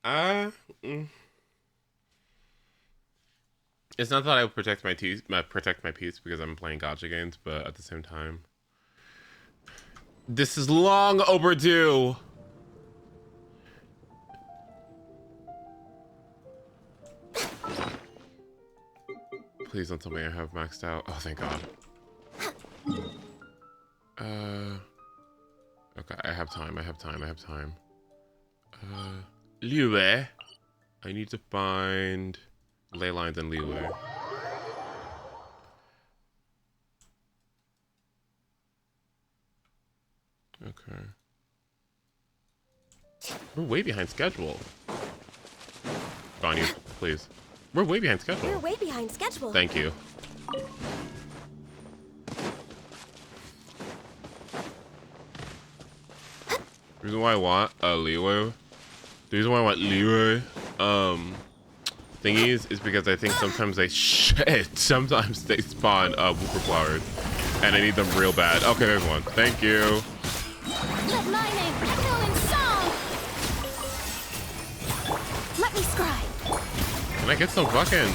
Uh, mm. It's not that I would protect my peace because I'm playing gacha games, but at the same time, this is long overdue. Please don't tell me I have maxed out. Oh, thank God. Okay, I have time. Liu. I need to find ley lines and Liu. Okay. We're way behind schedule. Ganyu, please. We're way behind schedule. We're way behind schedule. Thank you. The reason why I want leeway. The reason why I want leeway, thingies is because I think sometimes they sometimes they spawn whooper flowers, and I need them real bad. Okay, there's one. Thank you. Let my name echo in song. Let me scribe. Can I get some fucking?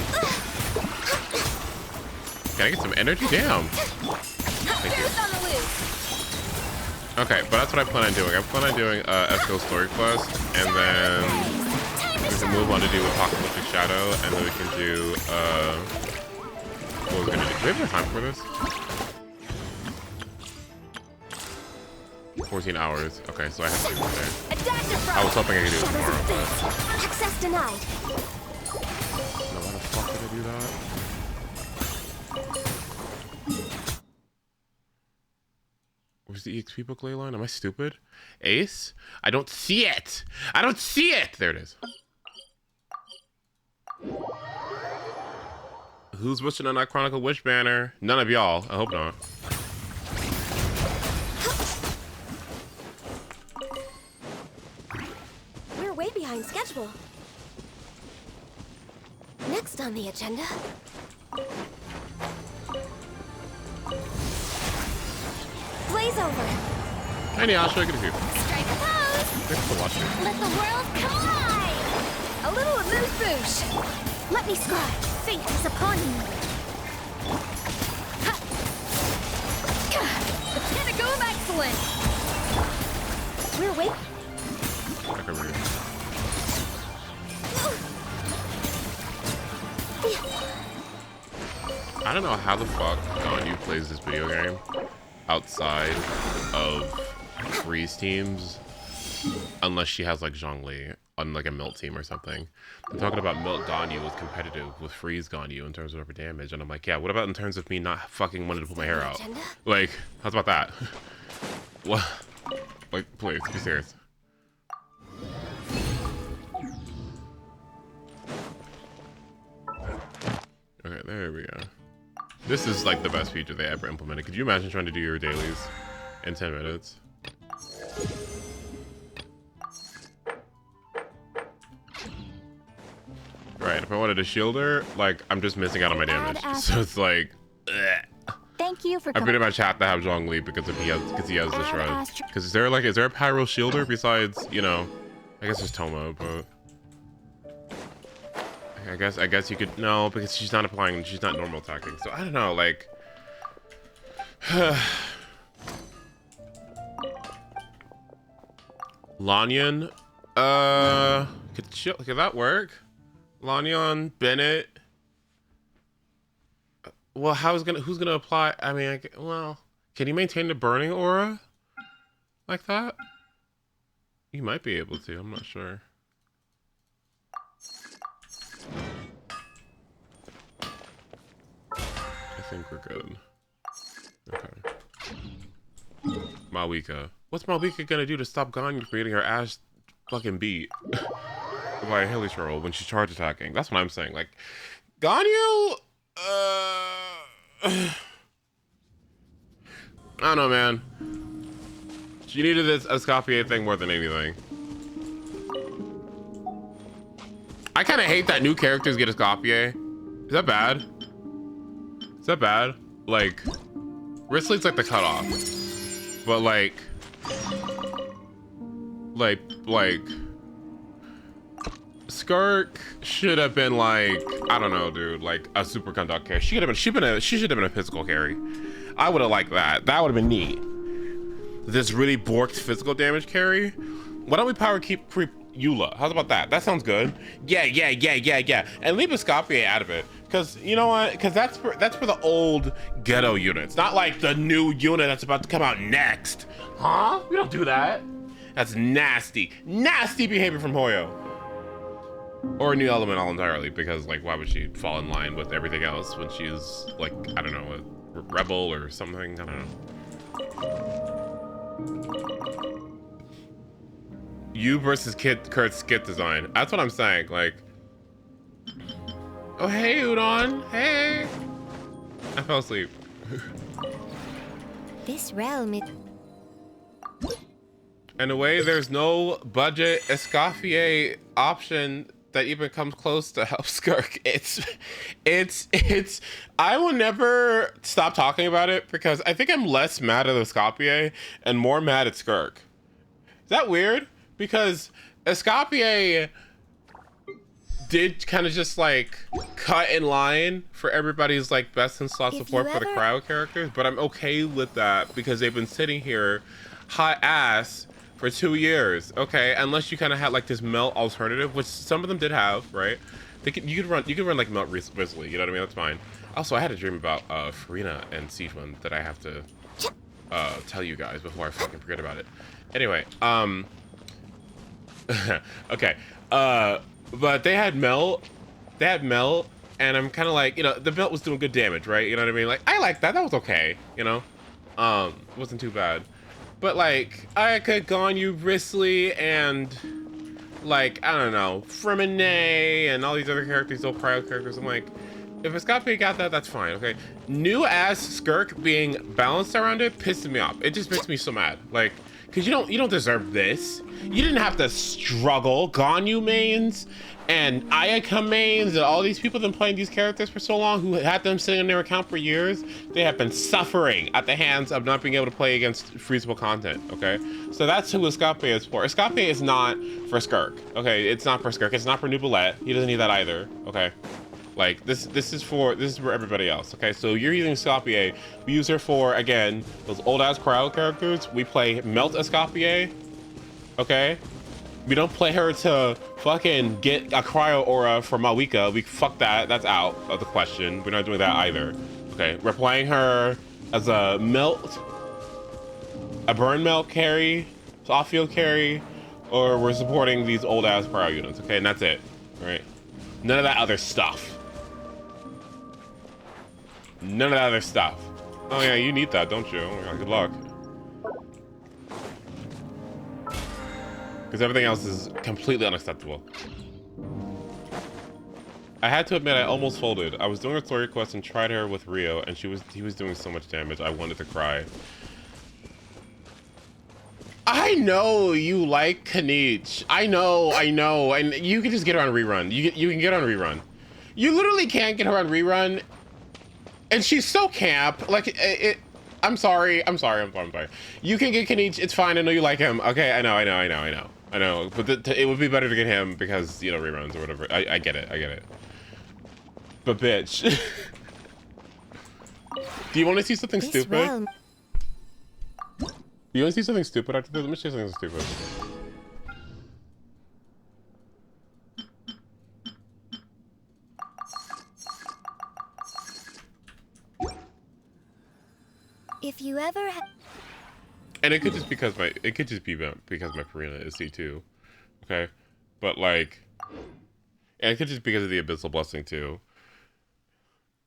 Can I get some energy? Damn. Thank you. Okay, but that's what I plan on doing. I plan on doing Esco story quest, and then we can move on to do Apocalyptic Shadow, and then we can do what was gonna do? Do we have time for this? 14 hours. Okay, so I have to do it there. I was hoping I could do it tomorrow, but access denied. no, why the fuck did I do that? Where's the EXP book ley line? Am I stupid? Ace? I don't see it! I don't see it! There it is. Who's wishing on that Chronicle Wish banner? None of y'all. I hope not. We're way behind schedule. Next on the agenda. Blaze over. Hey, Nyasha, good to see you. Strike a pose. Thanks for watching. Let the world collide. A little amuse bouche. Let me scribe. Fate is upon you. Ha. The pinnacle of excellence. We're waiting. Okay, we're good. I don't know how the fuck Ganyu plays this video game outside of freeze teams, unless she has like Zhongli on like a melt team or something. I'm talking about melt Ganyu was competitive with freeze Ganyu in terms of her damage, and I'm like, yeah, what about in terms of me not fucking wanting to pull my hair out? Like, how's about that? What? Like, please, be serious. Okay, there we go. This is like the best feature they ever implemented. Could you imagine trying to do your dailies in 10 minutes? Right, if I wanted to shield her, like, I'm just missing out on my damage. So it's like, ugh. Thank you for I pretty much have to have Zhongli because he has the shred. Because is there a pyro shielder besides, you know, I guess there's Tomo, but I guess you could, no, because she's not normal attacking. So I don't know, like Lanyan, could that work? Lanyan, Bennett. Well, who's gonna apply? I mean, well, can you maintain the burning aura like that? You might be able to. I'm not sure. I think we're good. Okay. Malwika. What's Malwika gonna do to stop Ganyu from getting her ass fucking beat by a hilly troll when she's charge attacking? That's what I'm saying. Like, Ganyu, I don't know, man. She needed this ESCOFFIER thing more than anything. I kind of hate that new characters get ESCOFFIER. Is that bad? Is that bad? Like, Wristle's like the cutoff, but like, Skirk should have been like, I don't know, dude, like a superconduct carry. She should have been a physical carry. I would have liked that. That would have been neat. This really borked physical damage carry. Why don't we power creep Eula? How's about that? That sounds good. Yeah. And leave ESCOFFIER out of it. Cause you know what? Cause that's for the old ghetto units. Not like the new unit that's about to come out next. Huh? We don't do that. That's nasty. Nasty behavior from HOYO. Or a new elemental entirely, because like why would she fall in line with everything else when she's like, I don't know, a rebel or something? I don't know. You versus Kurt's skit design. That's what I'm saying. Like, oh hey Udon, hey. I fell asleep. This realm is... In a way, there's no budget ESCOFFIER option that even comes close to help Skirk. It's I will never stop talking about it because I think I'm less mad at ESCOFFIER and more mad at Skirk. Is that weird? Because ESCOFFIER did kind of just like cut in line for everybody's like best in slot support for the cryo characters, but I'm okay with that because they've been sitting here hot ass for 2 years, okay? Unless you kind of had like this melt alternative, which some of them did have, right? You could run like melt recently, you know what I mean? That's fine. Also, I had a dream about Farina and Sijuan that I have to tell you guys before I fucking forget about it. Anyway, okay, but they had melt, and I'm kind of like, you know, the melt was doing good damage, right? You know what I mean? Like, I like that. That was okay, you know? Wasn't too bad. But like, I could Ganyu Risley and like, I don't know, Fremine and all these other characters, old cryo characters. I'm like, if ESCOFFIER got that, that's fine, okay? New ass Skirk being balanced around it pisses me off. It just makes me so mad. Like, cause you don't deserve this. You didn't have to struggle. Ganyu mains and Ayaka mains and all these people have been playing these characters for so long who had them sitting in their account for years. They have been suffering at the hands of not being able to play against freezable content, okay? So that's who ESCOFFIER is for. ESCOFFIER is not for Skirk, okay? It's not for Skirk. It's not for New Bullet. He doesn't need that either, okay? Like, this is for everybody else, okay? So you're using ESCOFFIER. We use her for, again, those old-ass cryo characters. We play Melt ESCOFFIER, okay? We don't play her to fucking get a cryo aura for Mawika. We fuck that. That's out of the question. We're not doing that either. Okay, we're playing her as a melt, a burn melt carry, off-field carry, or we're supporting these old-ass cryo units. Okay, and that's it. All right. None of that other stuff. None of that other stuff. Oh yeah, you need that, don't you? Oh my god, good luck. Because everything else is completely unacceptable. I had to admit I almost folded. I was doing a story quest and tried her with Rio, and he was doing so much damage I wanted to cry. I know you like Kanich. I know, and you can just get her on rerun. You can get her on rerun. You literally can't get her on rerun, and she's so camp. Like I'm sorry. You can get Kanich. It's fine. I know you like him. Okay, I know. But it would be better to get him because, you know, reruns or whatever. I get it. But bitch, do you want to see something stupid? You want to see something stupid after this? Let me see something stupid. If you ever and it could just be because my Farina is C2, okay? But like, and it could just be because of the Abyssal Blessing too.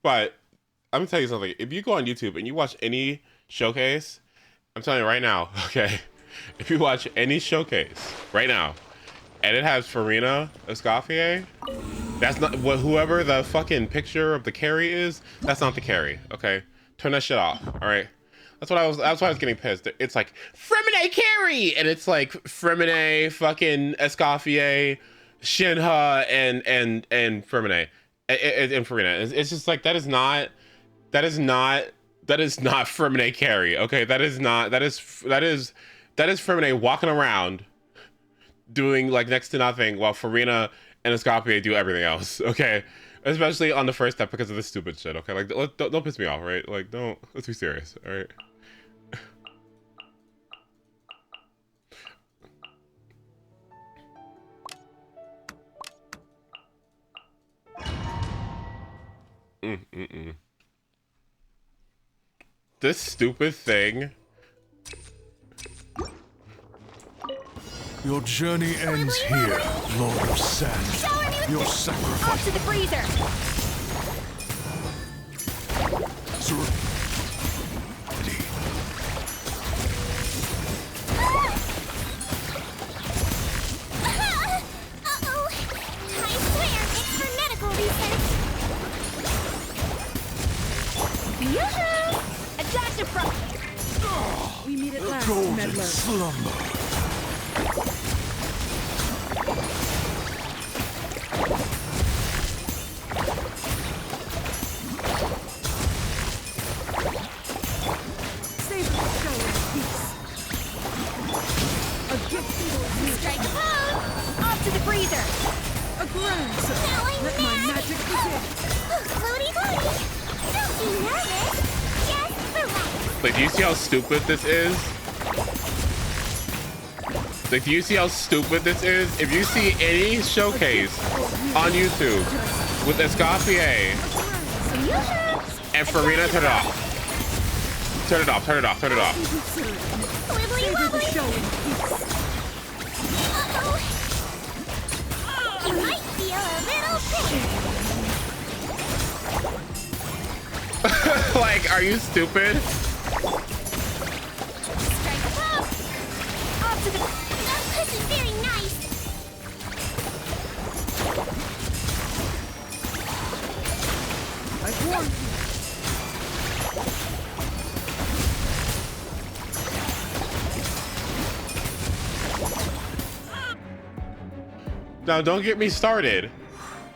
But I'm gonna tell you something. If you go on YouTube and you watch any showcase, I'm telling you right now, okay? If you watch any showcase right now, and it has Farina ESCOFFIER, that's not whoever the fucking picture of the carry is. That's not the carry, okay? Turn that shit off, all right? That's why I was getting pissed. It's like Fremine carry, and it's like Fremine, fucking ESCOFFIER, Shinha, and Fremine, and Farina. It's just like that is not Fremine carry. Okay, that is Fremine walking around doing like next to nothing while Farina and Escoffier do everything else. Okay, especially on the first step because of this stupid shit. Okay, like don't piss me off, right? Like don't. Let's be serious. All right. This stupid thing. Your journey ends here, Lord of Sand. Your sacrifice. Off to the freezer. Uh-oh. I swear, it's for medical research. Yoo-hoo! Attack the front. We meet at last, Golden meddler. slumber. Save the show in peace. A gift for you. Strike a pose. Off to the freezer. A grand sir. Now I'm Let my mad. magic begin. Floaty, floaty. Don't be nervous. Just relax. Like, do you see how stupid this is? Like, do you see how stupid this is? If you see any showcase on YouTube with Escoffier and Farina, turn it off. Turn it off, turn it off, turn it off. Wibbly Savor the wobbly. show in peace. Uh-oh. You might feel a little prickly. Like, are you stupid? Strike a pose. Off to the... This is very nice. I've warned you. Now, don't get me started.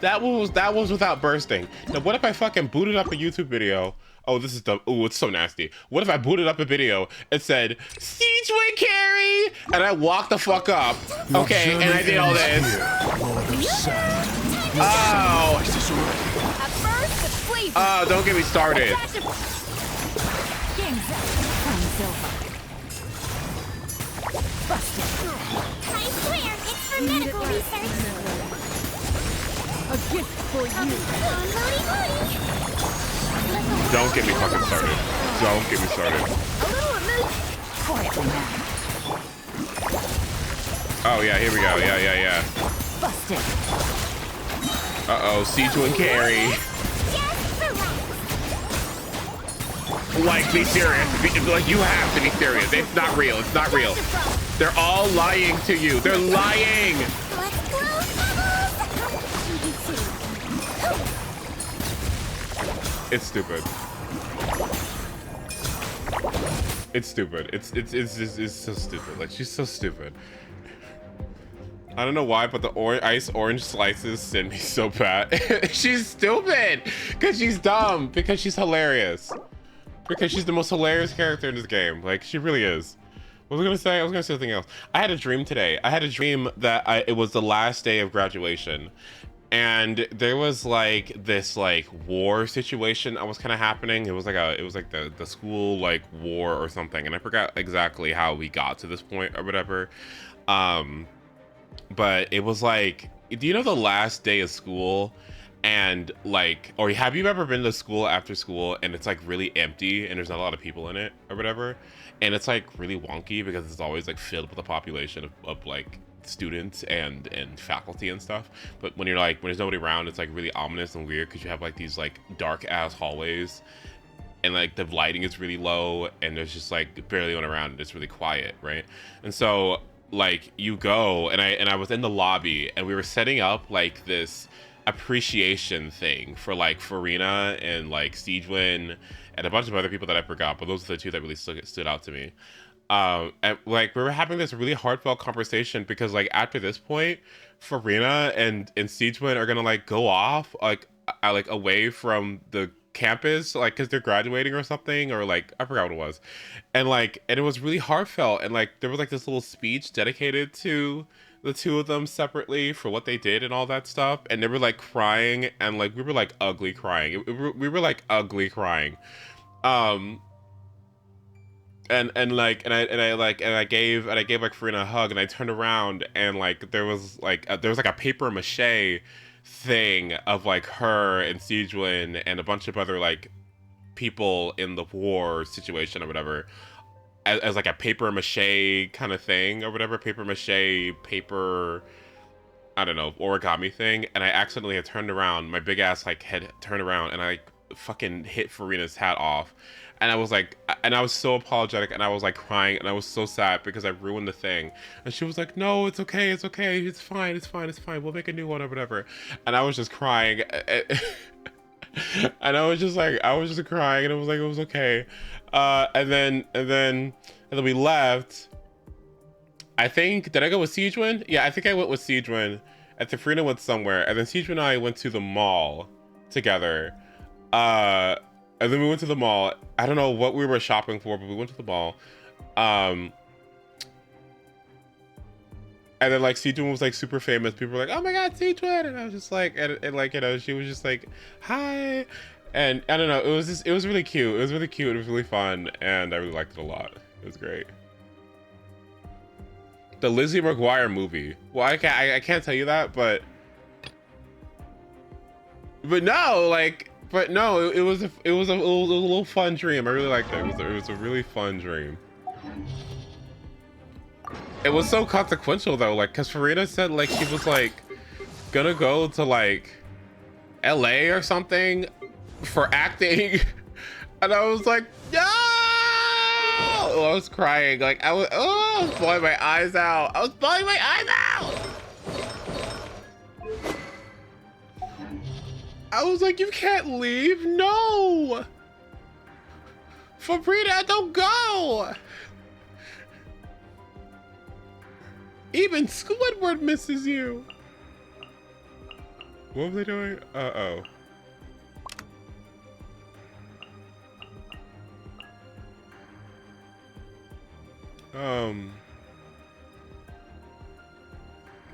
That was without bursting. Now, what if I fucking booted up a YouTube video? Oh, this is the... Ooh, it's so nasty. What if I booted up a video and said, Siege Carry? And I walked the fuck up. Your Okay, and I journey did all ends this. here, Lord of Sand. Oh! A burst of flavor. Oh, don't get me started. Attack the... Game's up. From Silva. Busted. I swear, it's for We meet medical at last, research. meddler. A gift for you. Floaty, floaty. Don't get me fucking started. Don't get me started. A little remove. Quietly now. Oh, yeah, here we go. Yeah. Busted. Uh-oh, Siege Carry. Just relax. Like, be serious. Like, you have to be serious. It's not real. It's not real. They're all lying to you. They're lying. Let's blow bubbles. It's stupid. It's stupid. It's so stupid. Like, she's so stupid. I don't know why, but the ice orange slices send me so bad. She's stupid because she's dumb, because she's hilarious, because she's the most hilarious character in this game. Like, she really is. What was I gonna say? I was gonna say something else. I had a dream today. I had a dream that it was the last day of graduation, and there was like this like war situation that was kind of happening. It was like the school like war or something, and I forgot exactly how we got to this point or whatever. But it was like, do you know the last day of school? And like, or have you ever been to school after school and it's like really empty and there's not a lot of people in it or whatever? And it's like really wonky because it's always like filled with a population of like students and faculty and stuff. But when there's nobody around, it's like really ominous and weird because you have like these like dark ass hallways and like the lighting is really low and there's just like barely anyone around and it's really quiet, right? And so like you go and I was in the lobby and we were setting up like this appreciation thing for like Farina and like Siegewin and a bunch of other people that I forgot, but those are the two that really stood out to me. And like we were having this really heartfelt conversation because like after this point, Farina and Siegewin are gonna like go off like away from the campus, like because they're graduating or something, or like I forgot what it was, and it was really heartfelt, and like there was like this little speech dedicated to the two of them separately for what they did and all that stuff, and they were like crying, and like we were like ugly crying. We were like ugly crying. And I gave like Farina a hug, and I turned around, and like there was like a paper mache thing of like her and Sejun and a bunch of other like people in the war situation or whatever, as like a paper mache kind of thing or whatever, paper, I don't know, origami thing. And I accidentally had turned around, my big ass like head turned around, and I like fucking hit Farina's hat off. And I was like, and I was so apologetic, and I was like crying, and I was so sad because I ruined the thing. And she was like, no, it's okay, it's okay, it's fine, it's fine, it's fine, we'll make a new one or whatever. And I was just crying. And I was just crying, and it was like, it was okay. And then we left. I think, did I go with Sejun? Yeah, I think I went with Sejun. And Farina went somewhere, and then Sejun and I went to the mall together. And then we went to the mall. I don't know what we were shopping for, but we went to the mall. And then like Sejun was like super famous. People were like, "Oh my God, Sejun!" And I was just like, and like, you know, she was just like, "Hi," and I don't know. It was really cute. It was really cute. It was really fun, and I really liked it a lot. It was great. The Lizzie McGuire movie. Well, I can't tell you that, but no, like. But no, it was a little fun dream. I really liked it. It was a really fun dream. It was so consequential though, like, cause Farina said like she was like gonna go to like LA or something for acting, and I was like, no! I was crying, like I was bawling my eyes out. I was bawling my eyes out. I was like, you can't leave. No! Farina, don't go! Even Squidward misses you. What were they doing? Uh-oh.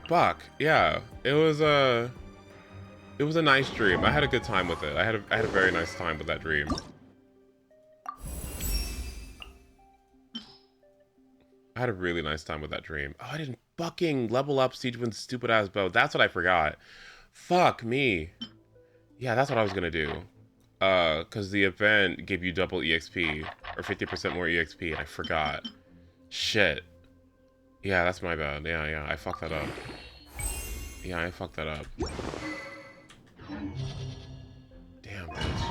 Buck, yeah. It was a nice dream. I had a good time with it. I had a very nice time with that dream. I had a really nice time with that dream. Oh, I didn't fucking level up Sejun's stupid ass bow. That's what I forgot. Fuck me. Yeah, that's what I was gonna do. Cause the event gave you double EXP or 50% more EXP, and I forgot. Shit. Yeah, that's my bad. Yeah, I fucked that up. Yeah, I fucked that up. Damn, bitch.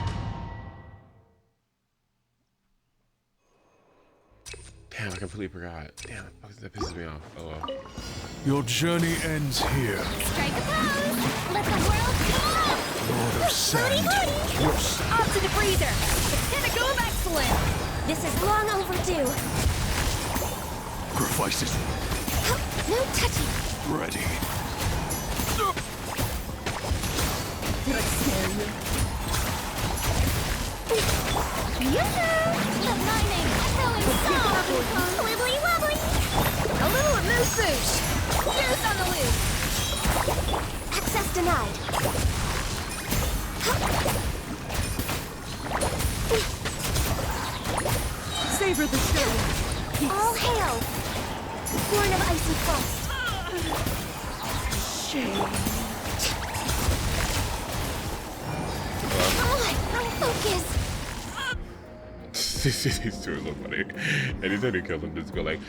Damn, I completely forgot. Damn, that pisses me off. Oh well. Your journey ends here. Strike a pose! Let the world go! Lord of Sand. Off to the freezer. It's pinnacle of excellence. This is long overdue. Sacrifices No touching. ready. Did I scare you? The mining echoing song! Wibbly wobbly! A little amuse bouche. Juice on the loose. Access denied. Savor the show. All hail! Born of icy frost. Shame. Oh, focus! These two are so funny. Anytime you kill them, just go like,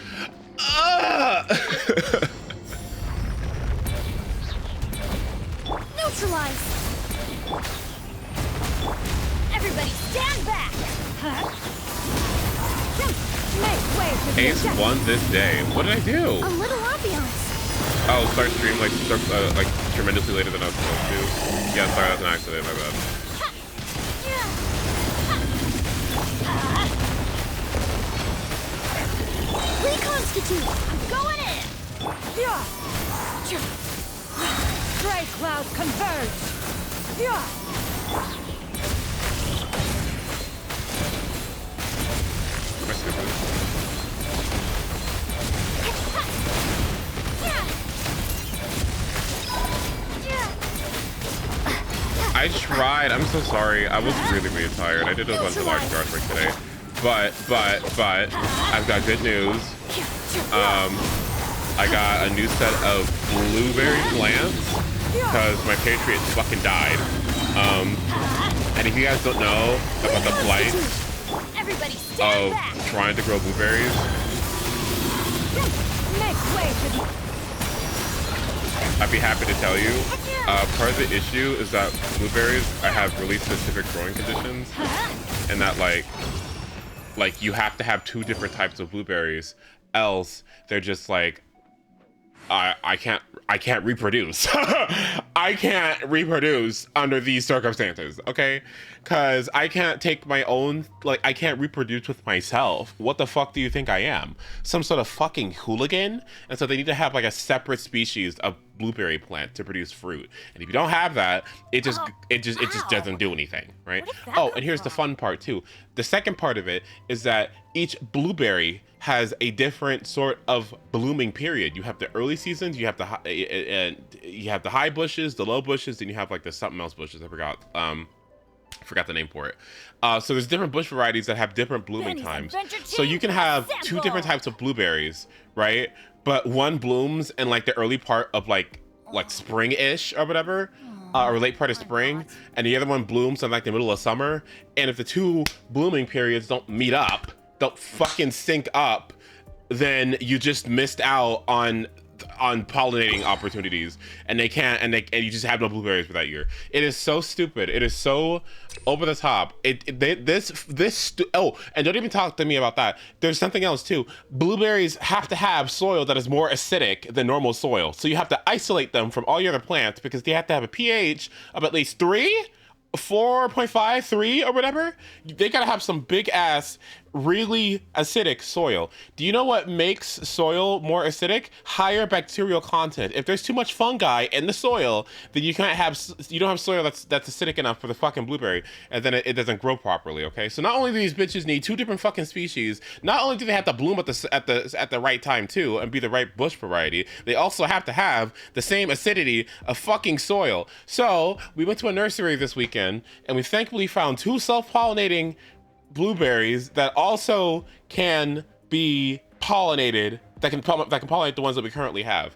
ah! Neutralize! Everybody stand back. Make way for the Ace attack. won this day. What did I do? A little ambiance. Oh, start stream like tremendously later than I was supposed to. Yeah, sorry, that's an accident. My bad. Reconstitute! I'm going in. Yeah. Gray clouds converge. Yeah. Am I skipping? I tried. I'm so sorry. I was really, really tired. I did a bunch of large guard work today. But, I've got good news. I got a new set of blueberry plants because my Patriot fucking died. And if you guys don't know about the plight of trying to grow blueberries, I'd be happy to tell you. Part of the issue is that blueberries have really specific growing conditions, and that like you have to have 2 different types of blueberries, else they're just like, I can't reproduce. I can't reproduce under these circumstances, okay? Because I can't take my own, like, I can't reproduce with myself. What the fuck do you think I am? Some sort of fucking hooligan? And so they need to have like a separate species of blueberry plant to produce fruit. And if you don't have that, it just doesn't do anything, right? Oh, and here's the fun part too. The second part of it is that each blueberry has a different sort of blooming period. You have the early seasons, you have the high bushes, the low bushes, then you have like the something else bushes. I forgot the name for it. So there's different bush varieties that have different blooming times. So you can have 2 different types of blueberries, right? But one blooms in like the early part of like spring-ish or whatever, or late part of spring, and the other one blooms in like the middle of summer. And if the 2 blooming periods don't meet up, don't fucking sync up, then you just missed out on pollinating opportunities, and you just have no blueberries for that year. It is so stupid. It is so over the top. Oh, and don't even talk to me about that. There's something else too. Blueberries have to have soil that is more acidic than normal soil, so you have to isolate them from all your other plants because they have to have a pH of at least 4.5, 3 or whatever. They gotta have some big ass, really acidic soil. Do you know what makes soil more acidic? Higher bacterial content. If there's too much fungi in the soil, then you don't have soil that's acidic enough for the fucking blueberry, and then it doesn't grow properly. Okay, so not only do these bitches need 2 different fucking species, not only do they have to bloom at the right time too and be the right bush variety, they also have to have the same acidity of fucking soil. So we went to a nursery this weekend, and we thankfully found 2 self-pollinating blueberries that also can be pollinated, that can pollinate the ones that we currently have.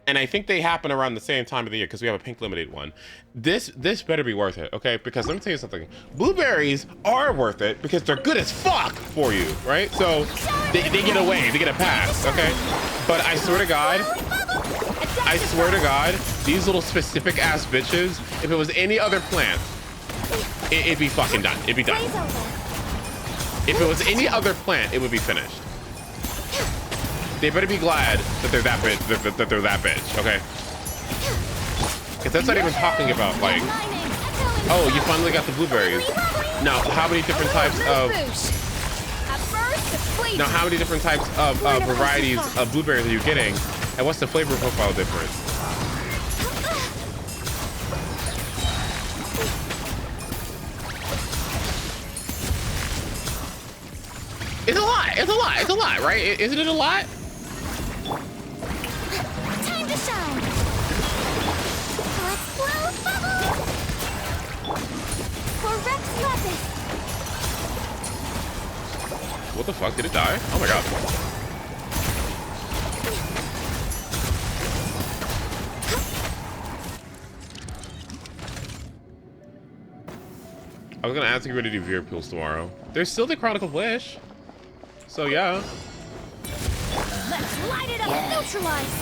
And I think they happen around the same time of the year because we have a pink limited one. This better be worth it, okay? Because let me tell you something. Blueberries are worth it because they're good as fuck for you, right? So they get away, they get a pass, okay? But I swear to God, these little specific ass bitches, if it was any other plant, it'd be fucking done. It'd be done. If it was any other plant, it would be finished. They better be glad that they're that bitch, okay? Because that's not even talking about like, oh, you finally got the blueberries. Now, how many different types of varieties of blueberries are you getting, and what's the flavor profile difference? It's a lot, right? Isn't it a lot? Time to shine. Let's blow bubbles. For Rex Lapis. What the fuck? Did it die? Oh my god. I was gonna ask you to do viewer pools tomorrow. There's still the Chronicle Wish. So yeah. Let's light it up. Neutralize.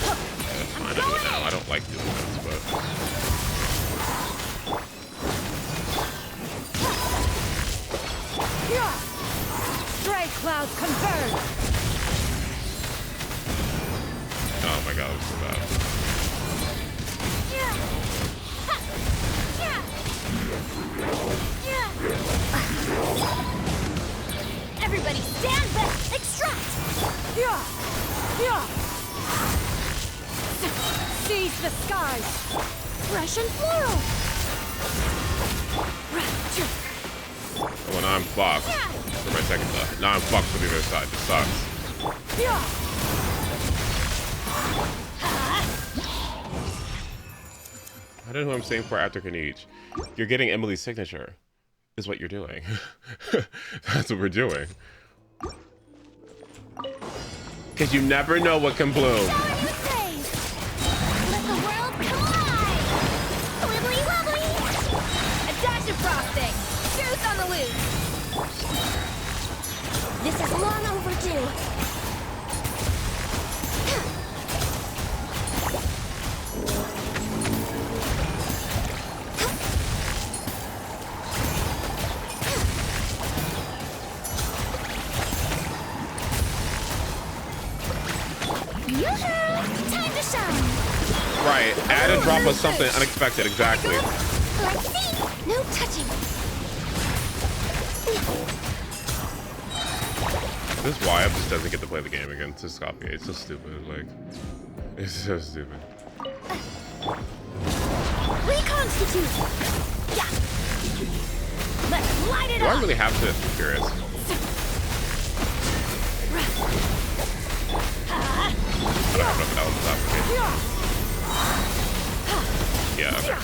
That's fine. I do it now. I don't like doing this, but Stray cloud converge. oh my god, it's so bad. Everybody stand back. Extract. Seize the skies. Fresh and floral. Well, now I'm fucked for my second left. Now I'm fucked for the other side. This sucks. I don't know who I'm saying for after Kanichi. You're getting Emily's signature, is what you're doing. That's what we're doing. Because you never know what can bloom. Let the world collide! Wibbly wobbly! A dash of frosting. Juice on the loose. This is long overdue. Yoo-hoo! Time to shine. Right, add a drop of something unexpected, exactly. Let's see! No touching! This is why I just doesn't get to play the game again. It's just copy. It's so stupid. Like, it's so stupid. Reconstitute! Yeah! Let's light it Do up. I really have to? I'm curious. I don't have enough elements application. Yeah, okay.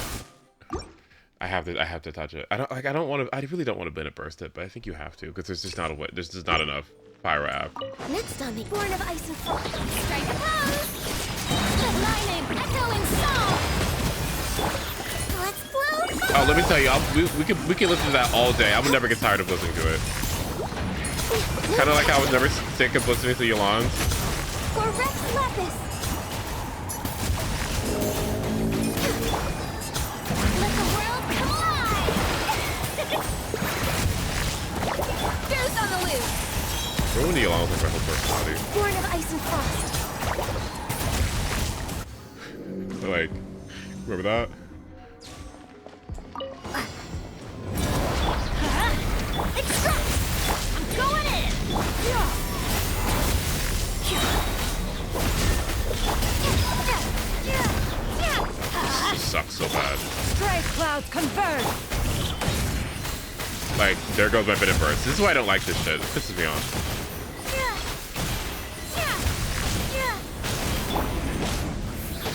I have to touch it. I don't want to. I really don't want to Bennett burst it, but I think you have to because there's just not a way. There's just not enough pyro app. Next on the Born of Ice and Frost. Strike a pose! Let my name echo in song! Let's blow! Oh, let me tell you, we can listen to that all day. I would never get tired of listening to it. Kind of like I was never sick of listening to Yolande. For Rex Lapis! Let the world collide! Juice on the loose. Ruined the Yolande with my whole personality. Born of Ice and Frost. Like, remember that? Extract! I'm going in. This sucks so bad. Stray clouds converge. Like, there goes my Bennett burst. This is why I don't like this shit. It pisses me off.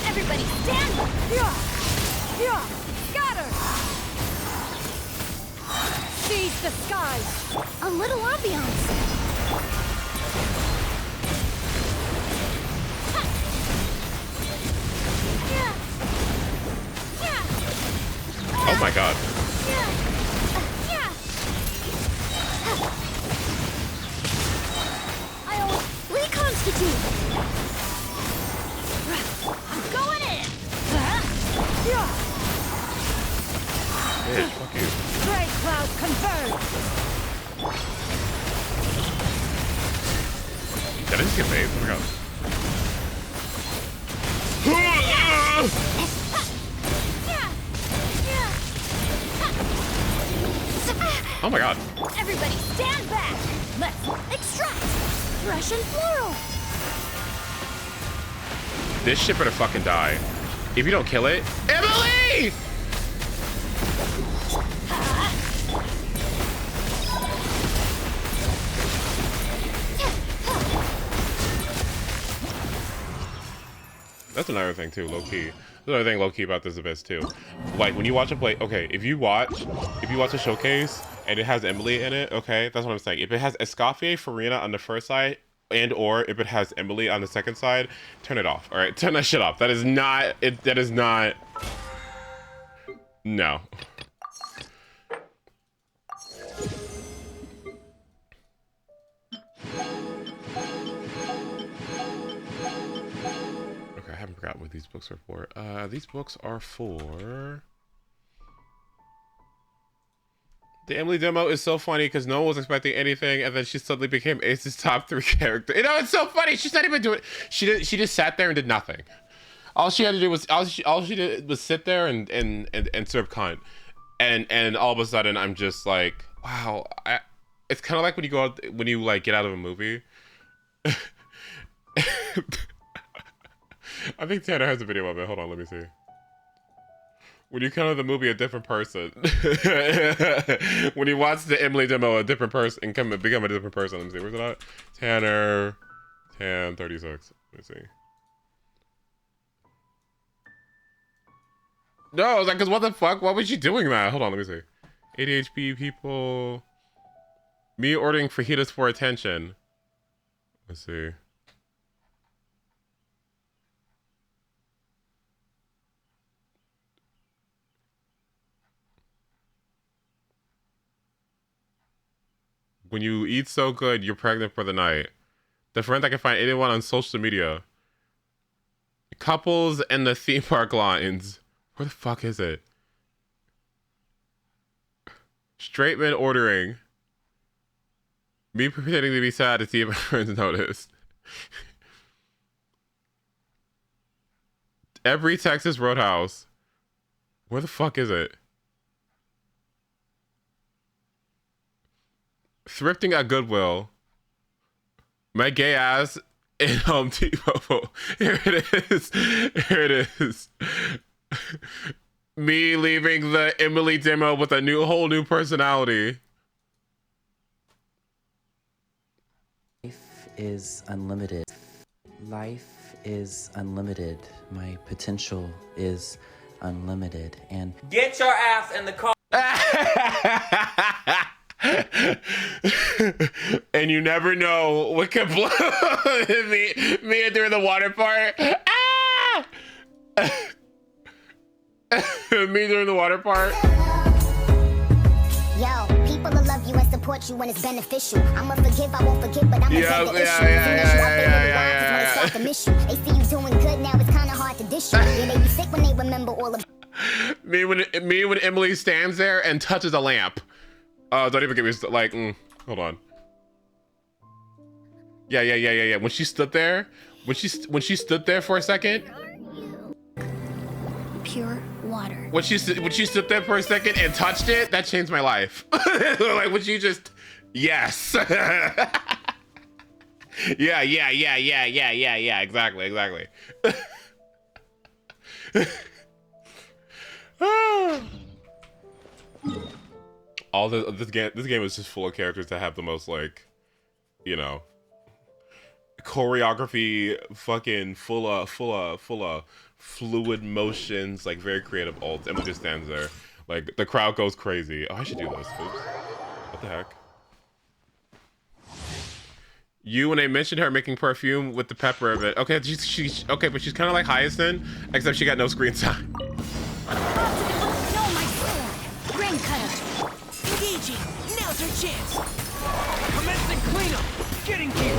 Everybody stand up. Scatter. Seize the skies. A little ambiance. Oh my god. I'll reconstitute. I'm going in. Bitch, fuck you. Stray clouds converge. Did I just get phased? Oh my god. Oh my god. Everybody stand back. Let's Extract. Fresh and floral. This shit better fucking die. If you don't kill it, Emily! That's another thing too, low key. Another thing low key about this abyss too. Like when you watch a play, okay, if you watch a showcase and it has Emily in it, okay, that's what I'm saying. If it has ESCOFFIER, Farina on the first side, and or if it has Emily on the second side, turn it off. All right, turn that shit off. That is not it. That is not. No. Okay, I haven't forgotten what these books are for. These books are for. The Emily demo is so funny because no one was expecting anything, and then she suddenly became Ace's top 3 character. You know, it's so funny. She's not even doing. She did. She just sat there and did nothing. All she had to do was all she did was sit there and serve cunt, and all of a sudden I'm just like, wow. It's kind of like when you go out, when you like get out of a movie. I think Tanner has a video of it. Hold on, let me see. When you come to the movie a different person. When you watch the Emily demo a different person and become a different person. Let me see. Where's it at? Tanner. Tan 36. Let me see. No, I was like, cause what the fuck? Why was she doing that? Hold on, let me see. ADHD people. Me ordering fajitas for attention. Let's see. When you eat so good, you're pregnant for the night. The friend I can find anyone on social media. Couples and the theme park lines. Where the fuck is it? Straight men ordering. Me pretending to be sad to see if my friends noticed. Every Texas Roadhouse. Where the fuck is it? Thrifting at Goodwill. My gay ass in Home Depot. Here it is. Here it is. Me leaving the Emily demo with a whole new personality. Life is unlimited. Life is unlimited. My potential is unlimited. And get your ass in the car. And you never know what can blow. me during the water part. Ah! Me during the water part. Yo, people will love you and support you when it's beneficial. I'ma forgive, I won't forget, but I'ma take the issue. Yeah. To miss you. They see you doing good now, it's kinda hard to dish you. Yeah, they be sick when they remember all of me when Emily stands there and touches a lamp. Don't even get me like. Hold on. Yeah. When she stood there, when she stood there for a second. pure water. When she stood there for a second and touched it, that changed my life. Like when she just, yes. Yeah, exactly. All this game is just full of characters that have the most, like, you know, choreography, fucking full of fluid motions, like very creative ults. Emma just stands there, like the crowd goes crazy. Oh, I should do this. Oops. What the heck? You, when they mentioned her making perfume with the pepper of it. Okay, she's okay, but she's kind of like Hyacinth, except she got no screen time. No, my sword! Rain cutter! Engaging! Now's her chance! Commencing cleanup! Getting here!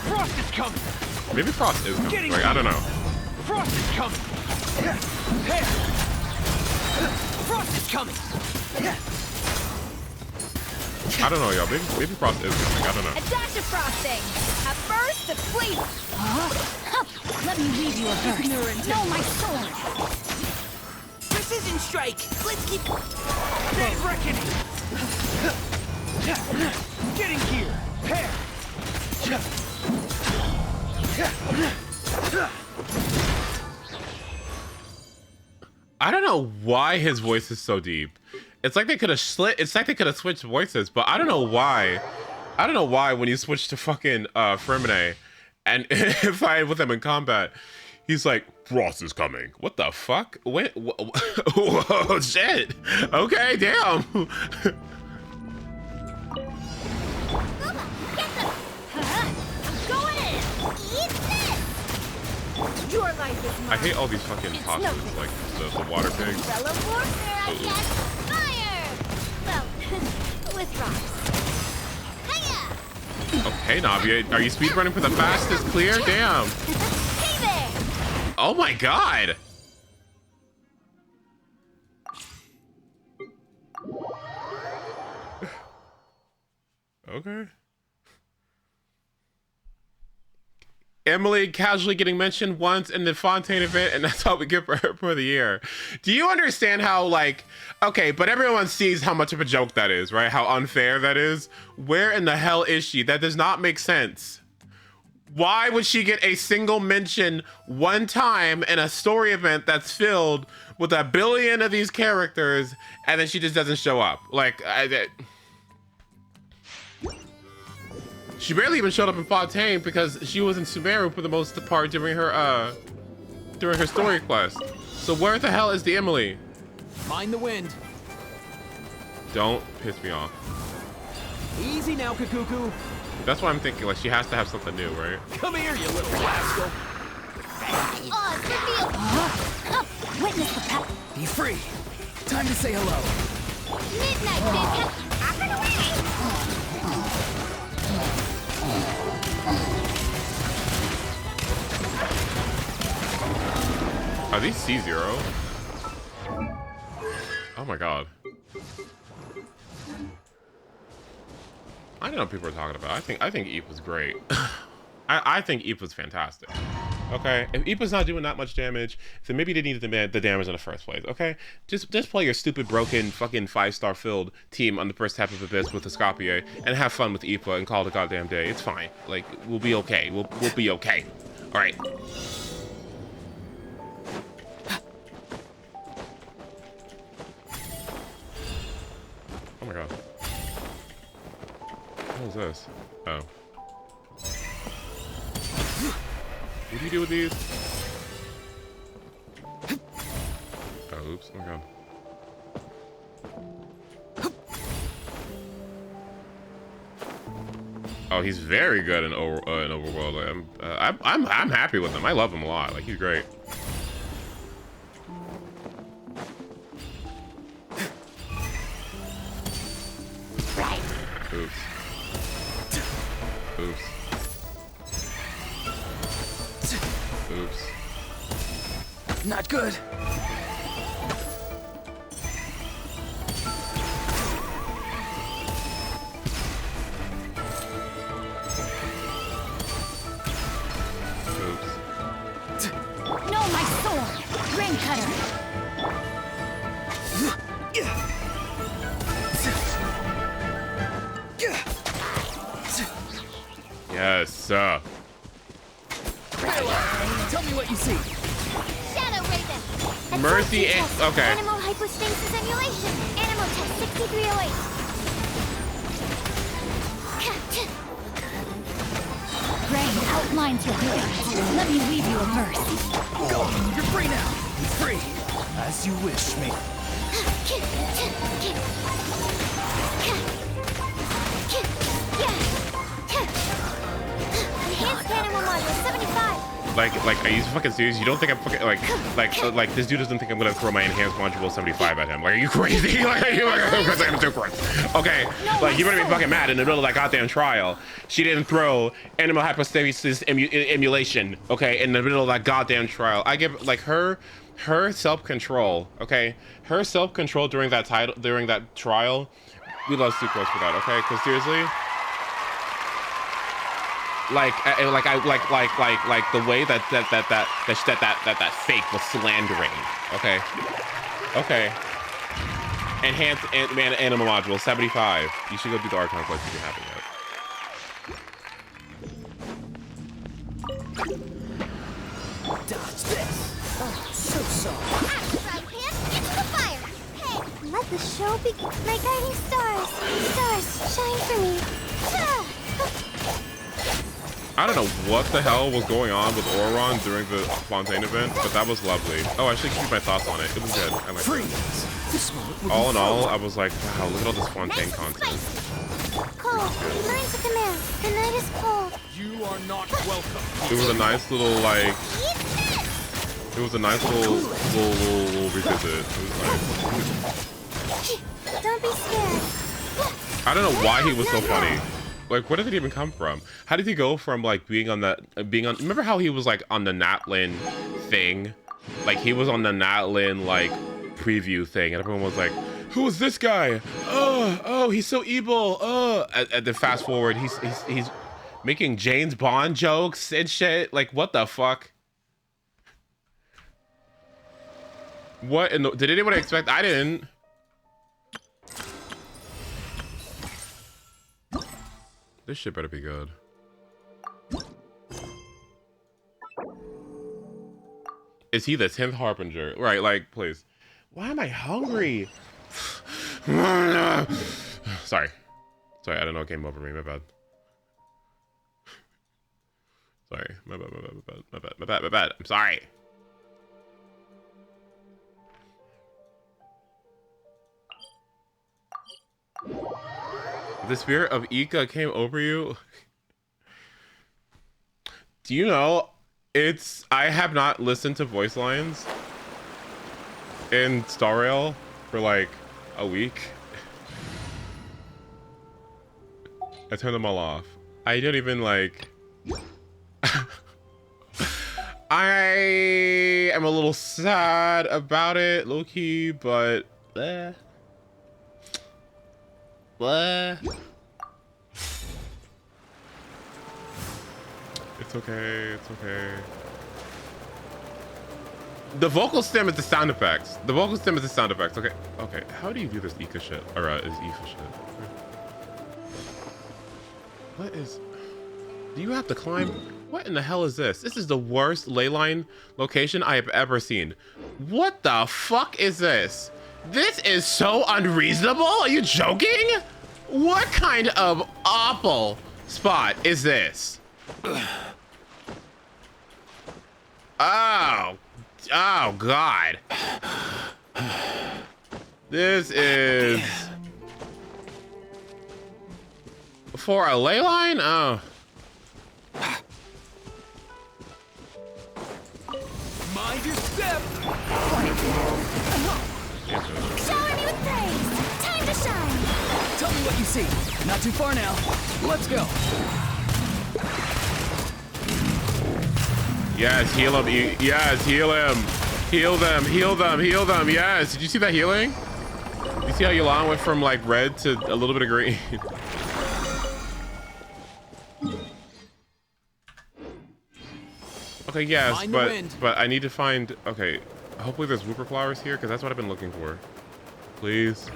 Frost is coming! Maybe Frost is coming. Like, I don't know. Frost is coming! Frost is coming! I don't know, y'all. Maybe Frost is coming. I don't know. A dash of frosting! A burst of flavor! Let me read you a verse. No, my sword! Precision strike! Let's keep... Dead reckoning! Getting here! I don't know why his voice is so deep. It's like they could have switched voices, but I don't know why. I don't know why when you switch to fucking Fremine and fight with him in combat, he's like, Frost is coming. What the fuck? Wait, whoa, shit. Okay, damn. Your life is mine. I hate all these fucking toxins, like the water pigs. Fellow warfare, I guess. Fire! Well, with rocks. Hiya! Okay, Navi, are you speedrunning for the fastest clear? Damn. Hey there! Oh my god. Okay. Emily casually getting mentioned once in the Fontaine event, and that's how we get for the year. Do you understand how, like, okay, but everyone sees how much of a joke that is, right? How unfair that is. Where in the hell is she? That does not make sense. Why would she get a single mention one time in a story event that's filled with 1 billion of these characters, and then she just doesn't show up? Like, she barely even showed up in Fontaine because she was in Sumeru for the most part during her story quest. So where the hell is the Emily? Mind the wind. Don't piss me off. Easy now, Kakuku. That's why I'm thinking, like, she has to have something new, right? Come here, you little rascal. Witness the power. Be free. Time to say hello. Midnight, bitch. Up and away. Are these C0? Oh my god. I don't know what people are talking about. I think Eep was great. I think Eep was fantastic. Okay, if Eep was not doing that much damage, then maybe they needed the damage in the first place. Okay, just play your stupid, broken, fucking 5-star filled team on the first half of Abyss with the ESCOFFIER and have fun with Eepa and call it a goddamn day. It's fine. Like, we'll be okay. We'll be okay. All right. Oh my god. What is this? Oh. What do you do with these? Oh, oops. Oh my god. Oh, he's very good in Overworld. Like, I'm happy with him. I love him a lot. Like, he's great. Oops. Oops. Oops. Not good. Oops. No, my sword! Ring cutter! Yes. Tell me what you see. Shadow Raven. Mercy Absorption and- test. okay. Animal hypostasis emulation. Animal test 6308. Rain outlines your abilities. Let me read you a verse. Go. You're free now. Be free. As you wish, me. Enhanced animal module 75. Like, are you fucking serious? You don't think I'm fucking, like, this dude doesn't think I'm gonna throw my enhanced module 75 at him. Like, are you crazy? Like, are you because I'm too close? Okay, like, you're gonna be fucking mad in the middle of that goddamn trial. She didn't throw animal hypostasis emulation, okay, in the middle of that goddamn trial. I give, like, her self-control, okay? Her self-control during that trial, we lost too close for that, okay? Because seriously, like the way that fake was slandering. Okay. Enhanced animal module 75. You should go do the Archon quest if you haven't yet. Dodge this. Oh, so sorry. Right hand, into the fire. Hey, let the show begin. My guiding stars. Stars, shine for me. I don't know what the hell was going on with Auron during the Fontaine event, but that was lovely. Oh, I should keep my thoughts on it. It was good. I like it. This moment will All be in all, I was like, wow, look at all this Fontaine content. Cold. Learn to command. The night is cold. You are not welcome. It was a nice little, like, it was a nice little revisit. It was nice. Don't be scared. I don't know why he was so funny. Like, where did it even come from? How did he go from, like, remember how he was, like, on the Natlin thing? Like, he was on the Natlin, like, preview thing, and everyone was like, who is this guy? Oh, he's so evil. And then fast forward, he's making James Bond jokes and shit. Like, what the fuck? What in the, did anyone expect? I didn't. This shit better be good. Is he the 10th Harbinger? Right, like, please. Why am I hungry? Sorry, I don't know what came over me. My bad. Sorry, my bad. I'm sorry. The spirit of Ika came over you. Do you know, I have not listened to voice lines in Star Rail for like a week. I turned them all off. I don't even like... I am a little sad about it, low-key, but... What? It's okay, it's okay. The vocal stem is the sound effects. The vocal stem is the sound effects. Okay, okay. How do you do this Ika shit? Or is Ika shit? What is... Do you have to climb? What in the hell is this? This is the worst leyline location I have ever seen. What the fuck is this? This is so unreasonable. Are you joking? What kind of awful spot is this? Oh. Oh, God. This is... For a ley line? Oh. Mind your step! Shower me with praise! Time to shine! Tell me what you see. Not too far now. Let's go. Yes, heal him. Yes, heal him. Heal them, heal them, heal them. Yes. Did you see that healing? You see how Yolanda went from like red to a little bit of green? Okay, yes, but I need to find... Okay, hopefully there's whooper flowers here, because that's what I've been looking for. Please.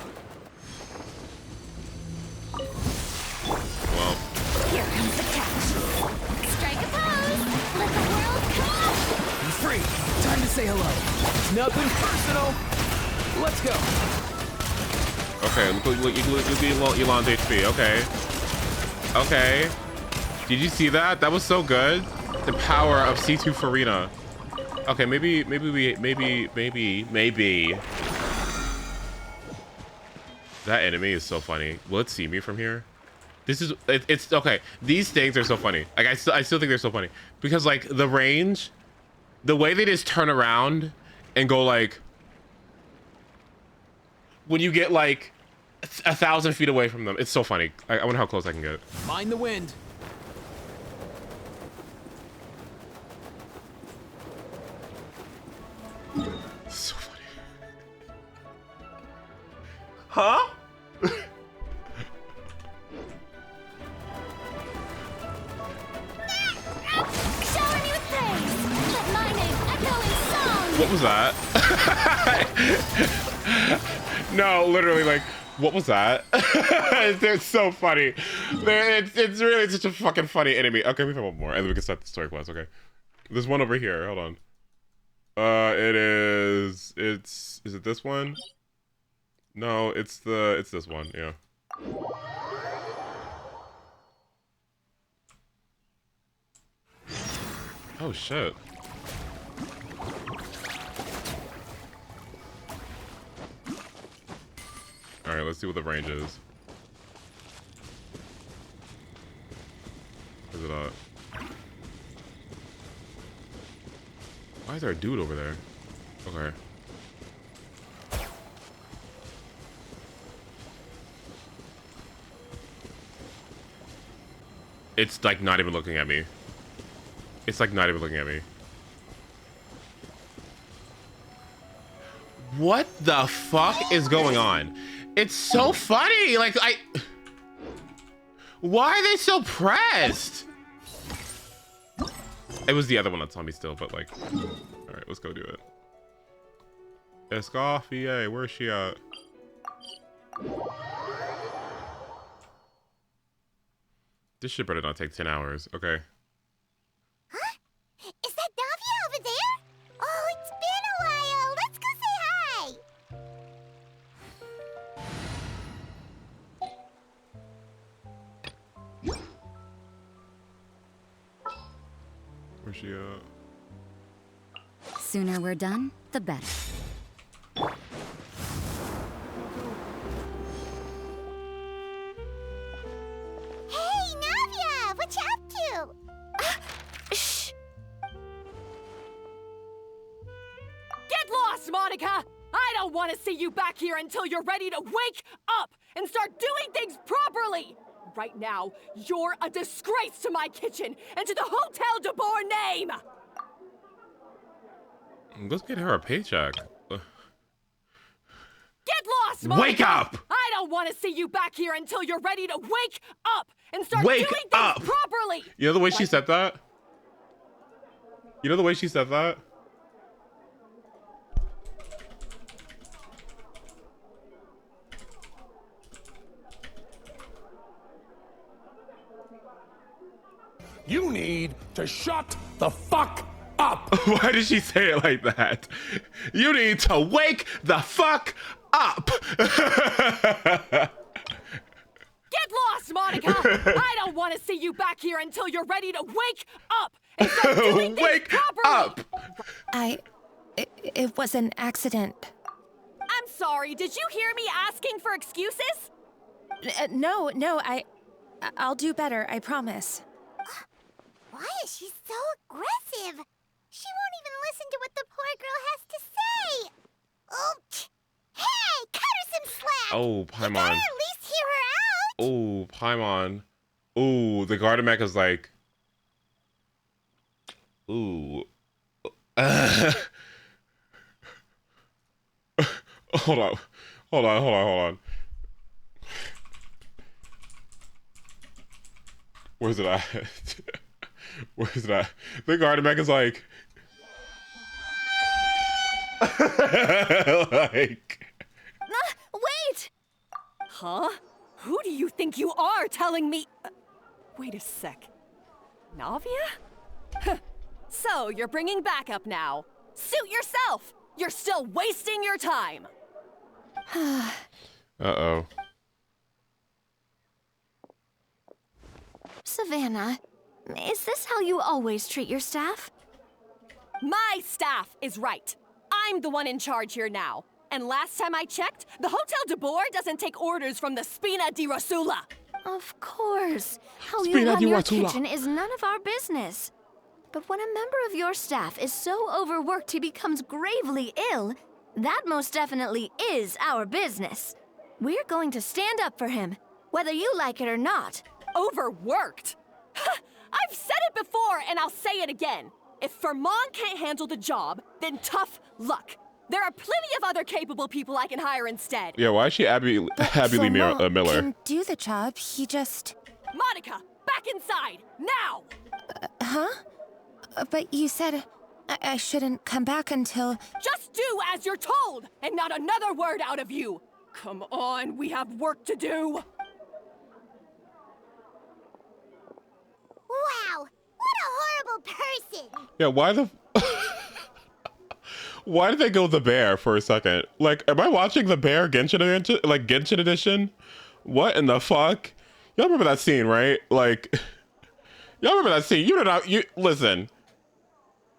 Well. Here comes the catch. Strike a pose. Let the world come. I'm free. Time to say hello. Nothing personal. Let's go. Okay, look at Yolanda HP. Okay. Okay. Did you see that? That was so good. The power of C2 Farina. Okay, maybe. That enemy is so funny. Will it see me from here? This is, it's okay. These things are so funny. Like I still think they're so funny because like the range, the way they just turn around and go like, when you get like 1,000 feet away from them, it's so funny. I wonder how close I can get. Mind the wind. So funny. Huh? Shower me with praise. Let my name echo in song. What was that? No, literally, like, what was that? They're so funny. It's really such a fucking funny enemy. Okay, we have one more, and then we can start the story quest. Okay, there's one over here. Hold on. Is it this one? No, it's this one. Yeah. Oh shit. All right, let's see what the range is. Where's it at? Why is there a dude over there? Okay. It's like not even looking at me. It's like not even looking at me. What the fuck is going on? It's so funny. Like why are they so pressed? It was the other one that saw me still, but like, all right, let's go do it. ESCOFFIER, where's she at? This shit better not take 10 hours. Okay. Huh? Is that Davia over there? Oh, it's been a while. Let's go say hi. Where's she at? Sooner we're done, the better. lost, Monica! I don't want to see you back here until you're ready to wake up and start doing things properly! Right now, you're a disgrace to my kitchen and to the Hotel de Boer name! Let's get her a paycheck. Get lost, Monica! Wake up! I don't want to see you back here until you're ready to wake up and start Wake doing things up! properly! You know the way she said that? You know the way she said that? You need to shut the fuck up. Why did she say it like that? You need to wake the fuck up. Get lost, Monica! I don't want to see you back here until you're ready to wake up and start doing things Wake properly! up. It was an accident. I'm sorry, did you hear me asking for excuses? No, I'll do better, I promise. Why is she so aggressive? She won't even listen to what the poor girl has to say. Oh, hey, cut her some slack. Oh, You Paimon. gotta at least hear her out. Oh, Paimon. Ooh, the Gardemek is like. Ooh. Hold on. Where's it at? Where's it at? The Gardemek is like. Like. Wait! Huh? Who do you think you are telling me? Wait a sec. Navia? So, you're bringing backup now. Suit yourself! You're still wasting your time! Uh-oh. Savannah, is this how you always treat your staff? My staff is right. I'm the one in charge here now. And last time I checked, the Hotel de Boer doesn't take orders from the Spina di Rosula. Of course. How you Spina run di your Rosula. kitchen is none of our business. But when a member of your staff is so overworked he becomes gravely ill, that most definitely is our business. We're going to stand up for him, whether you like it or not. Overworked? I've said it before and I'll say it again. If Vermont can't handle the job, then tough luck. There are plenty of other capable people I can hire instead. Yeah, why is she Abby Lee Vermont Miller? can do the job, he just... Monica, back inside, now! But you said I shouldn't come back until... Just do as you're told, and not another word out of you. Come on, we have work to do. Wow, what a horrible person. Yeah, why the... Why did they go with the bear for a second? Like, am I watching the bear Genshin edition? Like, Genshin edition? What in the fuck? Y'all remember that scene, right? Like, y'all remember that scene? Listen.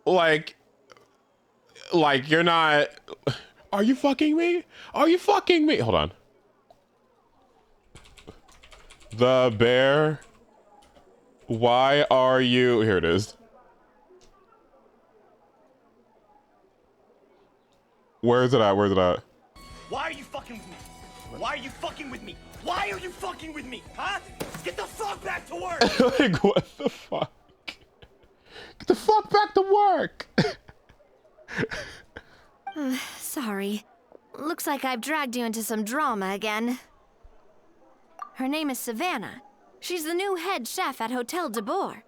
Like, you're not... Are you fucking me? Are you fucking me? Hold on. The bear... Why are you... Here it is. Where is it at? Where is it at? Why are you fucking with me? Why are you fucking with me? Why are you fucking with me? Huh? Get the fuck back to work! Like, what the fuck? Get the fuck back to work! Sorry. Looks like I've dragged you into some drama again. Her name is Savannah. She's the new head chef at Hotel de Boer.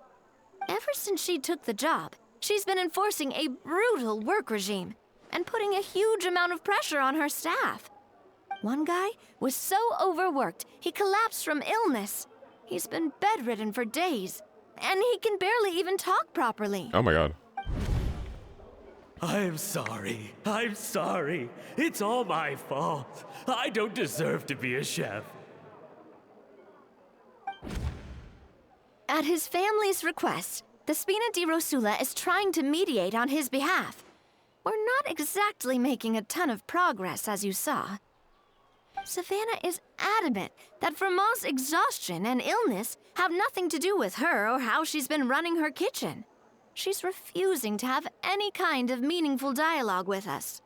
Ever since she took the job, she's been enforcing a brutal work regime and putting a huge amount of pressure on her staff. One guy was so overworked, he collapsed from illness. He's been bedridden for days, and he can barely even talk properly. Oh my god. I'm sorry. I'm sorry. It's all my fault. I don't deserve to be a chef. At his family's request, the Spina di Rosula is trying to mediate on his behalf. We're not exactly making a ton of progress, as you saw. Savannah is adamant that Vermont's exhaustion and illness have nothing to do with her or how she's been running her kitchen. She's refusing to have any kind of meaningful dialogue with us.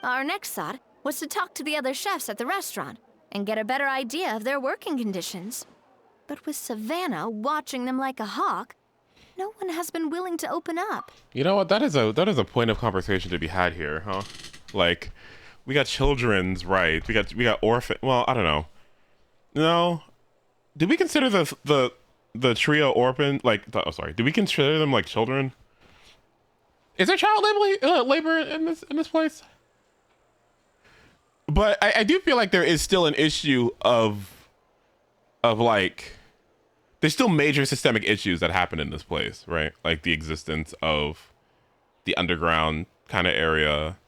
Our next thought was to talk to the other chefs at the restaurant and get a better idea of their working conditions. But with Savannah watching them like a hawk, no one has been willing to open up. You know what? That is a point of conversation to be had here, huh? Like, we got children's rights. We got orphan. Well, I don't know. No, did we consider the trio orphan? Like, oh, sorry. Did we consider them like children? Is there child labor in this place? But I do feel like there is still an issue of like, there's still major systemic issues that happen in this place, right? Like the existence of the underground kind of area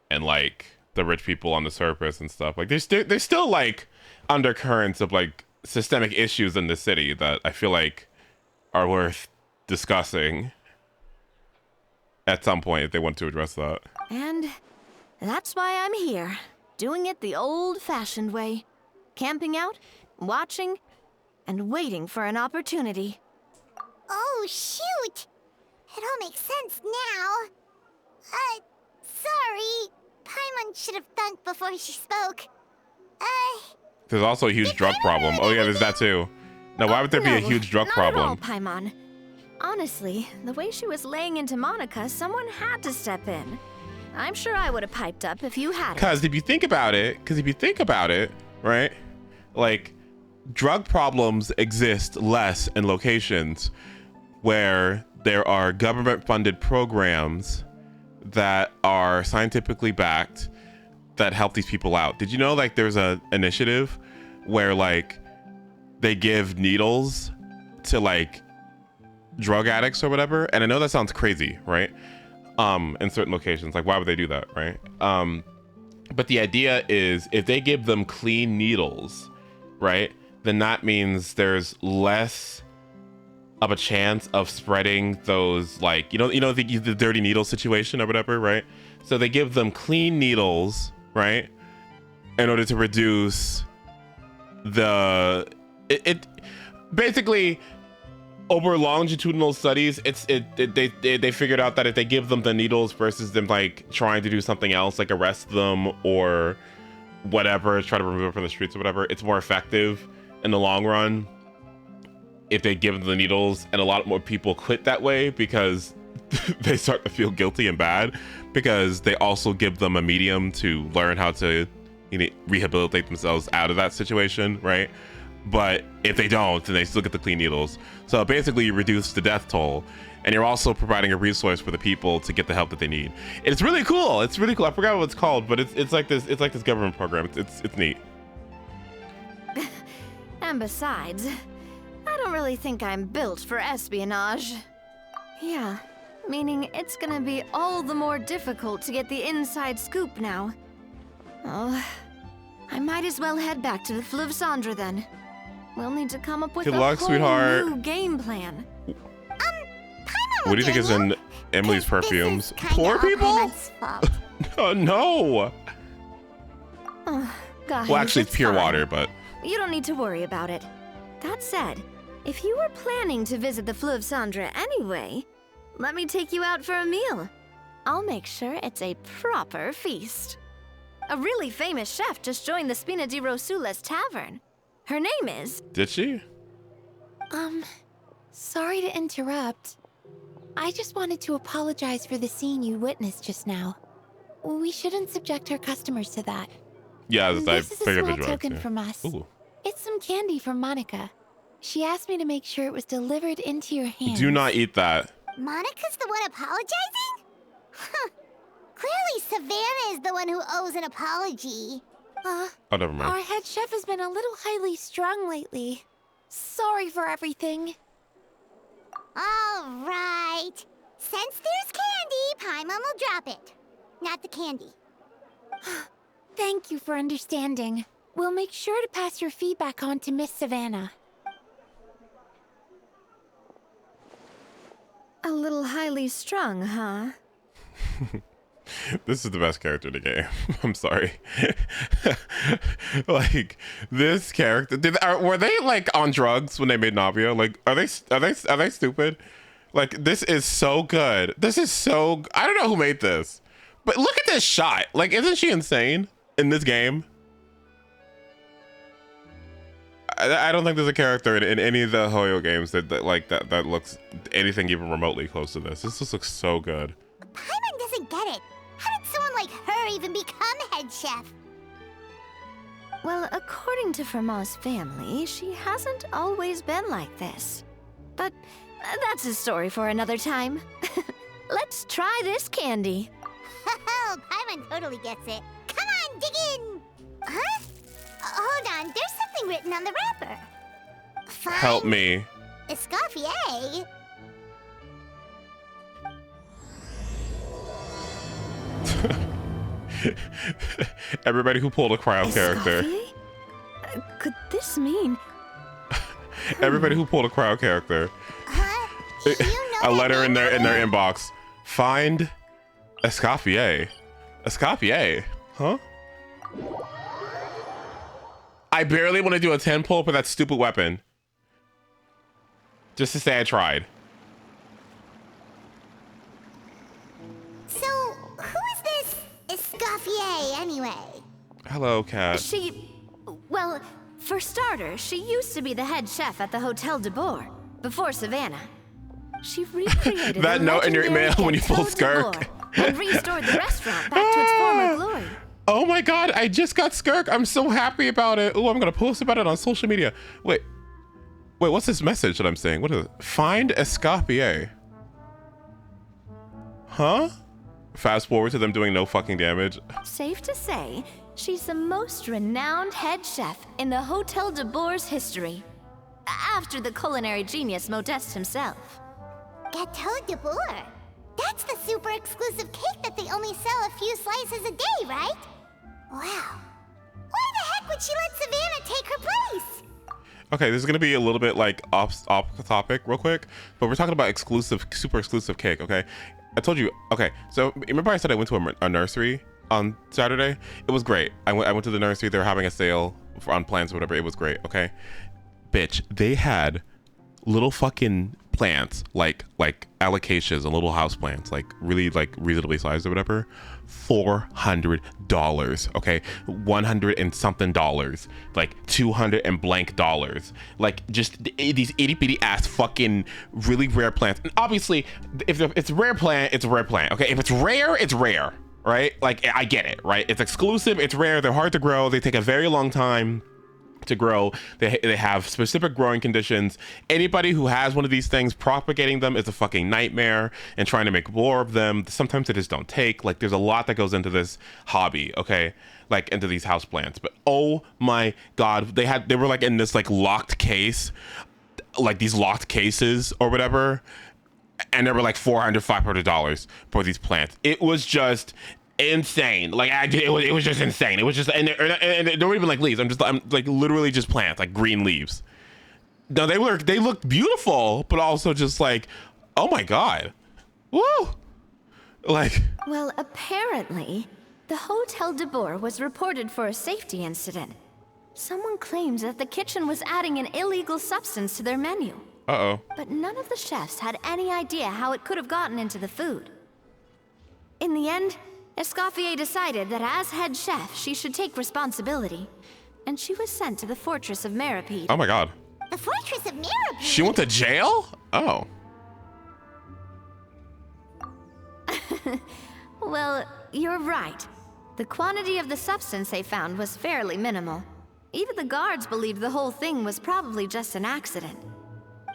and like the rich people on the surface and stuff. Like there's still like undercurrents of like systemic issues in the city that I feel like are worth discussing at some point if they want to address that. And that's why I'm here, doing it the old-fashioned way. Camping out, watching, and waiting for an opportunity. Oh, shoot! It all makes sense now. Sorry. Paimon should have thunk before she spoke. There's also a huge drug problem. Oh yeah, there's that too. Now, why would there be a huge drug problem? Not at all, Paimon. Honestly, the way she was laying into Monica, someone had to step in. I'm sure I would have piped up if you hadn't. Because if you think about it, right? Like, drug problems exist less in locations where there are government-funded programs that are scientifically backed that help these people out. Did you know, like, there's a initiative where, like, they give needles to, like, drug addicts or whatever? And I know that sounds crazy, right? In certain locations, like, why would they do that, right? But the idea is if they give them clean needles, right, then that means there's less of a chance of spreading those, like, you know the dirty needle situation or whatever, right? So they give them clean needles, right, in order to reduce it basically. Over longitudinal studies, they figured out that if they give them the needles versus them like trying to do something else, like arrest them or whatever, try to remove them from the streets or whatever, it's more effective in the long run if they give them the needles. And a lot more people quit that way because they start to feel guilty and bad, because they also give them a medium to learn how to, you know, rehabilitate themselves out of that situation, right? But if they don't, then they still get the clean needles. So basically you reduce the death toll, and you're also providing a resource for the people to get the help that they need. It's really cool. It's really cool. I forgot what it's called, but it's like this government program. It's neat. And besides, I don't really think I'm built for espionage. Yeah, meaning it's gonna be all the more difficult to get the inside scoop now. Oh, I might as well head back to the Fleuve Cendre then. We'll need to come up with Good a luck, whole sweetheart. new game plan. What do you think is in Emily's perfumes? Poor people? Oh no. Oh, guys, Well, actually, it's pure fine. water, but You don't need to worry about it. That said, if you were planning to visit the Fleuve Cendre anyway, let me take you out for a meal. I'll make sure it's a proper feast. A really famous chef just joined the Spina di Rosula's tavern. Her name is... did she? Sorry to interrupt. I just wanted to apologize for the scene you witnessed just now. We shouldn't subject our customers to that. Yeah, I This is a figured small the token drugs. from us. Ooh. It's some candy from Monica. She asked me to make sure it was delivered into your hands. Do not eat that. Monica's the one apologizing? Huh. Clearly Savannah is the one who owes an apology. Oh, never mind. Our head chef has been a little highly strung lately. Sorry for everything. All right. Since there's candy, Paimon will drop it. Not the candy. Thank you for understanding. We'll make sure to pass your feedback on to Miss Savannah. A little highly strung, huh? This is the best character in the game. I'm sorry. Like, this character, were they like on drugs when they made Navia? Like, are they stupid? Like, this is so good. This is so, I don't know who made this, But look at this shot. Like, isn't she insane in this game? I don't think there's a character in any of the HOYO games that looks anything even remotely close to this. This just looks so good. Paimon doesn't get it. How did someone like her even become head chef? Well, according to Fermat's family, she hasn't always been like this. But that's a story for another time. Let's try this candy. Oh, Paimon totally gets it. Come on, dig in. Huh? Hold on, there's something written on the wrapper. Fine. Help me. ESCOFFIER. Everybody who pulled a cryo character. Could this mean? Everybody who pulled a cryo character. A letter in their inbox. Find ESCOFFIER. ESCOFFIER? Huh? I barely want to do a 10 pull for that stupid weapon. Just to say I tried. So, who is this ESCOFFIER anyway? Hello, cat. Well, for starters, she used to be the head chef at the Hotel de Boer before Savannah. She recreated that note in your email when you pulled Skirk. And restored the restaurant back to its former glory. Oh my god, I just got Skirk. I'm so happy about it. Oh, I'm gonna post about it on social media. Wait, what's this message that I'm saying? What is it? Find ESCOFFIER. Huh? Fast forward to them doing no fucking damage. Safe to say, she's the most renowned head chef in the Hotel de Boer's history. After the culinary genius Modeste himself. Gâteau de Boer? That's the super exclusive cake that they only sell a few slices a day, right? Wow. Why the heck would she let Savannah take her place? Okay, this is gonna be a little bit like off topic real quick, but we're talking about super exclusive cake, okay? I told you, okay, so remember I said I went to a nursery on Saturday? It was great. I went to the nursery, they were having a sale on plants or whatever, it was great, okay? Bitch, they had little fucking plants, like alocasias and little house plants, like really like reasonably sized or whatever, $400, okay? 100 and something dollars, like 200 and blank dollars, like just these itty bitty ass fucking really rare plants. And obviously, if it's a rare plant, it's a rare plant, okay? If it's rare, it's rare, right? Like, I get it, right? It's exclusive, it's rare, they're hard to grow, they take a very long time to grow. They have specific growing conditions. Anybody who has one of these things, propagating them is a fucking nightmare, and trying to make more of them, sometimes they just don't take. Like, there's a lot that goes into this hobby, okay? Like, into these house plants. But oh my god, they were like in this like locked case, like these locked cases or whatever, and they were like $400, $500 for these plants. It was just insane. Like, it was just insane. It was just, and they weren't even like leaves. I'm like literally just plants, like green leaves. No, they looked beautiful, but also just like, oh my god, woo! Like, well, apparently, the Hotel de Boer was reported for a safety incident. Someone claims that the kitchen was adding an illegal substance to their menu. Uh-oh. But none of the chefs had any idea how it could have gotten into the food. In the end, ESCOFFIER decided that as head chef, she should take responsibility, and she was sent to the Fortress of Meripede. Oh my god. The Fortress of Meripede? She went to jail? Oh. Well, you're right. The quantity of the substance they found was fairly minimal. Even the guards believed the whole thing was probably just an accident.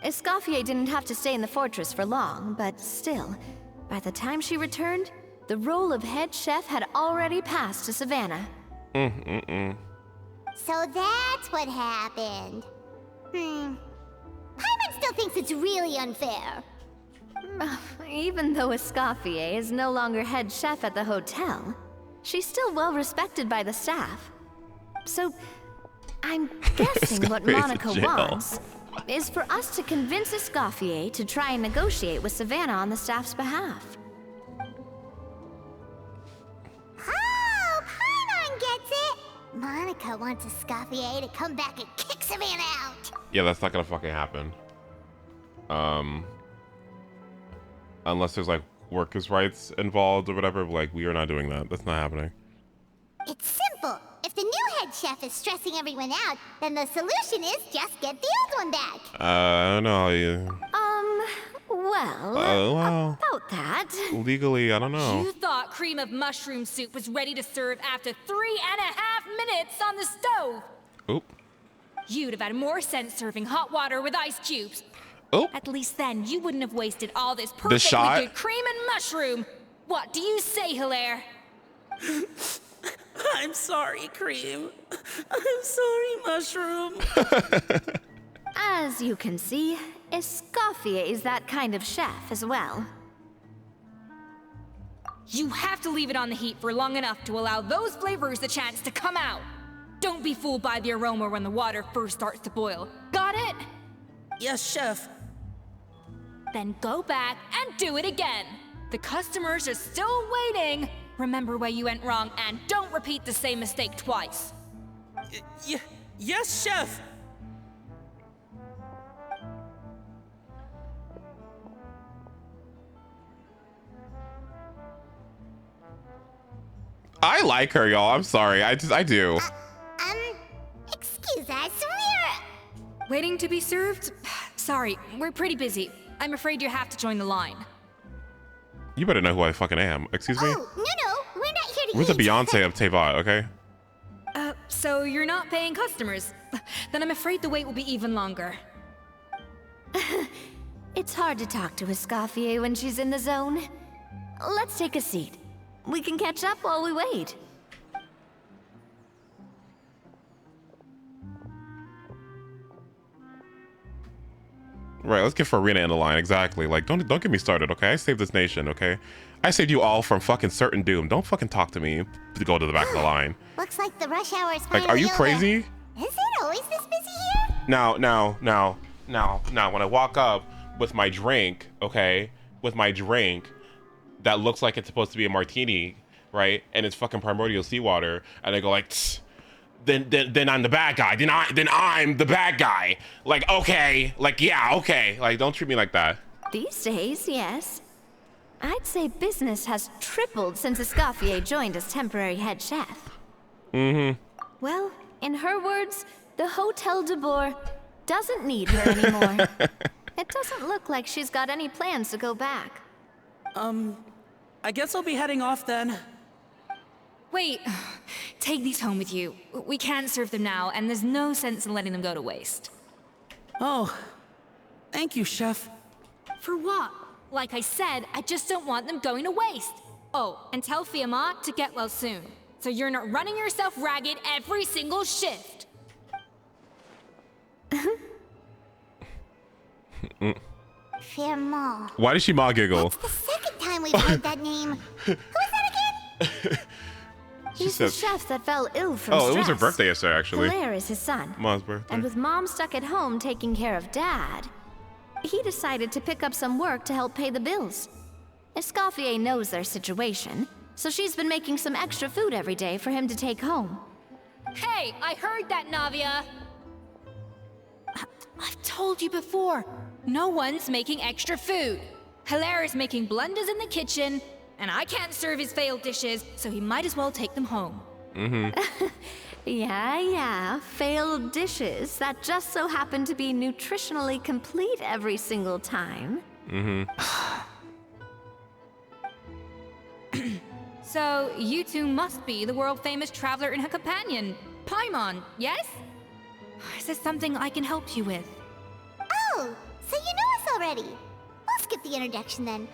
ESCOFFIER didn't have to stay in the fortress for long, but still, by the time she returned, the role of head chef had already passed to Savannah. So that's what happened. Paimon still thinks it's really unfair. Even though ESCOFFIER is no longer head chef at the hotel, she's still well respected by the staff. So, I'm guessing what Monica wants is for us to convince ESCOFFIER to try and negotiate with Savannah on the staff's behalf. Oh, Paimon gets it! Monica wants ESCOFFIER to come back and kick Savannah out! Yeah, that's not gonna fucking happen. Unless there's like workers' rights involved or whatever. Like, we are not doing that. That's not happening. It's simple. If the new head chef is stressing everyone out, then the solution is just get the old one back. I don't know. Yeah. Well, about that. Legally, I don't know. You thought cream of mushroom soup was ready to serve after 3.5 minutes on the stove. Oop. You'd have had more sense serving hot water with ice cubes. Oop. At least then you wouldn't have wasted all this perfectly shot? good cream and mushroom. What do you say, Hilaire? I'm sorry, Cream. I'm sorry, Mushroom. As you can see, ESCOFFIER is that kind of chef as well. You have to leave it on the heat for long enough to allow those flavors the chance to come out. Don't be fooled by the aroma when the water first starts to boil. Got it? Yes, Chef. Then go back and do it again. The customers are still waiting. Remember where you went wrong and don't repeat the same mistake twice. Yes, Chef. I like her, y'all. I'm sorry. I do. Excuse us, Waiting to be served? Sorry, we're pretty busy. I'm afraid you have to join the line. You better know who I fucking am. Excuse me? Oh, no, we're not here to Where's the eat. Beyonce of Tevat, okay? So you're not paying customers? Then I'm afraid the wait will be even longer. It's hard to talk to ESCOFFIER when she's in the zone. Let's take a seat. We can catch up while we wait. Right, let's get Farina in the line, exactly. Like, don't get me started, okay? I saved this nation, okay? I saved you all from fucking certain doom. Don't fucking talk to me to go to the back of the line. Looks like the rush hour is finally Like, are you over. crazy? Is it always this busy here? Now, when I walk up with my drink, okay? With my drink that looks like it's supposed to be a martini, right? And it's fucking primordial seawater, and I go like, tss, then I'm the bad guy. Then I'm the bad guy. Like, okay, like, yeah, okay. Like, don't treat me like that. These days, yes. I'd say business has tripled since ESCOFFIER joined as temporary head chef. Mm-hmm. Well, in her words, the Hotel de Boer doesn't need her anymore. It doesn't look like she's got any plans to go back. I guess I'll be heading off then. Wait, take these home with you. We can't serve them now, and there's no sense in letting them go to waste. Oh, thank you, Chef. For what? Like I said, I just don't want them going to waste. Oh, and tell Fiamma to get well soon, so you're not running yourself ragged every single shift. Fiamma. Why does she ma giggle? That's the second time we've heard that name. Who is that again? He's the chef that fell ill from Oh, stress. it was her birthday yesterday, actually. Hilaire is his son. Mom's birthday. And with Mom stuck at home taking care of Dad, he decided to pick up some work to help pay the bills. ESCOFFIER knows their situation, so she's been making some extra food every day for him to take home. Hey, I heard that, Navia. I've told you before, no one's making extra food. Hilaire is making blunders in the kitchen, and I can't serve his failed dishes, so he might as well take them home. Mm-hmm. Yeah, failed dishes that just so happen to be nutritionally complete every single time. Mm-hmm. So, you two must be the world-famous traveler and her companion, Paimon, yes? Is there something I can help you with? Oh, so you know us already. We'll skip the introduction then.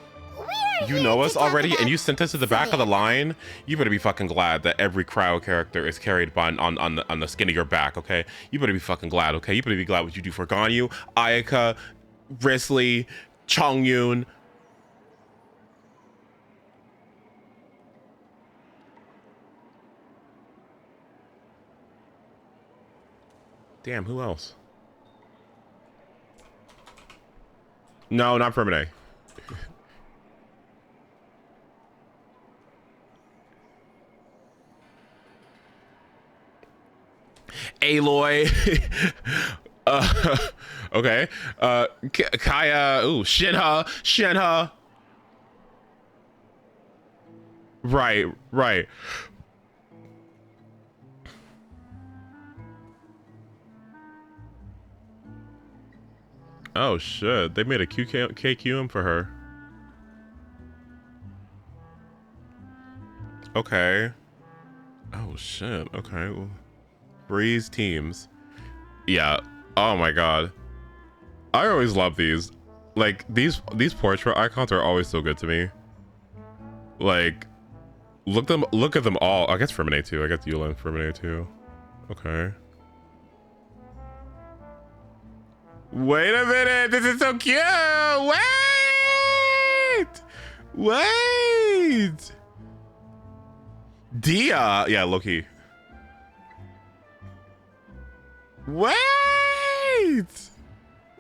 You know us already, and you sent us to the back of the line? You better be fucking glad that every crowd character is carried by on the skin of your back, okay? You better be fucking glad, okay? You better be glad what you do for Ganyu, Ayaka, Risley, Chongyun. Damn, who else? No, not Permanent. Aloy. Okay. Kaya. Ooh, Shinha. Right, right. Oh shit, they made a KQM for her. Okay. Oh shit, okay. Well, Breeze teams. Yeah. Oh my god. I always love these. Like these portrait icons are always so good to me. Like look at them all. I guess Ferminate too. I guess Yulin Ferminate too. Okay. Wait a minute, this is so cute! Wait! Dia! Yeah, Loki. Wait!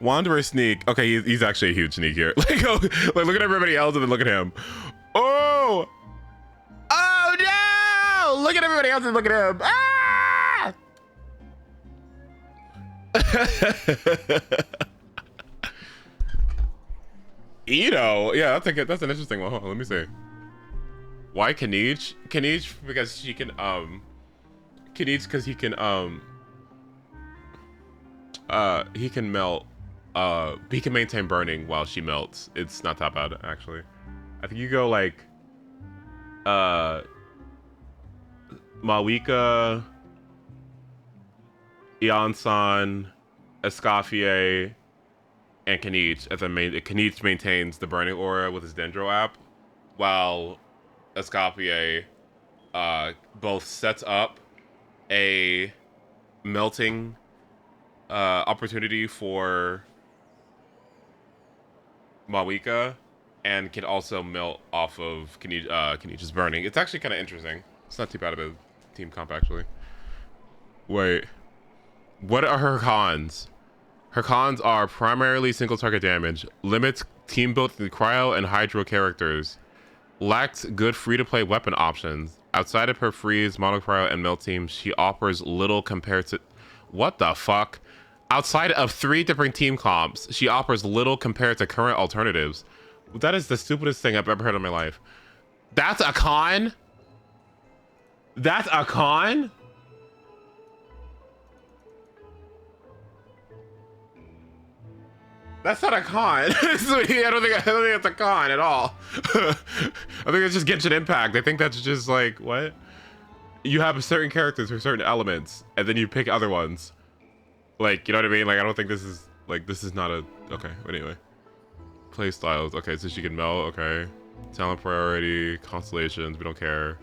Wanderer sneak. Okay, he's actually a huge sneak here. Like, oh, like, look at everybody else and then look at him. Oh! Oh no! Look at everybody else and look at him. Ah! Ito, yeah, that's an interesting one. Hold on, let me see. Why Kanich? Kanich because she can Kanich because he can melt. He can maintain burning while she melts. It's not that bad actually. I think you go like Mawika, Iansan, ESCOFFIER, and Kanich, as Kanich maintains the burning aura with his Dendro app, while ESCOFFIER both sets up a melting opportunity for Mawika, and can also melt off of Kanich's burning. It's actually kind of interesting. It's not too bad of a team comp actually. Wait. What are her cons? Her cons are primarily single target damage, limits team built through Cryo and Hydro characters, lacks good free-to-play weapon options. Outside of her freeze, mono cryo, and melt teams, she offers little compared to... What the fuck? Outside of 3 different team comps, she offers little compared to current alternatives. That is the stupidest thing I've ever heard in my life. That's a con? That's a con? That's not a con. I don't think it's a con at all. I think it's just Genshin Impact. I think that's just like, what? You have certain characters for certain elements, and then you pick other ones. Like, you know what I mean? Like, I don't think this is, like, this is not a, okay, anyway. Play styles, okay, so she can melt, okay. Talent priority, constellations, we don't care.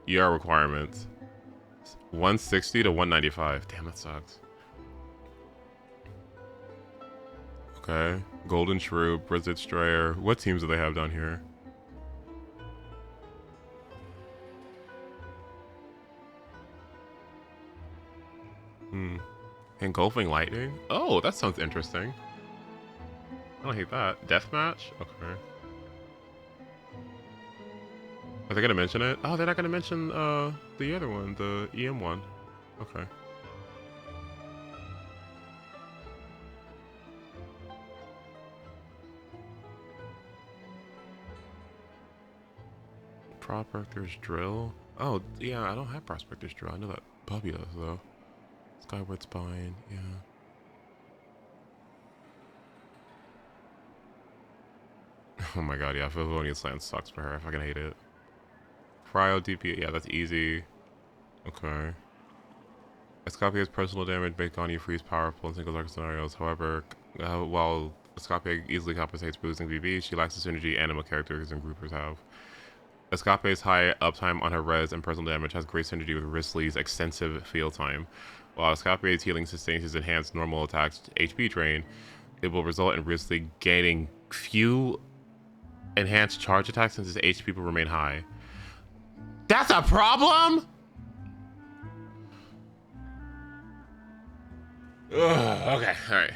ER requirements. 160 to 195. Damn, that sucks. Okay, Golden Shrew, Blizzard Strayer. What teams do they have down here? Engulfing Lightning? Oh, that sounds interesting. I don't hate that. Deathmatch? Okay. Are they gonna mention it? Oh, they're not gonna mention the other one, the EM one. Okay. Prospector's Drill. Oh, yeah, I don't have Prospector's Drill. I know that Puppy does, though. Skyward Spine, yeah. Oh my god, yeah, Favonian Slant sucks for her. I fucking hate it. Cryo DP, yeah, that's easy. Okay. ESCOFFIER's personal damage based on you freeze powerful in single target scenarios. However, while ESCOFFIER easily compensates for losing VV, she lacks the synergy animal characters and groupers have. ESCOFFIER's high uptime on her res and personal damage has great synergy with Risley's extensive field time. While ESCOFFIER's healing sustains his enhanced normal attacks HP drain, it will result in Risley gaining few enhanced charge attacks since his HP will remain high. That's a problem? Ugh, okay, alright.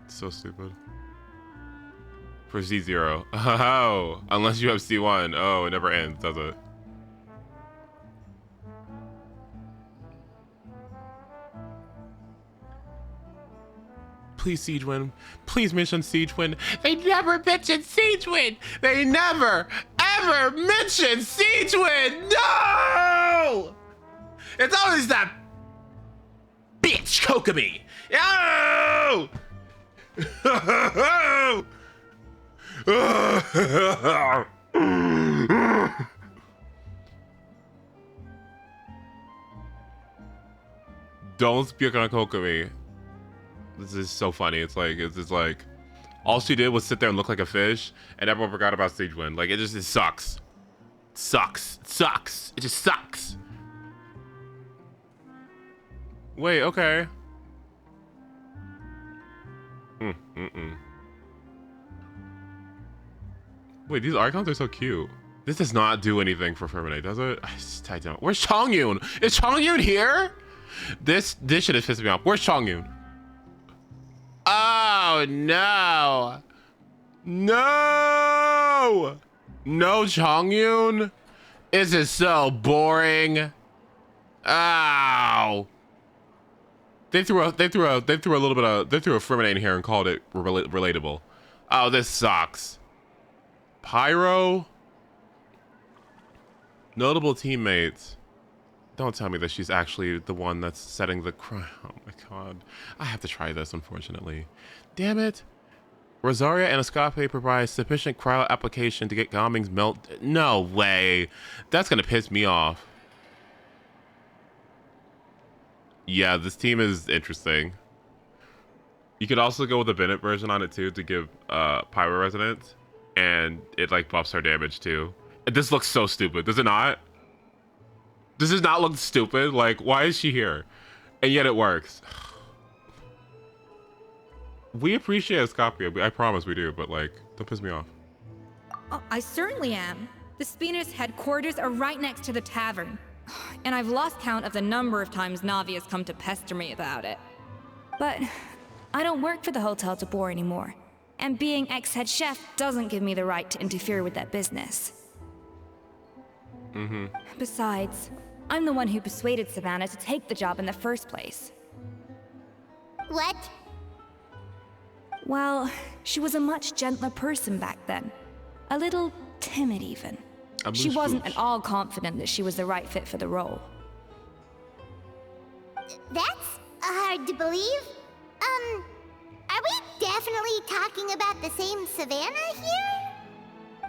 So stupid. For Z0. Oh, unless you have C1. Oh, it never ends, does it? Please, Siege Win. Please mention Siege Win. They never mentioned Siege Win. They never, ever mentioned Siege Win. No! It's always that bitch Kokomi. No! Don't speak on Kokomi. This is so funny. It's just like all she did was sit there and look like a fish, and everyone forgot about Siege Win. Like it sucks. It sucks. It sucks. It just sucks. Wait, okay. Wait, these icons are so cute. This does not do anything for Ferminate, does it? I don't. Where's Chongyun? Is Chongyun here? This shit is pissing me off. Where's Chongyun? Oh no. No! No Chongyun? This is so boring. Ow. They threw a Ferminate in here and called it relatable. Oh, this sucks. Pyro? Notable teammates. Don't tell me that she's actually the one that's setting the crime. Oh my god. I have to try this, unfortunately. Damn it. Rosaria and Escape provide sufficient cryo application to get Gaming's melt. No way. That's gonna piss me off. Yeah, this team is interesting. You could also go with the Bennett version on it too to give Pyro resonance, and it like buffs her damage too. This looks so stupid, does it not? Does this not look stupid? Like, why is she here? And yet it works. We appreciate Escape, I promise we do, but like, don't piss me off. Oh, I certainly am. The Spina's headquarters are right next to the tavern. And I've lost count of the number of times Navi has come to pester me about it. But I don't work for the Hotel de Boer anymore. And being ex-head chef doesn't give me the right to interfere with that business. Besides, I'm the one who persuaded Savannah to take the job in the first place. What? Well, she was a much gentler person back then. A little timid even. She wasn't at all confident that she was the right fit for the role. That's hard to believe. Are we definitely talking about the same Savannah here?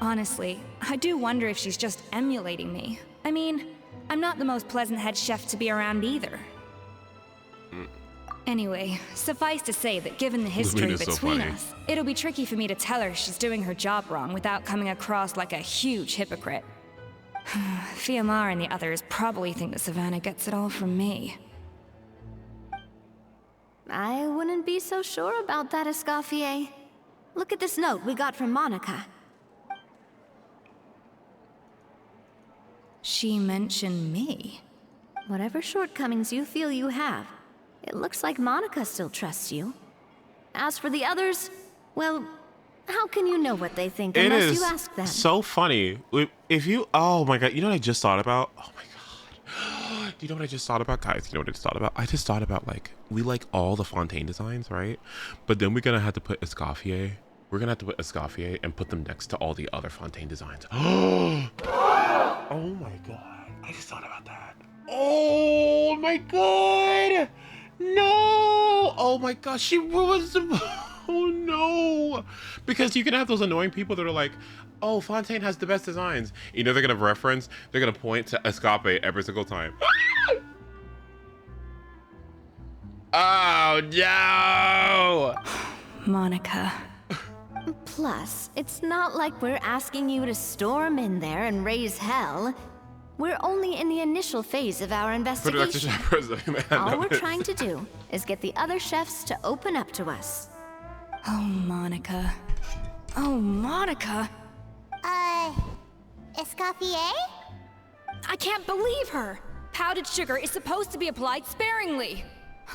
Honestly, I do wonder if she's just emulating me. I mean, I'm not the most pleasant head chef to be around either. Anyway, suffice to say that given the history between us, it'll be tricky for me to tell her she's doing her job wrong without coming across like a huge hypocrite. Fiamar and the others probably think that Savannah gets it all from me. I wouldn't be so sure about that, Escoffier. Look at this note we got from Monica. She mentioned me. Whatever shortcomings you feel you have, it looks like Monica still trusts you. As for the others, well, how can you know what they think unless you ask them? It is so funny. If you, oh my god, you know what I just thought about? Oh my god. Do you know what I just thought about? Guys, you know what I just thought about? I just thought about like, we like all the Fontaine designs, right? But then we're gonna have to put Escoffier. We're gonna have to put Escoffier and put them next to all the other Fontaine designs. Oh my god. I just thought about that. Oh my god. No! Oh my gosh, she ruins the... Oh no! Because you can have those annoying people that are like, oh, Fontaine has the best designs. You know they're gonna reference, they're gonna point to Escape every single time. Oh no! Monica. Plus, it's not like we're asking you to storm in there and raise hell. We're only in the initial phase of our investigation. All we're trying to do is get the other chefs to open up to us. Oh, Monica. Oh, Monica. Escoffier? I can't believe her. Powdered sugar is supposed to be applied sparingly.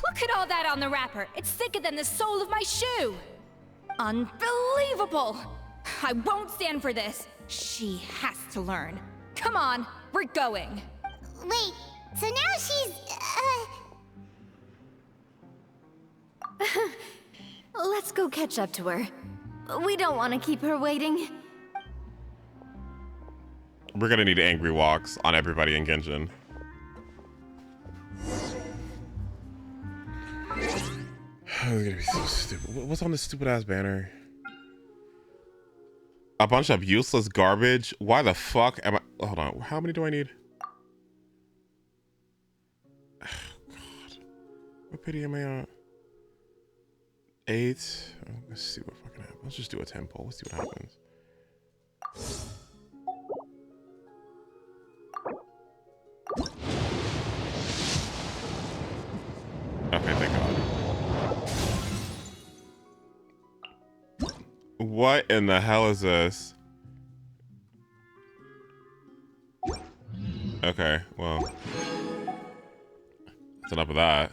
Look at all that on the wrapper. It's thicker than the sole of my shoe. Unbelievable. I won't stand for this. She has to learn. Come on, we're going. Wait, so now she's, Let's go catch up to her. We don't want to keep her waiting. We're gonna need angry walks on everybody in Genshin. It's gonna be so stupid. What's on this stupid ass banner? A bunch of useless garbage. Why the fuck am I? Hold on. How many do I need? Oh, God. What pity am I on? 8. Let's see what fucking happens. Let's just do a 10 poll. Let's see what happens. Okay, thank God. What in the hell is this? Okay, well. That's enough of that.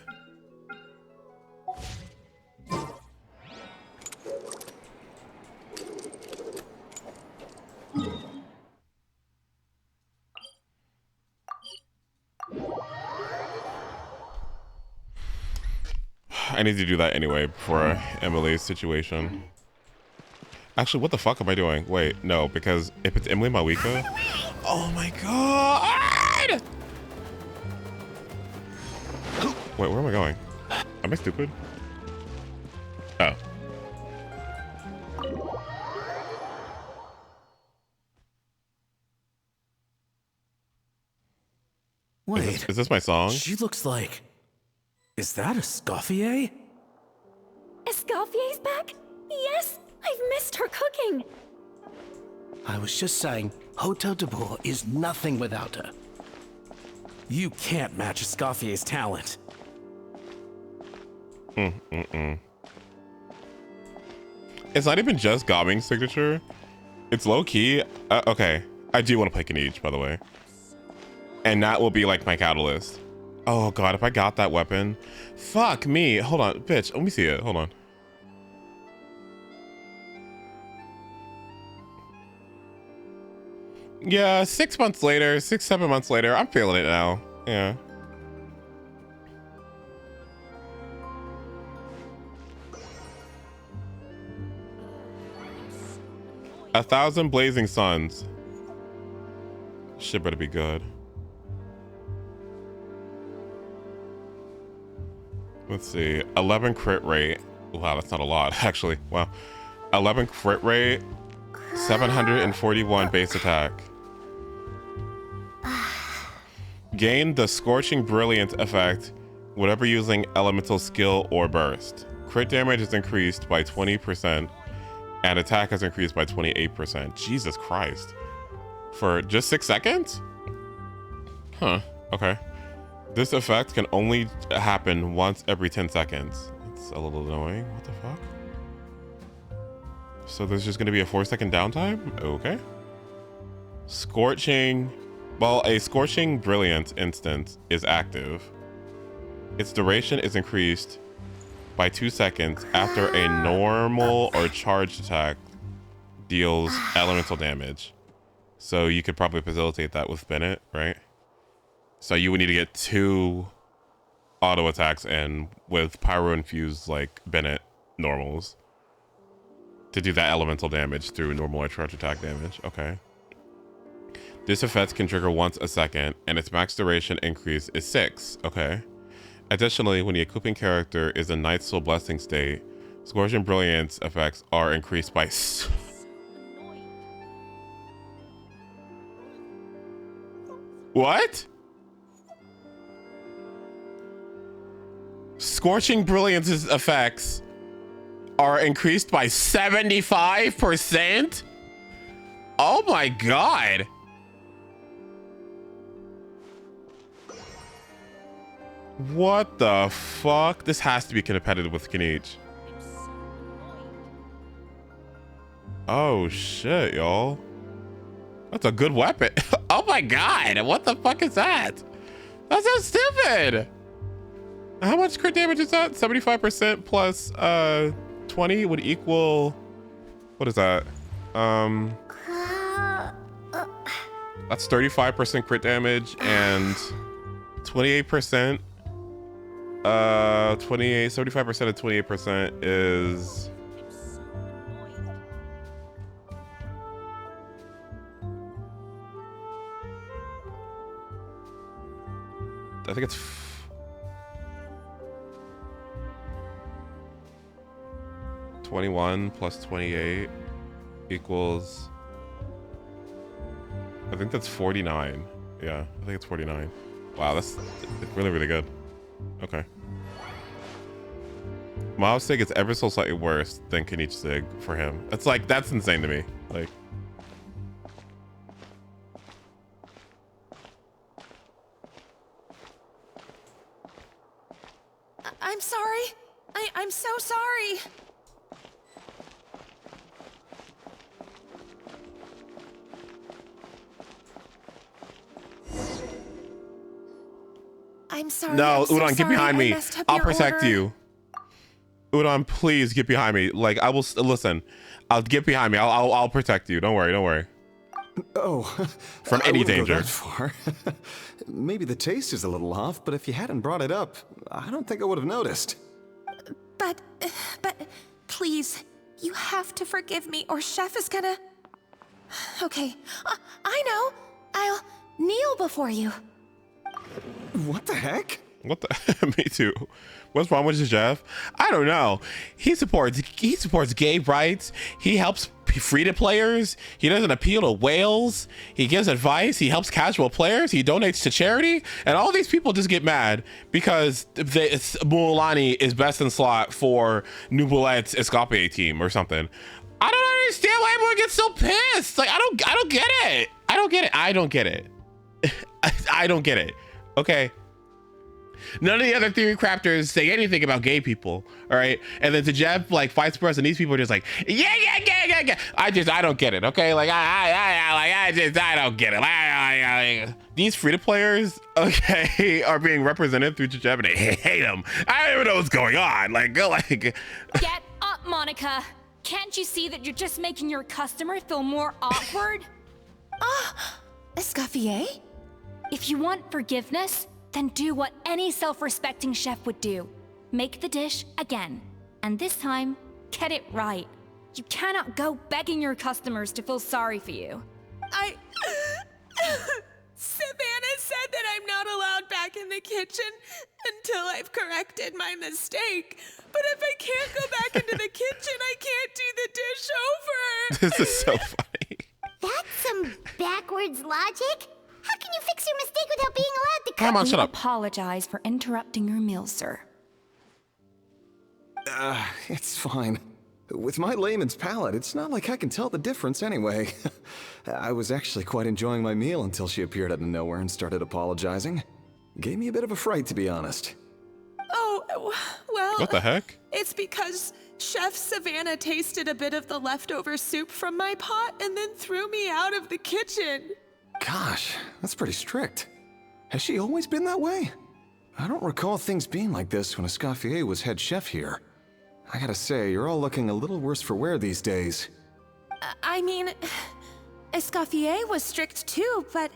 I need to do that anyway for Emily's situation. Actually, what the fuck am I doing? Wait, no, because if it's Emily Mawika... Oh my god! Wait, where am I going? Am I stupid? Oh. Wait. Is this my song? She looks like... Is that ESCOFFIER? Escoffier's back? Yes! I've missed her cooking! I was just saying, Hotel de Boer is nothing without her. You can't match ESCOFFIER's talent. It's not even just Gobbing's signature. It's low-key. Okay, I do want to play Kenichi, by the way. And that will be like my catalyst. Oh god, if I got that weapon. Fuck me. Hold on, bitch. Let me see it. Hold on. Yeah, 6 months later, 7 months later, I'm feeling it now. Yeah. A 1,000 blazing suns. Shit better be good. Let's see, 11 crit rate. Wow, that's not a lot, actually. Wow. 11 crit rate, 741 base attack. Gain the Scorching Brilliance effect whenever using elemental skill or burst. Crit damage is increased by 20% and attack is increased by 28%. Jesus Christ. For just 6 seconds? Huh, okay. This effect can only happen once every 10 seconds. It's a little annoying. What the fuck? So there's just going to be a 4-second downtime? Okay. Scorching. Well, a Scorching Brilliance instance is active. Its duration is increased by 2 seconds after a normal or charged attack deals elemental damage. So you could probably facilitate that with Bennett, right? So you would need to get 2 auto attacks in with pyro infused like Bennett normals to do that elemental damage through normal or charge attack damage. Okay. This effect can trigger once a second and its max duration increase is 6. Okay. Additionally, when the equipping character is in Night's Soul Blessing state, Scorching Brilliance effects are increased by... What? Scorching Brilliance's effects are increased by 75%? Oh my god. What the fuck? This has to be competitive with Kenichi. Oh shit, y'all. That's a good weapon. Oh my god, what the fuck is that? That's so stupid. How much crit damage is that? 75% plus 20 would equal, what is that? That's 35% crit damage and 28% 28, 75% of 28% is... I think it's 21 plus 28 equals, I think that's 49. Yeah, I think it's 49. Wow, that's really, really good. Okay. Mob Sig is ever so slightly worse than Kenichi Sig for him. That's like, that's insane to me. Like, I'm sorry. I'm so sorry. I'm sorry. no, I'm so Udon, get sorry. behind I me. messed up I'll your protect order. you. Udon, please get behind me. Like, I will listen. I'll get behind me. I'll protect you. Don't worry. Don't worry. Oh, From I any wouldn't go danger. that far. Maybe the taste is a little off, but if you hadn't brought it up, I don't think I would have noticed. But please, you have to forgive me or Chef is gonna... Okay, I know. I'll kneel before you. What the heck? What the? Me too. What's wrong with Jeff? I don't know. He supports gay rights. He helps free to players. He doesn't appeal to whales. He gives advice. He helps casual players. He donates to charity. And all these people just get mad because Mualani is best in slot for New Bullet's ESCOFFIER team or something. I don't understand why everyone gets so pissed. Like, I don't get it. I don't get it. I don't get it. I don't get it. Okay. None of the other theory crafters say anything about gay people, all right? And then Jeff like fights for us, and these people are just like, yeah. I don't get it, okay? Like I don't get it. Like, these free-to players, okay, are being represented through Jeff, and they hate them. I don't even know what's going on. Like. Get up, Monica. Can't you see that you're just making your customer feel more awkward? ESCOFFIER? If you want forgiveness, then do what any self-respecting chef would do. Make the dish again. And this time, get it right. You cannot go begging your customers to feel sorry for you. Savannah said that I'm not allowed back in the kitchen until I've corrected my mistake. But if I can't go back into the kitchen, I can't do the dish over. This is so funny. That's some backwards logic. How can you fix your mistake without being allowed to cook? Come on, shut up. Apologize for interrupting your meal, sir. It's fine. With my layman's palate, it's not like I can tell the difference anyway. I was actually quite enjoying my meal until she appeared out of nowhere and started apologizing. Gave me a bit of a fright, to be honest. Oh, well... What the heck? It's because Chef Savannah tasted a bit of the leftover soup from my pot and then threw me out of the kitchen. Gosh, that's pretty strict. Has she always been that way? I don't recall things being like this when ESCOFFIER was head chef here. I gotta say, you're all looking a little worse for wear these days. I mean, ESCOFFIER was strict too, but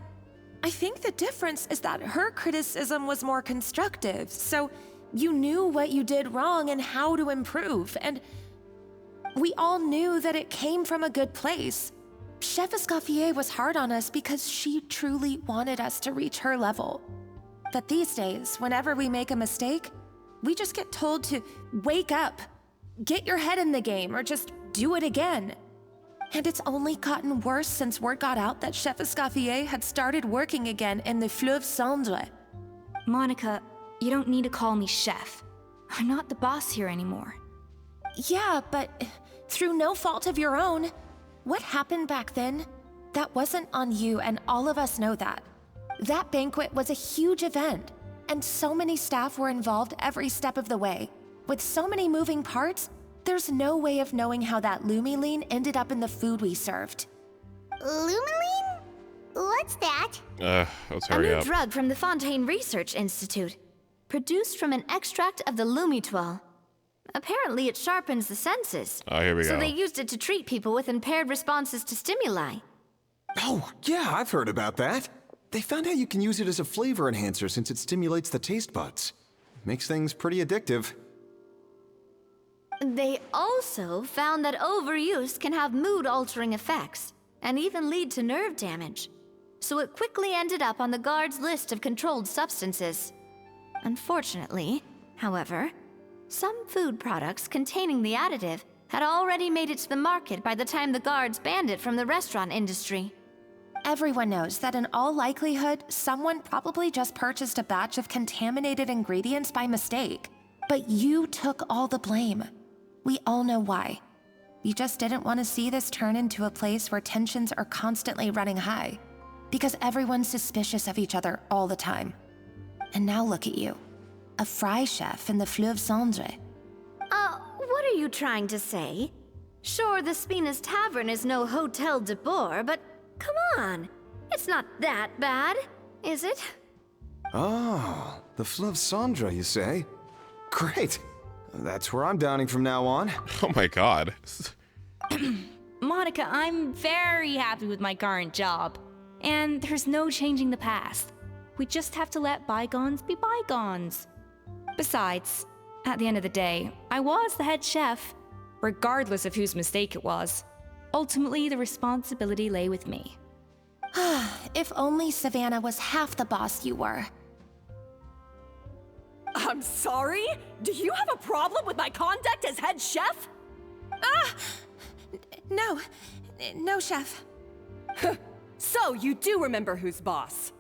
I think the difference is that her criticism was more constructive, so you knew what you did wrong and how to improve, and we all knew that it came from a good place. Chef ESCOFFIER was hard on us because she truly wanted us to reach her level. But these days, whenever we make a mistake, we just get told to wake up, get your head in the game, or just do it again. And it's only gotten worse since word got out that Chef ESCOFFIER had started working again in the Fleuve Cendre. Monica, you don't need to call me chef. I'm not the boss here anymore. Yeah, but through no fault of your own. What happened back then? That wasn't on you, and all of us know that. That banquet was a huge event, and so many staff were involved every step of the way. With so many moving parts, there's no way of knowing how that Lumiline ended up in the food we served. Lumiline? What's that? Let's A hurry new up. drug from the Fontaine Research Institute, produced from an extract of the Lumitoile. Apparently it sharpens the senses. Oh, here we So go. they used it to treat people with impaired responses to stimuli. Oh, yeah, I've heard about that. They found out you can use it as a flavor enhancer since it stimulates the taste buds. Makes things pretty addictive. They also found that overuse can have mood-altering effects, and even lead to nerve damage. So it quickly ended up on the guards' list of controlled substances. Unfortunately, however, some food products containing the additive had already made it to the market by the time the guards banned it from the restaurant industry. Everyone knows that in all likelihood, someone probably just purchased a batch of contaminated ingredients by mistake. But you took all the blame. We all know why. You just didn't want to see this turn into a place where tensions are constantly running high. Because everyone's suspicious of each other all the time. And now look at you. A fry chef in the Fleuve Cendre. What are you trying to say? Sure, the Spina's Tavern is no Hotel de Boer, but come on. It's not that bad, is it? Oh, the Fleuve Cendre, you say? Great. That's where I'm downing from now on. Oh my god. Monica, I'm very happy with my current job. And there's no changing the past. We just have to let bygones be bygones. Besides, at the end of the day, I was the head chef, regardless of whose mistake it was. Ultimately, the responsibility lay with me. If only Savannah was half the boss you were. I'm sorry? Do you have a problem with my conduct as head chef? No, chef. So, you do remember who's boss?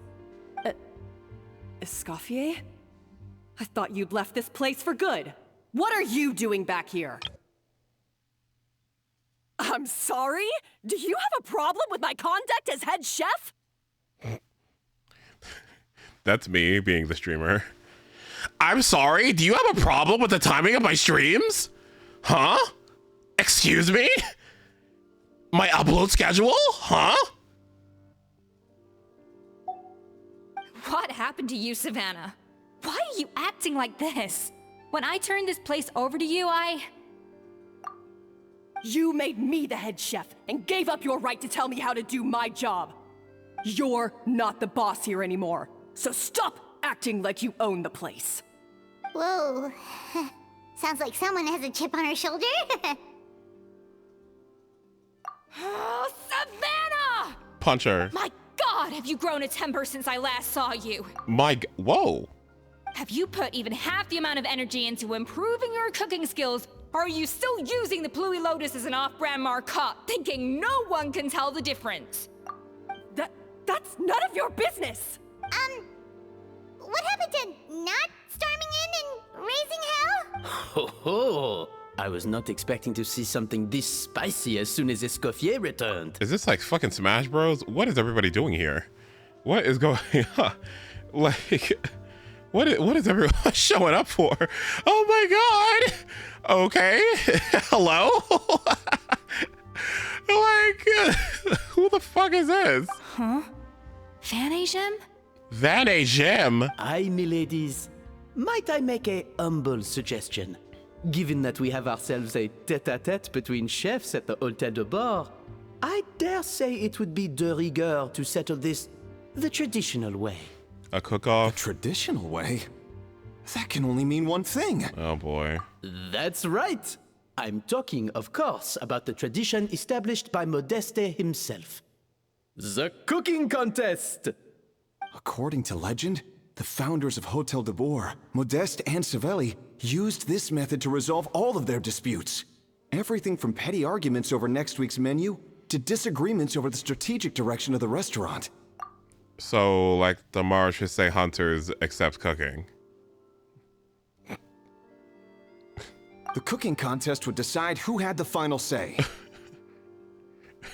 ESCOFFIER? I thought you'd left this place for good. What are you doing back here? I'm sorry? Do you have a problem with my conduct as head chef? That's me being the streamer. I'm sorry, do you have a problem with the timing of my streams? Huh? Excuse me? My upload schedule? Huh? What happened to you, Savannah? Why are you acting like this? When I turned this place over to you, You made me the head chef and gave up your right to tell me how to do my job. You're not the boss here anymore, so stop acting like you own the place. Whoa. Sounds like someone has a chip on her shoulder. Oh, Savannah! Punch her. My God, have you grown a temper since I last saw you? Whoa. Have you put even half the amount of energy into improving your cooking skills, or are you still using the Pluie Lotus as an off-brand marcotte, thinking no one can tell the difference? That's none of your business! What happened to not storming in and raising hell? Ho ho! I was not expecting to see something this spicy as soon as Escoffier returned. Is this like fucking Smash Bros? What is everybody doing here? What is going on? Like, what is everyone showing up for? Oh my god! Okay, hello? Like, who the fuck is this? Huh? Van Agem? Van Agem? Aye, miladies. Might I make a humble suggestion? Given that we have ourselves a tête-à-tête between chefs at the Hôtel de Boer, I dare say it would be de rigueur to settle this the traditional way. A cook-off? The traditional way? That can only mean one thing. Oh boy. That's right. I'm talking, of course, about the tradition established by Modeste himself. The cooking contest! According to legend, the founders of Hotel de Boer, Modeste and Savelli, used this method to resolve all of their disputes. Everything from petty arguments over next week's menu to disagreements over the strategic direction of the restaurant. So, like the Marge Hissei hunters except cooking. The cooking contest would decide who had the final say.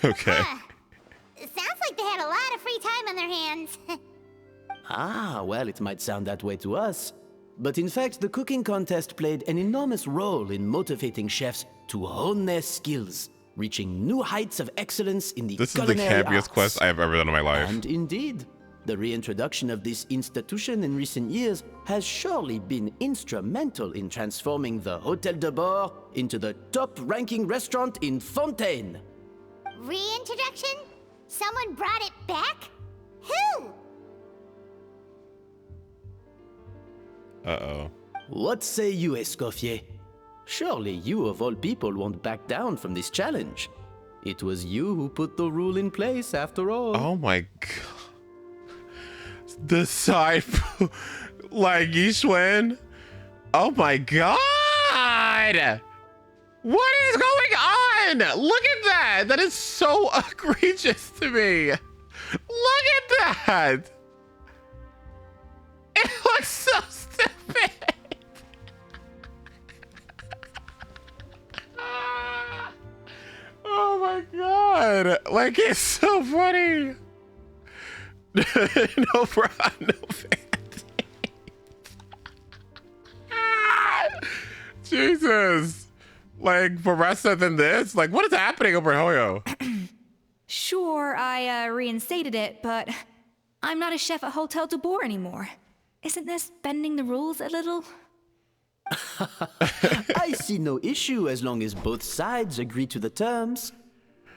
Okay. It sounds like they had a lot of free time on their hands. Ah, well, it might sound that way to us. But in fact, the cooking contest played an enormous role in motivating chefs to hone their skills, reaching new heights of excellence in the culinary This is the campiest arts. quest I have ever done in my life. And indeed, the reintroduction of this institution in recent years has surely been instrumental in transforming the Hôtel de Boer into the top-ranking restaurant in Fontaine. Reintroduction? Someone brought it back? Who? Uh-oh. What say you, Escoffier? Surely you of all people won't back down from this challenge. It was you who put the rule in place after all. Oh my god. The side like Yishwen. Oh my god. What is going on? Look at that. That is so egregious to me. Look at that. It looks so stupid. Oh my god. Like, it's so funny. No bra, no fancy. Jesus. Like, Baressa than this? Like, what is happening over at HOYO? Sure, I reinstated it, but I'm not a chef at Hotel de Boer anymore. Isn't this bending the rules a little? I see no issue as long as both sides agree to the terms.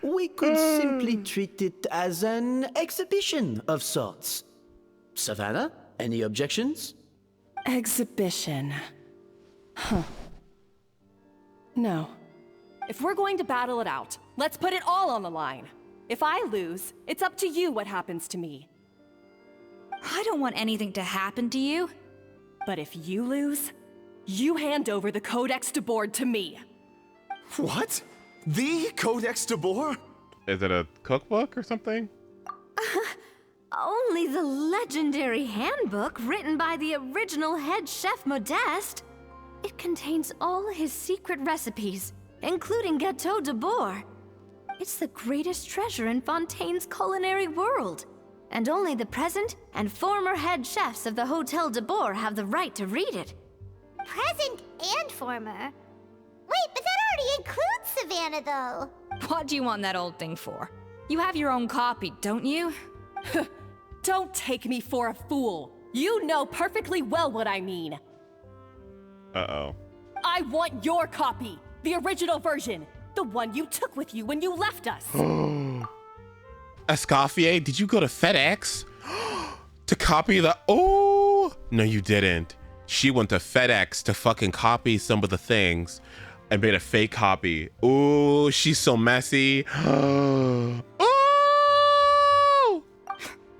We could simply treat it as an exhibition of sorts. Savannah, any objections? Exhibition. Huh. No. If we're going to battle it out, let's put it all on the line. If I lose, it's up to you what happens to me. I don't want anything to happen to you. But if you lose, you hand over the Codex de Boer to me. What? The Codex de Boer? Is it a cookbook or something? Only the legendary handbook written by the original head chef Modeste. It contains all his secret recipes, including Gâteau de Boer. It's the greatest treasure in Fontaine's culinary world. And only the present and former head chefs of the Hotel de Boer have the right to read it. Present and former? Wait, but that already includes Savannah, though. What do you want that old thing for? You have your own copy, don't you? Don't take me for a fool. You know perfectly well what I mean. Uh-oh. I want your copy. The original version. The one you took with you when you left us. Escoffier, did you go to FedEx to copy the... Oh! No, you didn't. She went to FedEx to fucking copy some of the things and made a fake copy. Ooh, she's so messy. Ooh!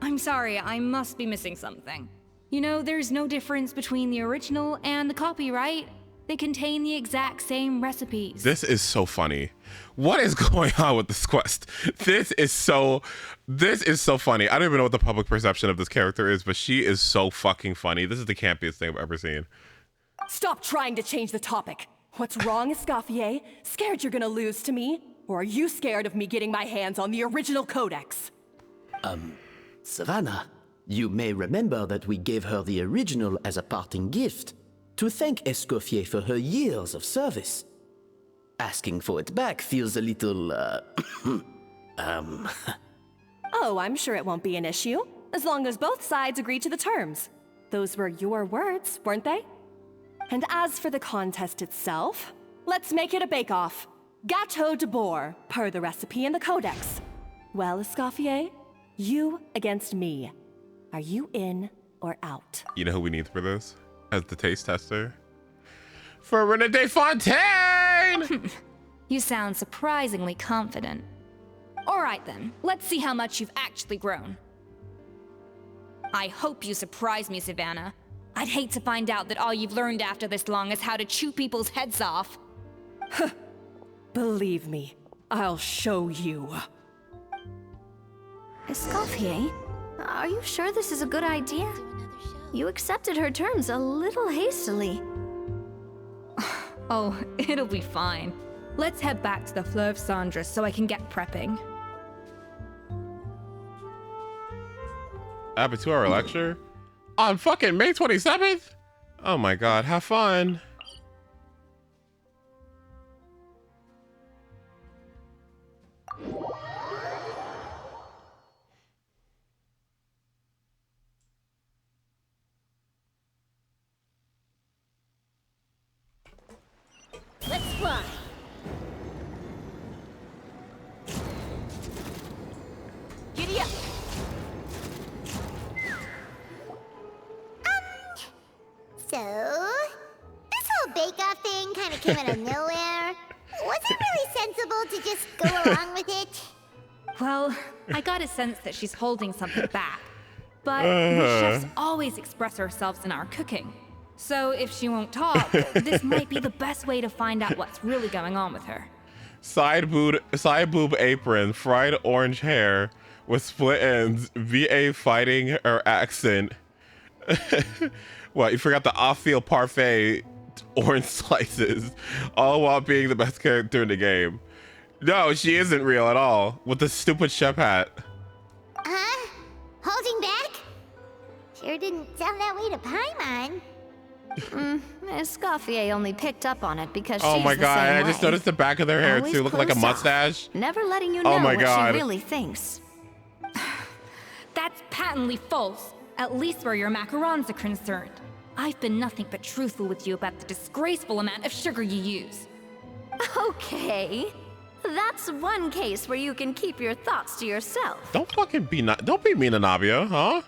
I'm sorry, I must be missing something. You know, there's no difference between the original and the copy, right? They contain the exact same recipes. This is so funny. What is going on with this quest? This is so funny. I don't even know what the public perception of this character is, but she is so fucking funny. This is the campiest thing I've ever seen. Stop trying to change the topic. What's wrong, Escoffier? Scared you're gonna lose to me? Or are you scared of me getting my hands on the original codex? Savannah, you may remember that we gave her the original as a parting gift to thank Escoffier for her years of service. Asking for it back feels a little, Oh, I'm sure it won't be an issue, as long as both sides agree to the terms. Those were your words, weren't they? And as for the contest itself, let's make it a bake-off. Gâteau de Boer, per the recipe in the codex. Well, Escoffier, you against me. Are you in or out? You know who we need for this? As the taste tester? For René de Fontaine! You sound surprisingly confident. All right then, let's see how much you've actually grown. I hope you surprise me, Savannah. I'd hate to find out that all you've learned after this long is how to chew people's heads off. Believe me, I'll show you. Escoffier, are you sure this is a good idea? You accepted her terms a little hastily. Oh, it'll be fine. Let's head back to the Fleuve Cendres so I can get prepping. I have a 2-hour lecture? On fucking May 27th? Oh my god, have fun. Let's fly. Giddy up! So, kind of came out of nowhere. Was it really sensible to just go along with it? Well, I got a sense that she's holding something back. But we chefs always express ourselves in our cooking. So if she won't talk, this might be the best way to find out what's really going on with her. Side boob apron, fried orange hair with split ends, VA fighting her accent. What, you forgot the off-field parfait orange slices, all while being the best character in the game. No, she isn't real at all, with the stupid chef hat. Huh? Holding back? Sure didn't sound that way to Paimon. ESCOFFIER only picked up on it because Oh she's my the god, same I way. just noticed the back of their hair Always too, look like a closed off, mustache. never letting you know Oh my what god. she really thinks. That's patently false, at least where your macarons are concerned. I've been nothing but truthful with you about the disgraceful amount of sugar you use. Okay. That's one case where you can keep your thoughts to yourself. Don't fucking be don't be mean to Nabia, huh?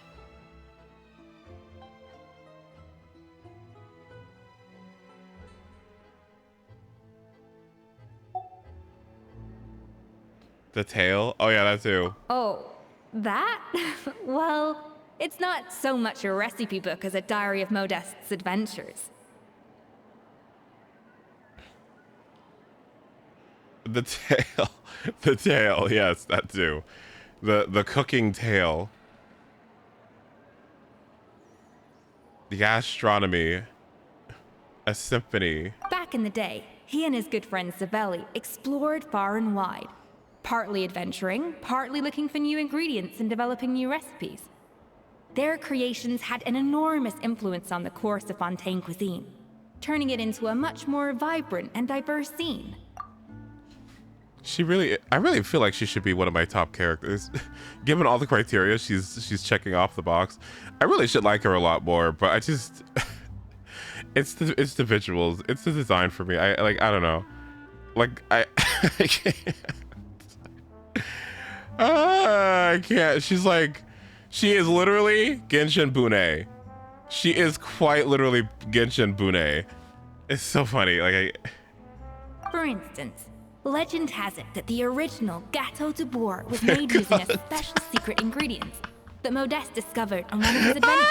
The tail? Oh yeah, that too. Oh, that? Well, it's not so much a recipe book as a diary of Modeste's adventures. The tail. The tail, yes, that too. The cooking tail. The astronomy. A symphony. Back in the day, he and his good friend Savelli explored far and wide, partly adventuring, partly looking for new ingredients and developing new recipes. Their creations had an enormous influence on the course of Fontaine cuisine, turning it into a much more vibrant and diverse scene. I really feel like she should be one of my top characters. Given all the criteria she's checking off the box, I really should like her a lot more, but I just it's the visuals, it's the design for me. I don't know. Like I can't. I can't. She is literally Genshin Bune. She is quite literally Genshin Bune. It's so funny. For instance, legend has it that the original Gâteau de Bourg was made using a special secret ingredient that Modeste discovered on one of his adventures.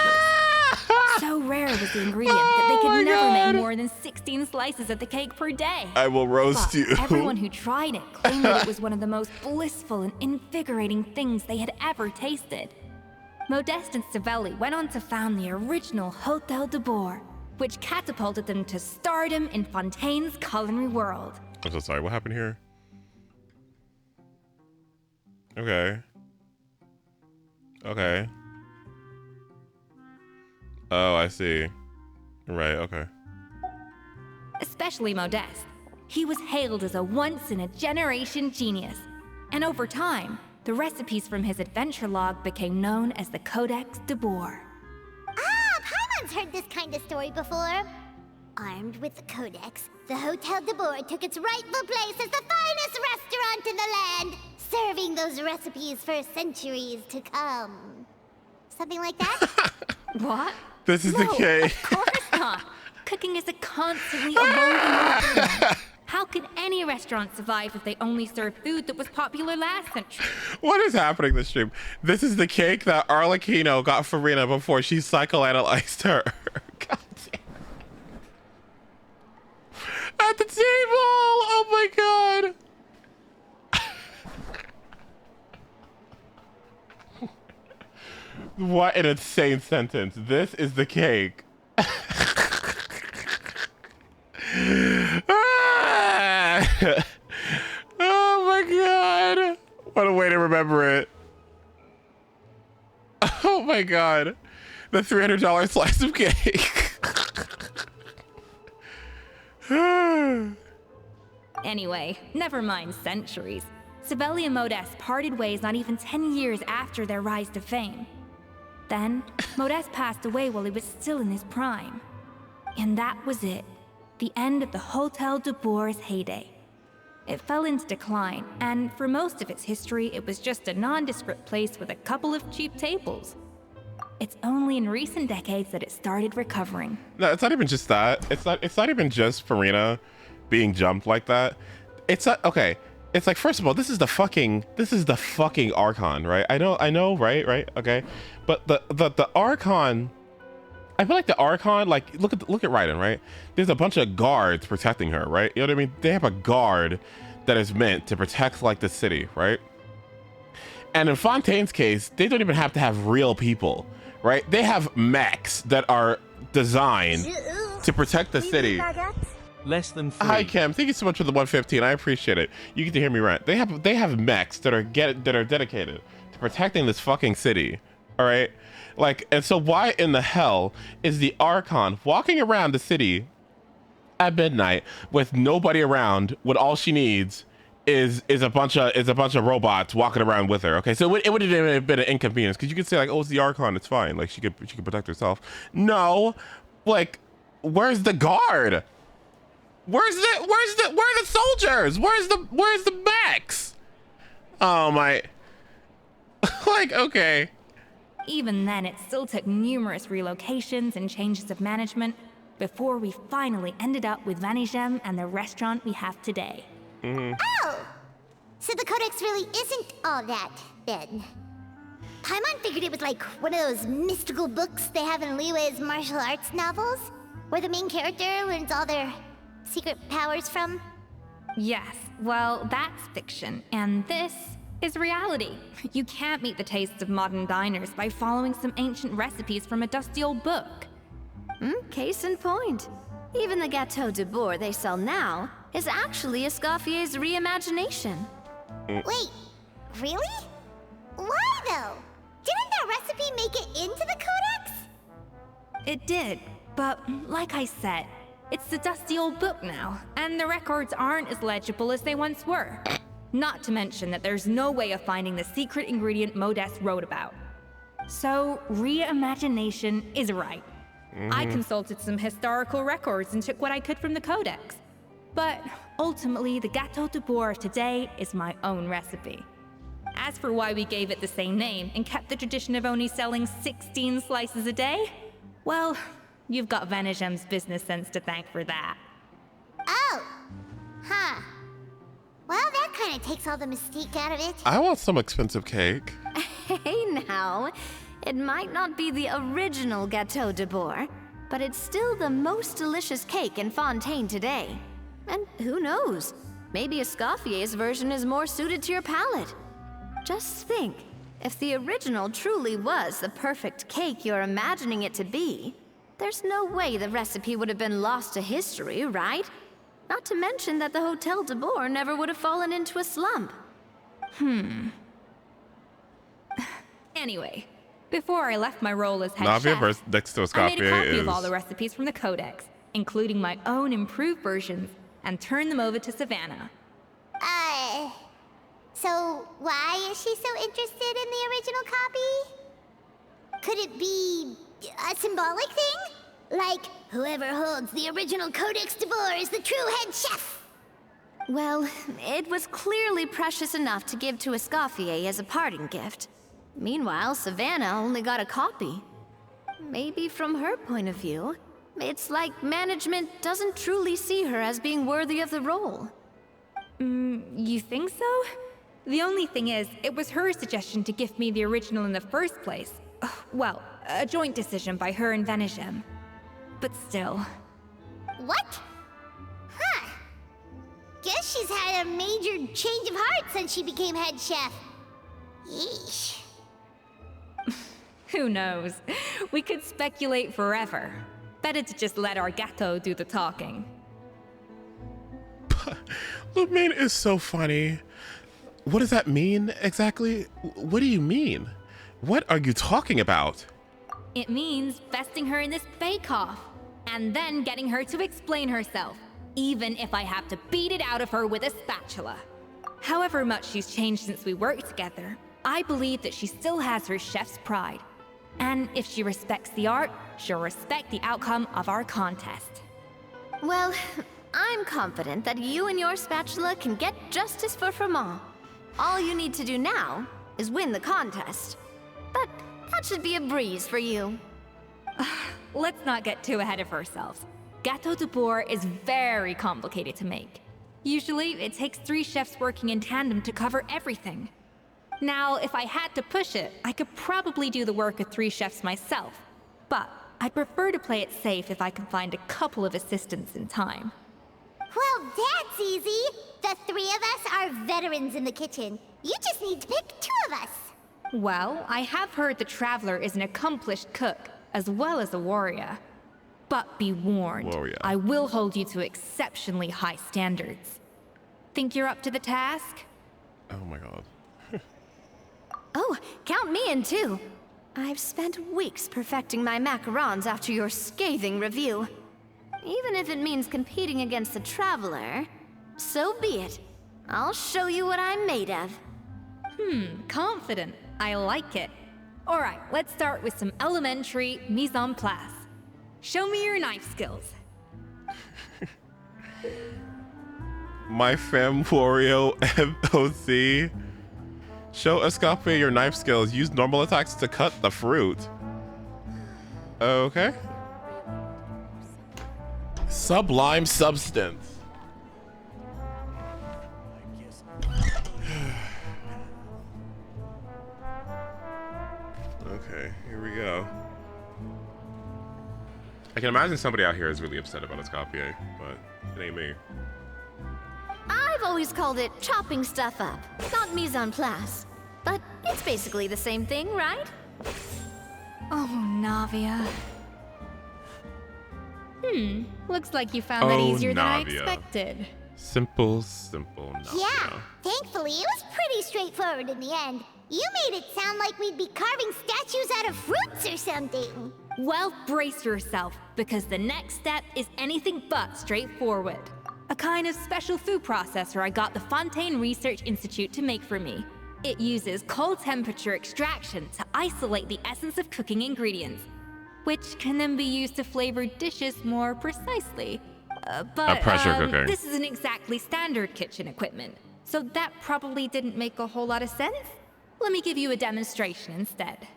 So rare was the ingredient that they could never make more than 16 slices of the cake per day. I will roast you. Everyone who tried it claimed that it was one of the most blissful and invigorating things they had ever tasted. Modeste and Savelli went on to found the original Hôtel de Bourg, which catapulted them to stardom in Fontaine's culinary world. I'm so sorry, what happened here? Okay. Okay. Oh, I see. Right, okay. Especially Modeste. He was hailed as a once-in-a-generation genius. And over time, the recipes from his adventure log became known as the Codex de Bourg. Ah, Paimon's heard this kind of story before. Armed with the Codex, the Hôtel de Bourg took its rightful place as the finest restaurant in the land, serving those recipes for centuries to come. Something like that? What? This is the cake. Of course not. Cooking is a constantly evolving program. How could any restaurant survive if they only served food that was popular last century? What is happening this stream? This is the cake that Arlecchino got for Rina before she psychoanalyzed her. God damn. At the table! Oh my god! What an insane sentence. This is the cake. Oh my god. What a way to remember it. Oh my god. The $300 slice of cake. Anyway, never mind centuries. Savelli and Modeste parted ways not even 10 years after their rise to fame. Then, Modeste passed away while he was still in his prime. And that was it. The end of the Hôtel de Bourg's heyday. It fell into decline, and for most of its history, it was just a nondescript place with a couple of cheap tables. It's only in recent decades that it started recovering. No, it's not even just that. It's not even just Farina being jumped like that. It's not okay. It's like, first of all, this is the fucking Archon, right? I know, right, okay. But the Archon, I feel like the Archon, like look at Raiden, right? There's a bunch of guards protecting her, right? You know what I mean? They have a guard that is meant to protect like the city, right? And in Fontaine's case, they don't even have to have real people, right? They have mechs that are designed to protect the city. Less than 3. Hi Kim, thank you so much for the 115. I appreciate it. You get to hear me rant. They have mechs that are dedicated to protecting this fucking city. All right, like, and so why in the hell is the Archon walking around the city at midnight with nobody around when all she needs is a bunch of robots walking around with her? Okay, so it would have been an inconvenience because you could say like, oh, it's the Archon, it's fine, like she could protect herself. No, like, where's the guard? Where are the soldiers? Where's the mechs? Oh my. Like, okay. Even then, it still took numerous relocations and changes of management before we finally ended up with Vanigem and the restaurant we have today. Oh! So the Codex really isn't all that, then. Paimon figured it was like one of those mystical books they have in Liyue's martial arts novels, where the main character learns all their secret powers from? Yes, well, that's fiction, and this is reality. You can't meet the tastes of modern diners by following some ancient recipes from a dusty old book. Case in point. Even the Gâteau de Bourg they sell now is actually Escoffier's reimagination. Wait, really? Why though? Didn't that recipe make it into the Codex? It did, but like I said, it's the dusty old book now, and the records aren't as legible as they once were. Not to mention that there's no way of finding the secret ingredient Modest wrote about. So, reimagination is right. I consulted some historical records and took what I could from the Codex. But ultimately, the Gâteau de Bourg of today is my own recipe. As for why we gave it the same name and kept the tradition of only selling 16 slices a day, well, you've got Vanigem's business sense to thank for that. Oh! Huh. Well, that kind of takes all the mystique out of it. I want some expensive cake. Hey now, it might not be the original Gâteau de Bourg, but it's still the most delicious cake in Fontaine today. And who knows, maybe Escoffier's version is more suited to your palate. Just think, if the original truly was the perfect cake you're imagining it to be, there's no way the recipe would have been lost to history, right? Not to mention that the Hotel de Bourg never would have fallen into a slump. Anyway, before I left my role as head Navia chef, versus next to I made a copy Escoffier of all is the recipes from the Codex, including my own improved versions, and turned them over to Savannah. So why is she so interested in the original copy? Could it be a symbolic thing? Like, whoever holds the original Codex de Bourg is the true head chef? Well, it was clearly precious enough to give to Escoffier as a parting gift. Meanwhile, Savannah only got a copy. Maybe from her point of view, it's like management doesn't truly see her as being worthy of the role. You think so? The only thing is, it was her suggestion to gift me the original in the first place. Well, a joint decision by her and Vanigem. But still. What? Huh. Guess she's had a major change of heart since she became head chef. Yeesh. Who knows? We could speculate forever. Better to just let our Gâteau do the talking. Lumine is so funny. What does that mean exactly? What do you mean? What are you talking about? It means besting her in this bake-off, and then getting her to explain herself, even if I have to beat it out of her with a spatula. However much she's changed since we worked together, I believe that she still has her chef's pride. And if she respects the art, she'll respect the outcome of our contest. Well, I'm confident that you and your spatula can get justice for Froment. All you need to do now is win the contest. But That should be a breeze for you. Let's not get too ahead of ourselves. Gâteau de bourre is very complicated to make. Usually, it takes 3 chefs working in tandem to cover everything. Now, if I had to push it, I could probably do the work of 3 chefs myself. But I'd prefer to play it safe if I can find a couple of assistants in time. Well, that's easy. The 3 of us are veterans in the kitchen. You just need to pick 2 of us. Well, I have heard the Traveler is an accomplished cook, as well as a warrior. But be warned, I will hold you to exceptionally high standards. Think you're up to the task? Oh my god. Oh, count me in too. I've spent weeks perfecting my macarons after your scathing review. Even if it means competing against the Traveler, so be it. I'll show you what I'm made of. Confident. I like it. Alright, let's start with some elementary mise en place. Show me your knife skills. My fam Wario MOC. Show ESCOFFIER your knife skills. Use normal attacks to cut the fruit. Okay. Sublime substance. Okay, here we go. I can imagine somebody out here is really upset about ESCOFFIER, but it ain't me. I've always called it chopping stuff up, not mise en place. But it's basically the same thing, right? Oh, Navia. Looks like you found that easier than I expected. Simple, Navia. Yeah, thankfully it was pretty straightforward in the end. You made it sound like we'd be carving statues out of fruits or something. Well, brace yourself, because the next step is anything but straightforward. A kind of special food processor I got the Fontaine Research Institute to make for me. It uses cold temperature extraction to isolate the essence of cooking ingredients, which can then be used to flavor dishes more precisely. But pressure cooker. This isn't exactly standard kitchen equipment, so that probably didn't make a whole lot of sense. Let me give you a demonstration instead.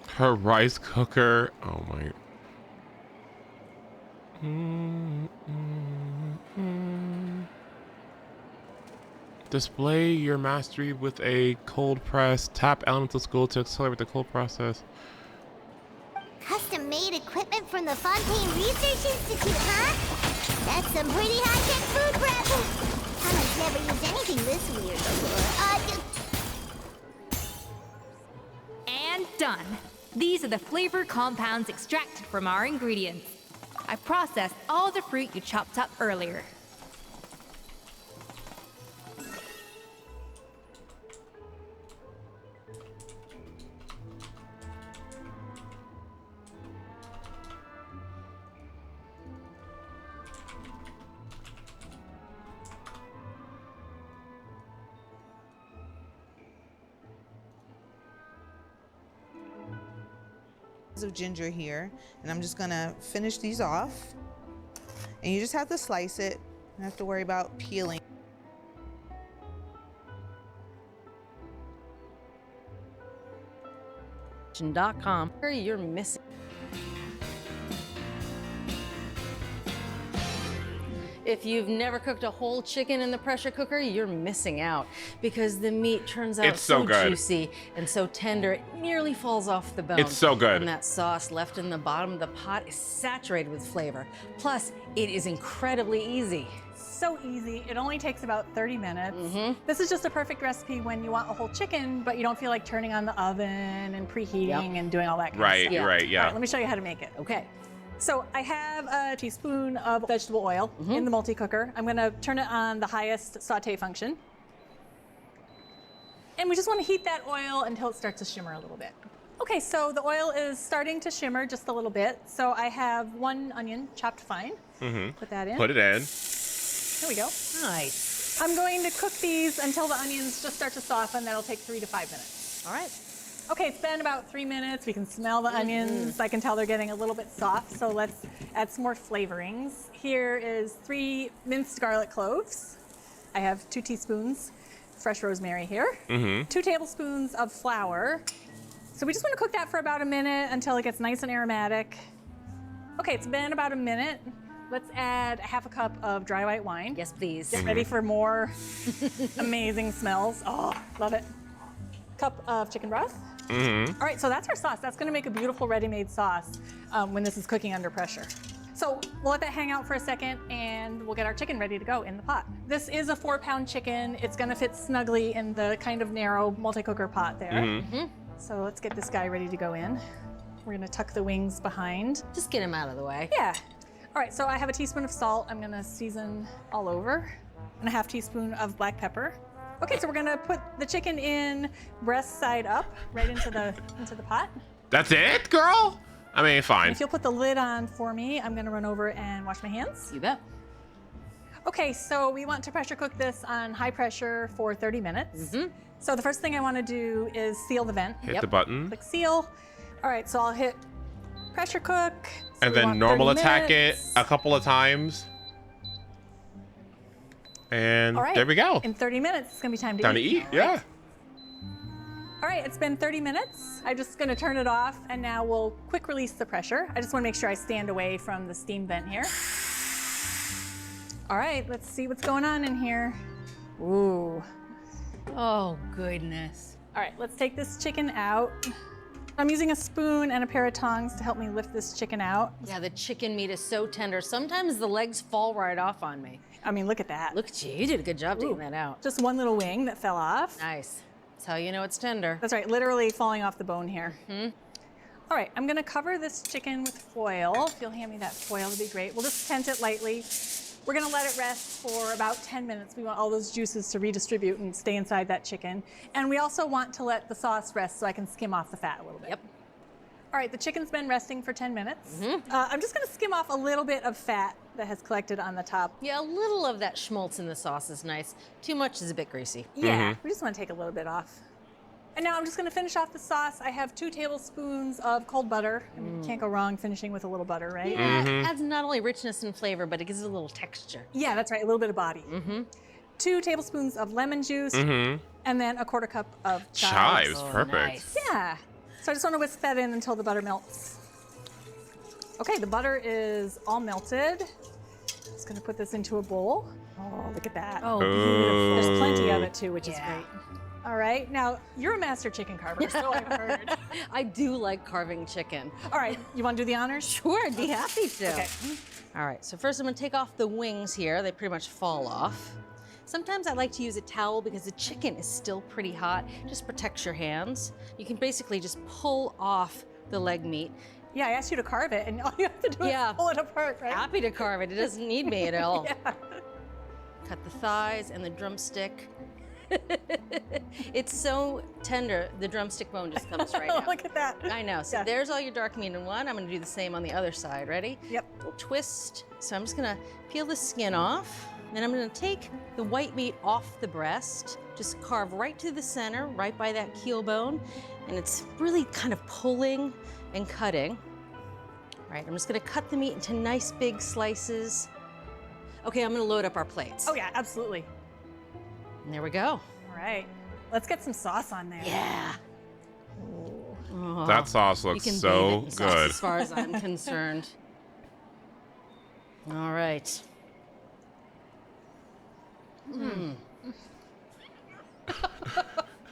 Her rice cooker. Oh my. Display your mastery with a cold press. Tap elemental school to accelerate the cold process. Custom-made equipment from the Fontaine Research Institute, huh? That's some pretty high-tech food prep. Haven't never used anything this weird before. And done. These are the flavor compounds extracted from our ingredients. I processed all the fruit you chopped up earlier. Of ginger here, and I'm just gonna finish these off, and you just have to slice it. You don't have to worry about peeling. .com. You're missing. If you've never cooked a whole chicken in the pressure cooker, you're missing out, because the meat turns out so juicy and so tender it nearly falls off the bone. It's so good. And that sauce left in the bottom of the pot is saturated with flavor. Plus, it is incredibly easy. So easy. It only takes about 30 minutes. This is just a perfect recipe when you want a whole chicken, but you don't feel like turning on the oven and preheating and doing all that kind of stuff. Right, yeah. All right, let me show you how to make it. Okay. So I have a teaspoon of vegetable oil in the multi-cooker. I'm gonna turn it on the highest saute function. And we just wanna heat that oil until it starts to shimmer a little bit. Okay, so the oil is starting to shimmer just a little bit. So I have 1 onion chopped fine. Put that in. Put it in. Here we go. Nice. I'm going to cook these until the onions just start to soften. That'll take 3 to 5 minutes. All right. Okay, it's been about 3 minutes. We can smell the onions. I can tell they're getting a little bit soft, so let's add some more flavorings. Here is 3 minced garlic cloves. I have 2 teaspoons fresh rosemary here. 2 tablespoons of flour. So we just want to cook that for about a minute until it gets nice and aromatic. Okay, it's been about a minute. Let's add 1/2 cup of dry white wine. Yes, please. Get ready for more amazing smells. Oh, love it. Cup of chicken broth. All right, so that's our sauce. That's gonna make a beautiful ready-made sauce when this is cooking under pressure. So we'll let that hang out for a second and we'll get our chicken ready to go in the pot. This is a 4-pound chicken. It's gonna fit snugly in the kind of narrow multi-cooker pot there. So let's get this guy ready to go in. We're gonna tuck the wings behind. Just get him out of the way. Yeah. All right, so I have a teaspoon of salt. I'm gonna season all over, and a 1/2 teaspoon of black pepper. Okay, so we're gonna put the chicken in breast side up, right into the pot. That's it, girl? I mean, fine. If you'll put the lid on for me, I'm gonna run over and wash my hands. You bet. Okay, so we want to pressure cook this on high pressure for 30 minutes. So the first thing I wanna do is seal the vent. Hit the button. Click seal. All right, so I'll hit pressure cook. So And then normal attack it a couple of times. And All right. there we go. In 30 minutes, it's gonna be time to eat. Time to eat, yeah. All right, it's been 30 minutes. I'm just gonna turn it off and now we'll quick release the pressure. I just wanna make sure I stand away from the steam vent here. All right, let's see what's going on in here. Ooh. Oh, goodness. All right, let's take this chicken out. I'm using a spoon and a pair of tongs to help me lift this chicken out. Yeah, the chicken meat is so tender. Sometimes the legs fall right off on me. I mean, look at that. Look at you. You did a good job taking that out. Just one little wing that fell off. Nice. That's how you know it's tender. That's right, literally falling off the bone here. All right, I'm gonna cover this chicken with foil. If you'll hand me that foil, that'd be great. We'll just tent it lightly. We're gonna let it rest for about 10 minutes. We want all those juices to redistribute and stay inside that chicken. And we also want to let the sauce rest so I can skim off the fat a little bit. Yep. All right, the chicken's been resting for 10 minutes. I'm just gonna skim off a little bit of fat that has collected on the top. Yeah, a little of that schmaltz in the sauce is nice. Too much is a bit greasy. Yeah, we just wanna take a little bit off. And now I'm just gonna finish off the sauce. I have 2 tablespoons of cold butter. I mean, can't go wrong finishing with a little butter, right? Yeah, it adds not only richness and flavor, but it gives it a little texture. Yeah, that's right, a little bit of body. 2 tablespoons of lemon juice, and then a 1/4 cup of chives. Chives, perfect. Nice. Yeah. So I just want to whisk that in until the butter melts. Okay, the butter is all melted. Just gonna put this into a bowl. Oh, look at that. Oh, beautiful. There's plenty of it too, which is great. All right, now you're a master chicken carver, so I've heard. I do like carving chicken. All right, you want to do the honors? Sure, I'd be happy to. Okay. All right, so first I'm gonna take off the wings here. They pretty much fall off. Sometimes I like to use a towel because the chicken is still pretty hot. Just protects your hands. You can basically just pull off the leg meat. Yeah, I asked you to carve it, and all you have to do is pull it apart, right? Happy to carve it. It doesn't need me at all. Cut the thighs and the drumstick. It's so tender, the drumstick bone just comes right out. Look at that. I know. So there's all your dark meat in one. I'm gonna do the same on the other side. Ready? Yep. We'll twist. So I'm just gonna peel the skin off. Then I'm gonna take the white meat off the breast, just carve right to the center, right by that keel bone. And it's really kind of pulling and cutting. All right, I'm just gonna cut the meat into nice big slices. Okay, I'm gonna load up our plates. Oh yeah, absolutely. And there we go. All right, let's get some sauce on there. Yeah. Oh, That sauce you looks can so bathe it in sauce good. as far as I'm concerned. All right.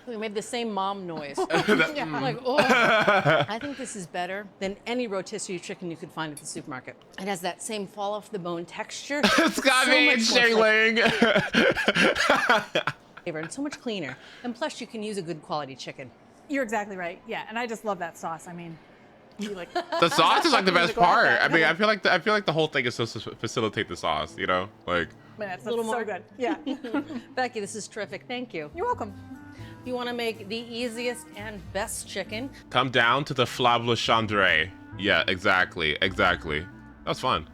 We made the same mom noise. I'm like, oh. I think this is better than any rotisserie chicken you could find at the supermarket. It has that same fall off the bone texture. It's got me much more shilling. flavor and so much cleaner. And plus, you can use a good quality chicken. You're exactly right. Yeah, and I just love that sauce. I mean, you like The sauce is like the best part. I mean, I feel like the whole thing is supposed to facilitate the sauce. You know, like. That's a little more so good. Yeah. Becky, this is terrific. Thank you. You're welcome. If you want to make the easiest and best chicken, Come down to the Flavle Chandray. Yeah, exactly. That's fun.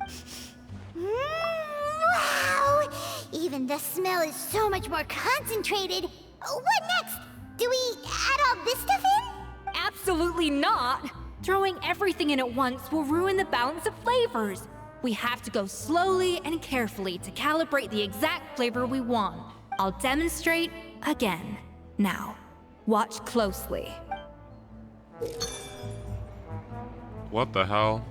Wow! Even the smell is so much more concentrated. What next? Do we add all this stuff in? Absolutely not! Throwing everything in at once will ruin the balance of flavors. We have to go slowly and carefully to calibrate the exact flavor we want. I'll demonstrate again. Now, watch closely. What the hell?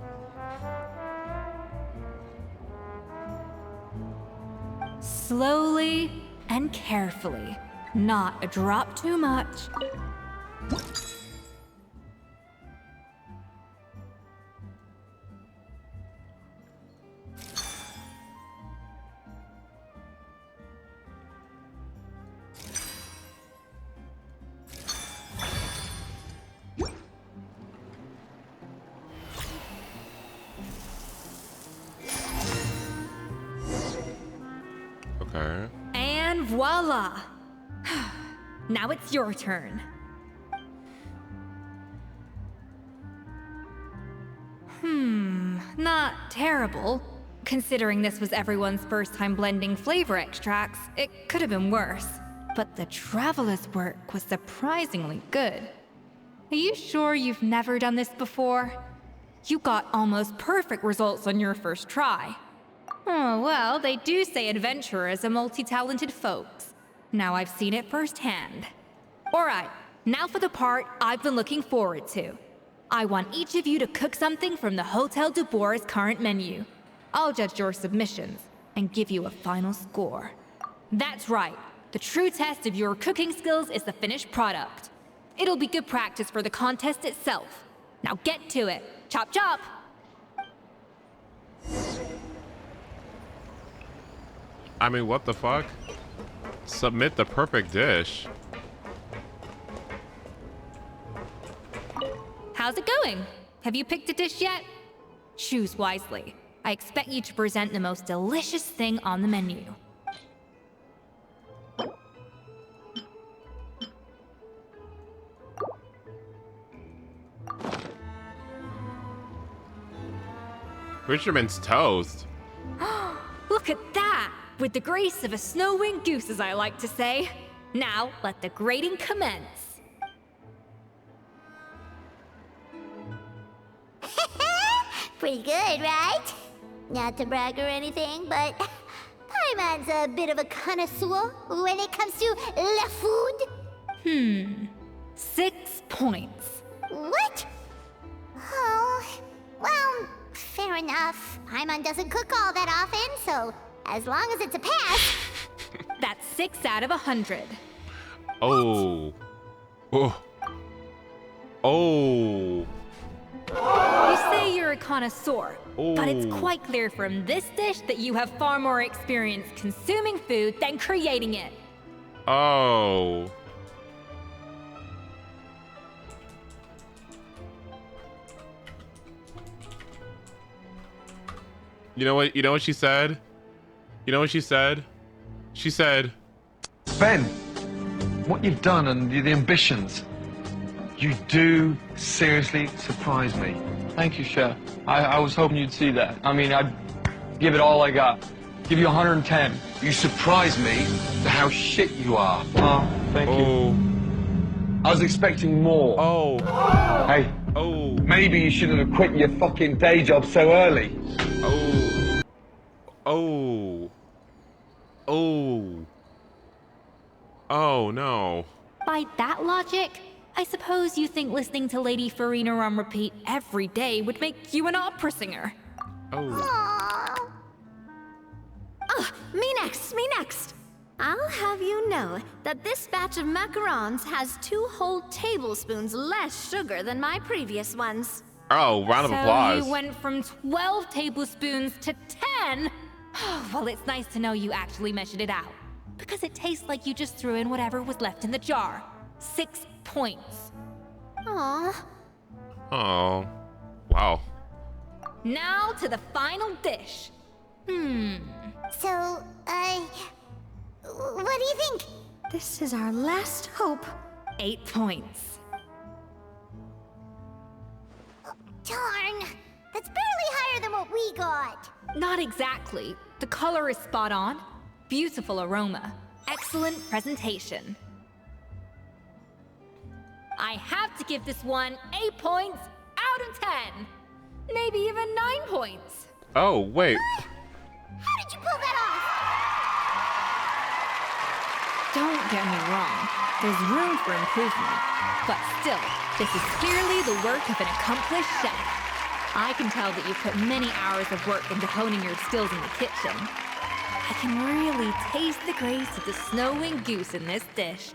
Slowly and carefully. Not a drop too much. Okay. And voila! Now it's your turn. Not terrible. Considering this was everyone's first time blending flavor extracts, it could have been worse. But the Traveler's work was surprisingly good. Are you sure you've never done this before? You got almost perfect results on your first try. Oh, well, they do say adventurers are multi-talented folks. Now I've seen it firsthand. Alright, now for the part I've been looking forward to. I want each of you to cook something from the Hotel du Bois' current menu. I'll judge your submissions and give you a final score. That's right, the true test of your cooking skills is the finished product. It'll be good practice for the contest itself. Now get to it. Chop chop! I mean, what the fuck? Submit the perfect dish. How's it going? Have you picked a dish yet? Choose wisely. I expect you to present the most delicious thing on the menu. Fisherman's toast. Look at that! With the grace of a snow-winged goose, as I like to say. Now, let the grating commence. Pretty good, right? Not to brag or anything, but Paimon's a bit of a connoisseur when it comes to la food. 6 points. What? Oh, well, fair enough. Paimon doesn't cook all that often, so as long as it's a pass. That's 6 out of 100. Oh. Oh. Oh. You say you're a connoisseur, but it's Oh. quite clear from this dish that you have far more experience consuming food than creating it. Oh. You know what? You know what she said? You know what she said? She said, Ben, what you've done and the ambitions, you do seriously surprise me. Thank you, Chef. I was hoping you'd see that. I mean, I'd give it all I got. Give you 110. You surprise me to how shit you are. Oh, thank you. I was expecting more. Oh. Hey. Oh. Maybe you shouldn't have quit your fucking day job so early. Oh. Oh. Oh. Oh, no. By that logic, I suppose you think listening to Lady Farina on repeat every day would make you an opera singer. Oh. Me next. I'll have you know that this batch of macarons has 2 whole tablespoons less sugar than my previous ones. Oh, round of applause. So you went from 12 tablespoons to 10? Well, it's nice to know you actually measured it out. Because it tastes like you just threw in whatever was left in the jar. 6 points. Aww. Oh. Wow. Now to the final dish. So, what do you think? This is our last hope. 8 points. Darn, that's barely higher than what we got. Not exactly. The color is spot on. Beautiful aroma. Excellent presentation. I have to give this one 8 points out of 10. Maybe even 9 points. Oh, wait. How did you pull that off? Don't get me wrong, there's room for improvement. But still, this is clearly the work of an accomplished chef. I can tell that you put many hours of work into honing your skills in the kitchen. I can really taste the grace of the snow-winged goose in this dish.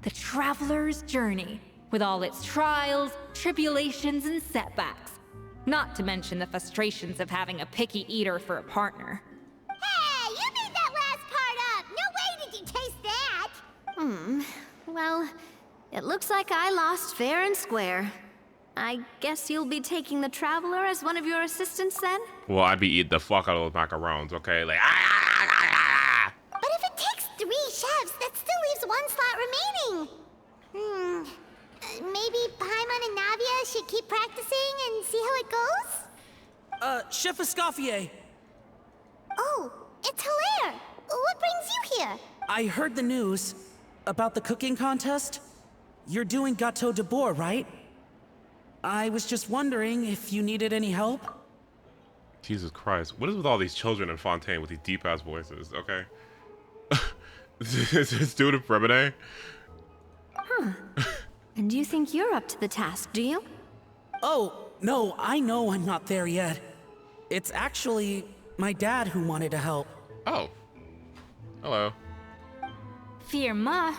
The traveler's journey, with all its trials, tribulations, and setbacks. Not to mention the frustrations of having a picky eater for a partner. Hey, you made that last part up! No way did you taste that! Well, it looks like I lost fair and square. I guess you'll be taking the Traveler as one of your assistants then? Well, I'd be eating the fuck out of those macarons, okay? Like, But if it takes 3 chefs, that still leaves 1 slot remaining. Maybe Paimon and Navia should keep practicing and see how it goes? Chef ESCOFFIER. Oh, it's Hilaire! What brings you here? I heard the news about the cooking contest. You're doing Gâteau de Bourg, right? I was just wondering if you needed any help. Jesus Christ. What is with all these children in Fontaine with these deep-ass voices, okay? Is this dude a Bremine? And you think you're up to the task, do you? Oh, no, I know I'm not there yet. It's actually my dad who wanted to help. Oh. Hello. Firma,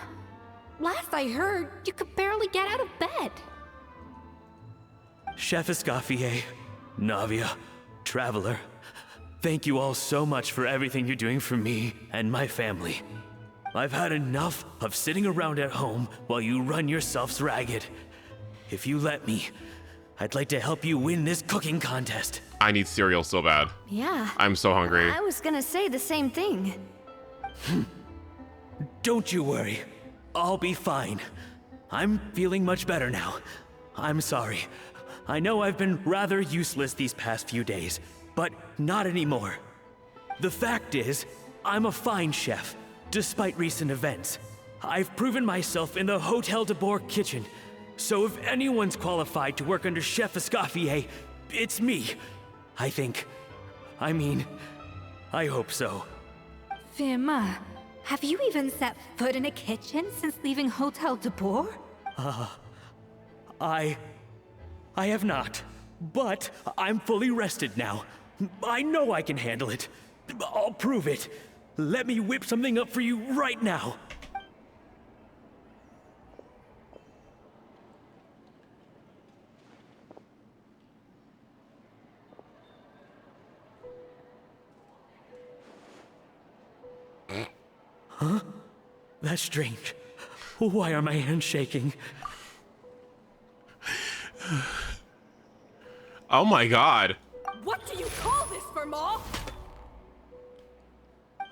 last I heard, you could barely get out of bed. Chef ESCOFFIER, Navia, Traveler, thank you all so much for everything you're doing for me and my family. I've had enough of sitting around at home while you run yourselves ragged. If you let me, I'd like to help you win this cooking contest. I need cereal so bad. Yeah. I'm so hungry. I was gonna say the same thing. Don't you worry. I'll be fine. I'm feeling much better now. I'm sorry. I know I've been rather useless these past few days, but not anymore. The fact is, I'm a fine chef, despite recent events. I've proven myself in the Hotel de Bourg kitchen, so if anyone's qualified to work under Chef ESCOFFIER, it's me. I think. I mean, I hope so. Firma, have you even set foot in a kitchen since leaving Hotel de Bourg? I have not, but I'm fully rested now. I know I can handle it. I'll prove it. Let me whip something up for you right now. Huh? That's strange. Why are my hands shaking? Oh my god. What do you call this, Firma?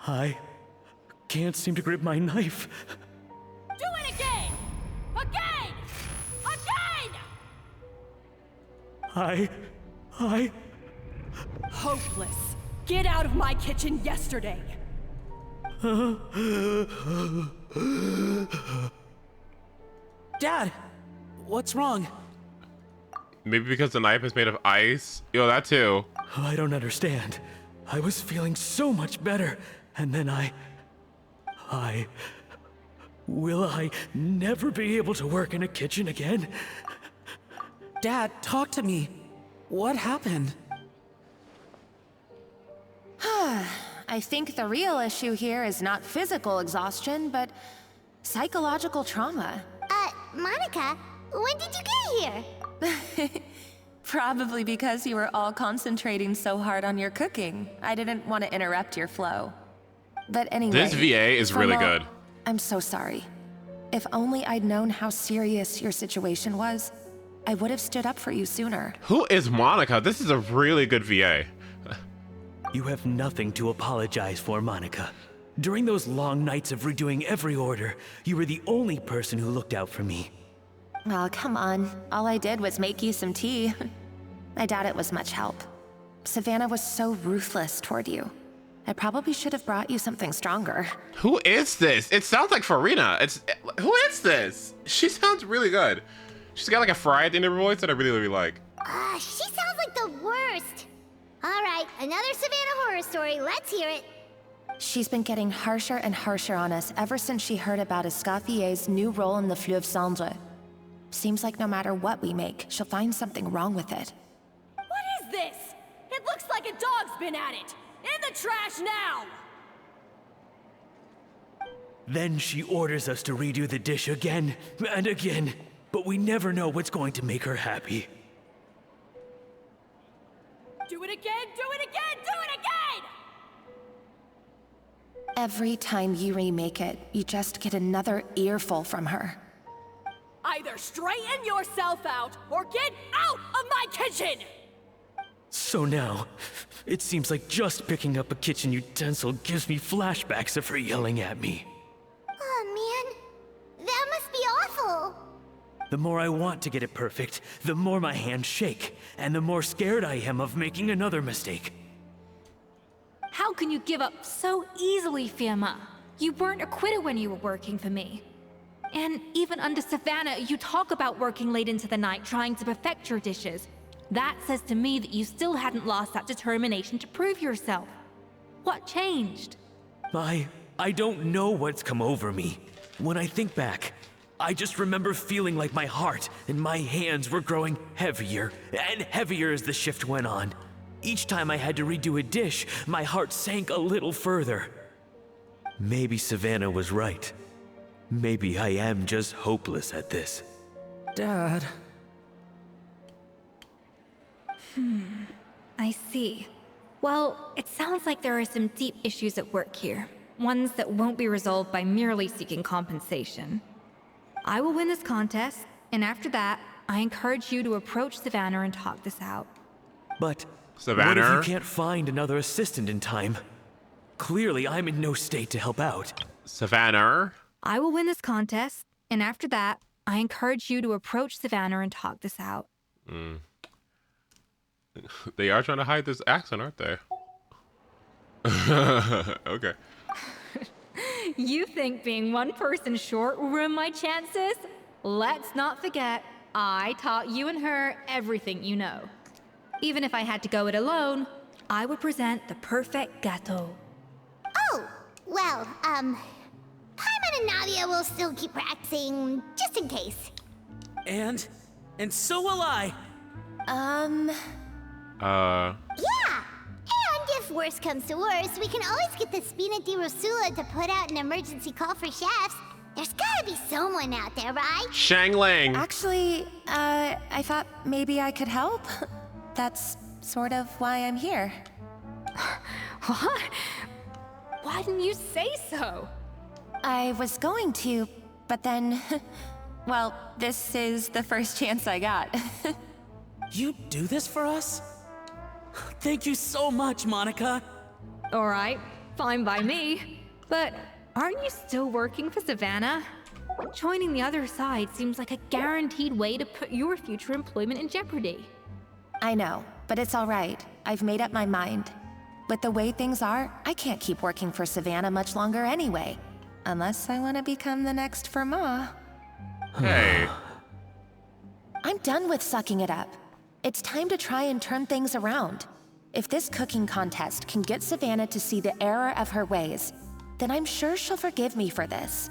I can't seem to grip my knife. Do it again! Again! Again! I... Hopeless. Get out of my kitchen yesterday. Dad, what's wrong? Maybe because the knife is made of ice? Yo, that too. I don't understand. I was feeling so much better, and then Will I never be able to work in a kitchen again? Dad, talk to me. What happened? I think the real issue here is not physical exhaustion, but psychological trauma. Monica, when did you get here? Probably because you were all concentrating so hard on your cooking. I didn't want to interrupt your flow. But anyway... This VA is really good. I'm so sorry. If only I'd known how serious your situation was, I would have stood up for you sooner. Who is Monica? This is a really good VA. You have nothing to apologize for, Monica. During those long nights of redoing every order, you were the only person who looked out for me. Oh, come on. All I did was make you some tea. I doubt it was much help. Savannah was so ruthless toward you. I probably should have brought you something stronger. Who is this? It sounds like Farina. Who is this? She sounds really good. She's got like a fry at the end of her voice that I really, really like. She sounds like the worst. All right, another Savannah horror story. Let's hear it. She's been getting harsher and harsher on us ever since she heard about ESCOFFIER's new role in the Fleuve Cendre. Seems like no matter what we make, she'll find something wrong with it. What is this? It looks like a dog's been at it. In the trash now! Then she orders us to redo the dish again and again, but we never know what's going to make her happy. Do it again, do it again, do it again! Every time you remake it, you just get another earful from her. Either straighten yourself out or get out of my kitchen! So now, it seems like just picking up a kitchen utensil gives me flashbacks of her yelling at me. Oh man, that must be awful. The more I want to get it perfect, the more my hands shake, and the more scared I am of making another mistake. How can you give up so easily, Fiamma? You weren't a quitter when you were working for me. And even under Savannah, you talk about working late into the night trying to perfect your dishes. That says to me that you still hadn't lost that determination to prove yourself. What changed? I don't know what's come over me. When I think back, I just remember feeling like my heart and my hands were growing heavier and heavier as the shift went on. Each time I had to redo a dish, my heart sank a little further. Maybe Savannah was right. Maybe I am just hopeless at this. Dad. I see. Well, it sounds like there are some deep issues at work here. Ones that won't be resolved by merely seeking compensation. I will win this contest, and after that, I encourage you to approach Savannah and talk this out. But Savannah? what if you can't find another assistant in time? Clearly, I'm in no state to help out. Savannah? I will win this contest, and after that, I encourage you to approach Savannah and talk this out. They are trying to hide this accent, aren't they? Okay. You think being one person short will ruin my chances? Let's not forget, I taught you and her everything you know. Even if I had to go it alone, I would present the perfect gâteau. Oh, well, Paimon and Nadia will still keep practicing, just in case. And so will I. Yeah! And if worse comes to worse, we can always get the Spina di Rosula to put out an emergency call for chefs. There's gotta be someone out there, right? Shangling! Actually, I thought maybe I could help. That's sort of why I'm here. What? Why didn't you say so? I was going to, but then... well, this is the first chance I got. You do this for us? Thank you so much, Monica. All right, fine by me. But aren't you still working for Savannah? Joining the other side seems like a guaranteed way to put your future employment in jeopardy. I know, but it's all right. I've made up my mind. With the way things are, I can't keep working for Savannah much longer anyway. Unless I want to become the next Firma. Hey. I'm done with sucking it up. It's time to try and turn things around. If this cooking contest can get Savannah to see the error of her ways, then I'm sure she'll forgive me for this.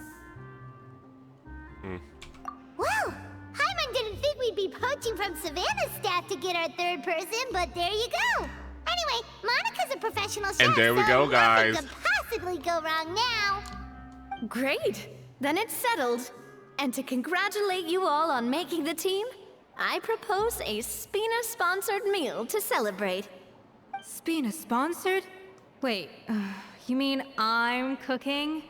Well, Paimon didn't think we'd be poaching from Savannah's staff to get our third person, but there you go. Anyway, Monica's a professional chef, And there we go, guys. Nothing could possibly go wrong now. Great! Then it's settled. And to congratulate you all on making the team, I propose a Spina-sponsored meal to celebrate. Spina-sponsored? Wait, you mean I'm cooking?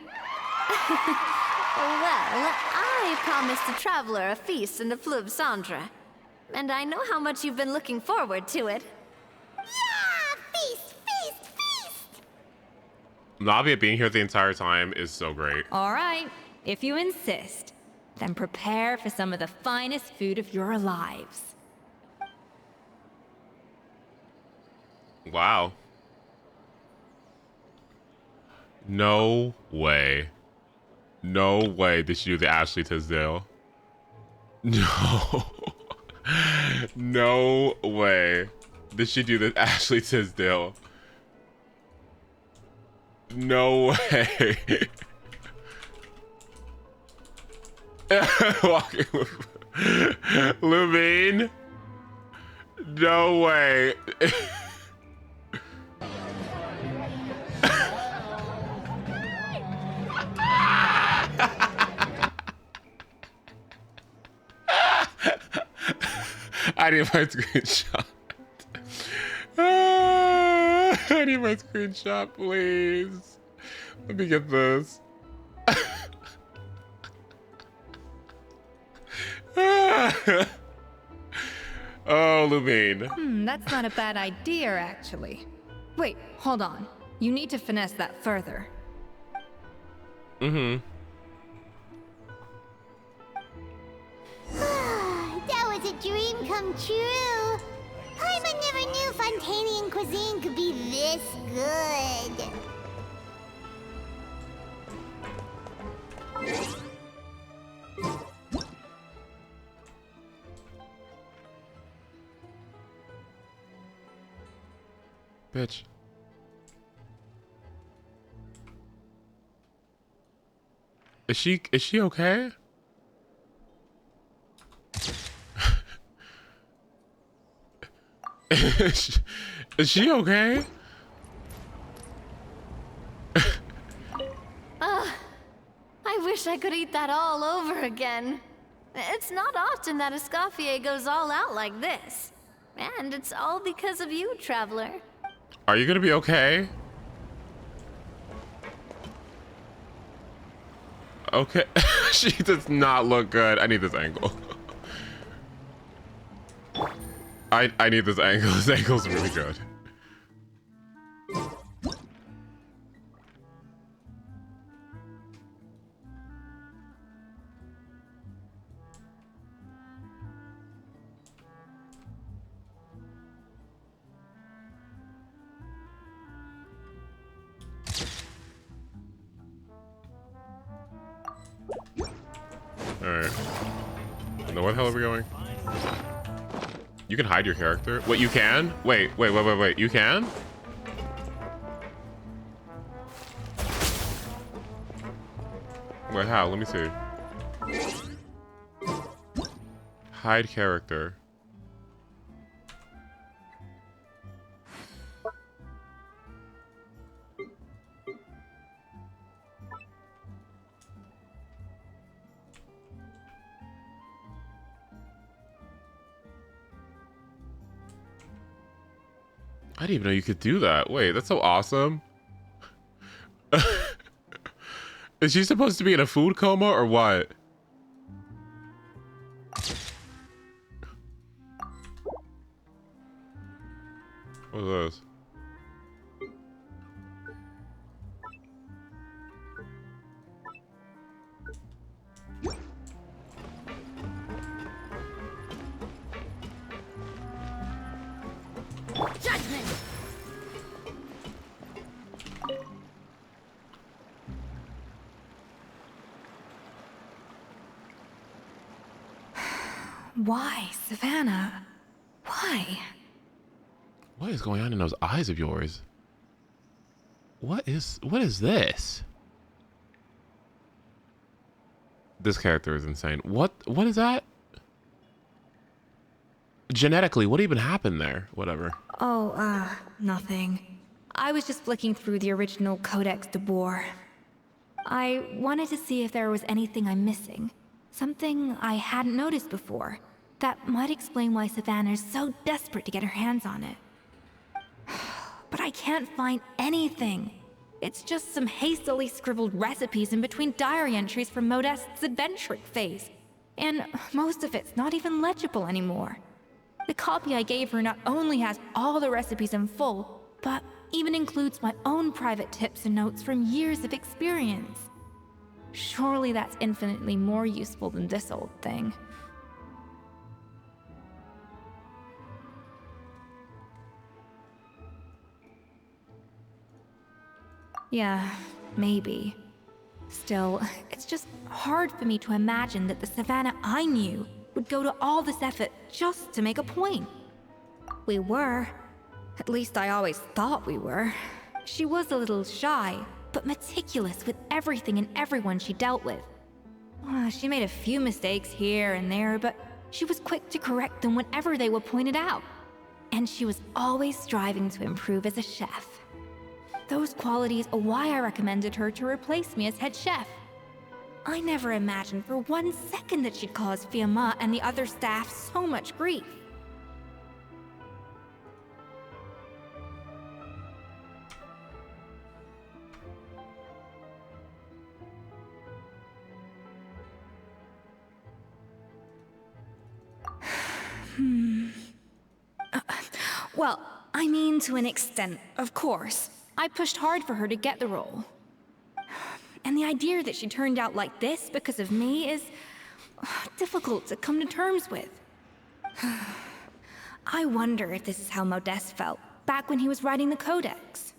Well, I promised the traveler a feast in the Fleuve Cendre. And I know how much you've been looking forward to it. Yeah! Feast, feast, feast! Navia being here the entire time is so great. All right, if you insist, then prepare for some of the finest food of your lives. Wow. No way. No way did she do the Ashley Tisdale. No. No way did she do the Ashley Tisdale. No way. Walking with Lumine. No way. I need my screenshot. I need my screenshot, please. Let me get this. Oh, Lumine. That's not a bad idea, actually. Wait, hold on. You need to finesse that further. Mm-hmm. That was a dream come true. Paimon never knew Fontanian cuisine could be this good. Bitch. Is she okay? Is she okay? I wish I could eat that all over again. It's not often that ESCOFFIER goes all out like this. And it's all because of you, Traveler. Are you gonna be okay? Okay. She does not look good. I need this angle. I need this angle. This angle's really good. Alright. Now where the hell are we going? You can hide your character? Wait, you can? Wait. You can? Wait, how? Let me see. Hide character. I didn't even know you could do that. Wait, that's so awesome. Is she supposed to be in a food coma or what? What is this? Judgment! Why, Savannah? Why? What is going on in those eyes of yours? What is this? This character is insane. What is that? Genetically, what even happened there? Whatever. Oh, nothing. I was just flicking through the original Codex de Boer. I wanted to see if there was anything I'm missing. Something I hadn't noticed before. That might explain why Savannah's so desperate to get her hands on it. But I can't find anything. It's just some hastily scribbled recipes in between diary entries from Modest's adventuring phase. And most of it's not even legible anymore. The copy I gave her not only has all the recipes in full, but even includes my own private tips and notes from years of experience. Surely that's infinitely more useful than this old thing. Yeah, maybe. Still, it's just hard for me to imagine that the Savannah I knew would go to all this effort just to make a point. We were. At least I always thought we were. She was a little shy, but meticulous with everything and everyone she dealt with. She made a few mistakes here and there, but she was quick to correct them whenever they were pointed out. And she was always striving to improve as a chef. Those qualities are why I recommended her to replace me as head chef. I never imagined for 1 second that she'd cause Fiamma and the other staff so much grief. Well, I mean to an extent, of course. I pushed hard for her to get the role. And the idea that she turned out like this because of me is difficult to come to terms with. I wonder if this is how Modeste felt back when he was writing the Codex.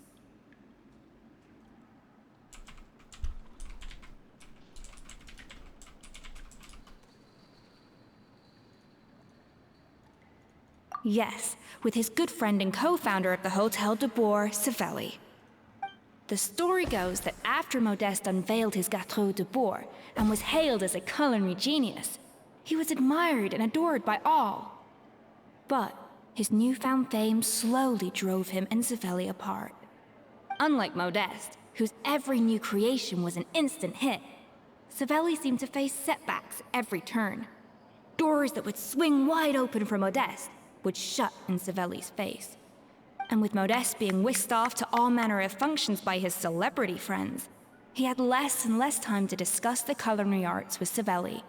Yes, with his good friend and co-founder of the Hotel de Boer, Savelli. The story goes that after Modeste unveiled his Gâteau de Boer and was hailed as a culinary genius, he was admired and adored by all. But his newfound fame slowly drove him and Savelli apart. Unlike Modeste, whose every new creation was an instant hit, Savelli seemed to face setbacks at every turn. Doors that would swing wide open for Modeste would shut in Savelli's face. And with Modeste being whisked off to all manner of functions by his celebrity friends, he had less and less time to discuss the culinary arts with Savelli.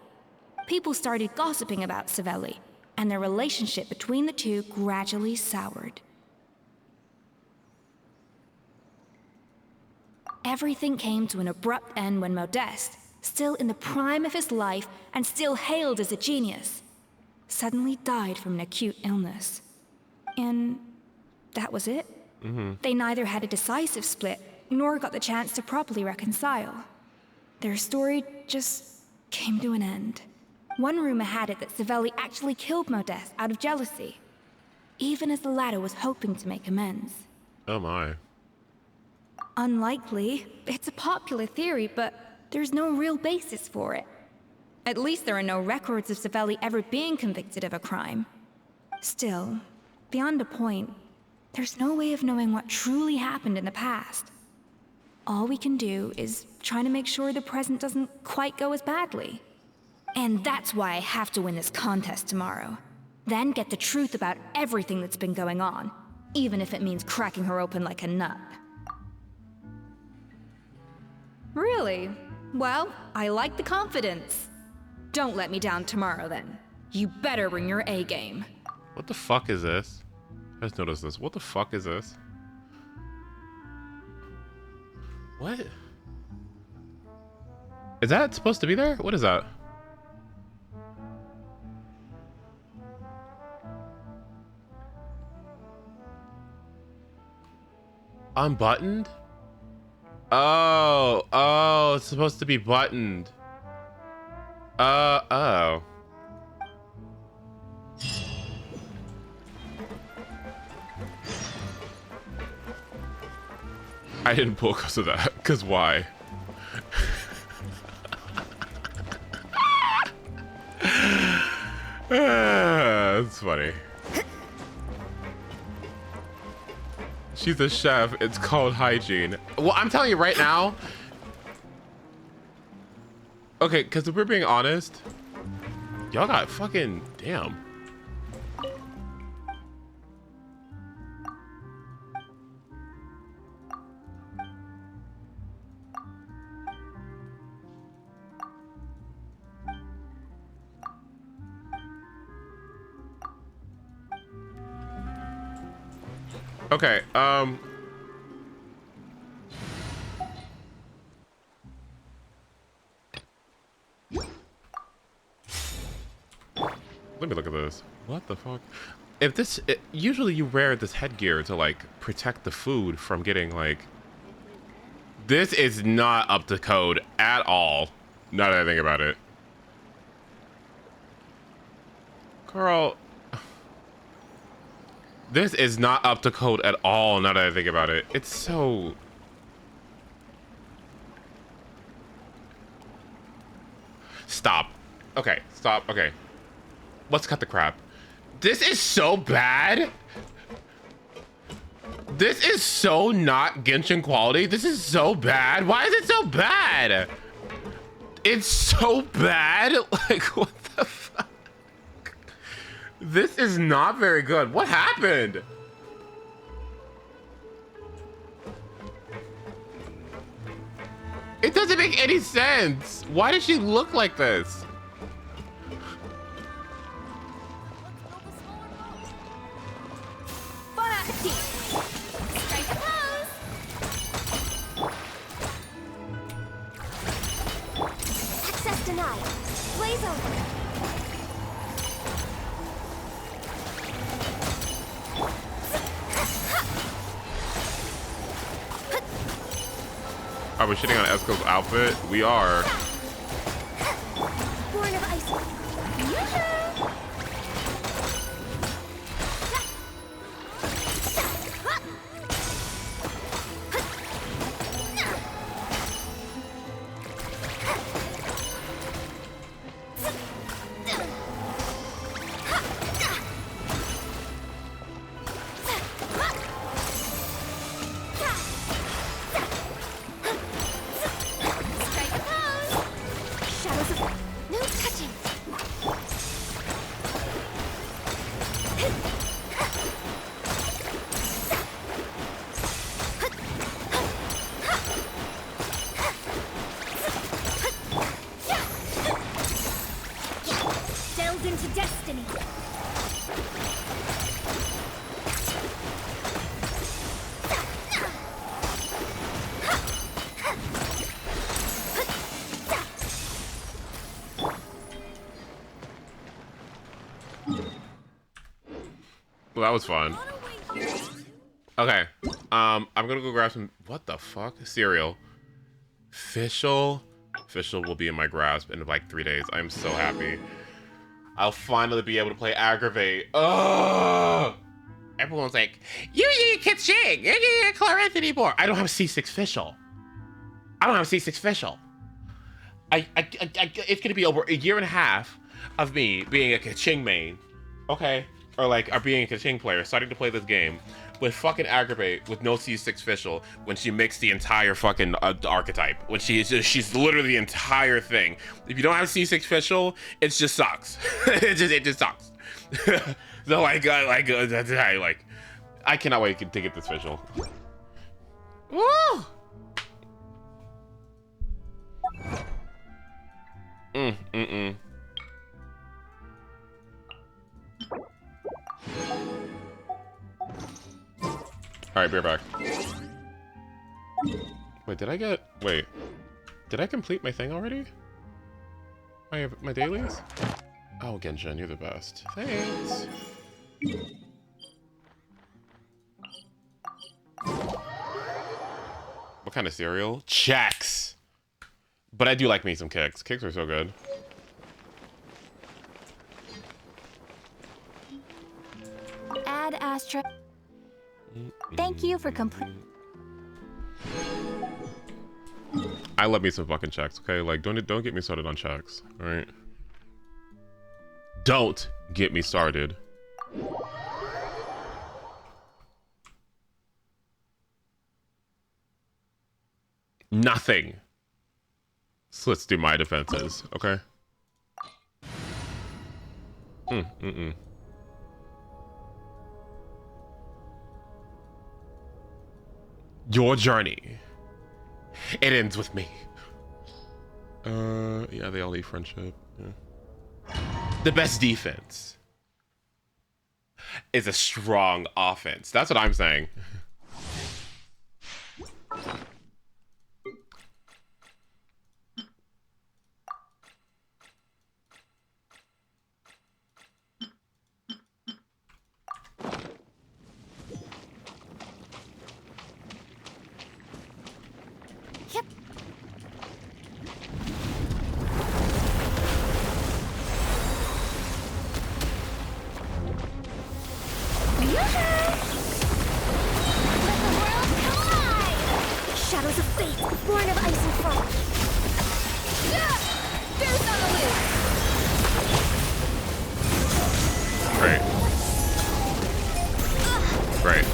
People started gossiping about Savelli, and their relationship between the two gradually soured. Everything came to an abrupt end when Modeste, still in the prime of his life and still hailed as a genius, suddenly died from an acute illness. And that was it. They neither had a decisive split, nor got the chance to properly reconcile. Their story just came to an end. One rumor had it that Savelli actually killed Modeste out of jealousy, even as the latter was hoping to make amends. Oh my. Unlikely. It's a popular theory, but there's no real basis for it. At least there are no records of Savelli ever being convicted of a crime. Still, beyond a point, there's no way of knowing what truly happened in the past. All we can do is try to make sure the present doesn't quite go as badly. And that's why I have to win this contest tomorrow. Then get the truth about everything that's been going on, even if it means cracking her open like a nut. Really? Well, I like the confidence. Don't let me down tomorrow, then. You better bring your A game. What the fuck is this? I just noticed this. What the fuck is this? What? Is that supposed to be there? What is that? Unbuttoned? Oh, it's supposed to be buttoned. Oh. I didn't pull because of that. Because why? That's funny. She's a chef. It's called hygiene. Well, I'm telling you right now. Okay, because if we're being honest, y'all got fucking damn. Okay, let me look at this. What the fuck? If this, usually you wear this headgear to like protect the food from getting like This is not up to code at all. Now that I think about it. Girl. This is not up to code at all now that I think about it. It's so... Stop. Okay, stop. Okay. Let's cut the crap. This is so bad. This is so not Genshin quality. This is so bad. Why is it so bad? It's so bad. Like, what the fuck? This is not very good. What happened? It doesn't make any sense. Why does she look like this? Bon appetit! Strike a pose! Access denied. Blaze over. Are we shitting on Esco's outfit? We are. Born of ice. Yoo-hoo! Delve into destiny. Well, that was fun. Okay. I'm gonna go grab some, what the fuck? Cereal. Fischl will be in my grasp in like 3 days. I'm so happy. I'll finally be able to play Aggravate. Oh! Everyone's like, you need Kaching! You need Clarence anymore! I don't have C6 Fischl. I don't have C6 Fischl. It's gonna be over a year and a half of me being a Kaching main. Okay? Or like, being a Kaching player, starting to play this game with fucking Aggravate with no C6 Fischl when she makes the entire fucking archetype. When she's literally the entire thing. If you don't have C6 Fischl, it just sucks. it just sucks. So like, I cannot wait to get this Fischl. Woo! Alright, be right back. Wait, did I complete my thing already? My dailies? Oh, Genshin, you're the best. Thanks. What kind of cereal? Chex! But I do like me some Kicks. Kicks are so good. Add Astra. Thank you for complete. I love me some fucking Chex, okay? Like, don't get me started on Chex, alright? Don't get me started. Nothing slits through my defenses, okay? Your journey. It ends with me. Yeah, they all need friendship. Yeah. The best defense is a strong offense. That's what I'm saying. of fate, born of ice and frost. There's not a loop. Great. Great.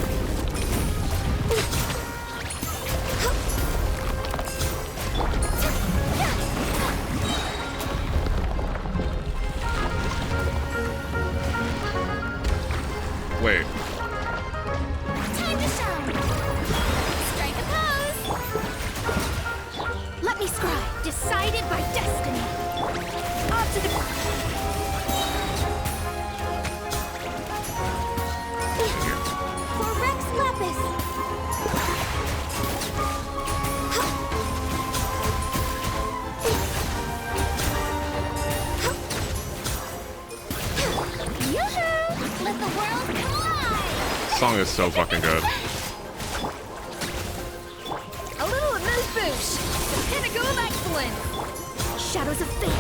Wait. Time to shine. Strike a pose. Let me scry. Decided by destiny. Off to the... For Rex Lapis. Yoo-hoo! Let the world collide! This song is so fucking good. A little amuse-bouche. The pinnacle of excellence. Shadows of fate.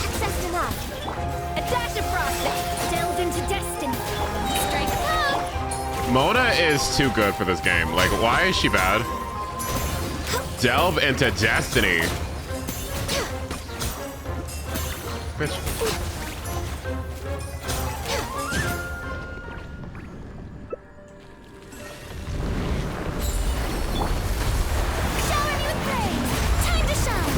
Access denied. A dash of frosting. Delved into destiny. Strike a pose. Mona is too good for this game. Like, why is she bad? Delve into destiny. Bitch. Shower me with praise. Time to shine.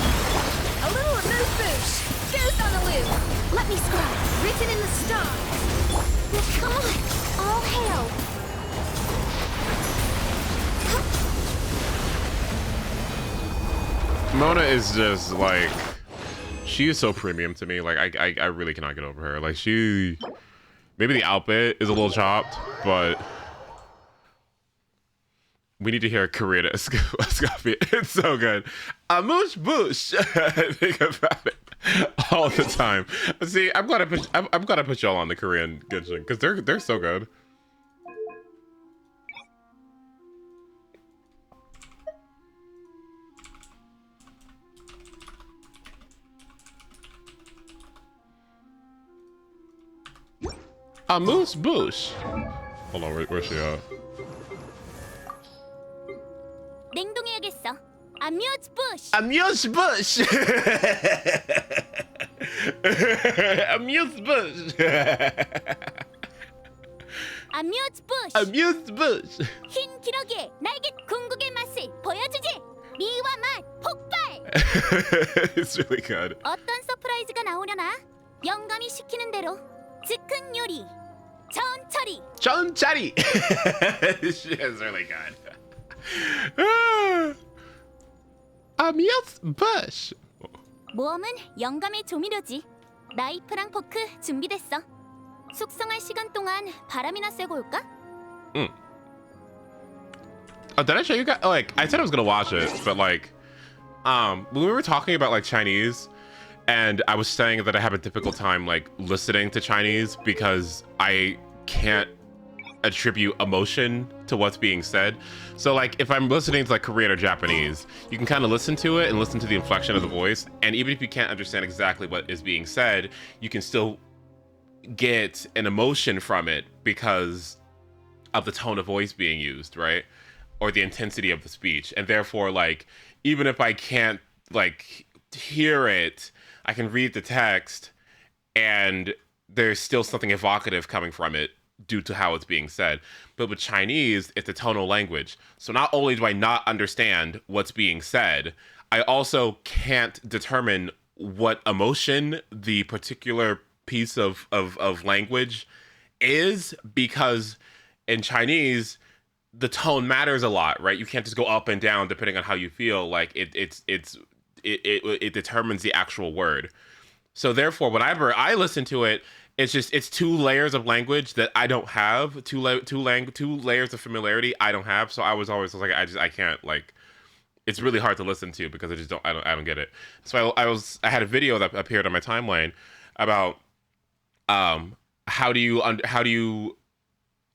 A little amuse-bouche. Goose on the loop. Let me scribe. Written in the stars. Come on. All hail. Mona is just like, she is so premium to me. Like, I really cannot get over her. Like, she, maybe the outfit is a little chopped, but we need to hear Korean Escoffier. It's so good. Amuse bouche. I think about it all the time. See, I'm glad I put y'all on the Korean Genshin because they're so good. Amuse bouche. Hold on, where's she at? 냉동해야겠어. Amuse bush. Amuse bush. Amuse bush. Amuse bush. Amuse bush. 흰 기러기에 날개 궁극의 맛을 보여주지. 미와 맛 폭발. It's really good. 어떤 서프라이즈가 나오려나? 영감이 시키는 대로 즉흥 요리. 천처리. 천처리. She is really good. Amuse bush. 모험은 영감의 조미료지. 나이프랑 포크 준비됐어. 숙성할 시간 동안 바람이나 쐬고 올까? Oh, did I show you guys? Like, I said I was gonna watch it, but like, when we were talking about like Chinese, and I was saying that I have a difficult time like listening to Chinese because I can't attribute emotion to what's being said. So like if I'm listening to like Korean or Japanese, you can kind of listen to it and listen to the inflection of the voice, and even if you can't understand exactly what is being said, you can still get an emotion from it because of the tone of voice being used, right? Or the intensity of the speech. And therefore, like, even if I can't like hear it, I can read the text and there's still something evocative coming from it due to how it's being said. But with Chinese, it's a tonal language. So not only do I not understand what's being said, I also can't determine what emotion the particular piece of language is, because in Chinese, the tone matters a lot, right? You can't just go up and down depending on how you feel. Like it determines the actual word. So therefore, whenever I listen to it, it's two layers of language that I don't have, two layers of familiarity I don't have. So I was always like, I can't, like, it's really hard to listen to because I don't get it. So I had a video that appeared on my timeline about how do you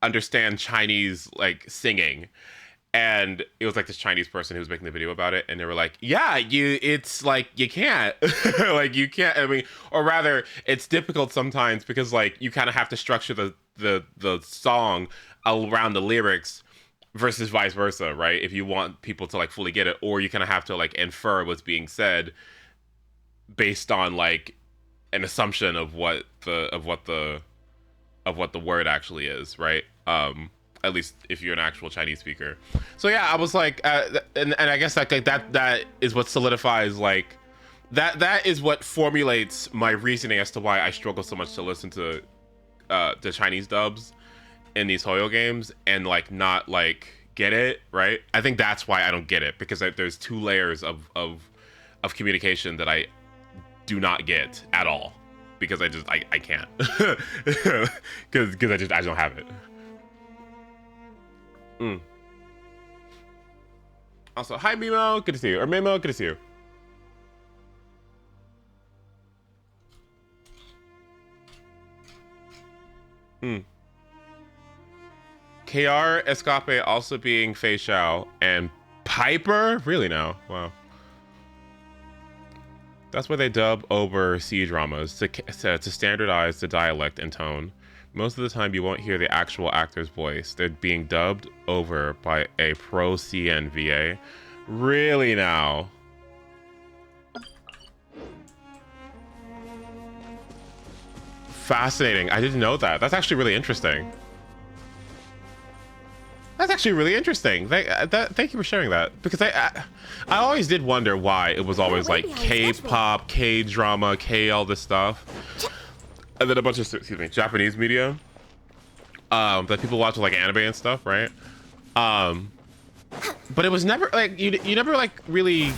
understand Chinese like singing, And it was like this Chinese person who was making the video about it, and they were like, yeah, it's like you can't like you can't, I mean, or rather it's difficult sometimes because like you kind of have to structure the song around the lyrics versus vice versa, right? If you want people to like fully get it, or you kind of have to like infer what's being said based on like an assumption of what the word actually is, right? At least if you're an actual Chinese speaker. So yeah, I was like, and I guess like that is what solidifies like that is what formulates my reasoning as to why I struggle so much to listen to the Chinese dubs in these HOYO games and like not like get it, right? I think that's why I don't get it, because there's two layers of communication that I do not get at all, because I can't because I don't have it. Also, hi Mimo, good to see you. Or Mimo, good to see you. KR Escape also being Fei Xiao and Piper? Really now? Wow. That's why they dub over C dramas, to standardize the dialect and tone. Most of the time you won't hear the actual actor's voice. They're being dubbed over by a pro CN VA. Really now? Fascinating. I didn't know that. That's actually really interesting. That's actually really interesting. Thank you for sharing that, because I always did wonder why it was always like K-pop, K-drama, K all this stuff, and then a bunch of Japanese media that people watch like anime and stuff, right? But it was never like you never like really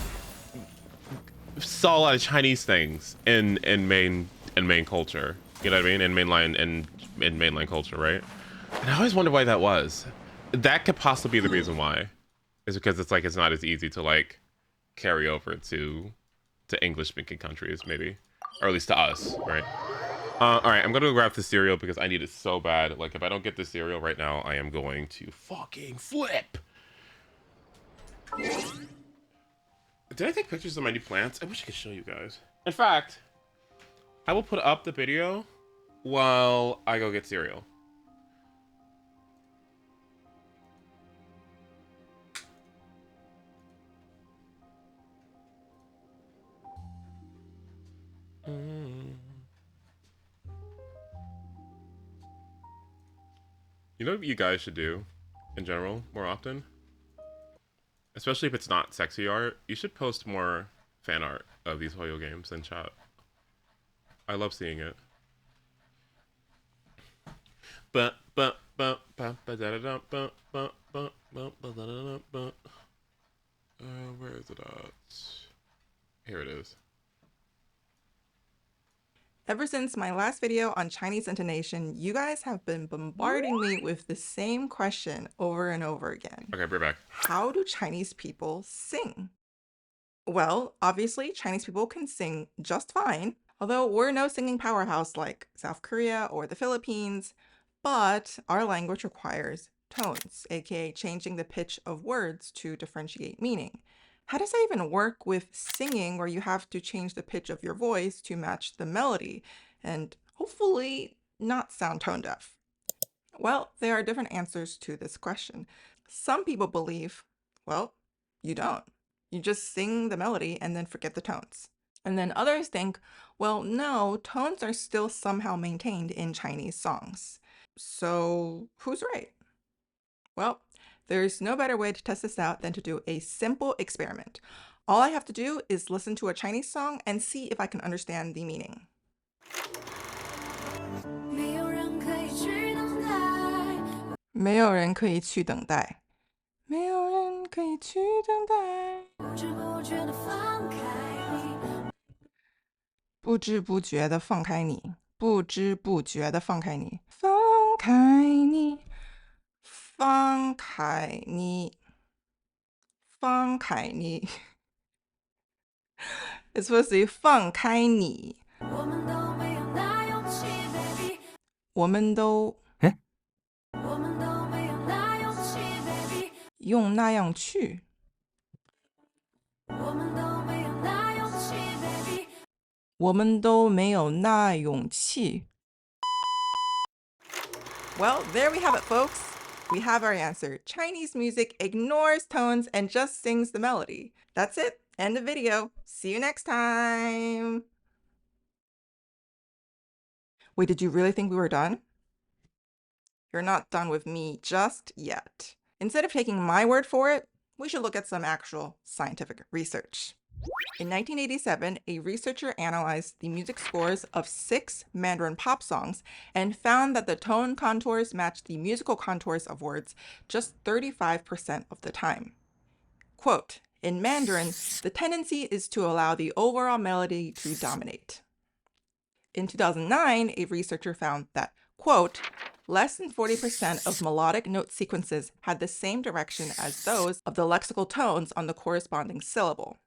saw a lot of Chinese things in main culture. You know what I mean? In mainline culture, right? And I always wondered why that was. That could possibly be the reason why. Is because it's like it's not as easy to like carry over to English speaking countries, maybe, or at least to us, right? All right, I'm gonna go grab the cereal because I need it so bad. Like, if I don't get the cereal right now, I am going to fucking flip. Did I take pictures of my new plants? I wish I could show you guys. In fact, I will put up the video while I go get cereal. You know what you guys should do in general more often? Especially if it's not sexy art, you should post more fan art of these HOYO games in chat. I love seeing it. Where is it at? Here it is. Ever since my last video on Chinese intonation, you guys have been bombarding me with the same question over and over again. Okay, we're back. How do Chinese people sing? Well, obviously, Chinese people can sing just fine, although we're no singing powerhouse like South Korea or the Philippines, but our language requires tones, aka changing the pitch of words to differentiate meaning. How does that even work with singing, where you have to change the pitch of your voice to match the melody and hopefully not sound tone deaf? Well, there are different answers to this question. Some people believe, well, you don't. You just sing the melody and then forget the tones. And then others think, well, no, tones are still somehow maintained in Chinese songs. So who's right? Well, there's no better way to test this out than to do a simple experiment. All I have to do is listen to a Chinese song and see if I can understand the meaning. "没有人可以去等待。没有人可以去等待。不知不觉地放开你。不知不觉地放开你。不知不觉地放开你。放开你。放开你。放开你。It's supposed to be 放开你。我们都没有那勇气 baby。我们都。我们都没有那勇气 baby。用那样去. "我们都没有那勇气." Well, there we have it, folks. We have our answer. Chinese music ignores tones and just sings the melody. That's it. End of video. See you next time. Wait, did you really think we were done? You're not done with me just yet. Instead of taking my word for it, we should look at some actual scientific research. In 1987, a researcher analyzed the music scores of 6 Mandarin pop songs and found that the tone contours matched the musical contours of words just 35% of the time. Quote, "In Mandarin, the tendency is to allow the overall melody to dominate." In 2009, a researcher found that, quote, "less than 40% of melodic note sequences had the same direction as those of the lexical tones on the corresponding syllable."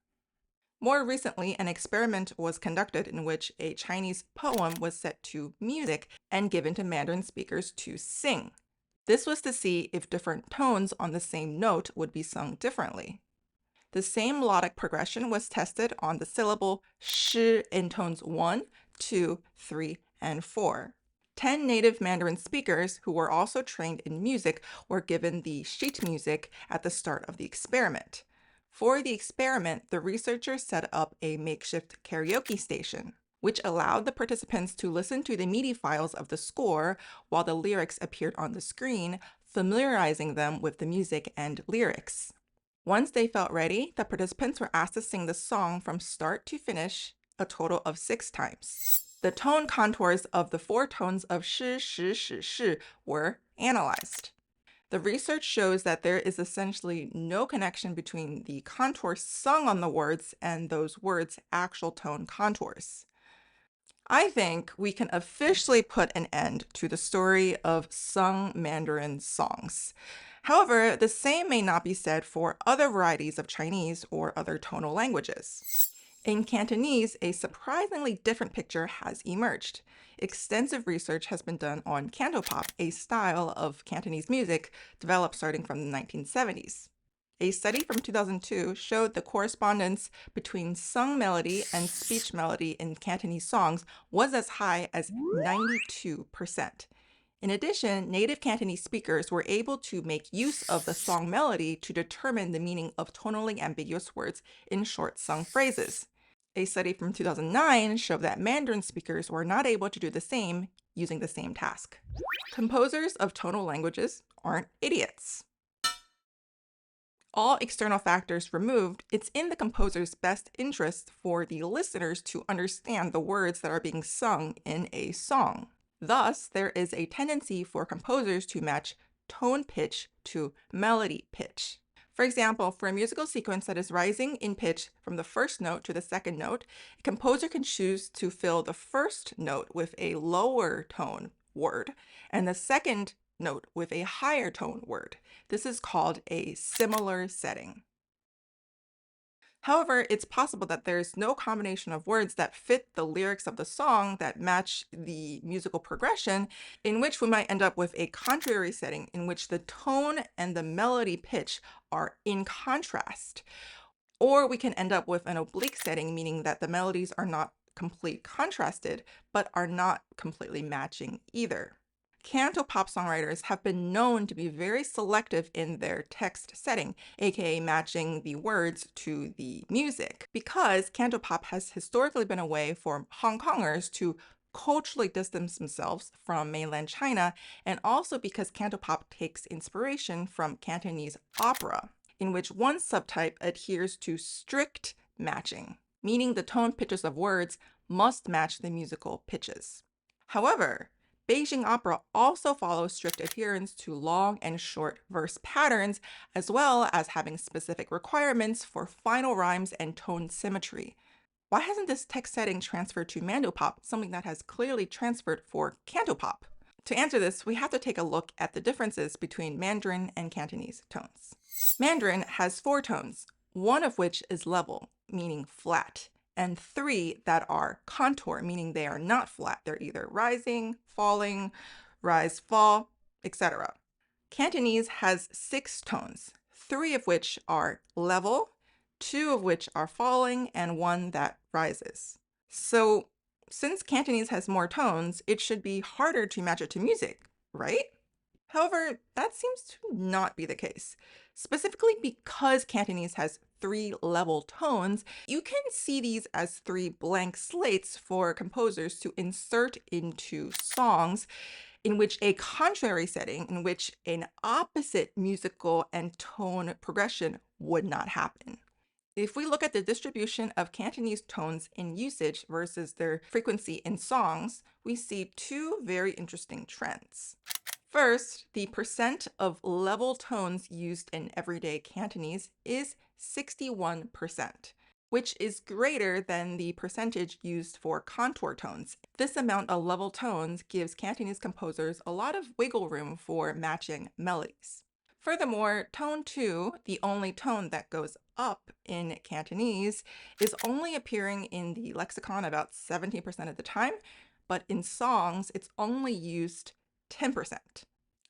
More recently, an experiment was conducted in which a Chinese poem was set to music and given to Mandarin speakers to sing. This was to see if different tones on the same note would be sung differently. The same melodic progression was tested on the syllable shi in tones 1, 2, 3, and 4. 10 native Mandarin speakers who were also trained in music were given the sheet music at the start of the experiment. For the experiment, the researchers set up a makeshift karaoke station, which allowed the participants to listen to the MIDI files of the score while the lyrics appeared on the screen, familiarizing them with the music and lyrics. Once they felt ready, the participants were asked to sing the song from start to finish a total of 6 times. The tone contours of the 4 tones of shi, shi, shi, shi were analyzed. The research shows that there is essentially no connection between the contours sung on the words and those words' actual tone contours. I think we can officially put an end to the story of sung Mandarin songs. However, the same may not be said for other varieties of Chinese or other tonal languages. In Cantonese, a surprisingly different picture has emerged. Extensive research has been done on cantopop, a style of Cantonese music developed starting from the 1970s. A study from 2002 showed the correspondence between sung melody and speech melody in Cantonese songs was as high as 92%. In addition, native Cantonese speakers were able to make use of the song melody to determine the meaning of tonally ambiguous words in short sung phrases. A study from 2009 showed that Mandarin speakers were not able to do the same using the same task. Composers of tonal languages aren't idiots. All external factors removed, it's in the composer's best interest for the listeners to understand the words that are being sung in a song. Thus, there is a tendency for composers to match tone pitch to melody pitch. For example, for a musical sequence that is rising in pitch from the first note to the second note, a composer can choose to fill the first note with a lower tone word and the second note with a higher tone word. This is called a similar setting. However, it's possible that there's no combination of words that fit the lyrics of the song that match the musical progression, in which we might end up with a contrary setting in which the tone and the melody pitch are in contrast. Or we can end up with an oblique setting, meaning that the melodies are not completely contrasted, but are not completely matching either. Cantopop songwriters have been known to be very selective in their text setting, aka matching the words to the music, because cantopop has historically been a way for Hong Kongers to culturally distance themselves from mainland China, and also because cantopop takes inspiration from Cantonese opera, in which one subtype adheres to strict matching, meaning the tone pitches of words must match the musical pitches. However, Beijing opera also follows strict adherence to long and short verse patterns, as well as having specific requirements for final rhymes and tone symmetry. Why hasn't this text setting transferred to mandopop, something that has clearly transferred for cantopop? To answer this, we have to take a look at the differences between Mandarin and Cantonese tones. Mandarin has 4 tones, one of which is level, meaning flat, and 3 that are contour, meaning they are not flat. They're either rising, falling, rise, fall, etc. Cantonese has 6 tones, 3 of which are level, 2 of which are falling, and 1 that rises. So since Cantonese has more tones, it should be harder to match it to music, right? However, that seems to not be the case. Specifically because Cantonese has 3 level tones, you can see these as 3 blank slates for composers to insert into songs in which a contrary setting, in which an opposite musical and tone progression would not happen. If we look at the distribution of Cantonese tones in usage versus their frequency in songs, we see 2 very interesting trends. First, the percent of level tones used in everyday Cantonese is 61%, which is greater than the percentage used for contour tones. This amount of level tones gives Cantonese composers a lot of wiggle room for matching melodies. Furthermore, tone 2, the only tone that goes up in Cantonese, is only appearing in the lexicon about 17% of the time, but in songs, it's only used 10%.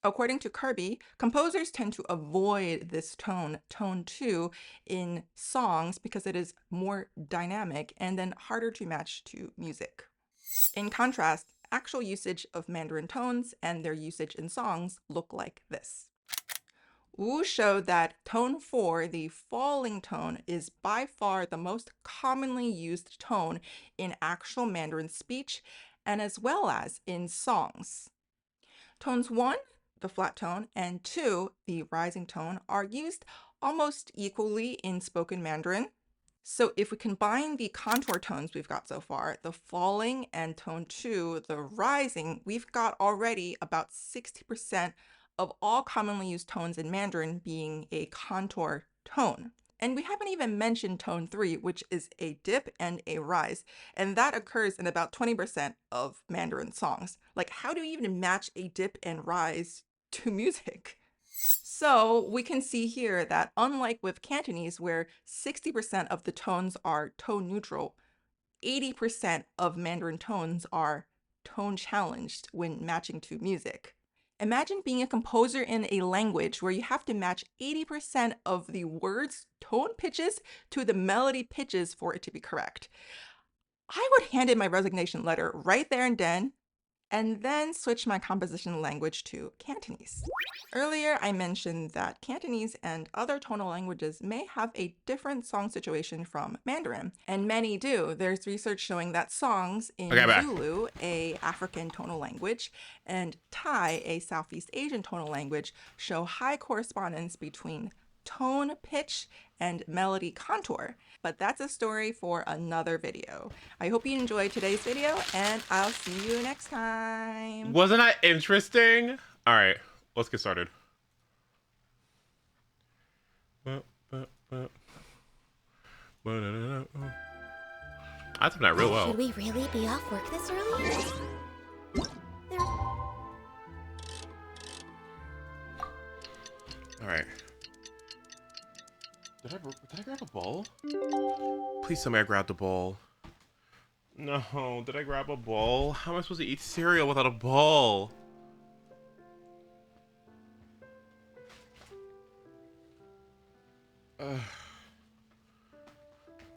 According to Kirby, composers tend to avoid this tone, tone 2, in songs because it is more dynamic and then harder to match to music. In contrast, actual usage of Mandarin tones and their usage in songs look like this. Wu showed that tone 4, the falling tone, is by far the most commonly used tone in actual Mandarin speech and as well as in songs. Tones 1, the flat tone, and 2, the rising tone, are used almost equally in spoken Mandarin. So if we combine the contour tones we've got so far, the falling and tone 2, the rising, we've got already about 60% of all commonly used tones in Mandarin being a contour tone. And we haven't even mentioned tone 3, which is a dip and a rise, and that occurs in about 20% of Mandarin songs. Like, how do you even match a dip and rise to music? So we can see here that unlike with Cantonese, where 60% of the tones are tone neutral, 80% of Mandarin tones are tone challenged when matching to music. Imagine being a composer in a language where you have to match 80% of the words' tone pitches to the melody pitches for it to be correct. I would hand in my resignation letter right there and then switch my composition language to Cantonese. Earlier, I mentioned that Cantonese and other tonal languages may have a different song situation from Mandarin, and many do. There's research showing that songs in Zulu, a African tonal language, and Thai, a Southeast Asian tonal language, show high correspondence between tone pitch and melody contour. But that's a story for another video. I hope you enjoyed today's video, and I'll see you next time. Wasn't that interesting? All right, let's get started. I took that real well. Should we really be off work this early? All right. Did I grab a bowl? Please tell me I grabbed a bowl. No, did I grab a bowl? How am I supposed to eat cereal without a bowl?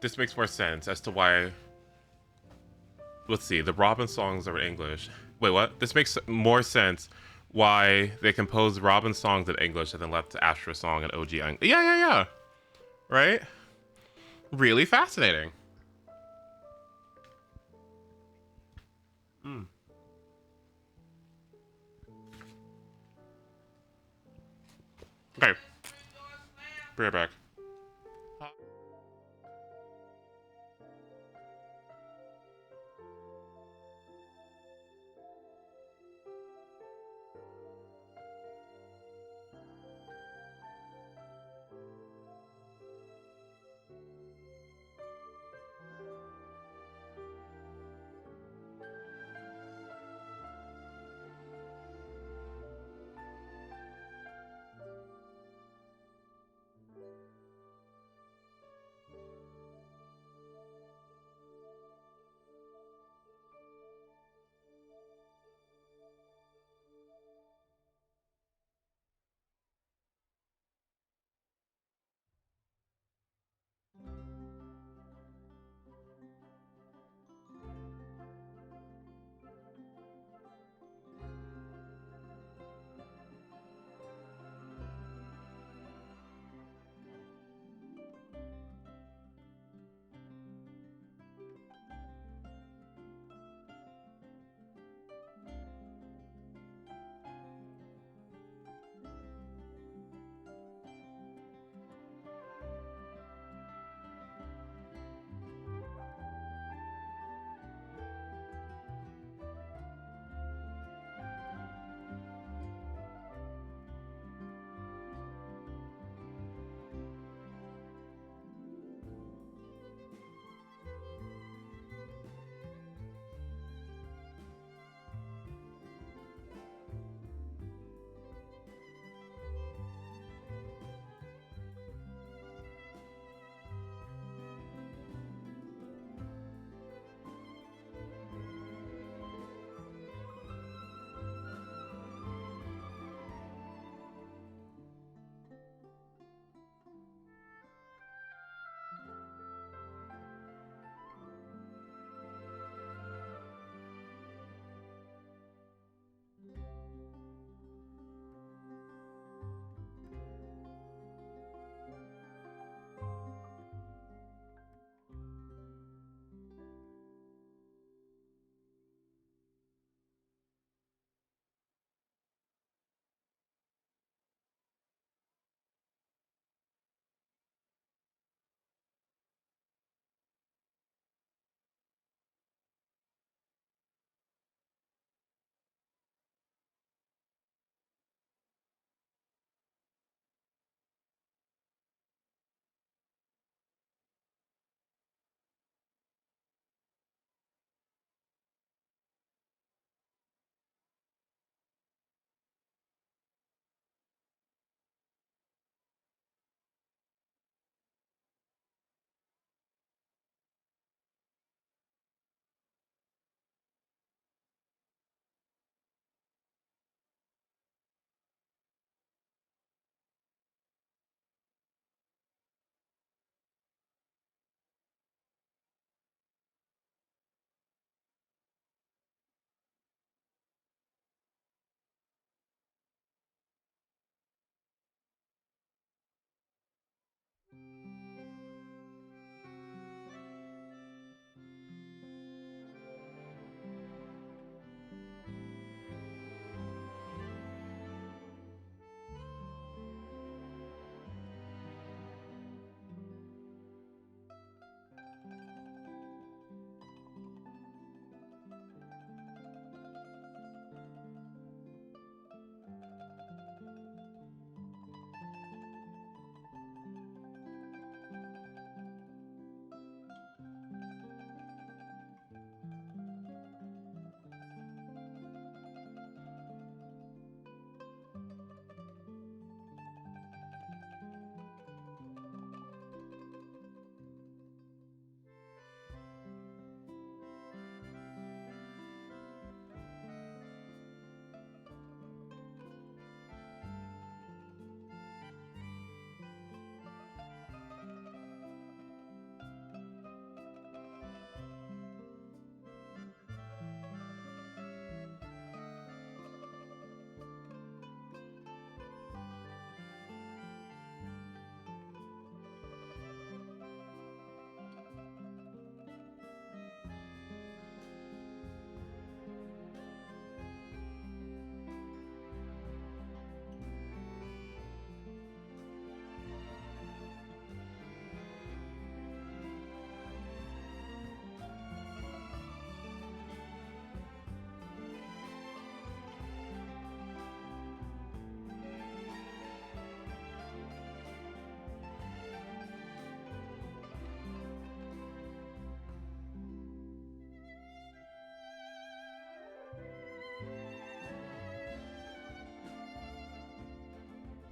This makes more sense as to why... Let's see, the Robin songs are in English. Wait, what? This makes more sense why they composed Robin songs in English and then left Astra song in OG English. Yeah. Right? Really fascinating. Okay. Be right back.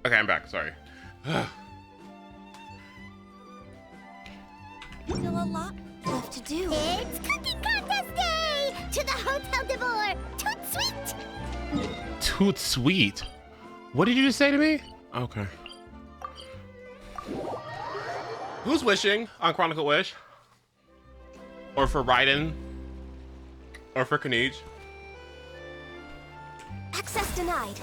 Okay, I'm back. Sorry. Still a lot left to do. It's cooking contest day! To the Hotel de Boer! Toot sweet! Toot sweet. What did you just say to me? Okay. Who's wishing on Chronicle Wish? Or for Raiden? Or for Kanij? Access denied.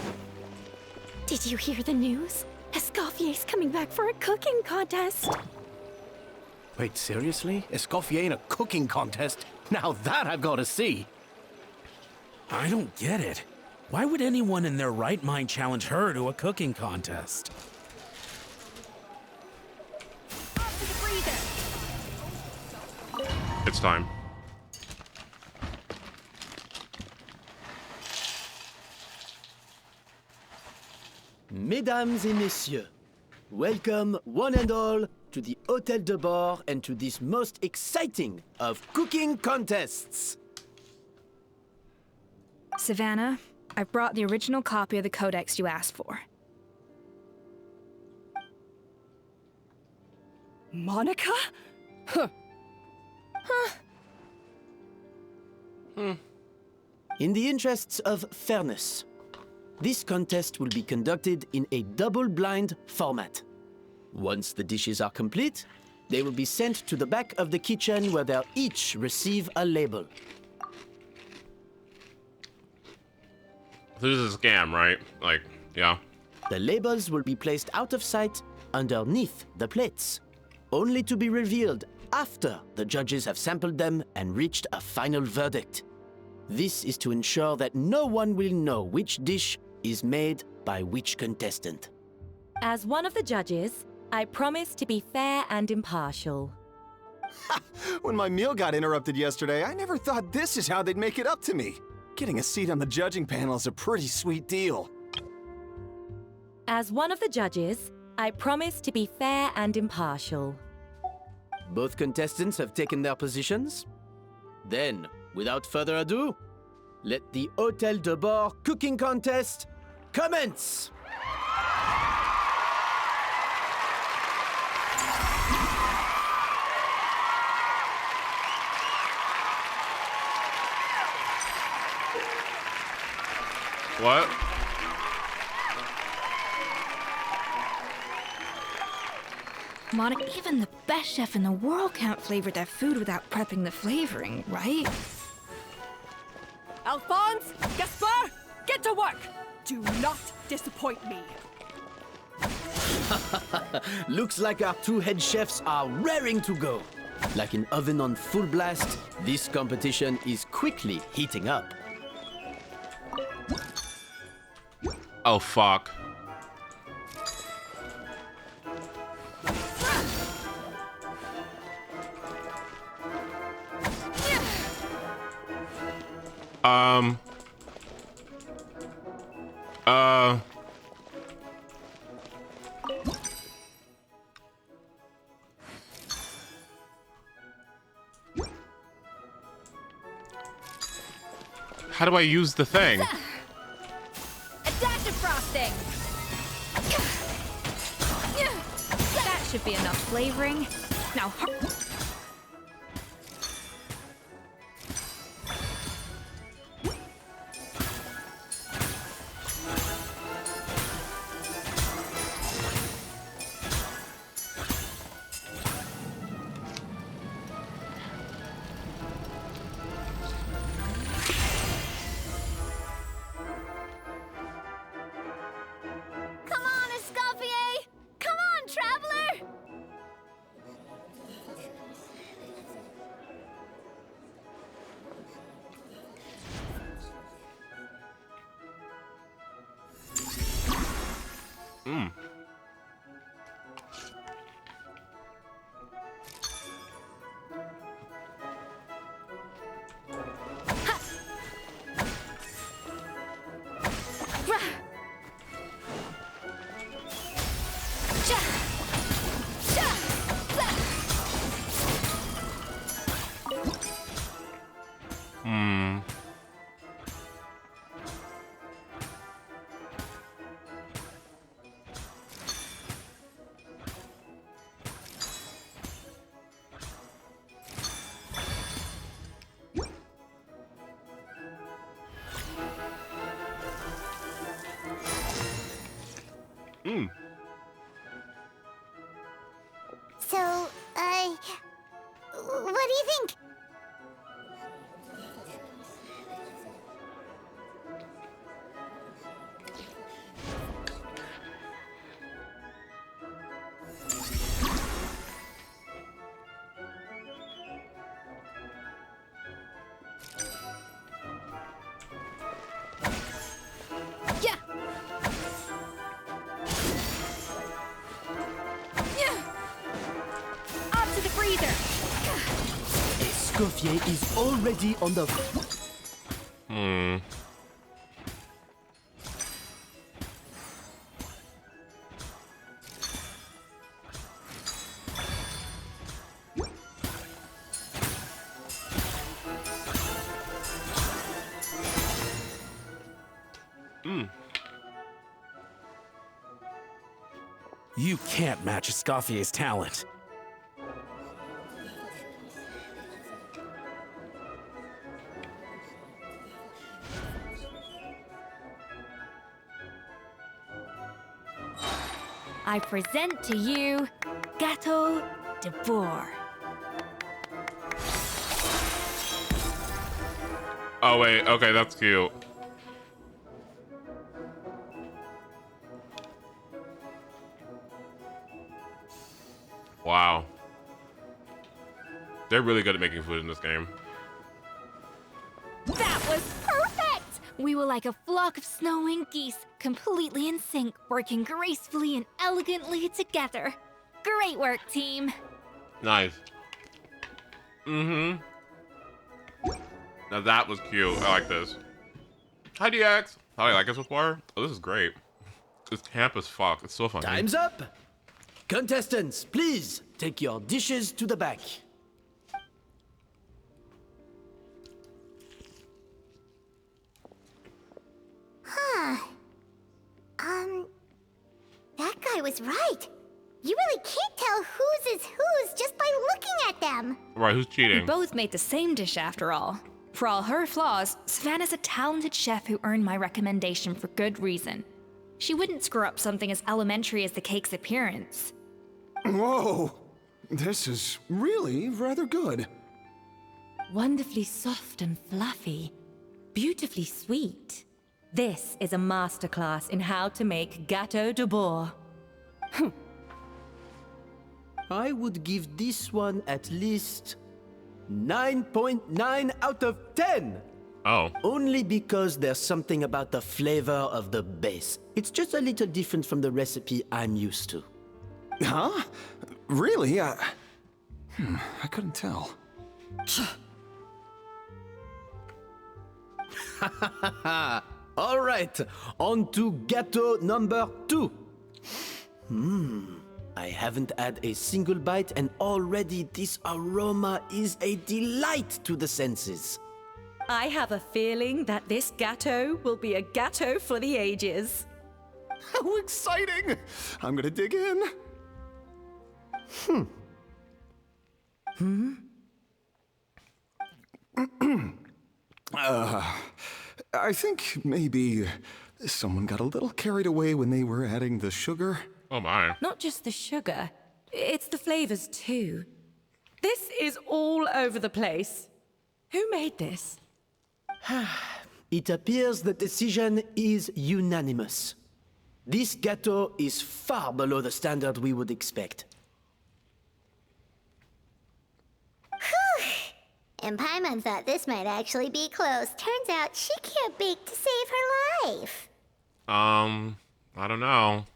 Did you hear the news? Escoffier's coming back for a cooking contest. Wait, seriously? Escoffier in a cooking contest? Now that I've got to see. I don't get it. Why would anyone in their right mind challenge her to a cooking contest? It's time. Mesdames et messieurs, welcome one and all to the Hotel de Boer and to this most exciting of cooking contests. Savannah, I brought the original copy of the codex you asked for. Monica? Huh. In the interests of fairness, this contest will be conducted in a double-blind format. Once the dishes are complete, they will be sent to the back of the kitchen where they'll each receive a label. This is a scam, right? Like, yeah. The labels will be placed out of sight underneath the plates, only to be revealed after the judges have sampled them and reached a final verdict. This is to ensure that no one will know which dish is made by which contestant. As one of the judges, I promise to be fair and impartial. When my meal got interrupted yesterday, I never thought this is how they'd make it up to me. Getting a seat on the judging panel is a pretty sweet deal. As one of the judges, I promise to be fair and impartial. Both contestants have taken their positions. Then, without further ado, let the Hotel de Boer cooking contest commence! What? Monica, even the best chef in the world can't flavor their food without prepping the flavoring, right? Alphonse, Gaspar, get to work! Do not disappoint me. Looks like our two head chefs are raring to go. Like an oven on full blast, this competition is quickly heating up. Oh, fuck. How do I use the thing? A dash of frosting! That should be enough flavoring. Now, Come on, Escoffier! Come on, traveler! Escoffier is already on the... You can't match Escoffier's talent. I present to you Gateau de Bourg. Oh wait, okay, that's cute. Wow. They're really good at making food in this game. That was perfect! We were like a flock of snowing geese, completely in sync, working gracefully and elegantly together. Great work, team. Nice. Mm-hmm. Now that was cute. I like this. Hi, DX. How do you like this before? Oh, this is great. It's camp as fuck. It's so funny. Time's up! Contestants, please take your dishes to the back. Huh. That guy was right. You really can't tell whose is whose just by looking at them. Right, who's cheating? We both made the same dish after all. For all her flaws, Savannah's a talented chef who earned my recommendation for good reason. She wouldn't screw up something as elementary as the cake's appearance. Whoa! This is really rather good. Wonderfully soft and fluffy. Beautifully sweet. This is a masterclass in how to make Gateau de Bourg. I would give this one at least 9.9 out of 10. Oh. Only because there's something about the flavor of the base. It's just a little different from the recipe I'm used to. Huh? Really? I couldn't tell. All right, on to Gateau number 2. I haven't had a single bite and already this aroma is a delight to the senses. I have a feeling that this gateau will be a gateau for the ages. How exciting! I'm gonna dig in. I think maybe someone got a little carried away when they were adding the sugar. Oh my. Not just the sugar, it's the flavors too. This is all over the place. Who made this? It appears the decision is unanimous. This gateau is far below the standard we would expect. And Paimon thought this might actually be close. Turns out she can't bake to save her life. I don't know.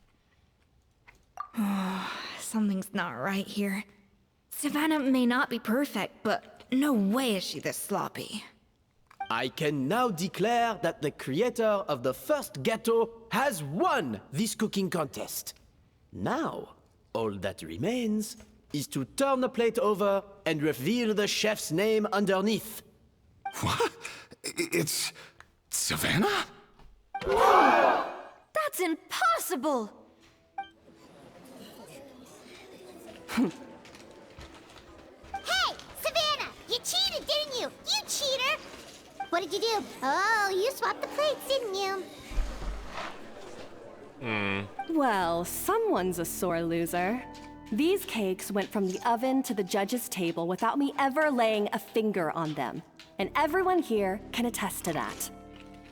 Something's not right here. Savannah may not be perfect, but no way is she this sloppy. I can now declare that the creator of the first gateau has won this cooking contest. Now, all that remains is to turn the plate over and reveal the chef's name underneath. What? It's Savannah? That's impossible! Hey, Savannah! You cheated, didn't you? You cheater! What did you do? Oh, you swapped the plates, didn't you? Well, someone's a sore loser. These cakes went from the oven to the judge's table without me ever laying a finger on them. And everyone here can attest to that.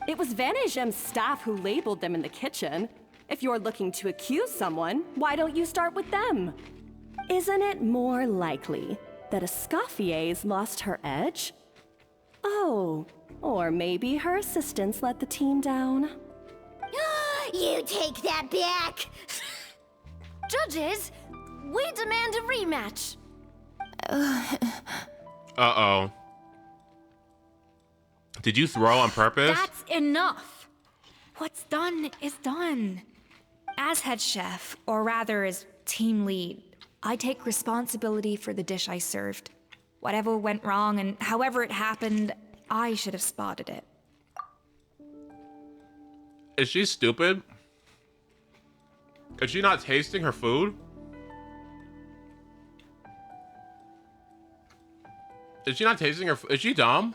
It was Van Gem's staff who labeled them in the kitchen. If you're looking to accuse someone, why don't you start with them? Isn't it more likely that Escoffier's lost her edge? Oh, or maybe her assistants let the team down. You take that back! Judges, we demand a rematch. Uh-oh. Did you throw on purpose? That's enough. What's done is done. As head chef, or rather as team lead, I take responsibility for the dish I served. Whatever went wrong and however it happened, I should have spotted it. Is she stupid? Is she not tasting her food? Is she not tasting her? Is she dumb?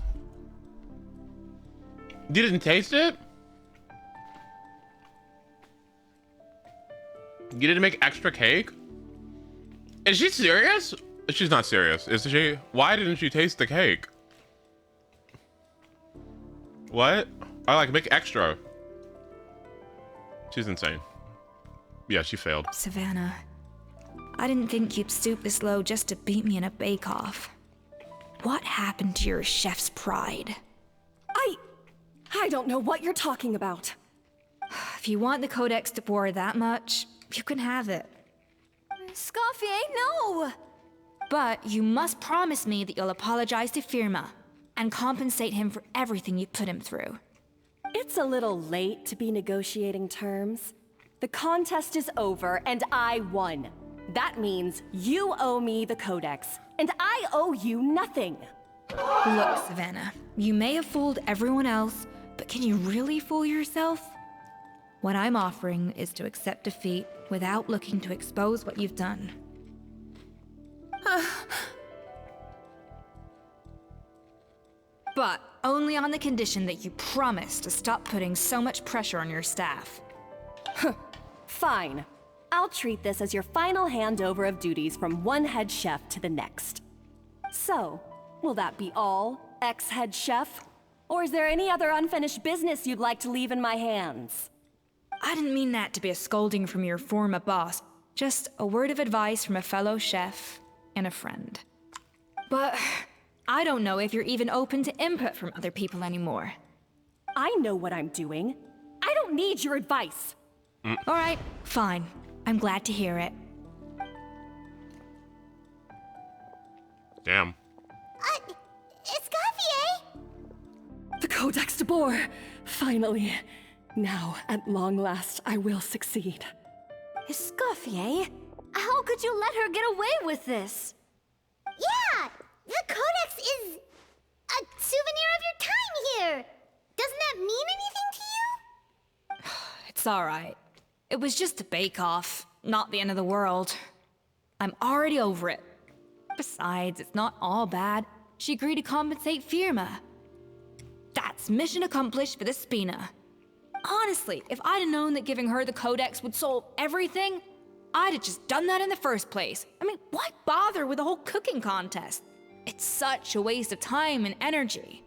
You didn't taste it? You didn't make extra cake? Is she serious? She's not serious, is she? Why didn't you taste the cake? What? I like make extra. She's insane. Yeah, she failed. Savannah, I didn't think you'd stoop this low just to beat me in a bake-off. What happened to your chef's pride? I don't know what you're talking about. If you want the Codex de Boer that much, you can have it. Escoffier, no! But you must promise me that you'll apologize to Firma and compensate him for everything you put him through. It's a little late to be negotiating terms. The contest is over and I won. That means you owe me the Codex, and I owe you nothing. Look, Savannah, you may have fooled everyone else, but can you really fool yourself? What I'm offering is to accept defeat without looking to expose what you've done. But only on the condition that you promise to stop putting so much pressure on your staff. Fine. I'll treat this as your final handover of duties from one head chef to the next. So, will that be all, ex-head chef? Or is there any other unfinished business you'd like to leave in my hands? I didn't mean that to be a scolding from your former boss, just a word of advice from a fellow chef and a friend. But I don't know if you're even open to input from other people anymore. I know what I'm doing. I don't need your advice. All right, fine. I'm glad to hear it. Damn. Escoffier! The Codex de Boer! Finally. Now, at long last, I will succeed. Escoffier? How could you let her get away with this? Yeah! The Codex is a souvenir of your time here! Doesn't that mean anything to you? It's all right. It was just a bake-off, not the end of the world. I'm already over it. Besides, it's not all bad. She agreed to compensate Firma. That's mission accomplished for the Spina. Honestly, if I'd have known that giving her the Codex would solve everything, I'd have just done that in the first place. I mean, why bother with the whole cooking contest? It's such a waste of time and energy.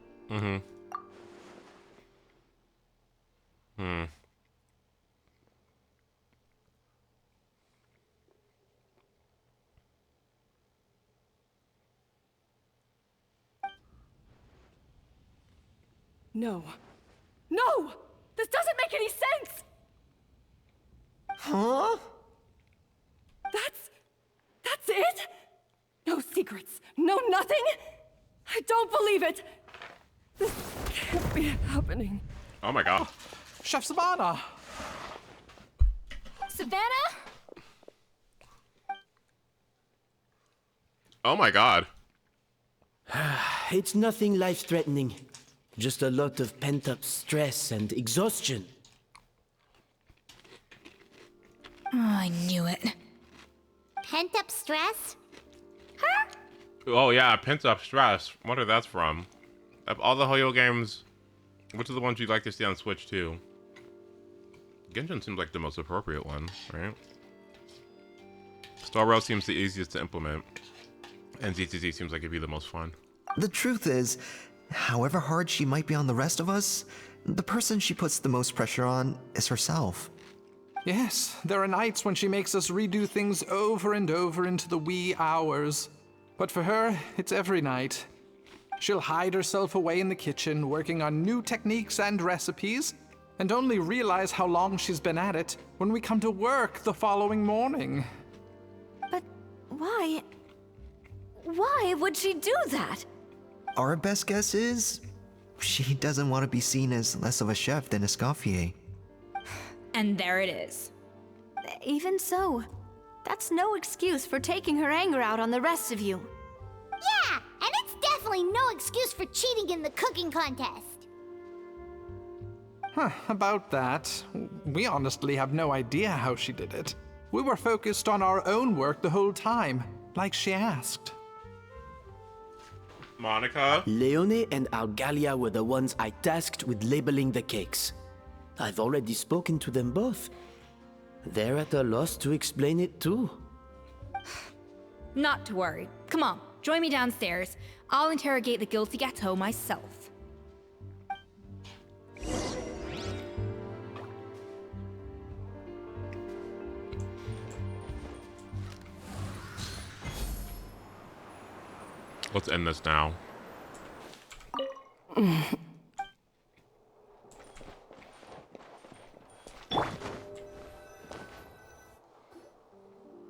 No. No! This doesn't make any sense! Huh? That's it? No secrets, no nothing? I don't believe it! This can't be happening. Oh my god. Chef Savannah! Savannah? Oh my god. It's nothing life-threatening. Just a lot of pent-up stress and exhaustion. Oh, I knew it. Pent-up stress? Oh yeah, pent up stress. Wonder where that's from. Of all the HOYO games, which are the ones you'd like to see on Switch too? Genshin seems like the most appropriate one, right? Star Rail seems the easiest to implement, and ZZZ seems like it'd be the most fun. The truth is, however hard she might be on the rest of us, the person she puts the most pressure on is herself. Yes, there are nights when she makes us redo things over and over into the wee hours. But for her, it's every night. She'll hide herself away in the kitchen, working on new techniques and recipes, and only realize how long she's been at it when we come to work the following morning. But why? Why would she do that? Our best guess is She doesn't want to be seen as less of a chef than Escoffier. And there it is. Even so, that's no excuse for taking her anger out on the rest of you. Yeah, and it's definitely no excuse for cheating in the cooking contest. Huh, about that, we honestly have no idea how she did it. We were focused on our own work the whole time, like she asked. Monica? Leone and Algalia were the ones I tasked with labeling the cakes. I've already spoken to them both. They're at a loss to explain it too. Not to worry. Come on, join me downstairs. I'll interrogate the guilty gâteau myself. Let's end this now. Well,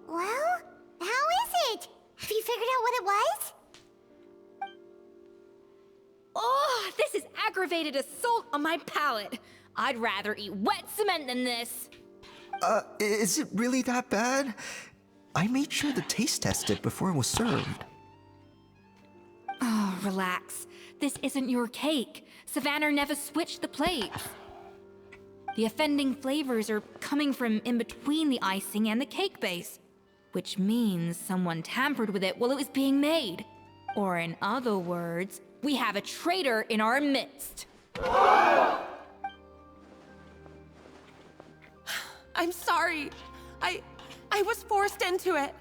how is it? Have you figured out what it was? Oh, this is aggravated assault on my palate. I'd rather eat wet cement than this. Is it really that bad? I made sure to taste test it before it was served. Oh, relax. This isn't your cake. Savannah never switched the plates. The offending flavors are coming from in between the icing and the cake base, which means someone tampered with it while it was being made. Or in other words, we have a traitor in our midst. I'm sorry. I was forced into it.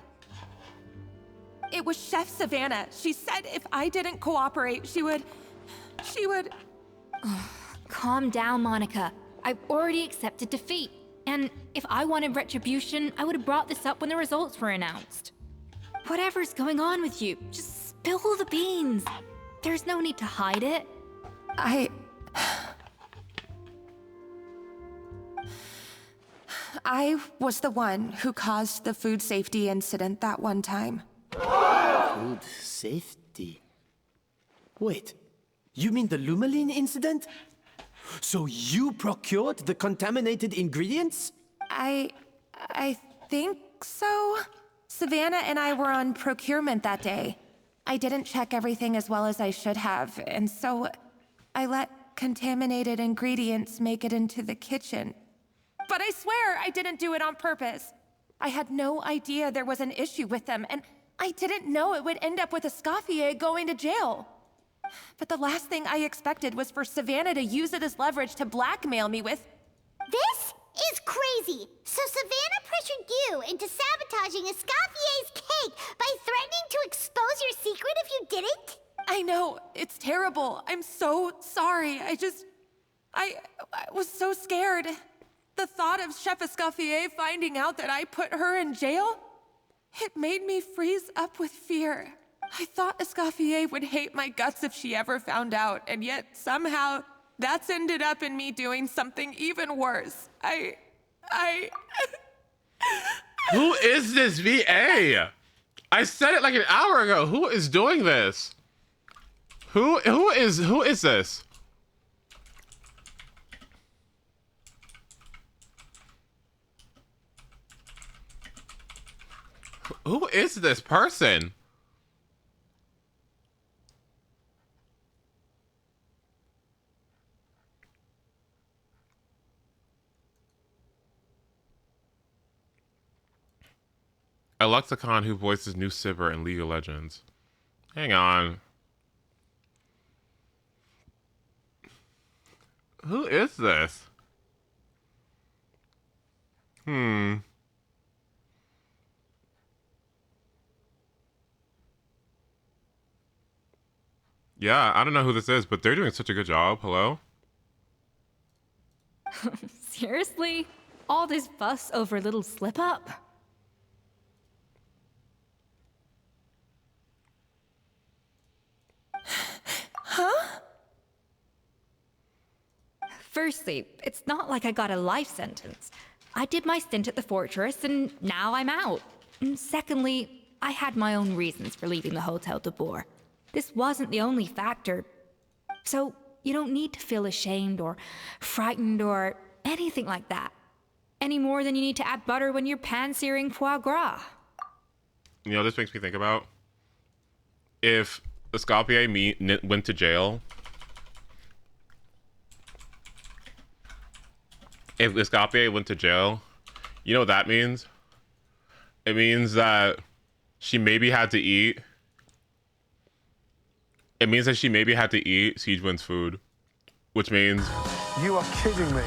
It was Chef Savannah. She said if I didn't cooperate, she would... Calm down, Monica. I've already accepted defeat. And if I wanted retribution, I would have brought this up when the results were announced. Whatever's going on with you, just spill the beans. There's no need to hide it. I was the one who caused the food safety incident that one time. Food safety? Wait, you mean the Lumaline incident? So you procured the contaminated ingredients? I think so. Savannah and I were on procurement that day. I didn't check everything as well as I should have, and so I let contaminated ingredients make it into the kitchen. But I swear I didn't do it on purpose. I had no idea there was an issue with them, and I didn't know it would end up with Escoffier going to jail. But the last thing I expected was for Savannah to use it as leverage to blackmail me with... This is crazy! So Savannah pressured you into sabotaging Escoffier's cake by threatening to expose your secret if you didn't? I know, it's terrible. I'm so sorry. I was so scared. The thought of Chef Escoffier finding out that I put her in jail, it made me freeze up with fear. I thought Escoffier would hate my guts if she ever found out, and yet somehow that's ended up in me doing something even worse. Who is this VA? I said it like an hour ago. Who is doing this? Who is this? Who is this person? A lexicon who voices New Sibber in League of Legends. Hang on. Who is this? Yeah, I don't know who this is, but they're doing such a good job. Hello? Seriously? All this fuss over a little slip-up? Huh? Firstly, it's not like I got a life sentence. I did my stint at the fortress, and now I'm out. And secondly, I had my own reasons for leaving the Hotel de Boer. This wasn't the only factor. So, You don't need to feel ashamed or frightened or anything like that. Any more than you need to add butter when you're pan-searing foie gras. You know, this makes me think about if ESCOFFIER went to jail. If ESCOFFIER went to jail, you know what that means? It means that she maybe had to eat. It means that she maybe had to eat Siegewen's food, which means... You are kidding me.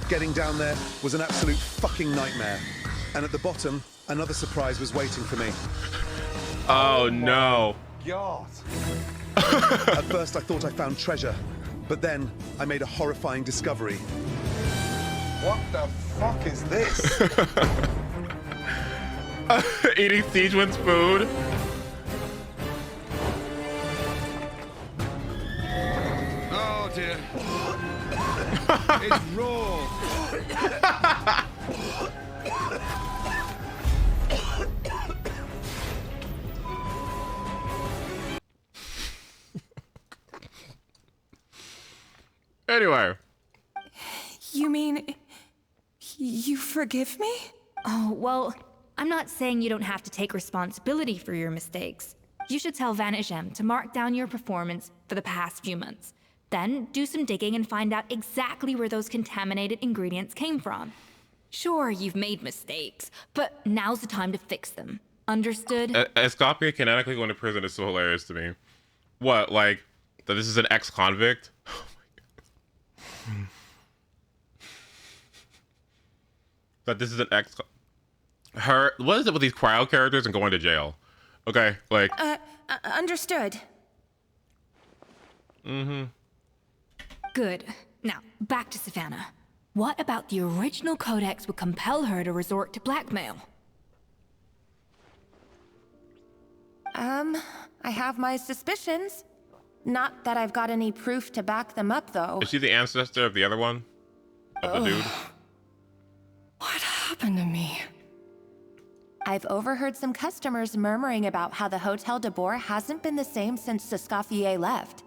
Getting down there was an absolute fucking nightmare. And at the bottom, another surprise was waiting for me. Oh no. God. At first I thought I found treasure, but then I made a horrifying discovery. What the fuck is this? Eating Siegewen's food? Oh dear. It's raw. Anyway. You mean... you forgive me? Oh, well, I'm not saying you don't have to take responsibility for your mistakes. You should tell Vanagem to mark down your performance for the past few months. Then do some digging and find out exactly where those contaminated ingredients came from. Sure, you've made mistakes, but now's the time to fix them. Understood? ESCOFFIER canonically going to prison is so hilarious to me. What, like, that this is an ex-convict? Oh my god. That this is an ex... what is it with these crowd characters and going to jail? Okay, like... Understood. Mm-hmm. Good. Now, back to Savannah. What about the original codex would compel her to resort to blackmail? I have my suspicions. Not that I've got any proof to back them up, though. Is she the ancestor of the other one? Of the dude? What happened to me? I've overheard some customers murmuring about how the Hotel de Boer hasn't been the same since ESCOFFIER left.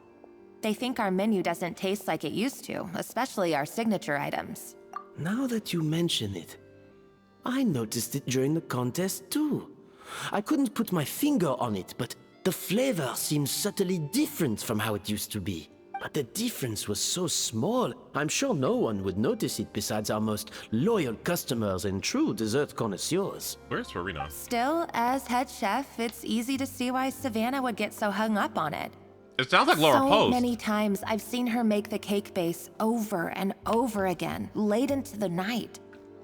They think our menu doesn't taste like it used to, especially our signature items. Now that you mention it, I noticed it during the contest too. I couldn't put my finger on it, but the flavor seems subtly different from how it used to be. But the difference was so small, I'm sure no one would notice it besides our most loyal customers and true dessert connoisseurs. Where's Farina? Still, as head chef, it's easy to see why Savannah would get so hung up on it. It sounds like Laura So Post. many times I've seen her make the cake base over and over again, late into the night,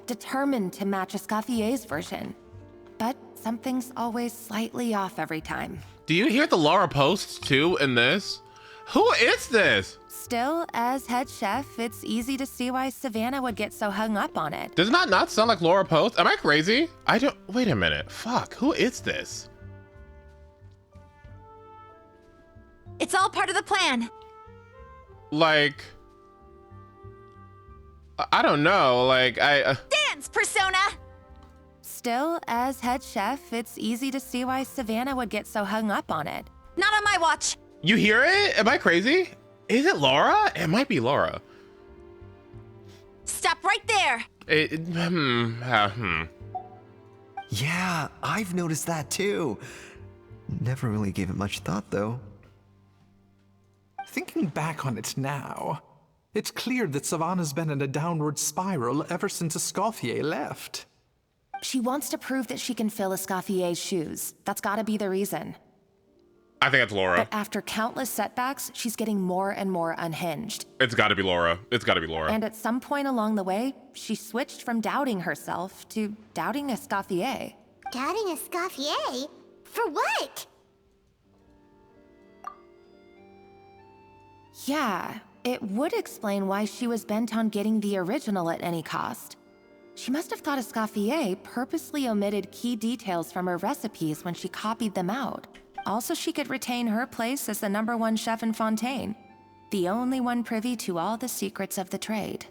determined to match ESCOFFIER's version. But something's always slightly off every time. Do you hear the Laura Post too in this? Who is this? Still, as head chef, it's easy to see why Savannah would get so hung up on it. Does it not sound like Laura Post? Am I crazy? I don't... Wait a minute. Fuck. Who is this? It's all part of the plan. Like... I don't know. Like, Dance, Persona! Still, as head chef, it's easy to see why Savannah would get so hung up on it. Not on my watch. You hear it? Am I crazy? Is it Laura? It might be Laura. Stop right there. Yeah, I've noticed that too. Never really gave it much thought though. Thinking back on it now, it's clear that Savannah's been in a downward spiral ever since ESCOFFIER left. She wants to prove that she can fill ESCOFFIER's shoes. That's gotta be the reason. I think it's Laura. But after countless setbacks, she's getting more and more unhinged. It's gotta be Laura. It's gotta be Laura. And at some point along the way, she switched from doubting herself to doubting ESCOFFIER. Doubting ESCOFFIER? For what? Yeah, it would explain why she was bent on getting the original at any cost. She must have thought ESCOFFIER purposely omitted key details from her recipes when she copied them out. Also, she could retain her place as the #1 chef in Fontaine, the only one privy to all the secrets of the trade.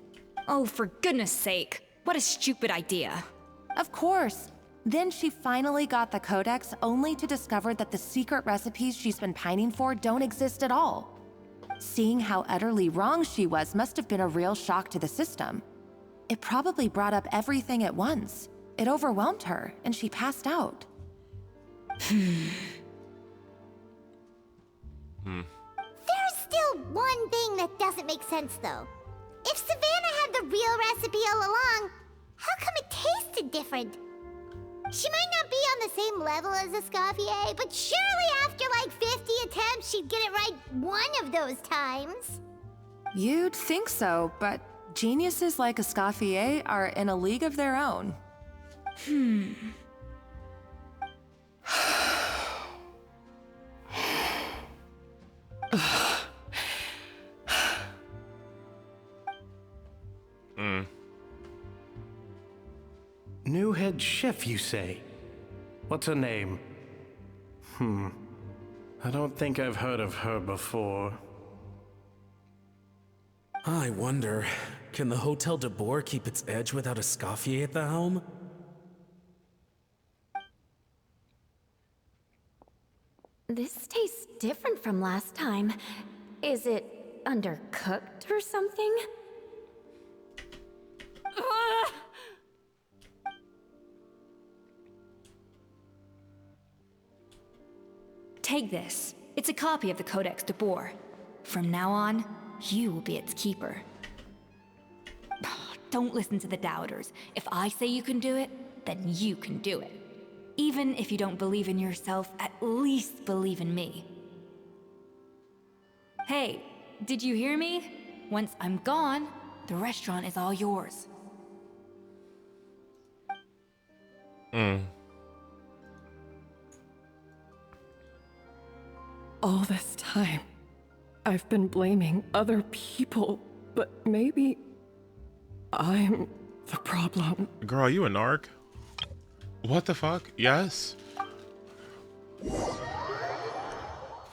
Oh, for goodness sake. What a stupid idea. Of course. Then she finally got the codex only to discover that the secret recipes she's been pining for don't exist at all. seeing how utterly wrong she was must have been a real shock to the system. It probably brought up everything at once. It overwhelmed her, and she passed out. There's still one thing that doesn't make sense, though. If Savannah had the real recipe all along, how come it tasted different? She might not be on the same level as Escoffier, but surely after like 50 attempts, she'd get it right one of those times. You'd think so, but geniuses like Escoffier are in a league of their own. New head chef, you say? What's her name? I don't think I've heard of her before. I wonder, can the Hotel de Boer keep its edge without Escoffier at the helm? This tastes different from last time. Is it undercooked or something? Take this. It's a copy of the Codex de Boer. From now on, you will be its keeper. Don't listen to the doubters. If I say you can do it, then you can do it. Even if you don't believe in yourself, at least believe in me. Hey, did you hear me? Once I'm gone, the restaurant is all yours. All this time, I've been blaming other people, but maybe I'm the problem. Girl, you a narc? What the fuck? Yes?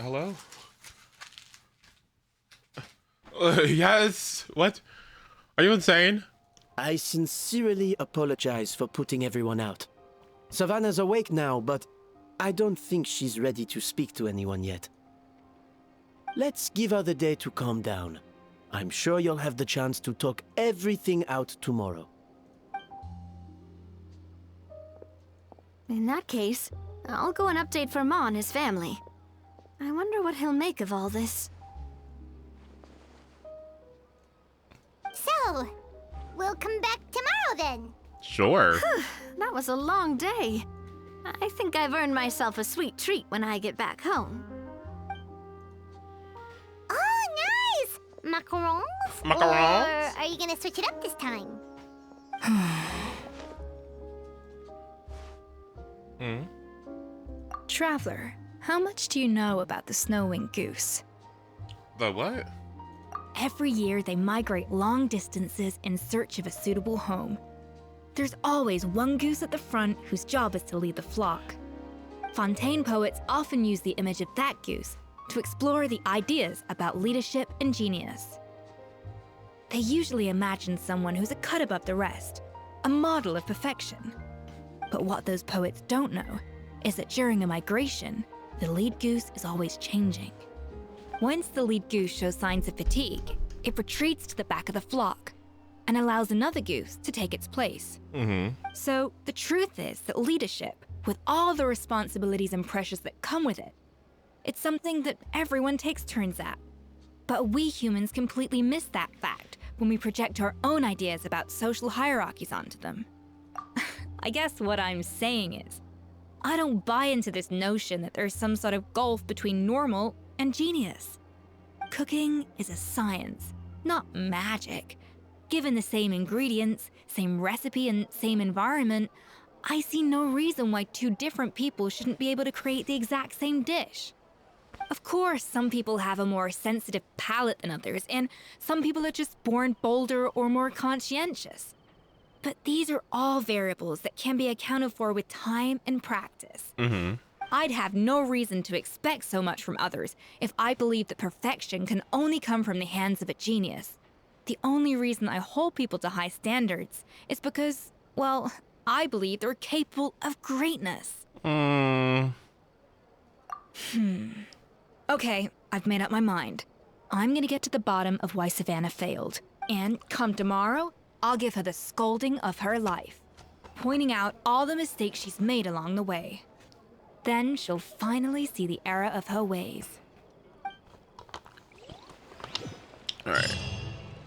Hello? Yes? What? Are you insane? I sincerely apologize for putting everyone out. Savannah's awake now, but I don't think she's ready to speak to anyone yet. Let's give her the day to calm down. I'm sure you'll have the chance to talk everything out tomorrow. In that case, I'll go and update for Ma and his family. I wonder what he'll make of all this. So, we'll come back tomorrow then. Sure. That was a long day. I think I've earned myself a sweet treat when I get back home. Oh, nice! Macarons? Macarons? Or are you gonna switch it up this time? Traveler, how much do you know about the snow-winged goose? The what? Every year, they migrate long distances in search of a suitable home. There's always one goose at the front whose job is to lead the flock. Fontaine poets often use the image of that goose to explore the ideas about leadership and genius. They usually imagine someone who's a cut above the rest, a model of perfection. But what those poets don't know is that during a migration, the lead goose is always changing. Once the lead goose shows signs of fatigue, it retreats to the back of the flock and allows another goose to take its place. So the truth is that leadership, with all the responsibilities and pressures that come with it, it's something that everyone takes turns at. But we humans completely miss that fact when we project our own ideas about social hierarchies onto them. I guess what I'm saying is, I don't buy into this notion that there's some sort of gulf between normal and genius. Cooking is a science, not magic. Given the same ingredients, same recipe, and same environment, I see no reason why two different people shouldn't be able to create the exact same dish. Of course, some people have a more sensitive palate than others, and some people are just born bolder or more conscientious. But these are all variables that can be accounted for with time and practice. I'd have no reason to expect so much from others if I believed that perfection can only come from the hands of a genius. The only reason I hold people to high standards is because, well, I believe they're capable of greatness. Okay, I've made up my mind. I'm gonna get to the bottom of why Savannah failed. And come tomorrow, I'll give her the scolding of her life, pointing out all the mistakes she's made along the way. Then she'll finally see the error of her ways. All right.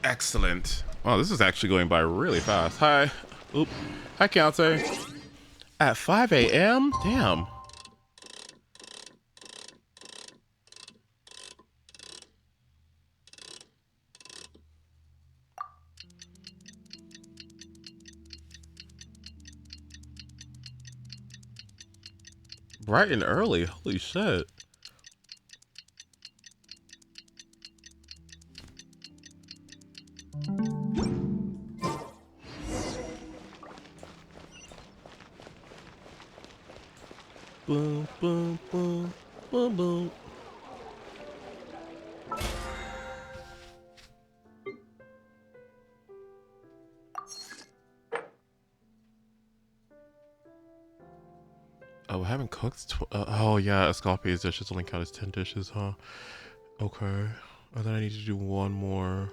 Excellent. Wow, this is actually going by really fast. Hi. Oop. Hi, Council. At 5 a.m.? Damn. Bright and early. Holy shit. Boom, boom, boom, boom, boom. Oh, I haven't cooked. Oh, yeah, Escoffier's dishes only count as 10 dishes, huh? Okay. And then I need to do one more.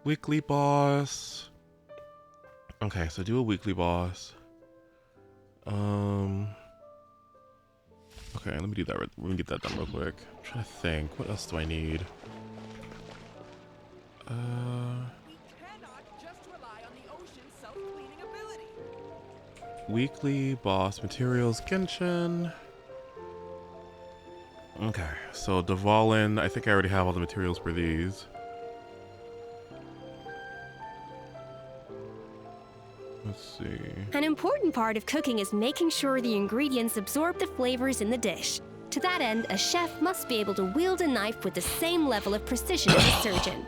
Weekly boss. Okay, so do a weekly boss. Okay, let me do that. Let me get that done real quick. I'm trying to think. What else do I need? Weekly boss materials, Genshin. Okay, so Dvalin. I think I already have all the materials for these. Let's see. An important part of cooking is making sure the ingredients absorb the flavors in the dish. To that end, a chef must be able to wield a knife with the same level of precision as a surgeon.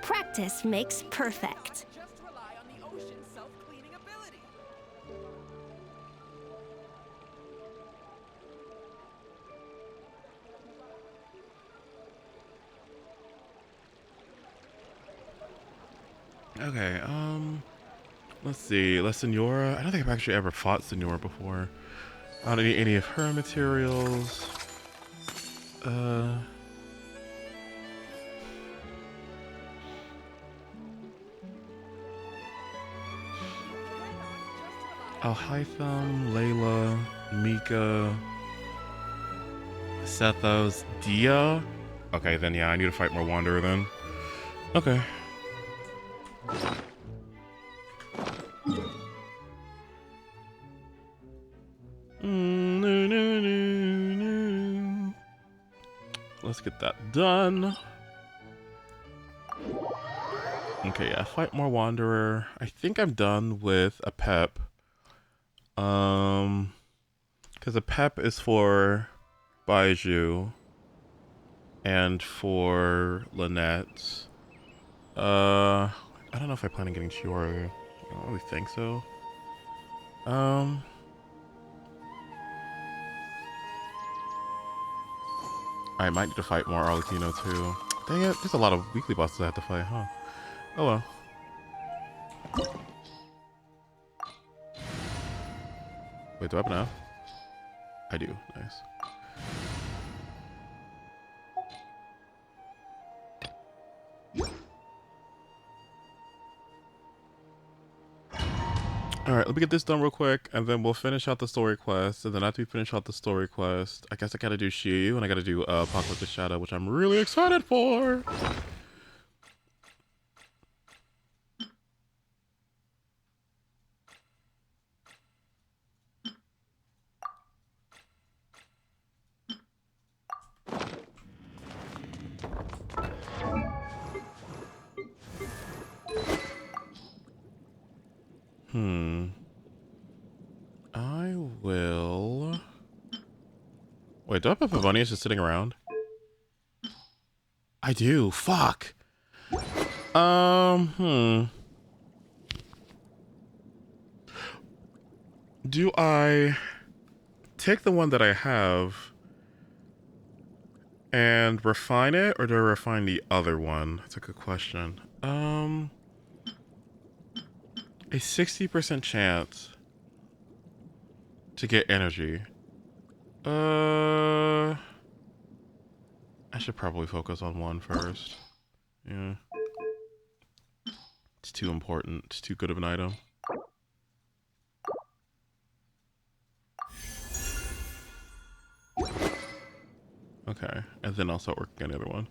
Practice makes perfect. Okay, let's see. La Senora. I don't think I've actually ever fought Senora before. I don't need any of her materials. Alhaitham, Layla, Mika, Sethos, Dia. Okay, then yeah, I need to fight more Wanderer then. Okay. Let's get that done. Okay, yeah, fight more Wanderer. I think I'm done with a pep. Because a pep is for Baiju and for Lynette. I don't know if I plan on getting Chiyoru. I don't really think so. I might need to fight more Arlecchino too. Dang it, there's a lot of weekly bosses I have to fight, huh? Oh well. Wait, do I have enough? I do, nice. Alright, let me get this done real quick, and then we'll finish out the story quest. And then after we finish out the story quest, I guess I gotta do SHIYU, and I gotta do Apocalyptic Shadow, which I'm really excited for! I will... Wait, do I have Pavonius just sitting around? I do. Fuck. Do I take the one that I have and refine it, or do I refine the other one? That's a good question. A 60% chance to get energy. I should probably focus on one first. Yeah. It's too important. It's too good of an item. Okay, and then I'll start working on the other one.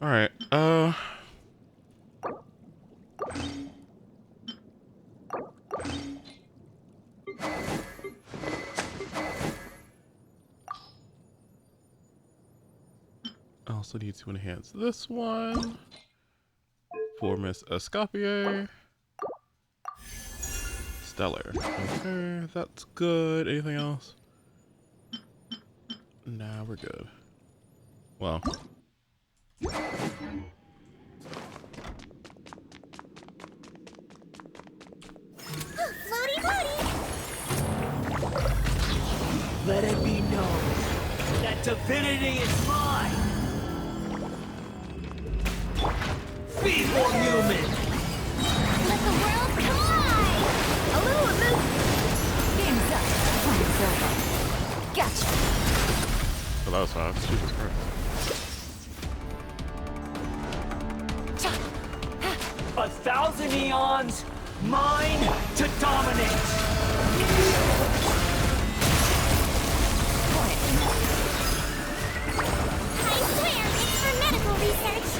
Alright, I also need to enhance this one for Miss ESCOFFIER. Stellar. Okay, that's good. Anything else? Nah, we're good. Well. Floaty, floaty! Let it be known that divinity is mine! Feeble human! Let the world collide! Aloo, game's up. Time's over. Gotcha. Oh, that was fast. Jesus Christ. 1,000 eons, mine to dominate! I swear it's for medical research.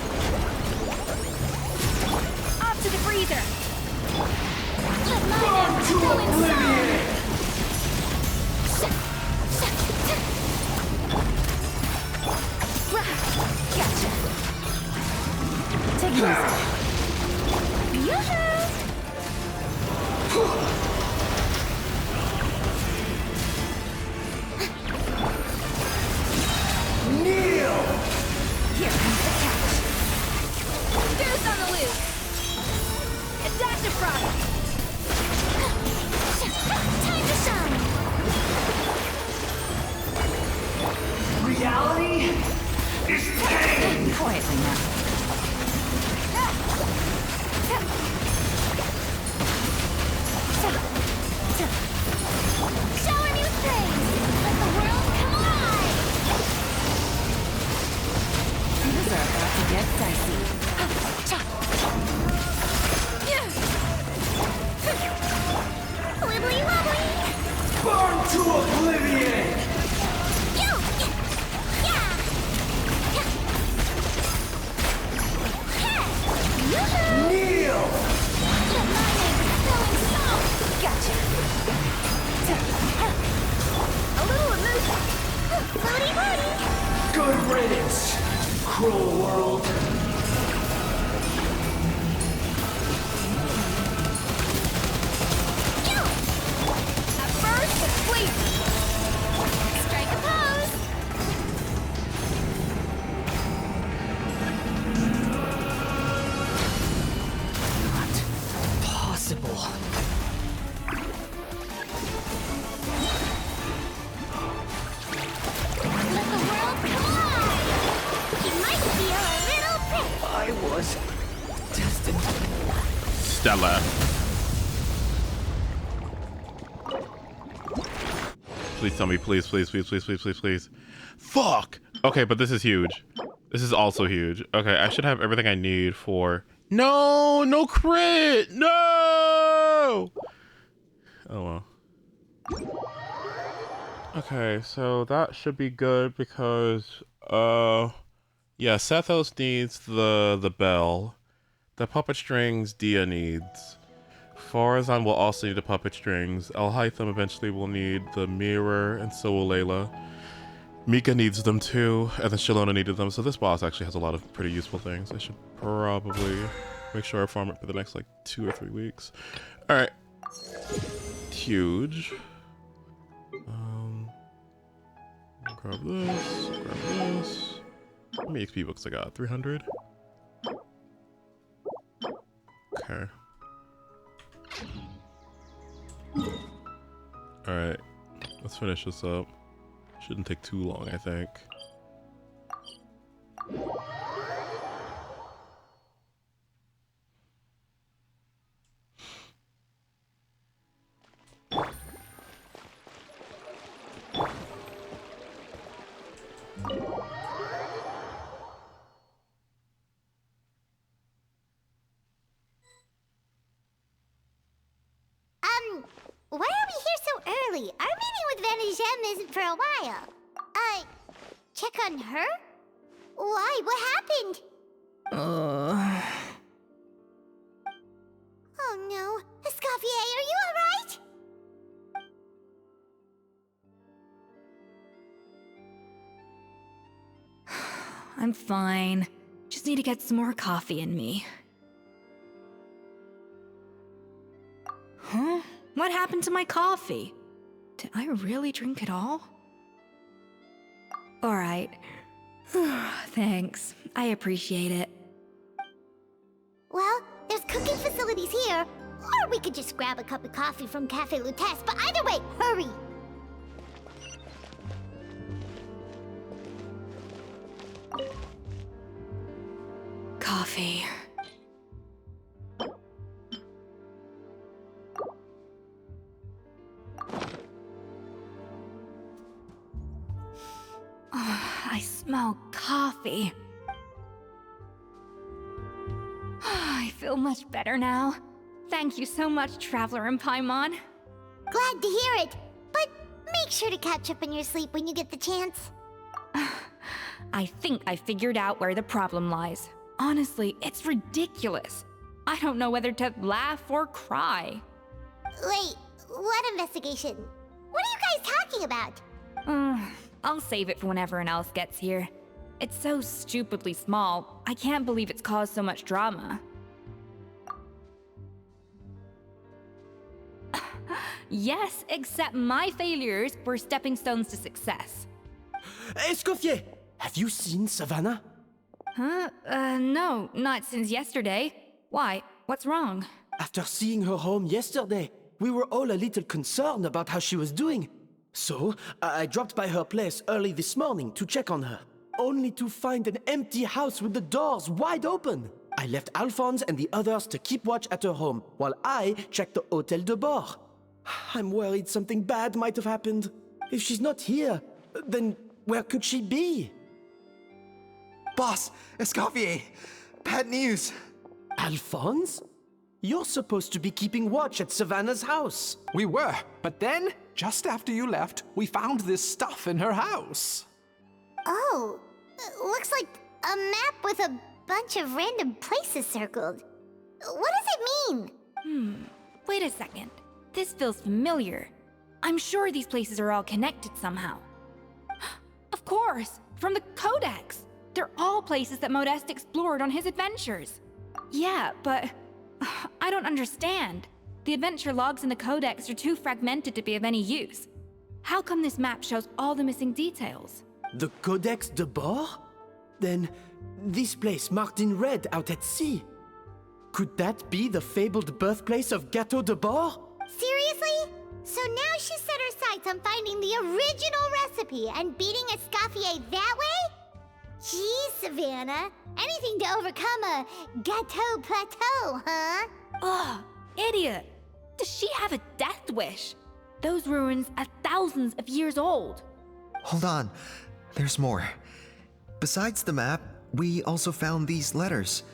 Up to the freezer! Let my Burn to go oblivion! Gotcha. Take it easy. Yoo-hoo! Kneel! Here comes the catch. Goose on the loose! Adaptive product! Time to shine. Reality is pain! Quietly now. Show her new things! Let the world collide! These are about to get dicey. Wibbly wobbly! Burn to oblivion! Kneel! Let my neighbors fill in salt! Gotcha! A little amusement! Floaty floaty! Good riddance, cruel world! At first, please! Strike a pose! Possible. Let the world collide! You might feel a little bit! I was destined. Stella. Please tell me, please, please, please, please, please, please, please. Fuck! Okay, but this is huge. This is also huge. Okay, I should have everything I need for... No! No crit! No! Oh, well. Okay, so that should be good because, yeah, Sethos needs the bell. The puppet strings Dia needs. Farazan will also need the puppet strings. Alhaitham eventually will need the mirror, and so will Layla. Mika needs them too, and then Shalona needed them, so this boss actually has a lot of pretty useful things. I should probably make sure I farm it for the next, like, 2 or 3 weeks. Alright. Huge. Grab this, grab this. How many XP books I got? 300? Okay. Alright, let's finish this up. Shouldn't take too long, I think. Riley, our meeting with Vanisham isn't for a while. Check on her? Why? What happened? Oh no. Escoffier, are you alright? I'm fine. Just need to get some more coffee in me. Huh? What happened to my coffee? Did I really drink it all? Alright. Thanks. I appreciate it. Well, there's cooking facilities here. Or we could just grab a cup of coffee from Cafe Lutece, but either way, hurry! Coffee. I smell coffee. I feel much better now. Thank you so much, Traveler and Paimon. Glad to hear it, but make sure to catch up in your sleep when you get the chance. I think I figured out where the problem lies. Honestly, it's ridiculous. I don't know whether to laugh or cry. Wait, what investigation? What are you guys talking about? I'll save it for when everyone else gets here. It's so stupidly small, I can't believe it's caused so much drama. Yes, except my failures were stepping stones to success. Escoffier, have you seen Savannah? Huh? No, not since yesterday. Why? What's wrong? After seeing her home yesterday, we were all a little concerned about how she was doing. So, I dropped by her place early this morning to check on her, only to find an empty house with the doors wide open. I left Alphonse and the others to keep watch at her home, while I checked the Hôtel de Bord. I'm worried something bad might have happened. If she's not here, then where could she be? Boss, Escoffier, bad news. Alphonse? You're supposed to be keeping watch at Savannah's house. We were, but then, just after you left, we found this stuff in her house. Oh, looks like a map with a bunch of random places circled. What does it mean? Wait a second. This feels familiar. I'm sure these places are all connected somehow. Of course, from the Codex. They're all places that Modeste explored on his adventures. Yeah, but I don't understand. The adventure logs in the Codex are too fragmented to be of any use. How come this map shows all the missing details? The Codex de Bord? Then, this place marked in red out at sea. Could that be the fabled birthplace of Gâteau de Bord? Seriously? So now she set her sights on finding the original recipe and beating Escoffier that way? Geez, Savannah. Anything to overcome a gâteau plateau, huh? Ugh, idiot. Does she have a death wish? Those ruins are thousands of years old. Hold on, there's more. Besides the map, we also found these letters.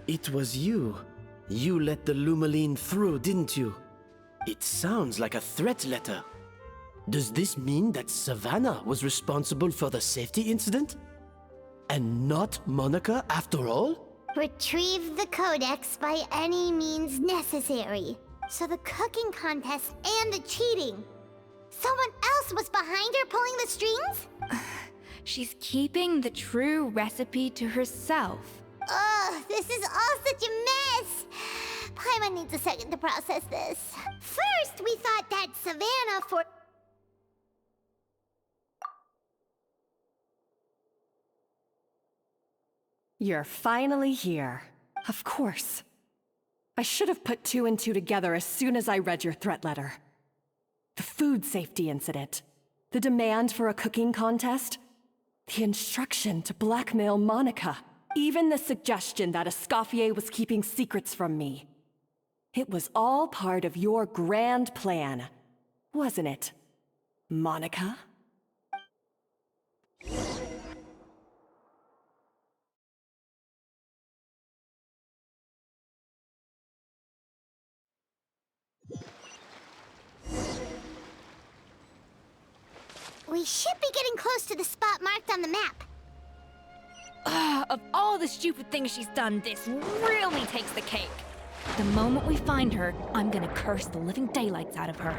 it was you. You let the Lumaline through, didn't you? It sounds like a threat letter. Does this mean that Savannah was responsible for the safety incident? And not Monica after all? Retrieve the codex by any means necessary. So the cooking contest and the cheating. Someone else was behind her pulling the strings? She's keeping the true recipe to herself. Ugh, this is all such a mess. Paimon needs a second to process this. First, we thought that Savannah for... You're finally here. Of course. I should have put 2 and 2 together as soon as I read your threat letter. The food safety incident. The demand for a cooking contest. The instruction to blackmail Monica. Even the suggestion that ESCOFFIER was keeping secrets from me. It was all part of your grand plan, wasn't it, Monica? We should be getting close to the spot marked on the map. Of all the stupid things she's done, this really takes the cake. The moment we find her, I'm gonna curse the living daylights out of her.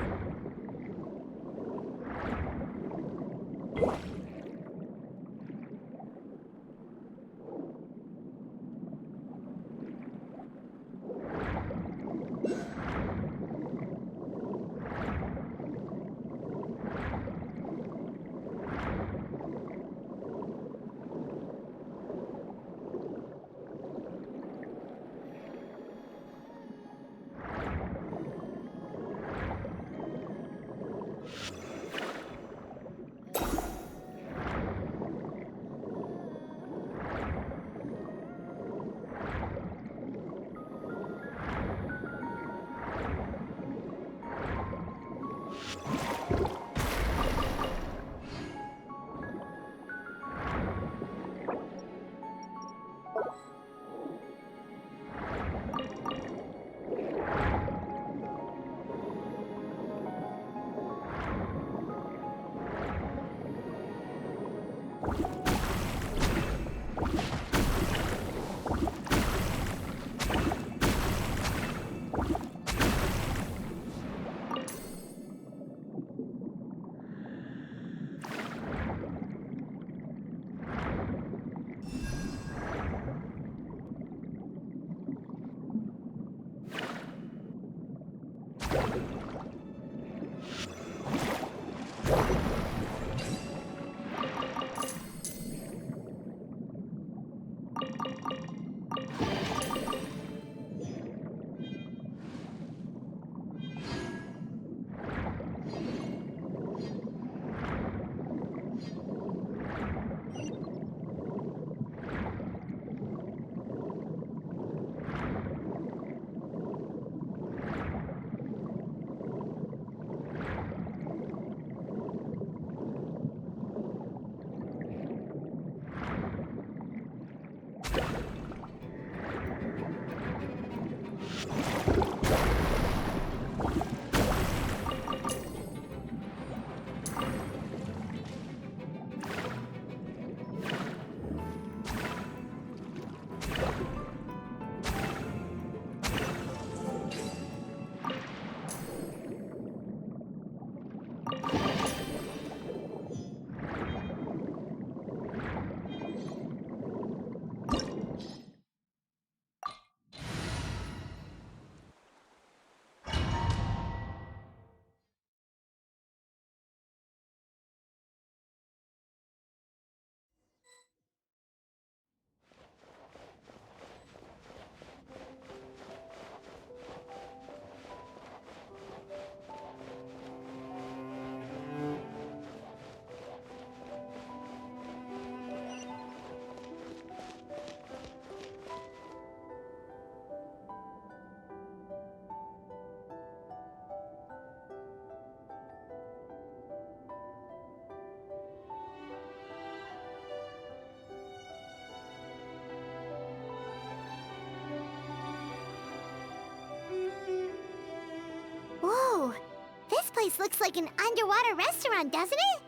place looks like an underwater restaurant, doesn't it?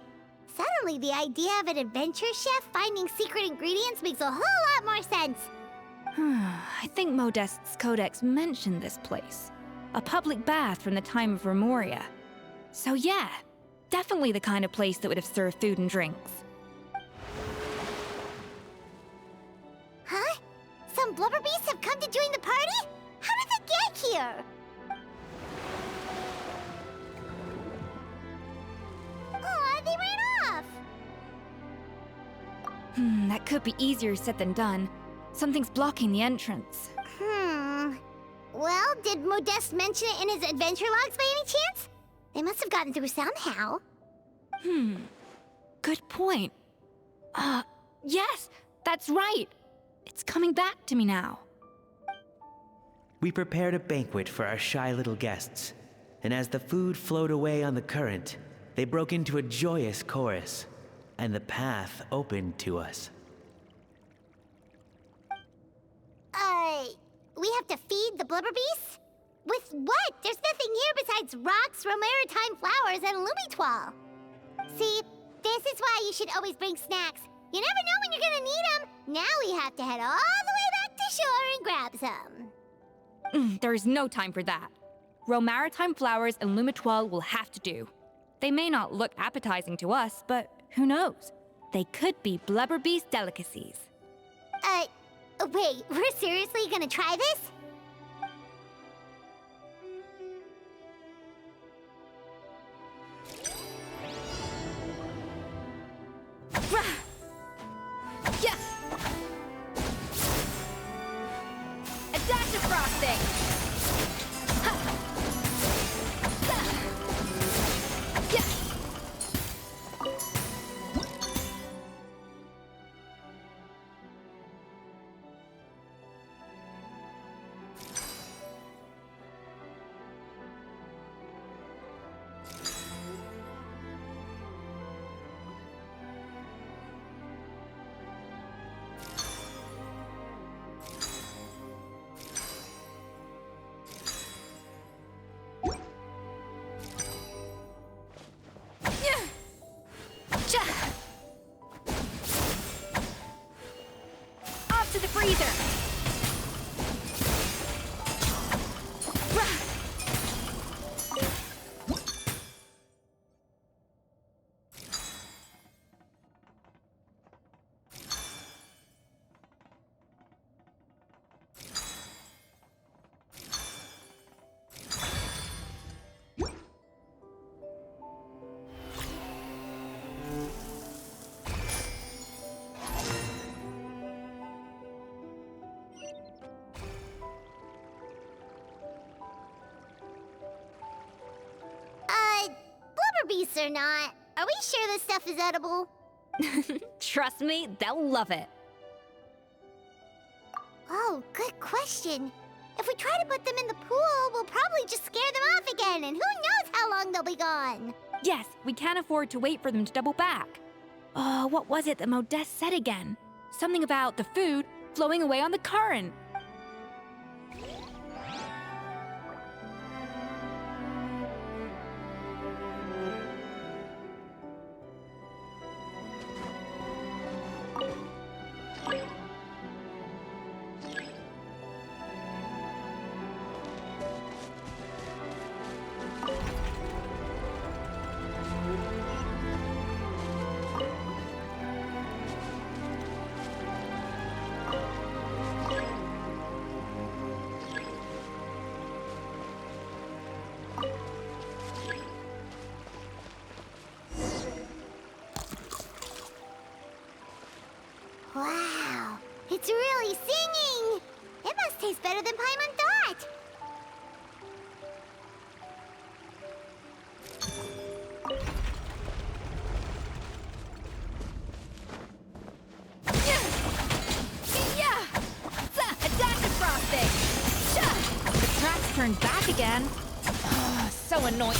Suddenly, the idea of an adventure chef finding secret ingredients makes a whole lot more sense. I think Modest's codex mentioned this place. A public bath from the time of Remoria. So yeah, definitely the kind of place that would have served food and drinks. Huh? Some blubber beasts have come to join the party? How did they get here? Aw, they ran off! That could be easier said than done. Something's blocking the entrance. Well, did Modeste mention it in his adventure logs by any chance? They must have gotten through somehow. Good point. Yes, that's right. It's coming back to me now. We prepared a banquet for our shy little guests, and as the food flowed away on the current, they broke into a joyous chorus, and the path opened to us. We have to feed the blubber beasts? With what? There's nothing here besides rocks, romaritime flowers, and lumitoile. See, this is why you should always bring snacks. You never know when you're gonna need them. Now we have to head all the way back to shore and grab some. There is no time for that. Romaritime flowers and lumitoile will have to do. They may not look appetizing to us, but who knows? They could be blubber beast delicacies. Wait, we're seriously gonna try this? Yeah! A dash of frosting! Yeah! Off to the freezer! Blubber beasts or not, are we sure this stuff is edible? Trust me, they'll love it. Oh, good question. If we try to put them in the pool, we'll probably just scare them off again, and who knows how long they'll be gone. Yes, we can't afford to wait for them to double back. Oh, what was it that Modeste said again? Something about the food flowing away on the current. Wow, it's really singing! It must taste better than Paimon thought! A dash of frosting! The tracks turned back again. So annoying.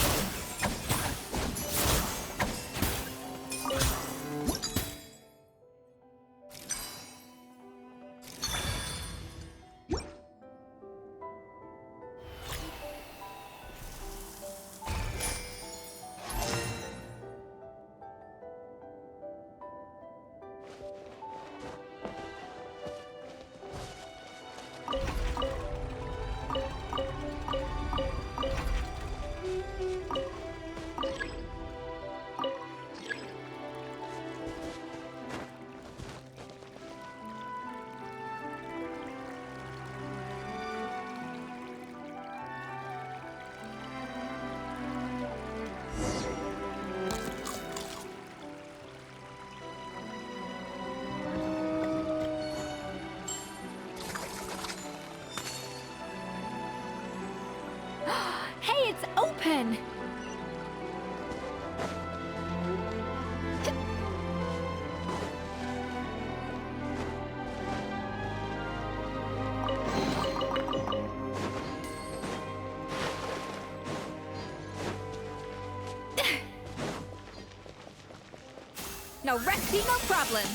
No recipe, no problem.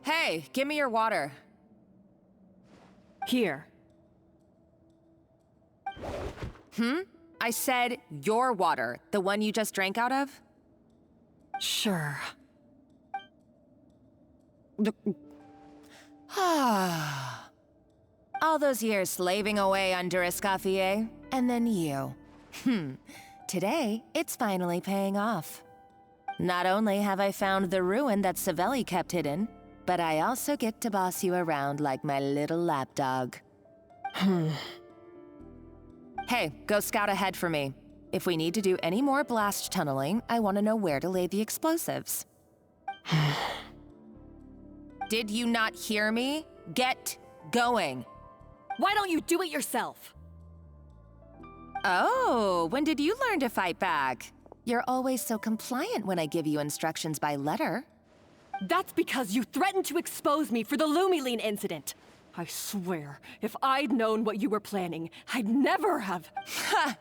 Hey, give me your water. Here. I said your water, the one you just drank out of? Sure. All those years slaving away under ESCOFFIER, and then you. Today, it's finally paying off. Not only have I found the ruin that Savelli kept hidden, but I also get to boss you around like my little lapdog. Hey, go scout ahead for me. If we need to do any more blast tunneling, I want to know where to lay the explosives. Did you not hear me? Get going. Why don't you do it yourself? Oh, when did you learn to fight back? You're always so compliant when I give you instructions by letter. That's because you threatened to expose me for the Lumiline incident. I swear, if I'd known what you were planning, I'd never have... Ha!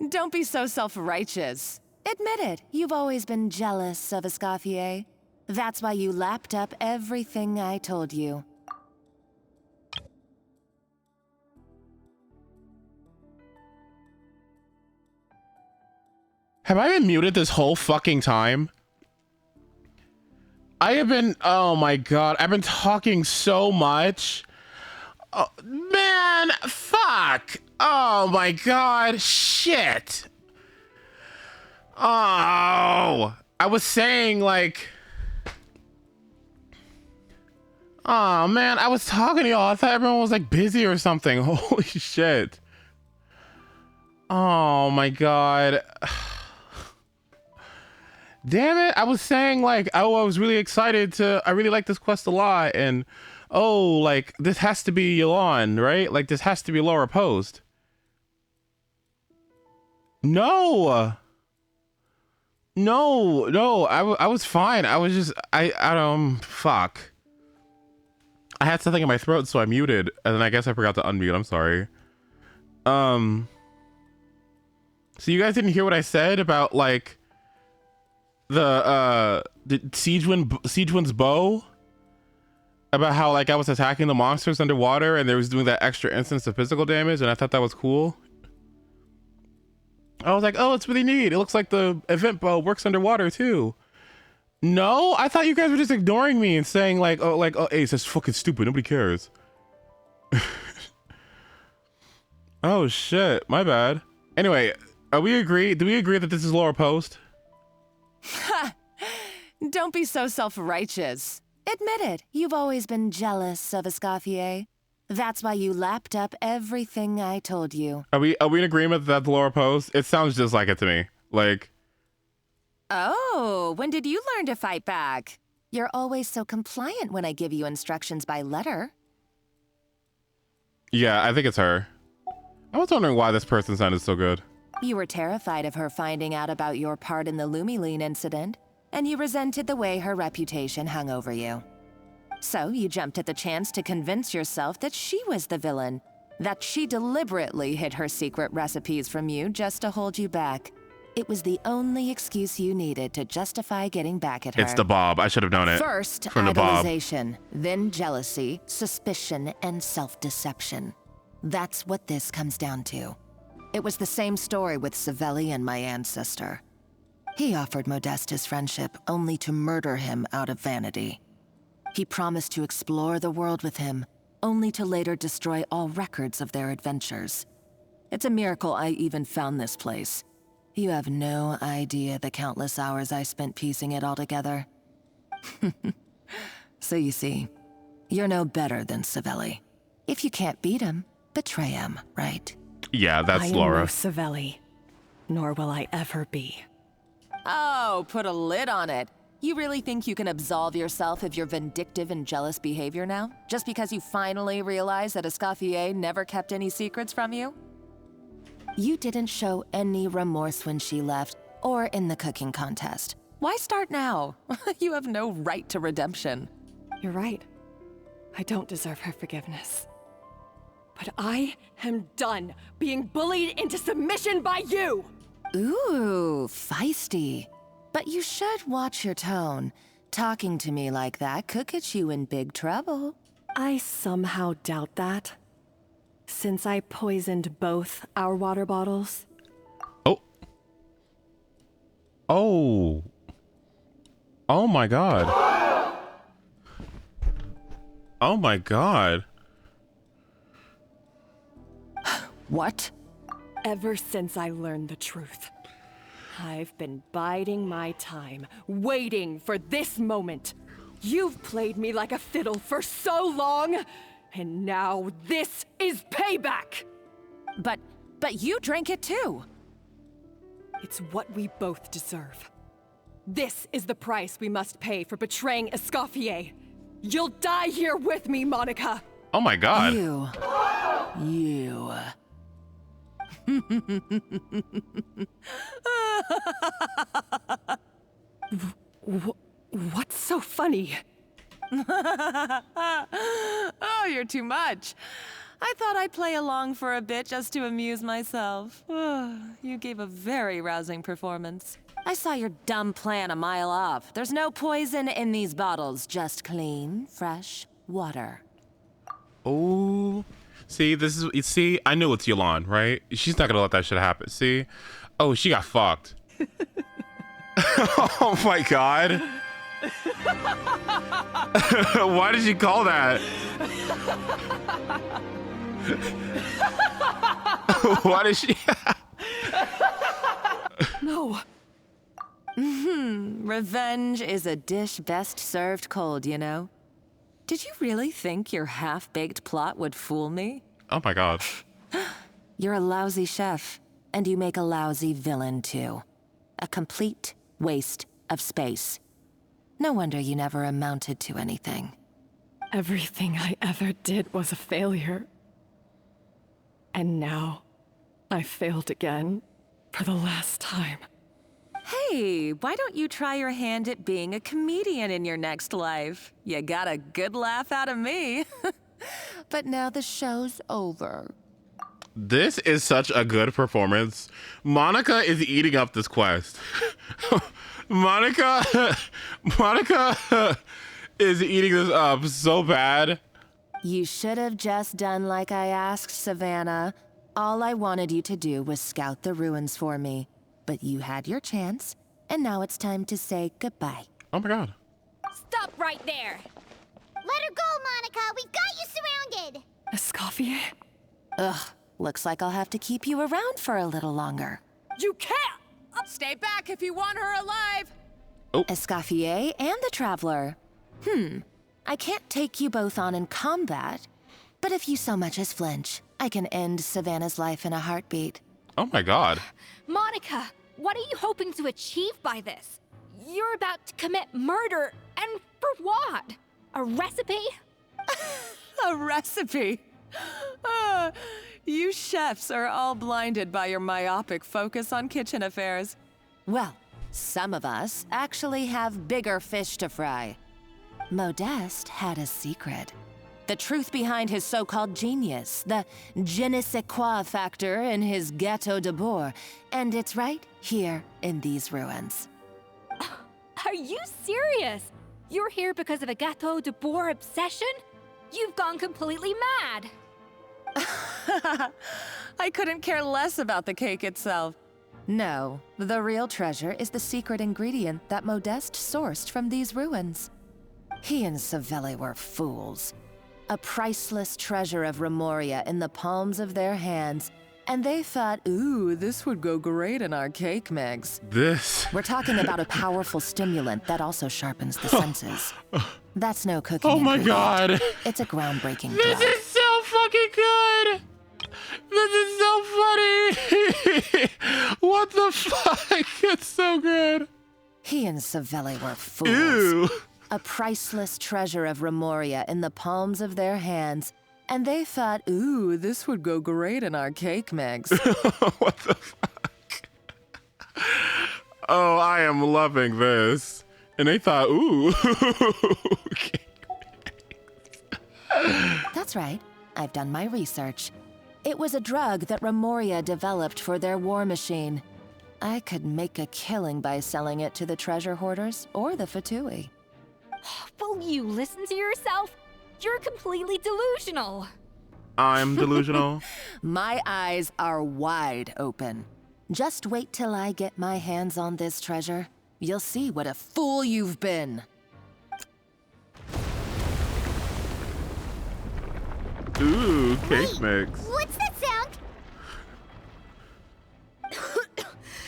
Don't be so self-righteous. Admit it, you've always been jealous of ESCOFFIER. That's why you lapped up everything I told you. Have I been muted this whole fucking time? I have been, oh my god, I've been talking so much. Oh, man, fuck. Oh my god, shit. Oh, I was saying like, oh man, I was talking to y'all. I thought everyone was like busy or something. Holy shit. Oh my god. Damn it, I was saying like, oh, I was really excited I really like this quest a lot, and oh, like, this has to be Yelan, right? Like, this has to be Laura Post. No! No, I was fine. I was just, fuck. I had something in my throat, so I muted, and then I guess I forgot to unmute, I'm sorry. So you guys didn't hear what I said about, like, the Siegewin's bow, about how like I was attacking the monsters underwater and they was doing that extra instance of physical damage, and I thought that was cool. I was like, oh, it's really neat. It looks like the event bow works underwater too. No, I thought you guys were just ignoring me and saying like, oh, Ace, that's fucking stupid. Nobody cares. Oh shit, my bad. Anyway, do we agree that this is Laura Post? Ha! Don't be so self-righteous. Admit it, you've always been jealous of ESCOFFIER. That's why you lapped up everything I told you. Are we in agreement that that's Laura Post? It sounds just like it to me. Like... Oh, when did you learn to fight back? You're always so compliant when I give you instructions by letter. Yeah, I think it's her. I was wondering why this person sounded so good. You were terrified of her finding out about your part in the Lumiline incident, and you resented the way her reputation hung over you. So you jumped at the chance to convince yourself that she was the villain, that she deliberately hid her secret recipes from you just to hold you back. It was the only excuse you needed to justify getting back at her. It's the Bob. I should have known it. First, from the Bob. idolization, then jealousy, suspicion, and self-deception. That's what this comes down to. It was the same story with Savelli and my ancestor. He offered Modeste his friendship only to murder him out of vanity. He promised to explore the world with him, only to later destroy all records of their adventures. It's a miracle I even found this place. You have no idea the countless hours I spent piecing it all together. So you see, you're no better than Savelli. If you can't beat him, betray him, right? Yeah, that's Laura. I am no Savelli, nor will I ever be. Oh, put a lid on it. You really think you can absolve yourself of your vindictive and jealous behavior now? Just because you finally realized that ESCOFFIER never kept any secrets from you? You didn't show any remorse when she left, or in the cooking contest. Why start now? You have no right to redemption. You're right. I don't deserve her forgiveness. But I am done being bullied into submission by you! Ooh, feisty. But you should watch your tone. Talking to me like that could get you in big trouble. I somehow doubt that. Since I poisoned both our water bottles. Oh. Oh. Oh my god. Oh my god. What? Ever since I learned the truth, I've been biding my time, waiting for this moment. You've played me like a fiddle for so long, and now this is payback! But you drank it too. It's what we both deserve. This is the price we must pay for betraying ESCOFFIER. You'll die here with me, Monica! Oh my god. You. What's so funny? Oh, you're too much. I thought I'd play along for a bit just to amuse myself. You gave a very rousing performance. I saw your dumb plan a mile off. There's no poison in these bottles, just clean, fresh water. Oh. See, see, I knew it's Yolan, right? She's not gonna let that shit happen. See? Oh, she got fucked. Oh my god. Why did you call that? Why did she? No. Revenge is a dish best served cold, you know? Did you really think your half-baked plot would fool me? Oh my god. You're a lousy chef, and you make a lousy villain too. A complete waste of space. No wonder you never amounted to anything. Everything I ever did was a failure. And now, I failed again, for the last time. Hey, why don't you try your hand at being a comedian in your next life? You got a good laugh out of me. But now the show's over. This is such a good performance. Monica is eating up this quest. Monica is eating this up so bad. You should have just done like I asked, Savannah. All I wanted you to do was scout the ruins for me. But you had your chance, and now it's time to say goodbye. Oh my god. Stop right there! Let her go, Monica! We've got you surrounded! ESCOFFIER? Ugh, looks like I'll have to keep you around for a little longer. You can't! Stay back if you want her alive! Oh. ESCOFFIER and the Traveler. I can't take you both on in combat, but if you so much as flinch, I can end Savannah's life in a heartbeat. Oh my god. Monica, what are you hoping to achieve by this? You're about to commit murder, and for what? A recipe? A recipe? You chefs are all blinded by your myopic focus on kitchen affairs. Well, some of us actually have bigger fish to fry. Modeste had a secret. The truth behind his so-called genius, the je ne sais quoi factor in his Gâteau de Bourg, and it's right here in these ruins. Are you serious? You're here because of a Gâteau de Bourg obsession? You've gone completely mad. I couldn't care less about the cake itself. No, the real treasure is the secret ingredient that Modeste sourced from these ruins. He and Savelli were fools. A priceless treasure of Remoria in the palms of their hands, and they thought, ooh, this would go great in our cake mix. This? We're talking about a powerful stimulant that also sharpens the senses. That's no cooking Oh my ingredient. god. It's a groundbreaking This drug. is so fucking good. This is so funny. What the fuck? It's so good. He and Savelli were fools. Ew. A priceless treasure of Remoria in the palms of their hands, and they thought, ooh, this would go great in our cake mix. What the fuck? Oh, I am loving this. And they thought, ooh. That's right. I've done my research. It was a drug that Remoria developed for their war machine. I could make a killing by selling it to the treasure hoarders or the Fatui. Will you listen to yourself? You're completely delusional. I'm delusional. My eyes are wide open. Just wait till I get my hands on this treasure. You'll see what a fool you've been. Ooh, cake mix. What's that sound?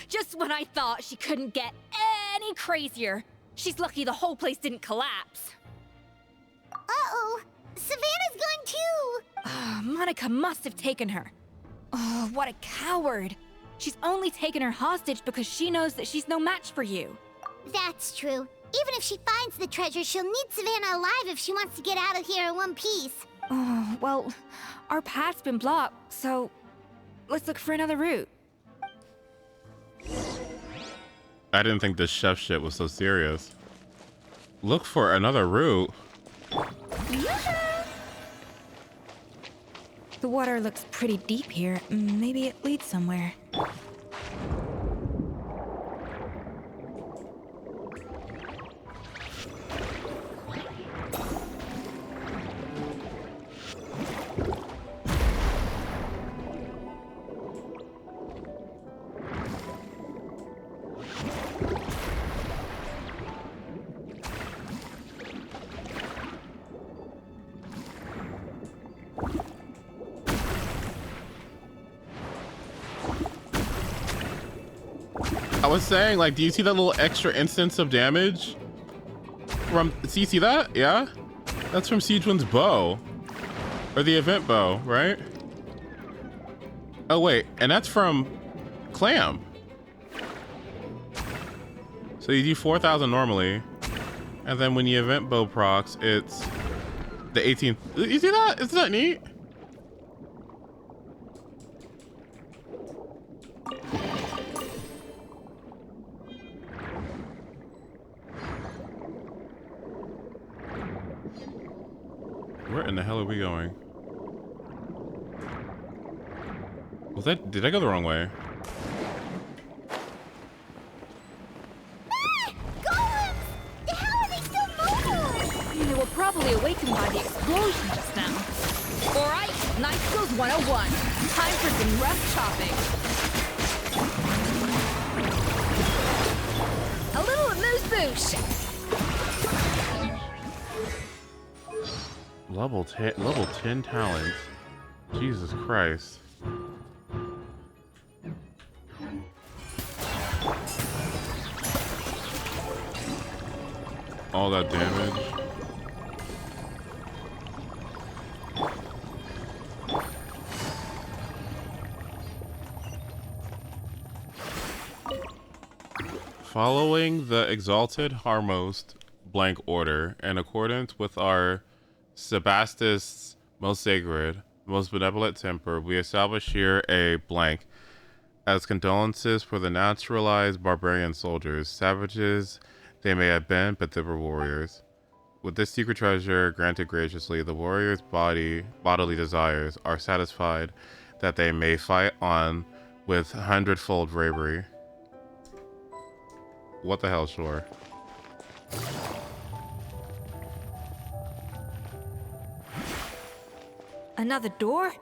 Just when I thought she couldn't get any crazier. She's lucky the whole place didn't collapse. Uh-oh. Savannah's gone too. Monica must have taken her. Oh, what a coward. She's only taken her hostage because she knows that she's no match for you. That's true. Even if she finds the treasure, she'll need Savannah alive if she wants to get out of here in one piece. Oh, well, our path's been blocked, so let's look for another route. I didn't think this chef shit was so serious. Look for another route. The water looks pretty deep here. Maybe it leads somewhere. I was saying, like, do you see that little extra instance of damage? From, see that? Yeah? That's from Siege One's bow. Or the event bow, right? Oh, wait, and that's from Clam. So you do 4,000 normally. And then when the event bow procs, it's the 18th. You see that? Isn't that neat? Where in the hell are we going? Was that, did I go the wrong way? They were probably awakened by the explosion just now. Alright, Knife Skills 101. Time for some rough chopping. A little amuse-bouche. Level 10 talent. Jesus Christ. All that damage. Following the Exalted Harmost blank order, in accordance with our Sebastus most sacred, most benevolent temper, we establish here a blank as condolences for the naturalized barbarian soldiers, savages they may have been, but they were warriors. With this secret treasure granted graciously, the warriors' bodily desires are satisfied, that they may fight on with 100-fold bravery. What the hell, sure. Another door?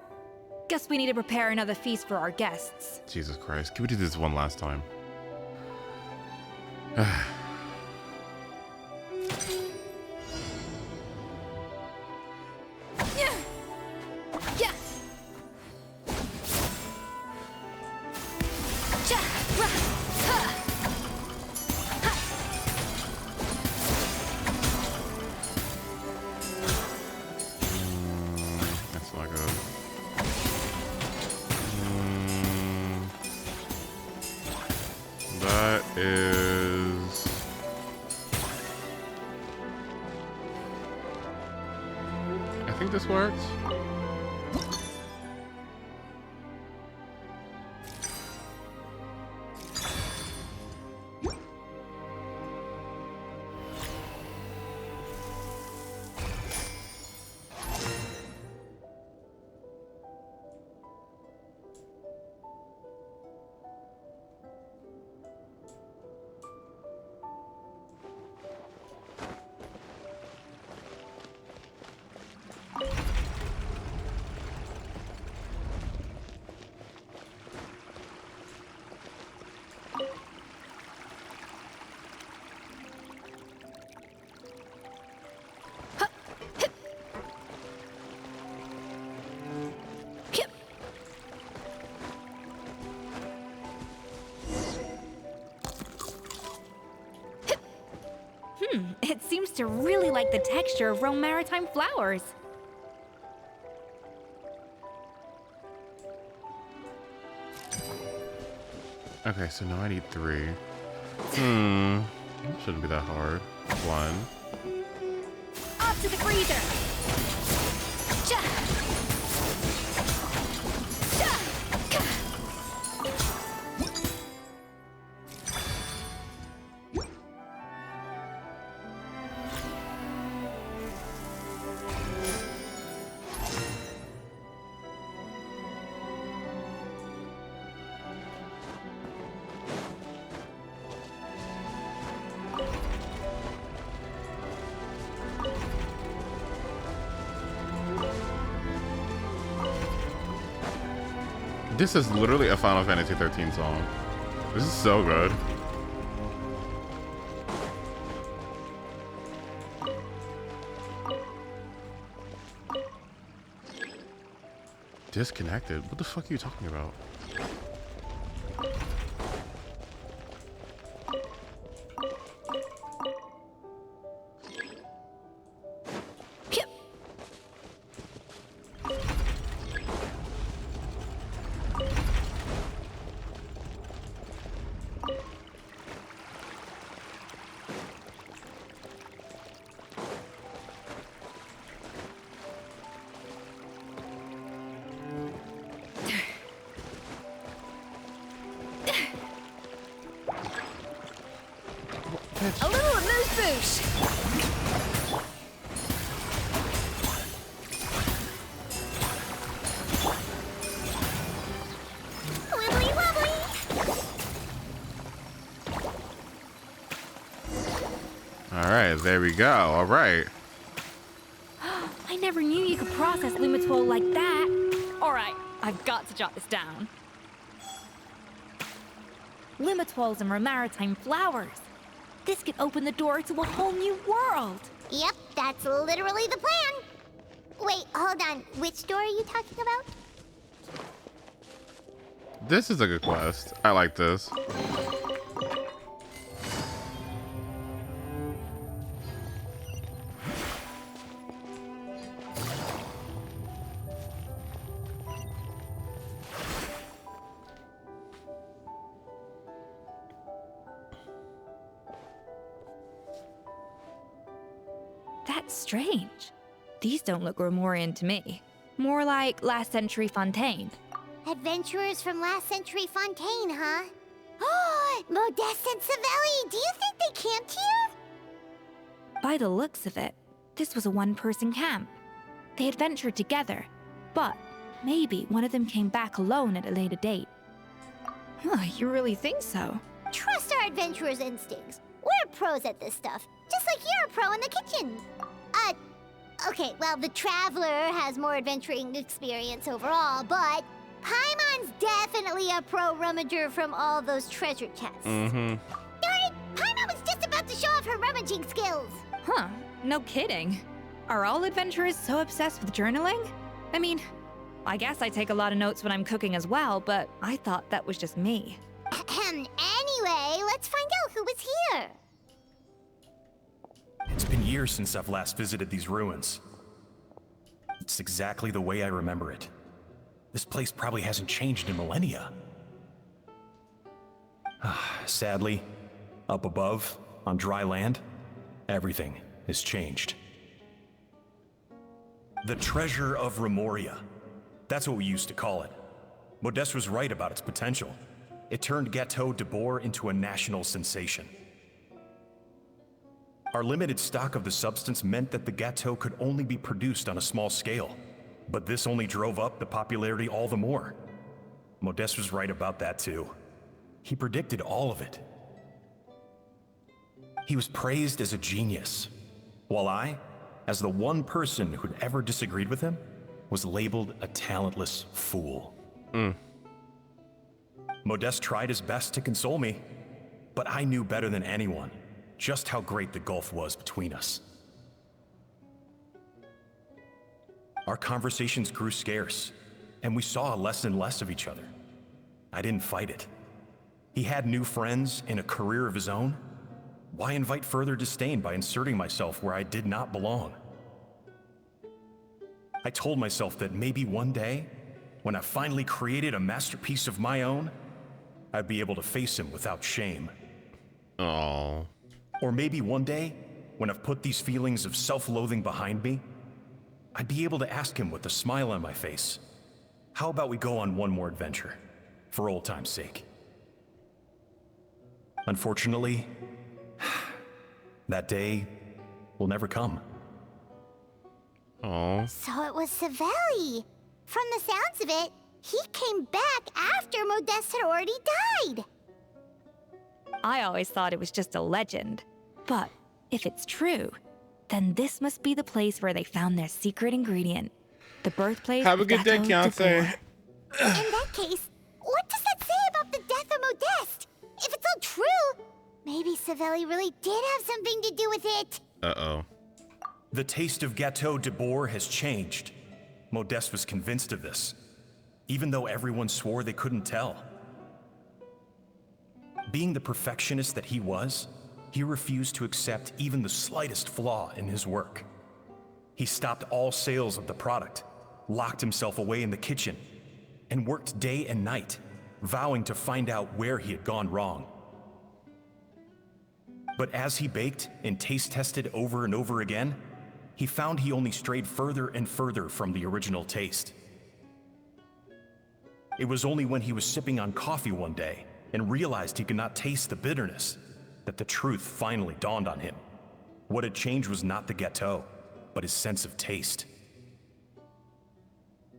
Guess we need to prepare another feast for our guests. Jesus Christ, can we do this one last time? That's not good. That is think this works? It seems to really like the texture of Rome maritime flowers. Okay, so now I need 3. Shouldn't be that hard. 1. Off to the freezer! Cha! Cha! This is literally a Final Fantasy 13 song. This is so good. Disconnected? What the fuck are you talking about? A little amuse-bouche. Wibbly wobbly. All right, there we go. All right. I never knew you could process Lumitol like that. All right, I've got to jot this down. Lumitols and maritime flowers. This could open the door to a whole new world. Yep, that's literally the plan. Wait, hold on. Which door are you talking about? This is a good quest. I like this. That's strange. These don't look Grimoirian to me. More like last century Fontaine. Adventurers from last century Fontaine, huh? Oh, Modeste and Savelli, do you think they camped here? By the looks of it, this was a one-person camp. They adventured together, but maybe one of them came back alone at a later date. You really think so? Trust our adventurers' instincts. We're pros at this stuff, just like you're a pro in the kitchen. Okay, well, the Traveler has more adventuring experience overall, but Paimon's definitely a pro rummager from all those treasure chests. Mm-hmm. Darn it! Paimon was just about to show off her rummaging skills. Huh, no kidding. Are all adventurers so obsessed with journaling? I mean, I guess I take a lot of notes when I'm cooking as well, but I thought that was just me. Anyway, let's find out who was here. It's been years since I've last visited these ruins. It's exactly the way I remember it. This place probably hasn't changed in millennia. Sadly, up above, on dry land, everything has changed. The Treasure of Remoria. That's what we used to call it. Modeste was right about its potential. It turned Gâteau de Bourg into a national sensation. Our limited stock of the substance meant that the gâteau could only be produced on a small scale, but this only drove up the popularity all the more. Modeste was right about that too. He predicted all of it. He was praised as a genius, while I, as the one person who'd ever disagreed with him, was labeled a talentless fool. Modeste tried his best to console me, but I knew better than anyone just how great the gulf was between us. Our conversations grew scarce, and we saw less and less of each other. I didn't fight it. He had new friends and a career of his own. Why invite further disdain by inserting myself where I did not belong? I told myself that maybe one day, when I finally created a masterpiece of my own, I'd be able to face him without shame. Oh. Or maybe one day, when I've put these feelings of self-loathing behind me, I'd be able to ask him with a smile on my face, how about we go on one more adventure, for old time's sake? Unfortunately, that day will never come. Oh. So it was Savelli. From the sounds of it, he came back after Modeste had already died. I always thought it was just a legend. But if it's true, then this must be the place where they found their secret ingredient. The birthplace Have a of good day, Gâteau de Fiance. Bourg. In that case, what does that say about the death of Modeste? If it's all true, maybe Savelli really did have something to do with it. Uh-oh. The taste of Gâteau de Bourg has changed. Modeste was convinced of this, even though everyone swore they couldn't tell. Being the perfectionist that he was, he refused to accept even the slightest flaw in his work. He stopped all sales of the product, locked himself away in the kitchen, and worked day and night, vowing to find out where he had gone wrong. But as he baked and taste tested over and over again, he found he only strayed further and further from the original taste. It was only when he was sipping on coffee one day and realized he could not taste the bitterness that the truth finally dawned on him. What had changed was not the gâteau, but his sense of taste.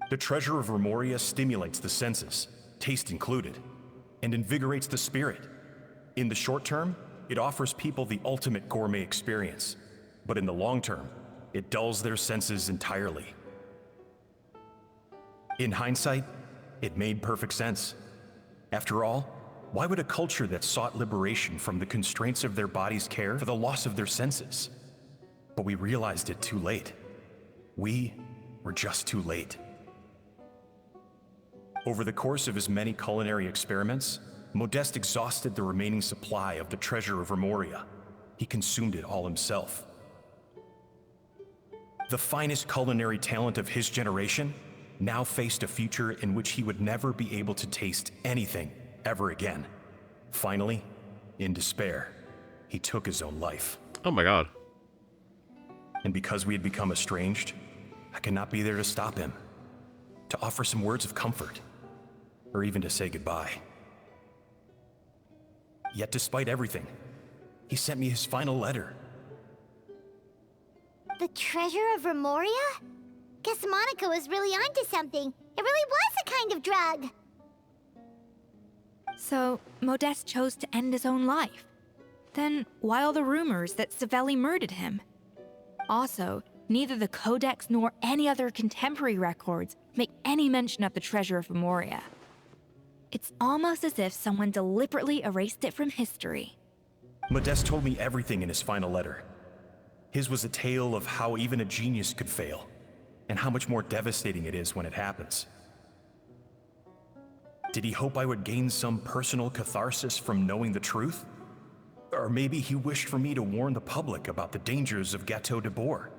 The Treasure of Remoria stimulates the senses, taste included, and invigorates the spirit. In the short term, it offers people the ultimate gourmet experience, but in the long term, it dulls their senses entirely. In hindsight, it made perfect sense. After all, why would a culture that sought liberation from the constraints of their bodies care for the loss of their senses? But we realized it too late. We were just too late. Over the course of his many culinary experiments, Modeste exhausted the remaining supply of the Treasure of Remoria. He consumed it all himself. The finest culinary talent of his generation now faced a future in which he would never be able to taste anything ever again. Finally, in despair, he took his own life. Oh my god. And because we had become estranged, I could not be there to stop him, to offer some words of comfort, or even to say goodbye. Yet despite everything, he sent me his final letter. The Treasure of Remoria? Guess Monica was really onto something. It really was a kind of drug. So, Modeste chose to end his own life. Then, why all the rumors that Savelli murdered him? Also, neither the Codex nor any other contemporary records make any mention of the Treasure of Remoria. It's almost as if someone deliberately erased it from history. Modeste told me everything in his final letter. His was a tale of how even a genius could fail, and how much more devastating it is when it happens. Did he hope I would gain some personal catharsis from knowing the truth? Or maybe he wished for me to warn the public about the dangers of Gâteau de Bourg,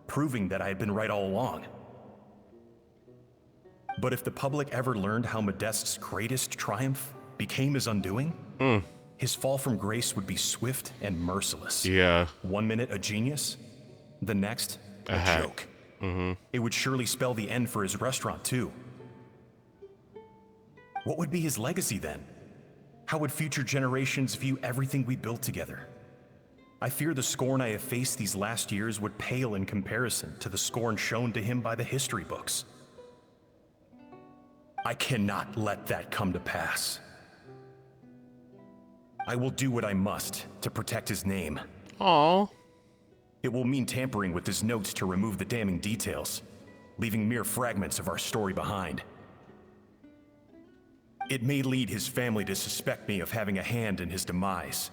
proving that I had been right all along. But if the public ever learned how Modeste's greatest triumph became his undoing, his fall from grace would be swift and merciless. Yeah. 1 minute a genius, the next a joke. It would surely spell the end for his restaurant, too. What would be his legacy then? How would future generations view everything we built together? I fear the scorn I have faced these last years would pale in comparison to the scorn shown to him by the history books. I cannot let that come to pass. I will do what I must to protect his name. Aww. It will mean tampering with his notes to remove the damning details, leaving mere fragments of our story behind. It may lead his family to suspect me of having a hand in his demise.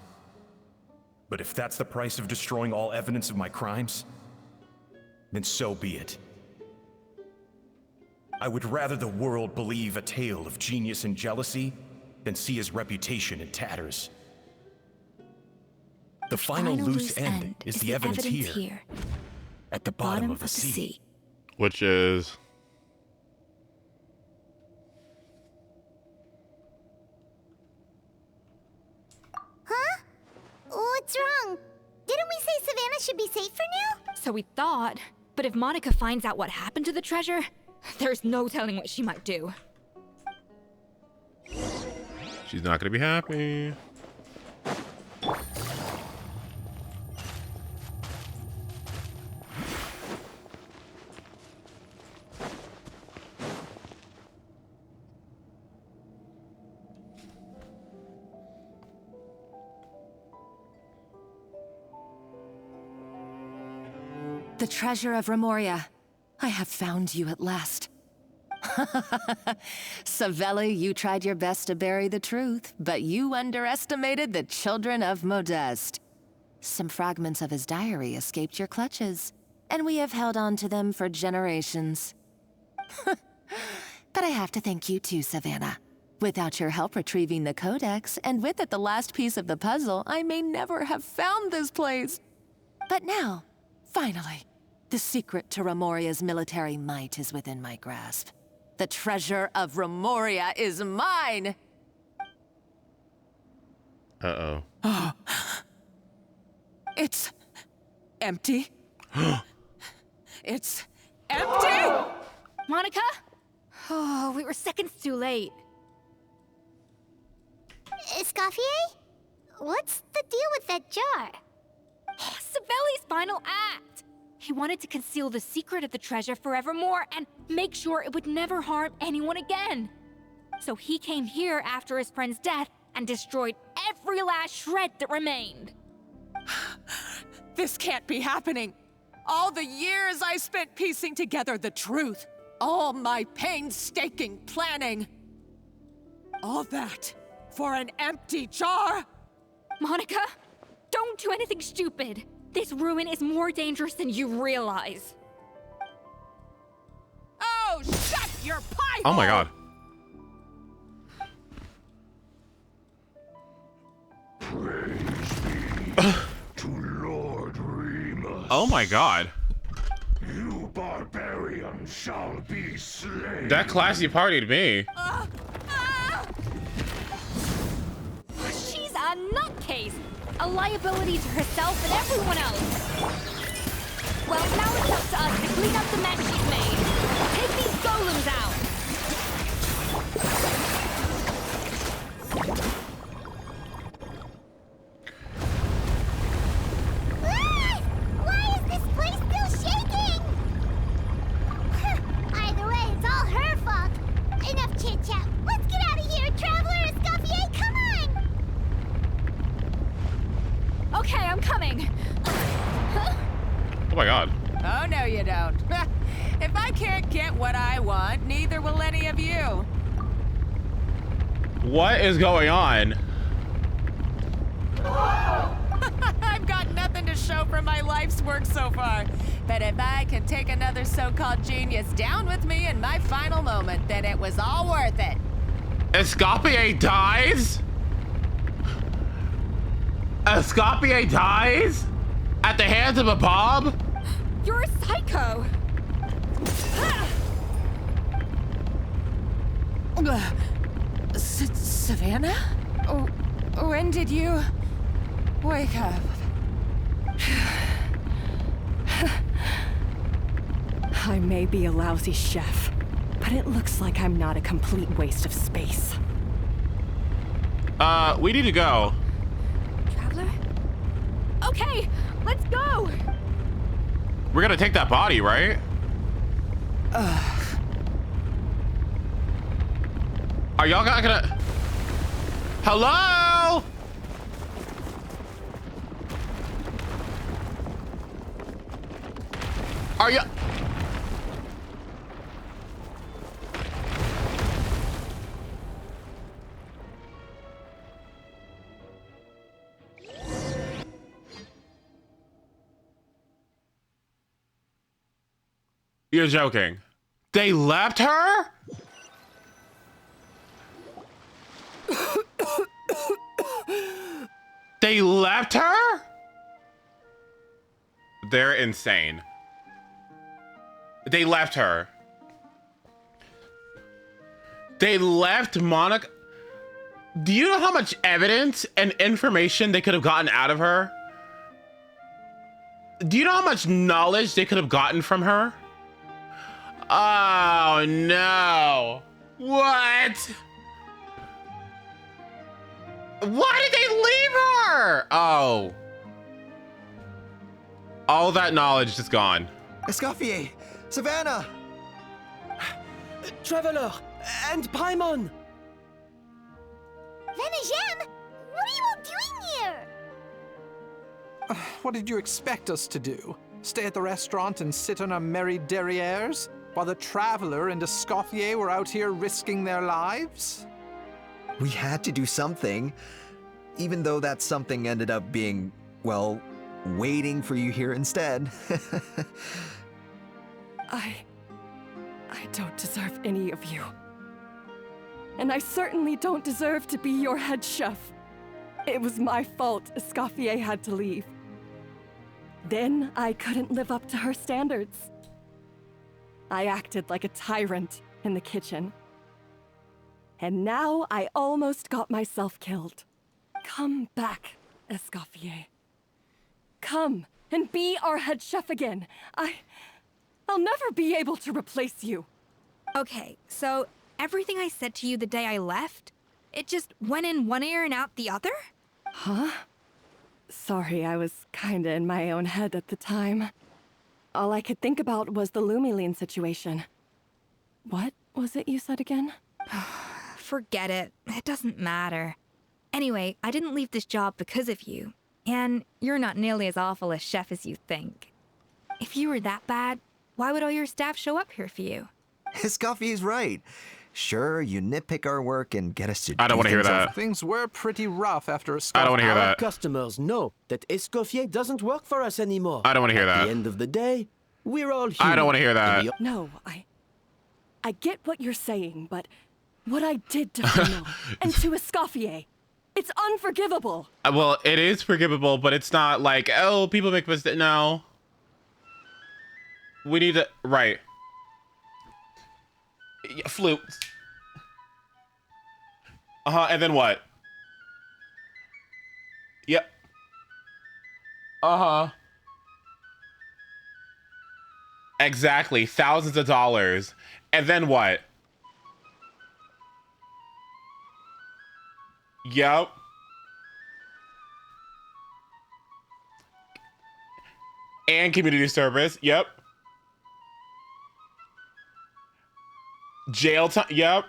But if that's the price of destroying all evidence of my crimes, then so be it. I would rather the world believe a tale of genius and jealousy than see his reputation in tatters. The final loose end is the evidence here, at the bottom of the sea. Which is... Huh? What's wrong? Didn't we say Savannah should be safe for now? So we thought, but if Monica finds out what happened to the treasure, there's no telling what she might do. She's not gonna be happy. The treasure of Remoria. I have found you at last. Savelli, you tried your best to bury the truth, but you underestimated the children of Modeste. Some fragments of his diary escaped your clutches, and we have held on to them for generations. But I have to thank you too, Savannah. Without your help retrieving the codex, and with it the last piece of the puzzle, I may never have found this place. But now, finally, the secret to Remoria's military might is within my grasp. The treasure of Remoria is mine! Uh-oh. It's empty. It's empty! Monica? Oh, we were seconds too late. Escoffier? What's the deal with that jar? Savelli's final act! He wanted to conceal the secret of the treasure forevermore and make sure it would never harm anyone again. So he came here after his friend's death and destroyed every last shred that remained. This can't be happening. All the years I spent piecing together the truth. All my painstaking planning. All that for an empty jar? Monica, don't do anything stupid. This ruin is more dangerous than you realize. Oh, shut your pie Oh my god. To Lord Remus. Oh my god. You barbarian shall be slain. That classy partied me. She's a nutcase. A liability to herself and everyone else. Well, now it's up to us to clean up the mess she's made. Take these golems out. Why is this place still shaking? Either way, it's all her fault. Enough chit-chat. Let's get out of here, Traveler Escoffier. Come on! Okay, I'm coming. Oh my god. Oh, no you don't. If I can't get what I want, neither will any of you. What is going on? I've got nothing to show for my life's work so far. But if I can take another so-called genius down with me in my final moment, then it was all worth it. Escoffier dies? Escoffier dies? At the hands of a Bob? You're a psycho. Savannah? When did you wake up? I may be a lousy chef, but it looks like I'm not a complete waste of space. We need to go. Traveler? Okay, let's go! We're gonna take that body, right? Are y'all not gonna... Hello? Are you... You're joking. They left her? They left her? They're insane. They left her. They left Monica. Do you know how much evidence and information they could have gotten out of her? Do you know how much knowledge they could have gotten from her? Oh no. What? Why did they leave her? Oh. All that knowledge is gone. Escoffier! Savannah! Traveler! And Paimon! Venegem, what are you all doing here? What did you expect us to do? Stay at the restaurant and sit on our merry derrieres while the Traveler and Escoffier were out here risking their lives? We had to do something, even though that something ended up being, well, waiting for you here instead. I don't deserve any of you. And I certainly don't deserve to be your head chef. It was my fault Escoffier had to leave. Then I couldn't live up to her standards. I acted like a tyrant in the kitchen. And now I almost got myself killed. Come back, Escoffier. Come and be our head chef again. I'll never be able to replace you. Okay, so everything I said to you the day I left, it just went in one ear and out the other? Huh? Sorry, I was kinda in my own head at the time. All I could think about was the Lumiline situation. What was it you said again? Forget it. It doesn't matter. Anyway, I didn't leave this job because of you. And you're not nearly as awful a chef as you think. If you were that bad, why would all your staff show up here for you? Escoffier's right. Sure, you nitpick our work and get us to I don't want to hear that. Things were pretty rough after Escoffier. I don't want to hear Our that. customers know that Escoffier doesn't work for us anymore. I don't want to hear At that. the end of the day, we're all human. I don't want to hear that. No, I get what you're saying, but what I did to Fernand and to Escoffier, it's unforgivable. Well, it is forgivable, but it's not like, oh, people make mistakes. No. We need to, right. Yeah, flutes. And then what? Yep. Exactly. Thousands of dollars. And then what? Yep. And community service. Yep. Jail time. Yep.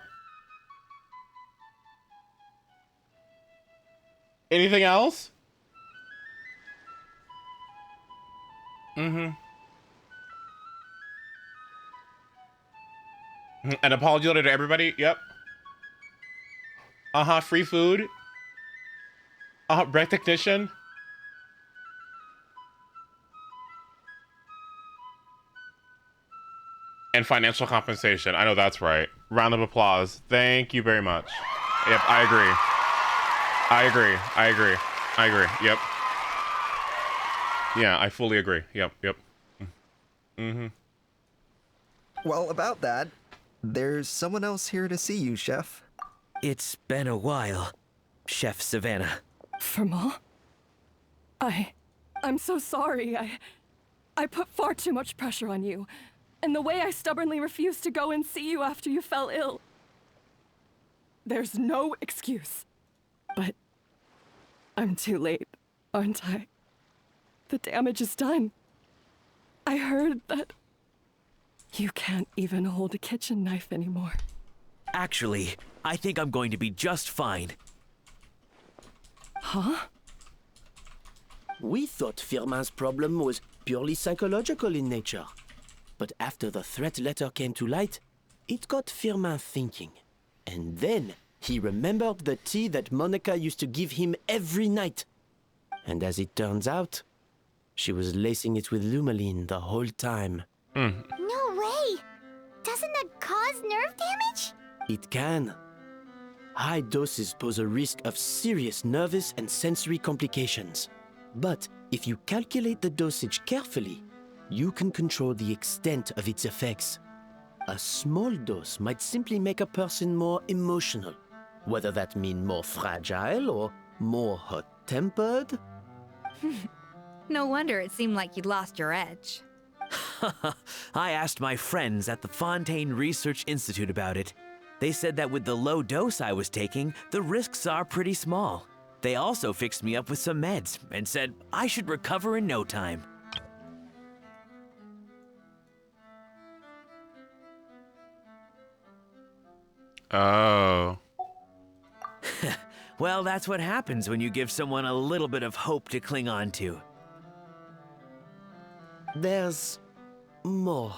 Anything else? An apology letter to everybody. Yep. Free food. Breath technician. And financial compensation. I know that's right. Round of applause. Thank you very much. Yep, I agree. Yep. Yeah, I fully agree. Yep. Well, about that, there's someone else here to see you, Chef. It's been a while, Chef Savannah. Fernand? I'm so sorry. I put far too much pressure on you. And the way I stubbornly refused to go and see you after you fell ill. There's no excuse. But I'm too late, aren't I? The damage is done. I heard that you can't even hold a kitchen knife anymore. Actually, I think I'm going to be just fine. Huh? We thought Firmin's problem was purely psychological in nature. But after the threat letter came to light, it got Firmin thinking. And then he remembered the tea that Monica used to give him every night. And as it turns out, she was lacing it with Lumaline the whole time. No way! Doesn't that cause nerve damage? It can. High doses pose a risk of serious nervous and sensory complications. But if you calculate the dosage carefully, you can control the extent of its effects. A small dose might simply make a person more emotional, whether that means more fragile or more hot-tempered. No wonder it seemed like you'd lost your edge. I asked my friends at the Fontaine Research Institute about it. They said that with the low dose I was taking, the risks are pretty small. They also fixed me up with some meds and said I should recover in no time. Oh. Well, that's what happens when you give someone a little bit of hope to cling on to. There's more.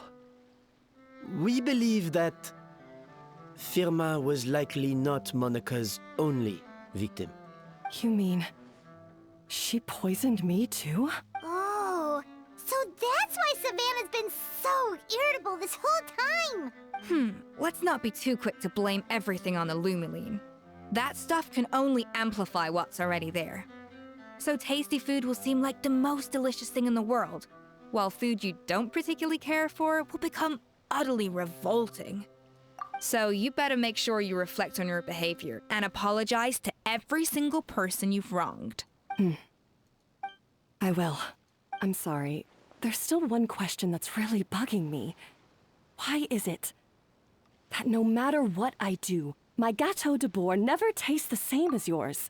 We believe that Firmin was likely not Monica's only victim. You mean she poisoned me too? Oh, so that's why Savannah's been so irritable this whole time. Let's not be too quick to blame everything on the Lumaline. That stuff can only amplify what's already there. So tasty food will seem like the most delicious thing in the world, while food you don't particularly care for will become utterly revolting. So you better make sure you reflect on your behavior and apologize to every single person you've wronged. I will. I'm sorry. There's still one question that's really bugging me. Why is it that no matter what I do, my Gâteau de Bourg never tastes the same as yours?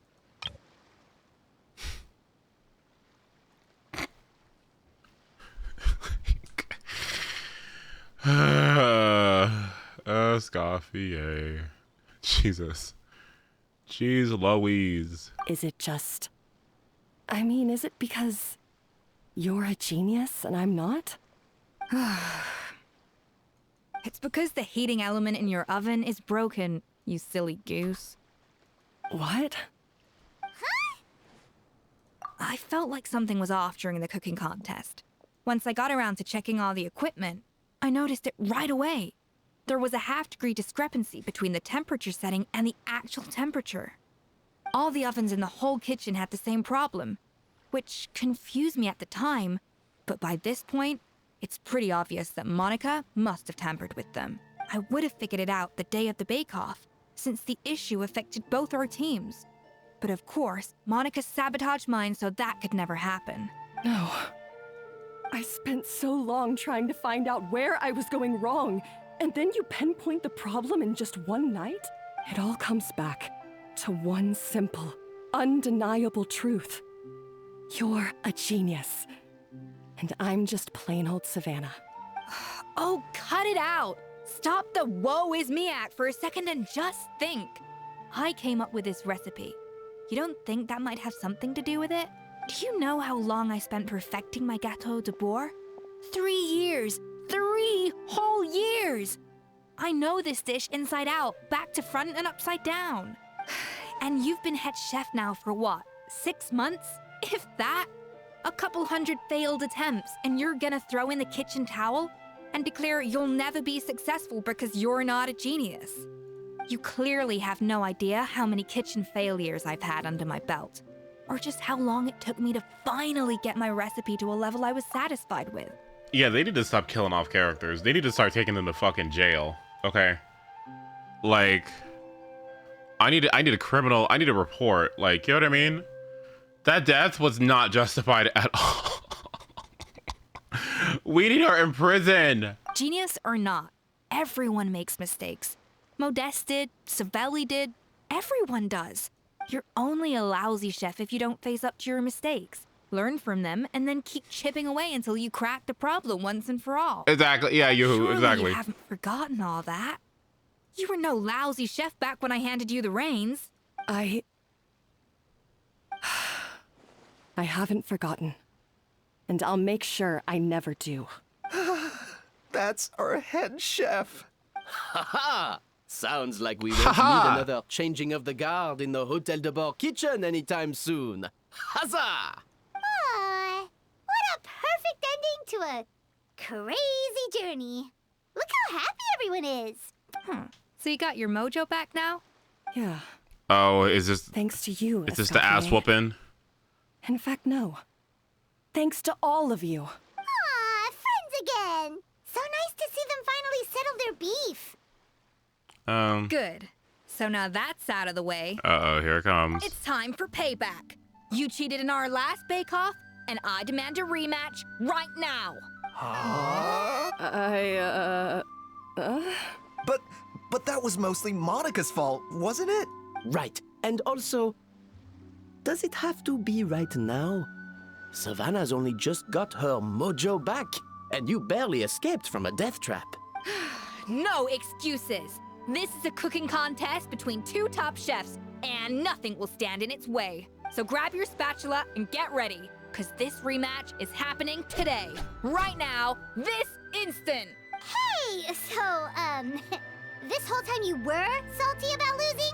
ESCOFFIER. Jesus. Jeez Louise. Is it just... I mean, is it because you're a genius and I'm not? It's because the heating element in your oven is broken, you silly goose. What? I felt like something was off during the cooking contest. Once I got around to checking all the equipment, I noticed it right away. There was a half-degree discrepancy between the temperature setting and the actual temperature. All the ovens in the whole kitchen had the same problem, which confused me at the time, but by this point, it's pretty obvious that Monica must have tampered with them. I would have figured it out the day of the bake-off, since the issue affected both our teams. But of course, Monica sabotaged mine so that could never happen. No. I spent so long trying to find out where I was going wrong, and then you pinpoint the problem in just one night? It all comes back to one simple, undeniable truth. You're a genius, and I'm just plain old Savannah. Oh, cut it out! Stop the woe is me act for a second and just think. I came up with this recipe. You don't think that might have something to do with it? Do you know how long I spent perfecting my Gâteau de Bourg? 3 years! 3 whole years! I know this dish inside out, back to front and upside down. And you've been head chef now for what, 6 months? If that? A couple hundred failed attempts, and you're gonna throw in the kitchen towel and declare you'll never be successful because you're not a genius. You clearly have no idea how many kitchen failures I've had under my belt, or just how long it took me to finally get my recipe to a level I was satisfied with. Yeah, they need to stop killing off characters. They need to start taking them to fucking jail. Okay. Like, I need a report. Like, you know what I mean? That death was not justified at all. We need her in prison. Genius or not, everyone makes mistakes. Modeste did, Savelli did, everyone does. You're only a lousy chef if you don't face up to your mistakes. Learn from them, and then keep chipping away until you crack the problem once and for all. Exactly. Yeah, Surely exactly. you haven't forgotten all that. You were no lousy chef back when I handed you the reins. I haven't forgotten. And I'll make sure I never do. That's our head chef. Haha! Sounds like we won't need another changing of the guard in the Hotel de Bord kitchen anytime soon. Huzzah! Aw, what a perfect ending to a crazy journey. Look how happy everyone is. So you got your mojo back now? Yeah. Oh, is this... Thanks to you, Is this the ass Escoffier. whooping? In fact, no. Thanks to all of you. Aw, friends again. So nice to see them finally settle their beef. Good. So now that's out of the way. Uh-oh, here it comes. It's time for payback. You cheated in our last bake-off, and I demand a rematch right now. But that was mostly Monica's fault, wasn't it? Right. And also, does it have to be right now? Savannah's only just got her mojo back, and you barely escaped from a death trap. No excuses. This is a cooking contest between two top chefs, and nothing will stand in its way. So grab your spatula and get ready, because this rematch is happening today. Right now, this instant. Hey, so, this whole time you were salty about losing?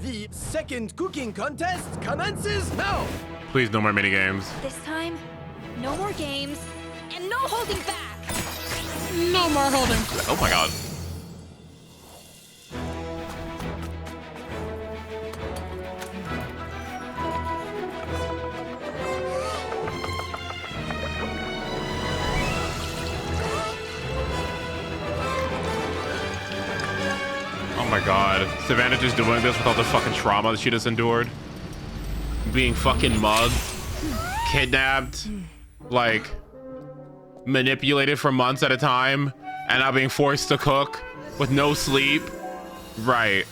The second cooking contest commences now! Please, no more minigames. This time, no more games, and no holding back. No more holding. Oh my god. Oh my god. Savannah just doing this with all the fucking trauma that she just endured. Being fucking mugged, kidnapped, like manipulated for months at a time, and now being forced to cook with no sleep. Right.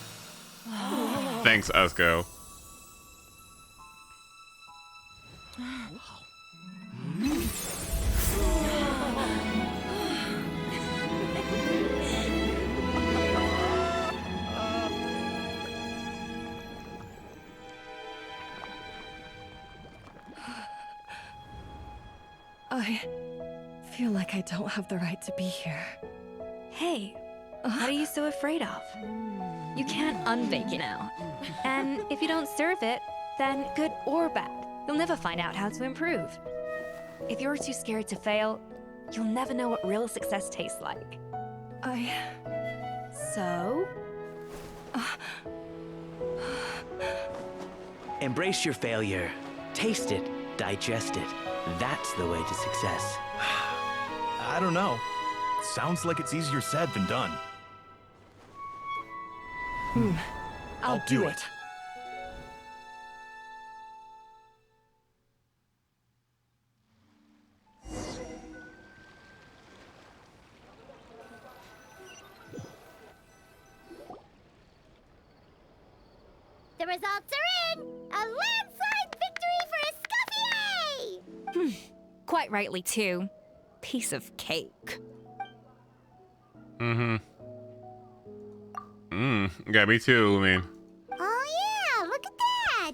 Thanks, Esco. I feel like I don't have the right to be here. Hey, what are you so afraid of? You can't unbake it now. And if you don't serve it, then good or bad, you'll never find out how to improve. If you're too scared to fail, you'll never know what real success tastes like. So? Embrace your failure. Taste it. Digest it. That's the way to success. I don't know. Sounds like it's easier said than done. I'll do it. The results are in! A landslide victory for Escoffier! Quite rightly, too. Piece of cake. Yeah, me too, I mean. Oh yeah, look at that!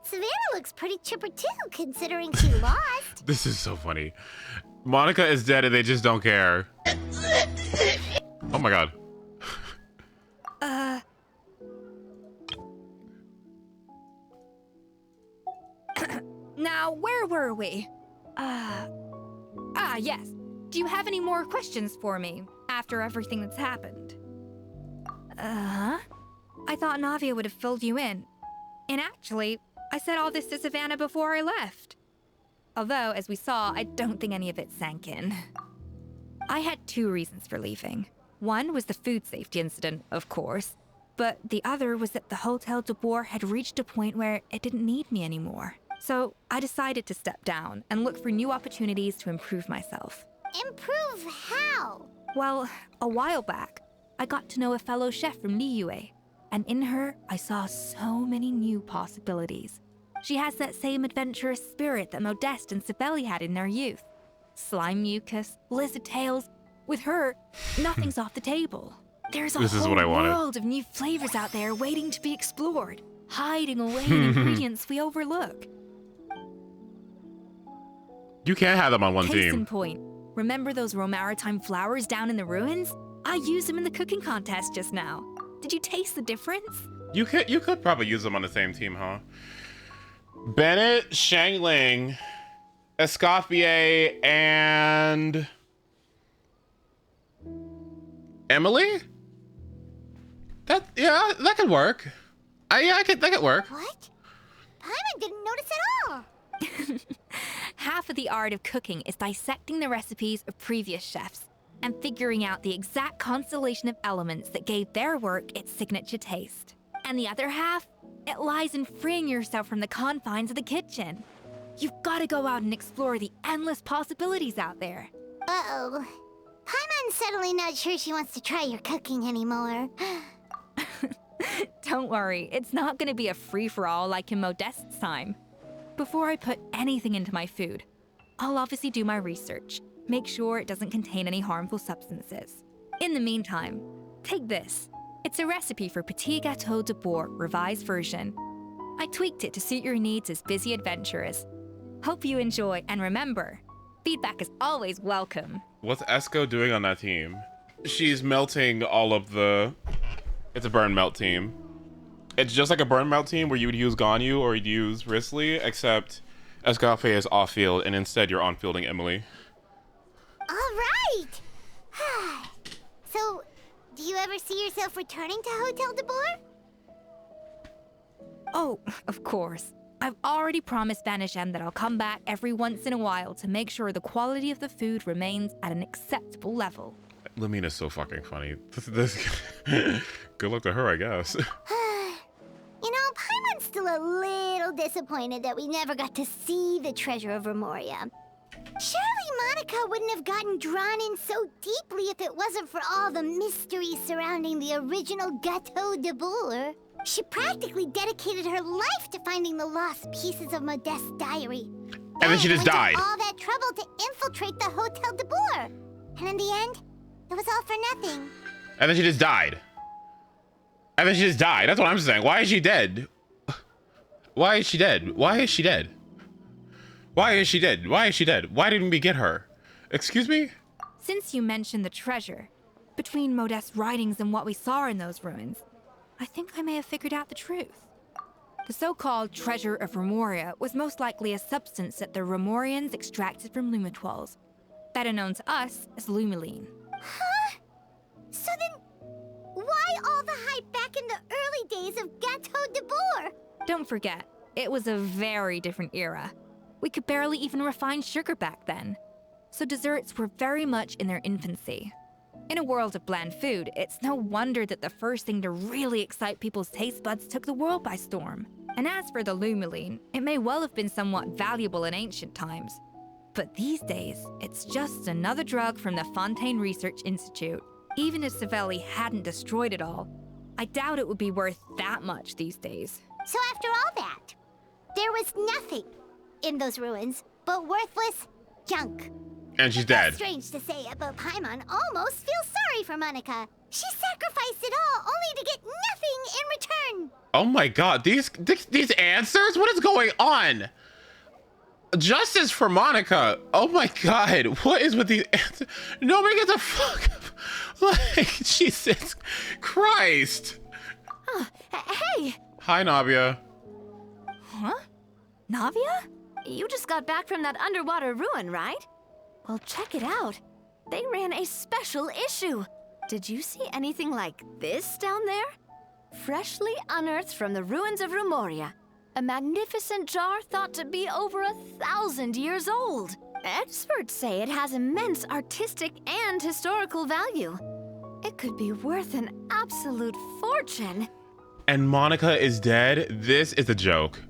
Savannah looks pretty chipper too, considering she lost. This is so funny. Monica is dead and they just don't care. Oh my god. Now, where were we? Yes. Do you have any more questions for me after everything that's happened? I thought Navia would have filled you in. And actually, I said all this to Savannah before I left. Although, as we saw, I don't think any of it sank in. I had two reasons for leaving. One was the food safety incident, of course, but the other was that the Hotel de Boer had reached a point where it didn't need me anymore. So I decided to step down and look for new opportunities to improve myself. Improve how? Well, a while back, I got to know a fellow chef from Liyue, and in her, I saw so many new possibilities. She has that same adventurous spirit that Modeste and Sibeli had in their youth. Slime mucus, lizard tails. With her, nothing's off the table. There's a whole world of new flavors out there waiting to be explored, hiding away in ingredients we overlook. You can't have them on one Case in team. point, remember those Romaritime flowers down in the ruins? I used them in the cooking contest just now. Did you taste the difference? You could probably use them on the same team, huh? Bennett, Shangling, ESCOFFIER, and Emily? That could work. That could work. What? Paimon didn't notice at all. Half of the art of cooking is dissecting the recipes of previous chefs and figuring out the exact constellation of elements that gave their work its signature taste. And the other half, it lies in freeing yourself from the confines of the kitchen. You've got to go out and explore the endless possibilities out there. Uh-oh. Paimon's suddenly not sure she wants to try your cooking anymore. Don't worry, it's not going to be a free-for-all like in Modeste's time. Before I put anything into my food, I'll obviously do my research, make sure it doesn't contain any harmful substances. In the meantime, take this. It's a recipe for Petit Gâteau de Bourg revised version. I tweaked it to suit your needs as busy adventurers. Hope you enjoy, and remember, feedback is always welcome. What's Esco doing on that team? She's melting all of the... It's a burn melt team. It's just like a burn melt team where you would use Ganyu or you'd use Risley, except ESCOFFIER is off-field, and instead you're on-fielding Emily. All right! So, do you ever see yourself returning to Hotel de Bourg? Oh, of course. I've already promised Vanisham that I'll come back every once in a while to make sure the quality of the food remains at an acceptable level. Lamina's so fucking funny. Good luck to her, I guess. You know, Paimon's still a little disappointed that we never got to see the treasure of Remoria. Surely Monica wouldn't have gotten drawn in so deeply if it wasn't for all the mystery surrounding the original Gâteau de Bourg. She practically dedicated her life to finding the lost pieces of Modeste's diary. And then she just died. All that trouble to infiltrate the Hotel de Bourg. And in the end, it was all for nothing. And then she just died. And then she just died. That's what I'm saying. Why is she dead? Why is she dead? Why is she dead? Why is she dead? Why is she dead? Why didn't we get her? Excuse me? Since you mentioned the treasure, between Modeste's writings and what we saw in those ruins, I think I may have figured out the truth. The so-called treasure of Remoria was most likely a substance that the Remorians extracted from Lumitoiles, better known to us as Lumiline. Huh? So then, why all the hype back in the early days of Gâteau de Bourg? Don't forget, it was a very different era. We could barely even refine sugar back then, so desserts were very much in their infancy. In a world of bland food, it's no wonder that the first thing to really excite people's taste buds took the world by storm. And as for the Lumiline, it may well have been somewhat valuable in ancient times. But these days, it's just another drug from the Fontaine Research Institute. Even if Sibeli hadn't destroyed it all, I doubt it would be worth that much these days. So after all that, there was nothing in those ruins but worthless junk. And she's dead. Strange to say, but Paimon almost feels sorry for Monica. She sacrificed it all only to get nothing in return. Oh my god, these answers? What is going on? Justice for Monica. Oh my god, what is with these answers? Nobody gets a fuck. Like, Jesus Christ. Hey! Hi, Navia. Huh? Navia? You just got back from that underwater ruin, right? Well, check it out. They ran a special issue. Did you see anything like this down there? Freshly unearthed from the ruins of Remoria. A magnificent jar thought to be over 1,000 years old. Experts say it has immense artistic and historical value. It could be worth an absolute fortune. And Monica is dead? This is a joke.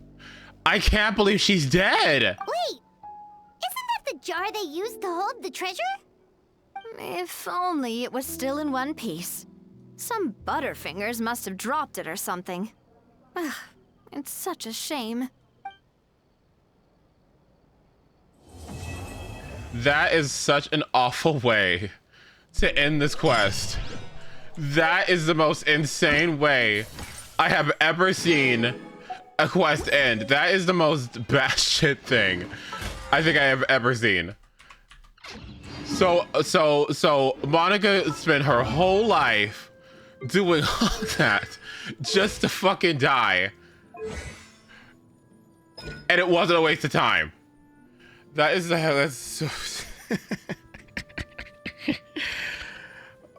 I can't believe she's dead. Wait, isn't that the jar they used to hold the treasure? If only it was still in one piece. Some butterfingers must have dropped it or something. Ugh, it's such a shame. That is such an awful way to end this quest. That is the most insane way I have ever seen a quest end. That is the most batshit thing I think I have ever seen. So Monica spent her whole life doing all that just to fucking die. And it wasn't a waste of time. That's so...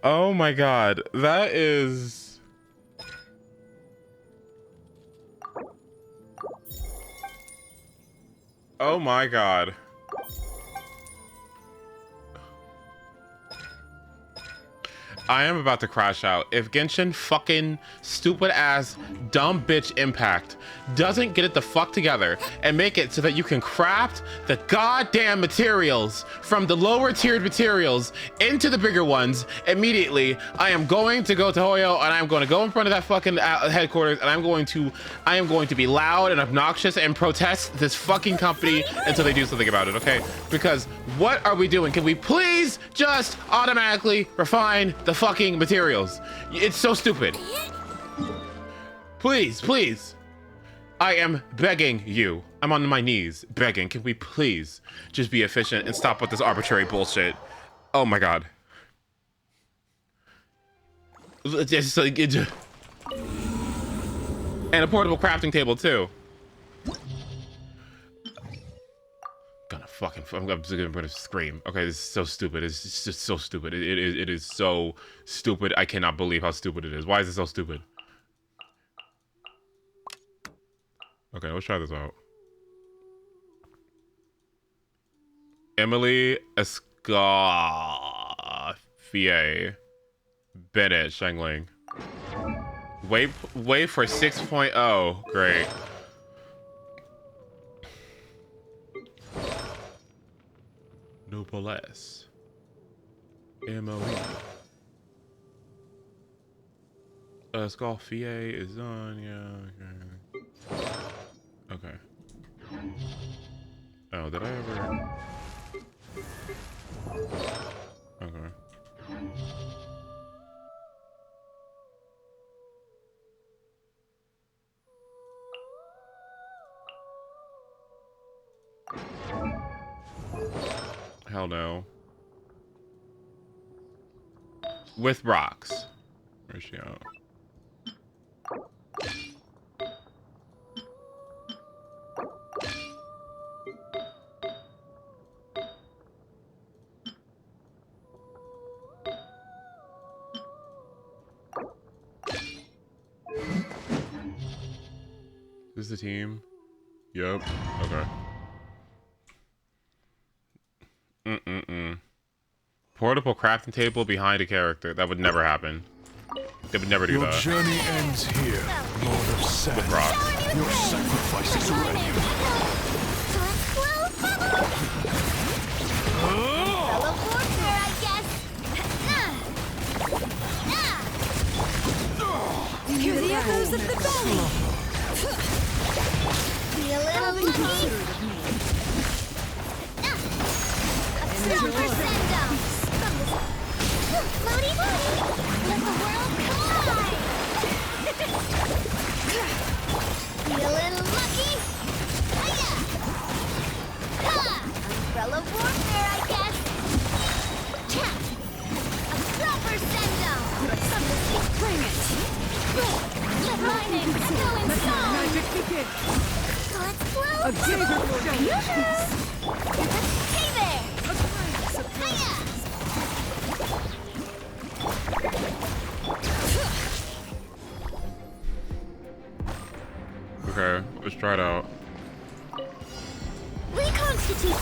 Oh my god, that is... Oh my god. I am about to crash out. If Genshin fucking stupid ass dumb bitch Impact doesn't get it the fuck together and make it so that you can craft the goddamn materials from the lower tiered materials into the bigger ones immediately, I am going to go to HOYO and I'm going to go in front of that fucking headquarters and I am going to be loud and obnoxious and protest this fucking company until they do something about it, okay? Because what are we doing? Can we please just automatically refine the fucking materials? It's so stupid. Please, please. I am begging you. I'm on my knees begging. Can we please just be efficient and stop with this arbitrary bullshit? Oh my god. It's like and a portable crafting table too. I'm just gonna scream. Okay, this is so stupid. It's just so stupid. It is so stupid. I cannot believe how stupid it is. Why is it so stupid? Okay, let's try this out. Emily Escoffier Bennett Shangling. Wait for 6.0. Great. Noblesse. Emily. Escoffier is on, yeah. Okay. Oh, did I ever? Okay. Hell no. With rocks. Where's she at? Is this the team? Yep. Okay. Portable crafting table behind a character. That would never happen. They would never do Your that. journey ends here, Lord of Sand. With rocks. Your sacrifice is ready. Fellow warfare, I guess. Hear the echoes of the valley. Be a little lucky. Silver send-down. Floaty floaty. Let the world collide. Be a little lucky. Hiya. Ha! Umbrella warfare, I guess. Cha! A silver send-down. Bring it. Let lightning echo in song. Magic begin. Let's flow. A giver for yes. Hey there. Hiya. Okay, let's try it out. Reconstitute.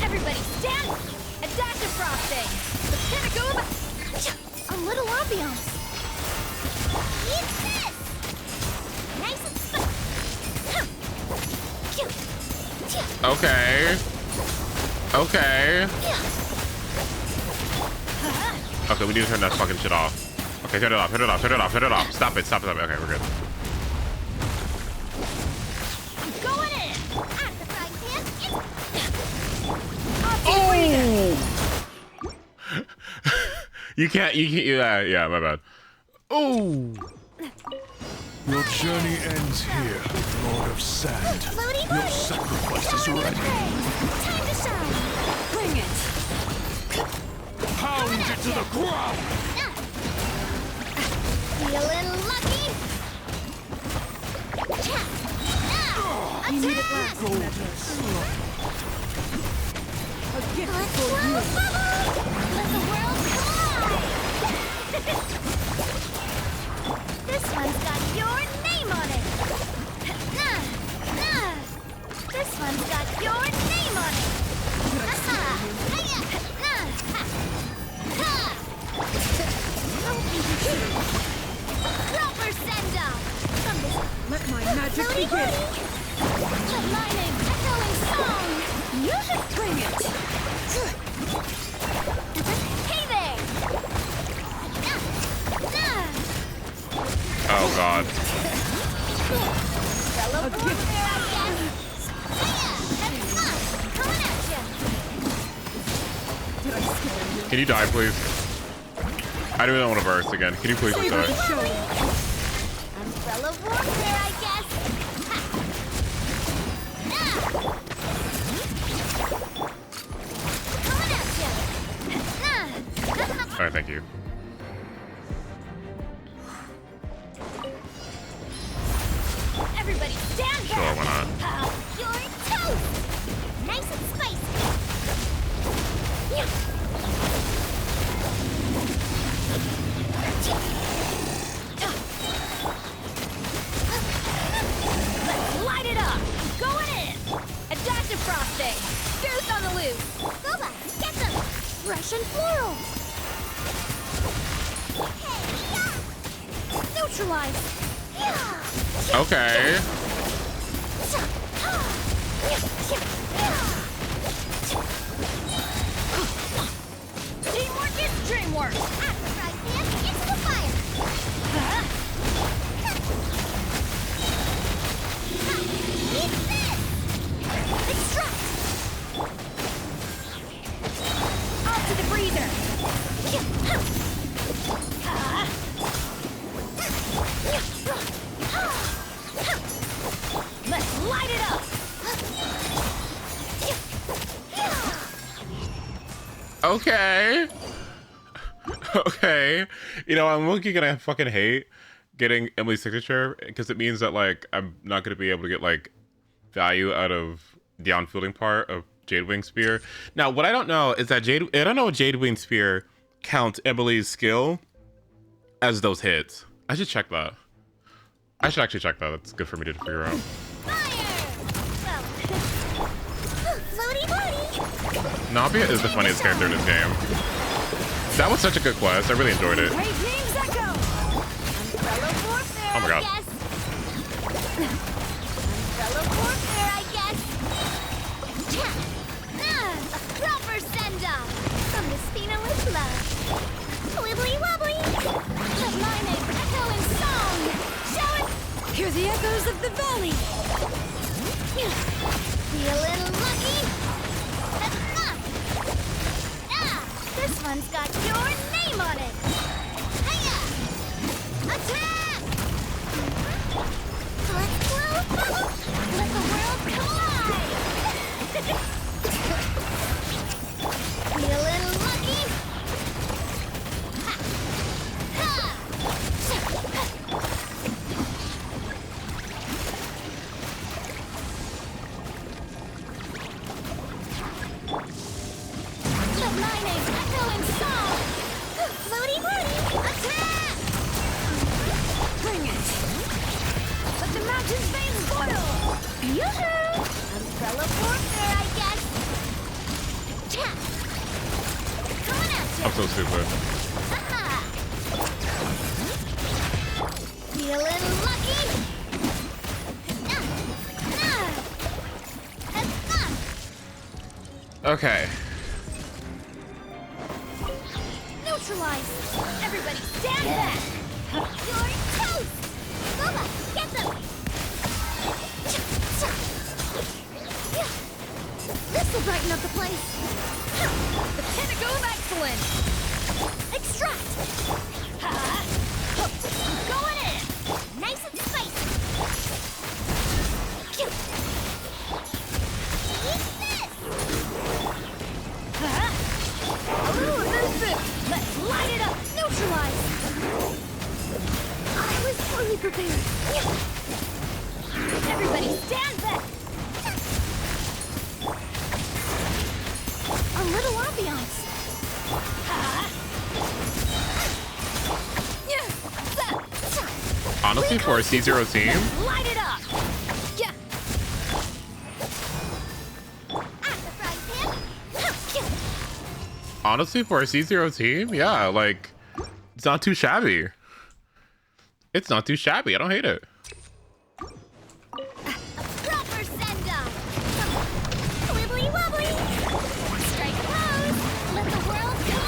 Everybody stand! Adaptive frosting! The pinnacle! A little ambiance! Eat this! Nice and spicy! Okay. Okay. Okay, we need to turn that fucking shit off. Okay, turn it off, turn it off, turn it off, turn it off. Stop it, stop it, stop it. Okay, we're good. I'm going in! At the frying pan, You can't, yeah, my bad. Oh! Your journey ends here, Lord of Sand. Your sacrifice is ready. Time to shine! Bring it! Pound it to the ground! Feeling lucky? You need a glass. A gift for you. Let the world collide! This one's got your name on it! This one's got your name on it! Proper send-off! Let my magic begin. Let my name echo in song! You should bring it! Hey there! Oh god. Fellow warfare, I guess! Coming at ya! Can you die, please? I don't really want to burst again. Can you please just die? Umbrella warfare, I guess! Coming at ya! Alright, thank you. Everybody stand back! Sure, why not? Your toast! Nice and spicy! Let's light it up! Going in! Adaptive frosting! Goose on the loose! Boba, get them! Fresh and floral! Hey, neutralize! Okay. Teamwork is dreamwork! At the frying pan, into the fire! Eat this! Extract! Off to the breather! Let's light it up! Okay. Okay. You know, I'm looking gonna fucking hate getting Emily's signature because it means that like I'm not gonna be able to get like value out of the on-fielding part of Jadewing Spear. Now, what I don't know is that I don't know if Jadewing Spear counts Emily's skill as those hits. I should check that. I should actually check that. That's good for me to figure out. Navia is the funniest character in this game. That was such a good quest. I really enjoyed it. Oh my god. Proper send-off from the Spina with love. Wibbly wobbly. Let my name echo in song. Show it. Hear the echoes of the valley. Feeling lucky. This one's got your name on it. Hiya! Attack! Let's blow bubble. Let the world collide. Feeling lucky. Let my name echo in song. Floaty birdie. Yoo-hoo! Umbrella warfare, I guess. Yeah. Coming at you. I'm so stupid. Feeling lucky? Okay. Neutralize! Everybody stand back! You're toast! Boba, get them! This'll brighten up the place! The pinnacle of excellence! Extract! Going in! Nice and spicy! Eat this! Ooh, let's light it up! Neutralize! I was fully prepared. Everybody stand back! A little ambiance. Honestly, for a C0 team, Light it up! Yeah. honestly, for a C0 team, yeah, like, it's not too shabby. It's not too shabby. I don't hate it. Proper send-up! Wibbly wobbly! Strike pose! Let the world go!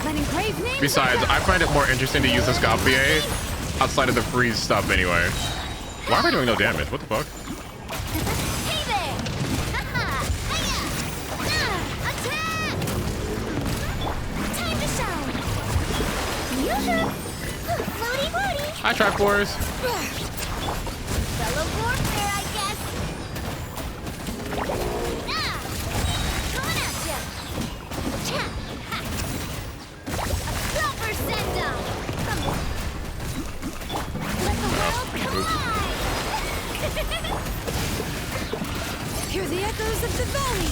Letting crave names. Besides, I find it more interesting to use ESCOFFIER outside of the freeze stuff anyway. Why am I doing no damage? What the fuck? Hey there! Haha! Hiya! Attack! Time to shine! Yoo-hoo! Floaty woody! Hi, Triforce. Fellow warfare, I guess! Ah! Coming at ya! Cha! Ha! Proper send-up! Let the world collide! Hear the echoes of the valley!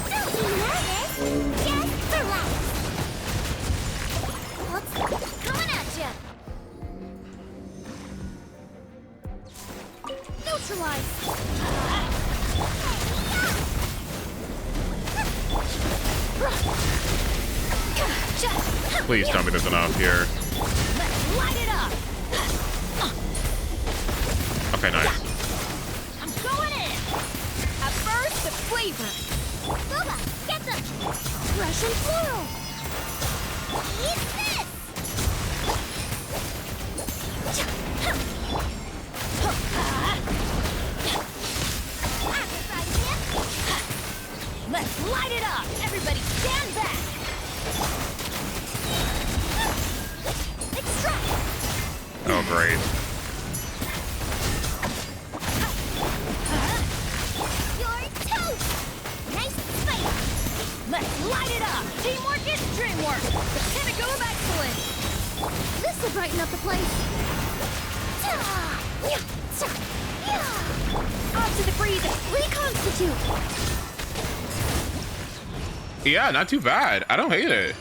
Don't be nervous! Just relax! What's coming at ya? Neutralize! Please tell me there's enough here. Let's light it up! Okay, nice. I'm going in! At first, the flavor. Boba, get them! Fresh and floral! Eat this! Let's light it up! Everybody stand back! Extract! Oh, great. You're toast! Nice and spicy! Let's light it up! Teamwork is dreamwork! The pinnacle of excellence! This'll brighten up the place! Off to the freezer! Reconstitute! Yeah, not too bad. I don't hate it.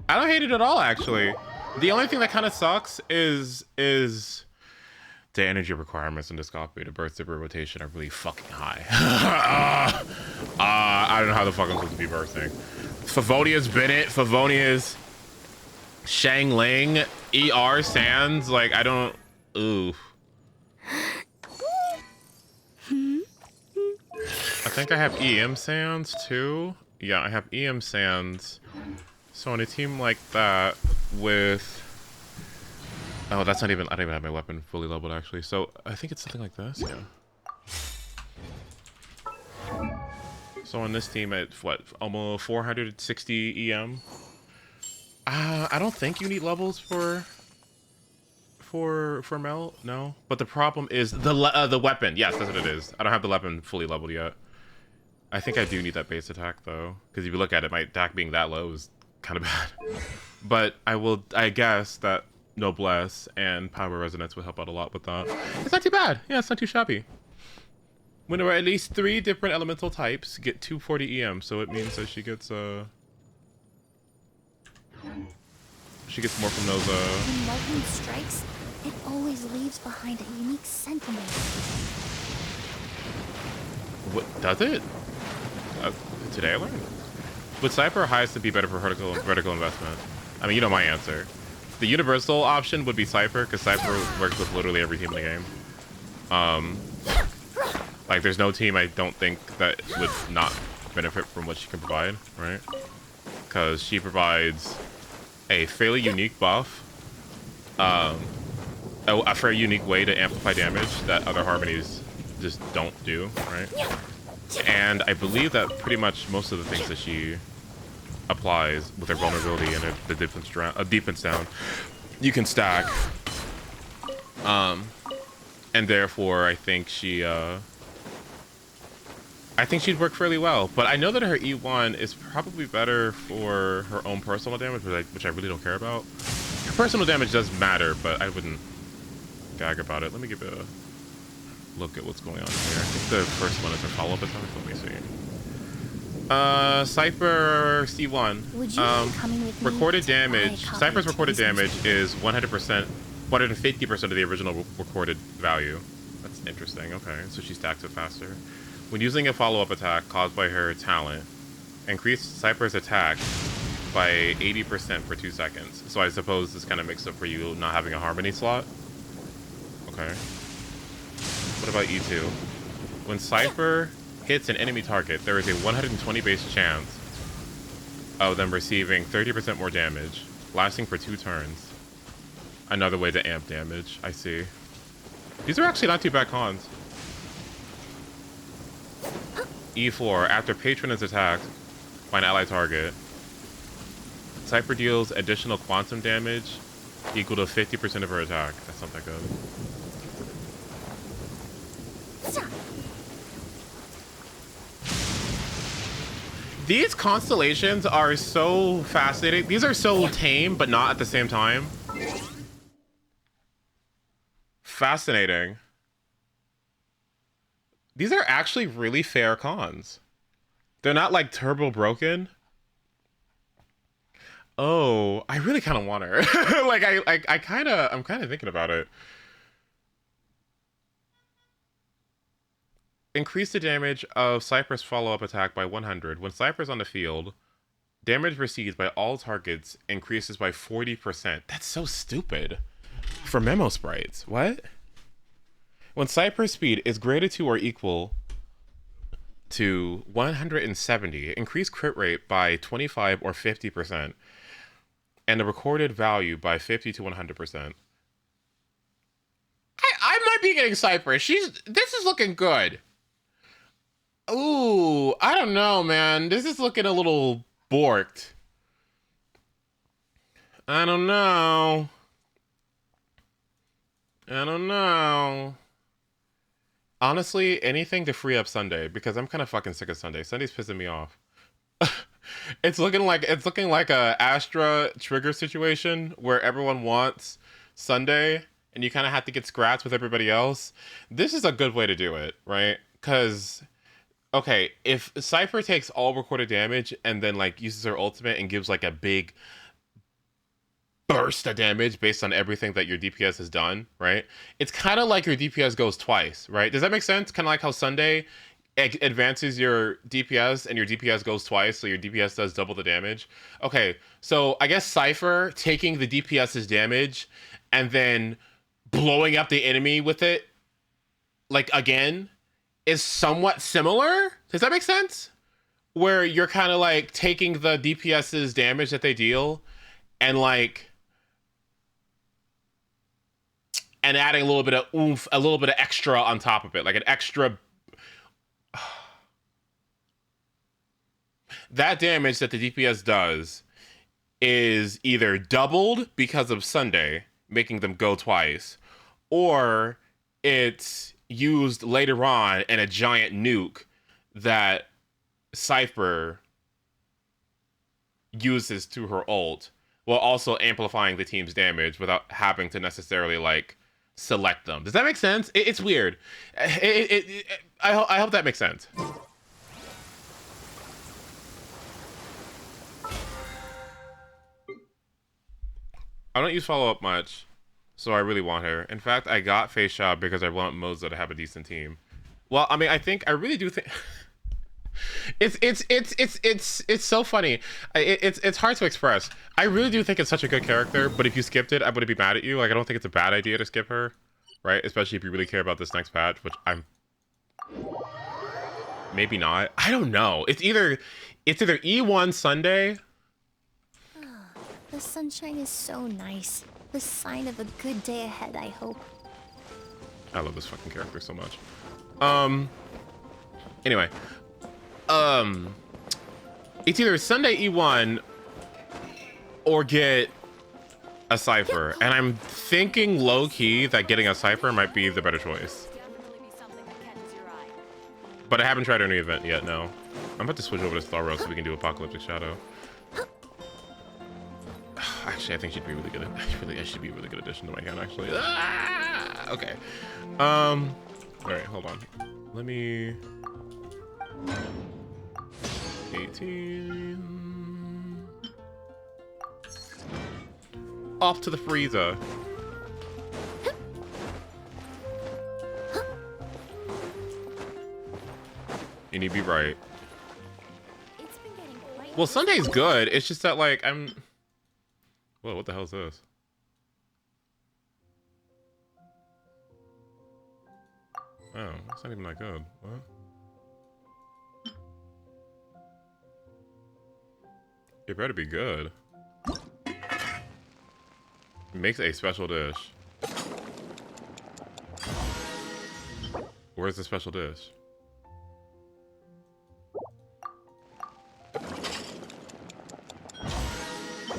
I don't hate it at all, actually. The only thing that kind of sucks is the energy requirements in this copy. The burst zipper rotation are really fucking high. I don't know how the fuck I'm supposed to be bursting. Favonia's Bennett, Favonia's Shang Ling, ER Sands. Like, I don't. Ooh. I think I have EM Sands too. Yeah, I have EM Sands. So on a team like that with... Oh, that's not even... I don't even have my weapon fully leveled actually. So I think it's something like this, yeah. So on this team at what, almost 460 EM. I don't think you need levels for Mel, no. But the problem is the weapon. Yes, that's what it is. I don't have the weapon fully leveled yet. I think I do need that base attack though, because if you look at it, my attack being that low is kind of bad. But I guess that Noblesse and Power Resonance would help out a lot with that. It's not too bad. Yeah, it's not too shabby. When there are at least 3 different elemental types, get 240 EM, so it means that she gets more from those When lightning strikes, It always leaves behind a unique sentiment. What does it? Today I learned. Would Cypher or Highest to be better for vertical investment? I mean, you know my answer. The universal option would be Cypher, because Cypher works with literally every team in the game. Like, there's no team I don't think that would not benefit from what she can provide, right? Because she provides a fairly unique buff, a very unique way to amplify damage that other harmonies just don't do, right? And I believe that pretty much most of the things that she applies with her vulnerability and the defense down, you can stack. And therefore, I think she'd work fairly well. But I know that her E1 is probably better for her own personal damage, which I really don't care about. Her personal damage does matter, but I wouldn't gag about it. Let me give it a look at what's going on here. I think the first one is her follow-up attack. Let me see. Cypher C1. Would you mind coming with me recorded to damage. buy a Cypher's copy recorded of Taste damage is 100%, 150% of the original recorded value. That's interesting. Okay, so she stacks it faster. When using a follow-up attack caused by her talent, increase Cypher's attack by 80% for 2 seconds. So I suppose this kind of makes up for you not having a harmony slot. Okay. What about E2? When Cypher hits an enemy target, there is a 120 base chance of them receiving 30% more damage, lasting for 2 turns. Another way to amp damage, I see. These are actually not too bad cons. E4, after Patron is attacked by an ally target, Cypher deals additional quantum damage equal to 50% of her attack. That's not that good. These constellations are so fascinating. These are so tame, but not at the same time. Fascinating. These are actually really fair cons. They're not like turbo broken. Oh, I really kind of want her. Like I'm kind of thinking about it. Increase the damage of Cypher's follow-up attack by 100. When Cypher's on the field, damage received by all targets increases by 40%. That's so stupid. For memo sprites. What? When Cypher's speed is greater to or equal to 170, increase crit rate by 25 or 50%, and the recorded value by 50 to 100%. I might be getting Cypher. This is looking good. Ooh, I don't know, man. This is looking a little borked. I don't know. Honestly, anything to free up Sunday, because I'm kind of fucking sick of Sunday. Sunday's pissing me off. It's looking like a Astra trigger situation where everyone wants Sunday and you kind of have to get scrapped with everybody else. This is a good way to do it, right? Because, okay, if Cypher takes all recorded damage and then like uses her ultimate and gives like a big burst of damage based on everything that your DPS has done, right? It's kind of like your DPS goes twice, right? Does that make sense? Kind of like how Sunday advances your DPS and your DPS goes twice, so your DPS does double the damage. Okay, so I guess Cypher taking the DPS's damage and then blowing up the enemy with it, like again, is somewhat similar. Does that make sense? Where you're kind of like taking the DPS's damage that they deal and like and adding a little bit of oomph, a little bit of extra on top of it, like an extra. That damage that the DPS does is either doubled because of Sunday, making them go twice, or it's used later on in a giant nuke that Cypher uses to her ult, while also amplifying the team's damage without having to necessarily like select them. Does that make sense? It's weird. I hope that makes sense. I don't use follow-up much, So I really want her. In fact, I got Face Shop because I want Moza to have a decent team. Well, I mean, I really do think it's so funny. It's hard to express. I really do think it's such a good character, but if you skipped it, I wouldn't be mad at you. Like, I don't think it's a bad idea to skip her, right? Especially if you really care about this next patch, which I'm maybe not. I don't know. It's either E1 Sunday. The sunshine is so nice. The sign of a good day ahead, I hope. I love this fucking character so much. Anyway. It's either Sunday E1 or get a Cypher. And I'm thinking low-key that getting a Cypher might be the better choice. But I haven't tried any event yet, no. I'm about to switch over to Starro so we can do Apocalyptic Shadow. Actually, I think she'd be really good. I should be a really good addition to my account, actually. Ah! Okay. All right, hold on. Let me. 18. Off to the freezer. You need to be right. Well, Sunday's good. It's just that, like, I'm. Whoa, what the hell is this? Oh, it's not even that good. What? It better be good. It makes a special dish. Where's the special dish?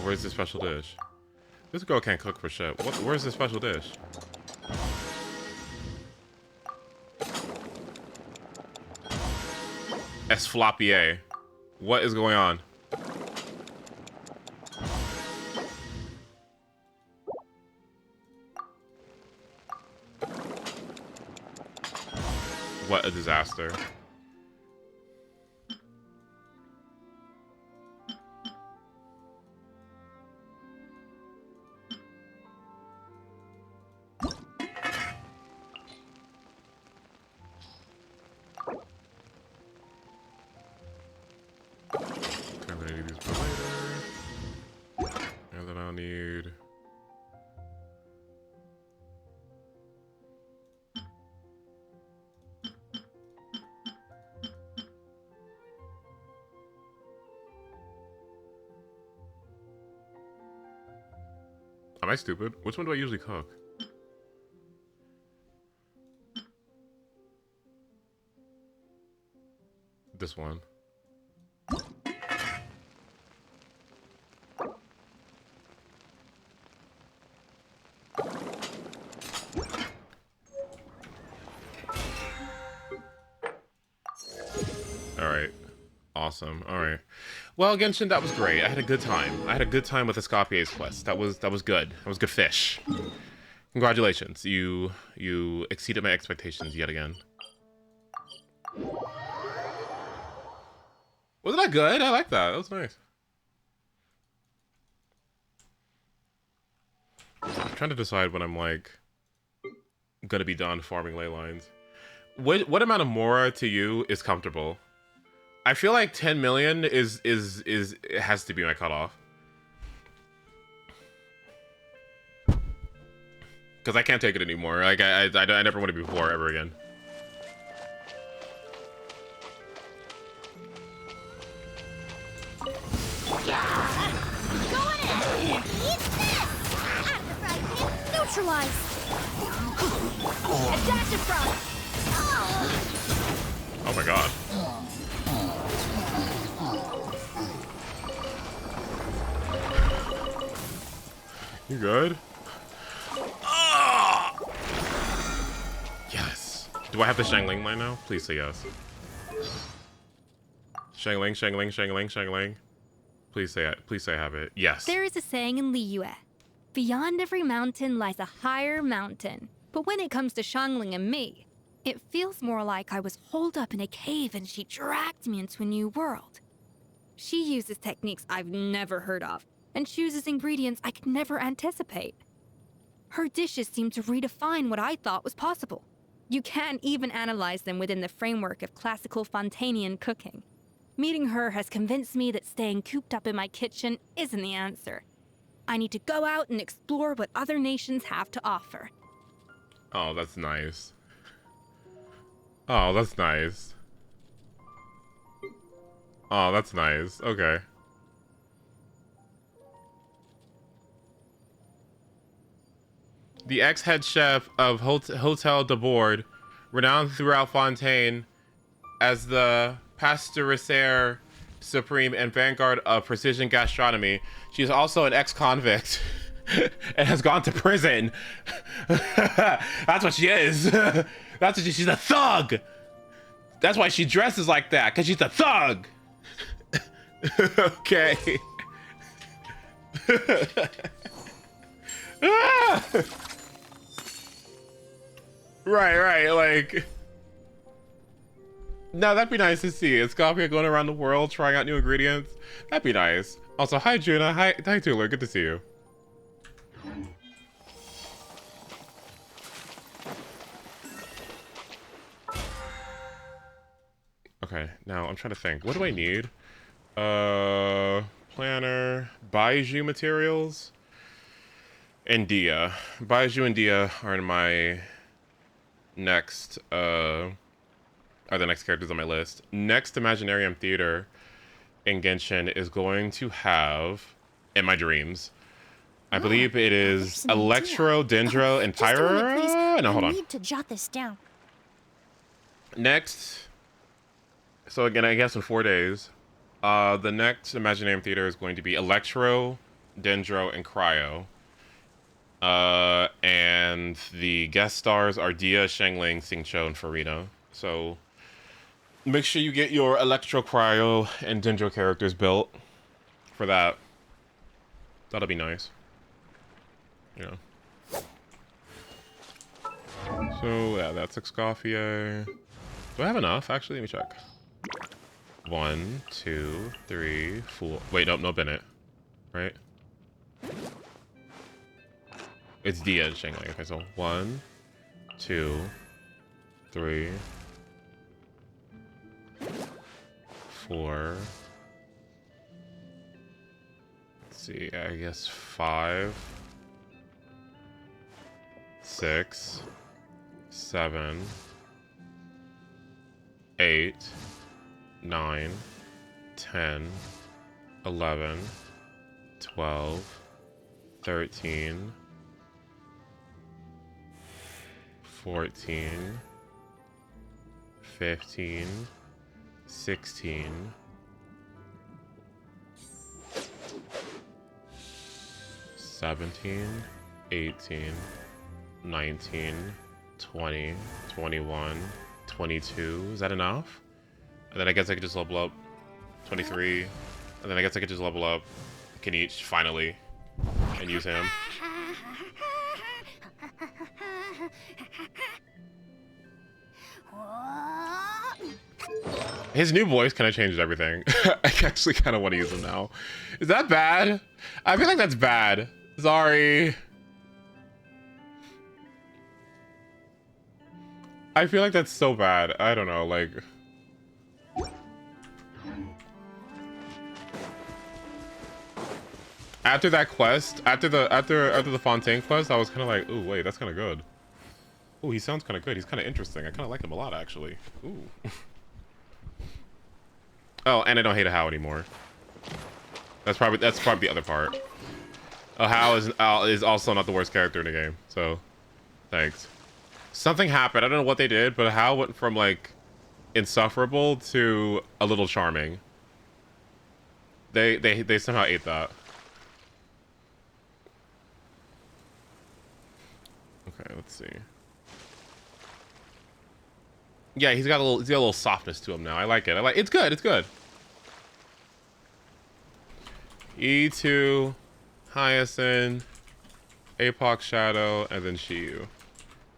Where's the special dish? This girl can't cook for shit. Where's the special dish? Esfloppier. What is going on? What a disaster. Am I stupid? Which one do I usually cook? This one. Alright. Awesome. Alright. Well, Genshin, that was great. I had a good time. I had a good time with Escoffier's quest. That was good. That was good fish. Congratulations. You exceeded my expectations yet again. Wasn't that good? I like that. That was nice. I'm trying to decide when I'm like gonna be done farming ley lines. What amount of Mora to you is comfortable? I feel like 10 million is it has to be my cutoff. Because I can't take it anymore. Like I never want to be poor ever again. Neutralize! Adaptive front! Oh my god. You good? Ah! Yes. Do I have the Shangling line now? Please say yes. Shangling, Shangling, Shangling, Shangling. Please say I have it. Yes. There is a saying in Liyue. Beyond every mountain lies a higher mountain. But when it comes to Shangling and me, it feels more like I was holed up in a cave and she dragged me into a new world. She uses techniques I've never heard of, and chooses ingredients I could never anticipate. Her dishes seem to redefine what I thought was possible. You can't even analyze them within the framework of classical Fontanian cooking. Meeting her has convinced me that staying cooped up in my kitchen isn't the answer. I need to go out and explore what other nations have to offer. Oh, that's nice. Oh, that's nice. Oh, that's nice. Okay. The ex-head chef of Hotel de Bord, renowned throughout Fontaine as the pasteurisaire supreme and vanguard of precision gastronomy. She is also an ex-convict and has gone to prison. That's what she is. That's what she's a thug. That's why she dresses like that, because she's a thug. Okay. Right, like... No, that'd be nice to see. ESCOFFIER going around the world trying out new ingredients. That'd be nice. Also, hi Juna, hi Tuler, good to see you. Okay, now I'm trying to think. What do I need? Planner, Baiju materials, and Dia. Baiju and Dia are in my next, are the next characters on my list. Next Imaginarium Theater in Genshin is going to have, in my dreams, I believe it is Electro, Dendro, and Pyro. No, hold on. I need to jot this down. Next, so again, I guess in 4 days, the next Imaginarium Theater is going to be Electro, Dendro, and Cryo. And the guest stars are Dia, Shengling, Xingqiu, and Farina. So make sure you get your Electro, Cryo, and Dendro characters built for that. That'll be nice. You know. So yeah, that's ESCOFFIER. Do I have enough? Actually, let me check. 1, 2, 3, 4. Wait, nope, no Bennett. Right? It's Dia and Shengling. Okay, so 1, 2, 3, 4. Let's see, I guess 5, 6, 7, 8, 9, 10, 11, 12, 13, 14, 15, 16, 17, 18, 19, 20, 21, 22. Is that enough? And then I guess I could just level up 23. And then I guess I could just level up Kenichi finally and use him. His new voice kind of changes everything. I actually kind of want to use him now. Is that bad? I feel like that's bad. Sorry. I feel like that's so bad. I don't know, like... After that quest, after the Fontaine quest, I was kind of like, ooh, wait, that's kind of good. Ooh, he sounds kind of good. He's kind of interesting. I kind of like him a lot, actually. Ooh. Oh, and I don't hate a How anymore. That's probably the other part. A How is also not the worst character in the game. So, thanks. Something happened. I don't know what they did, but a How went from like insufferable to a little charming. They somehow ate that. Okay, let's see. Yeah, he's got a little softness to him now. I like it. It's good. It's good. E2, Hyacinth, APOC Shadow, and then Shiyu.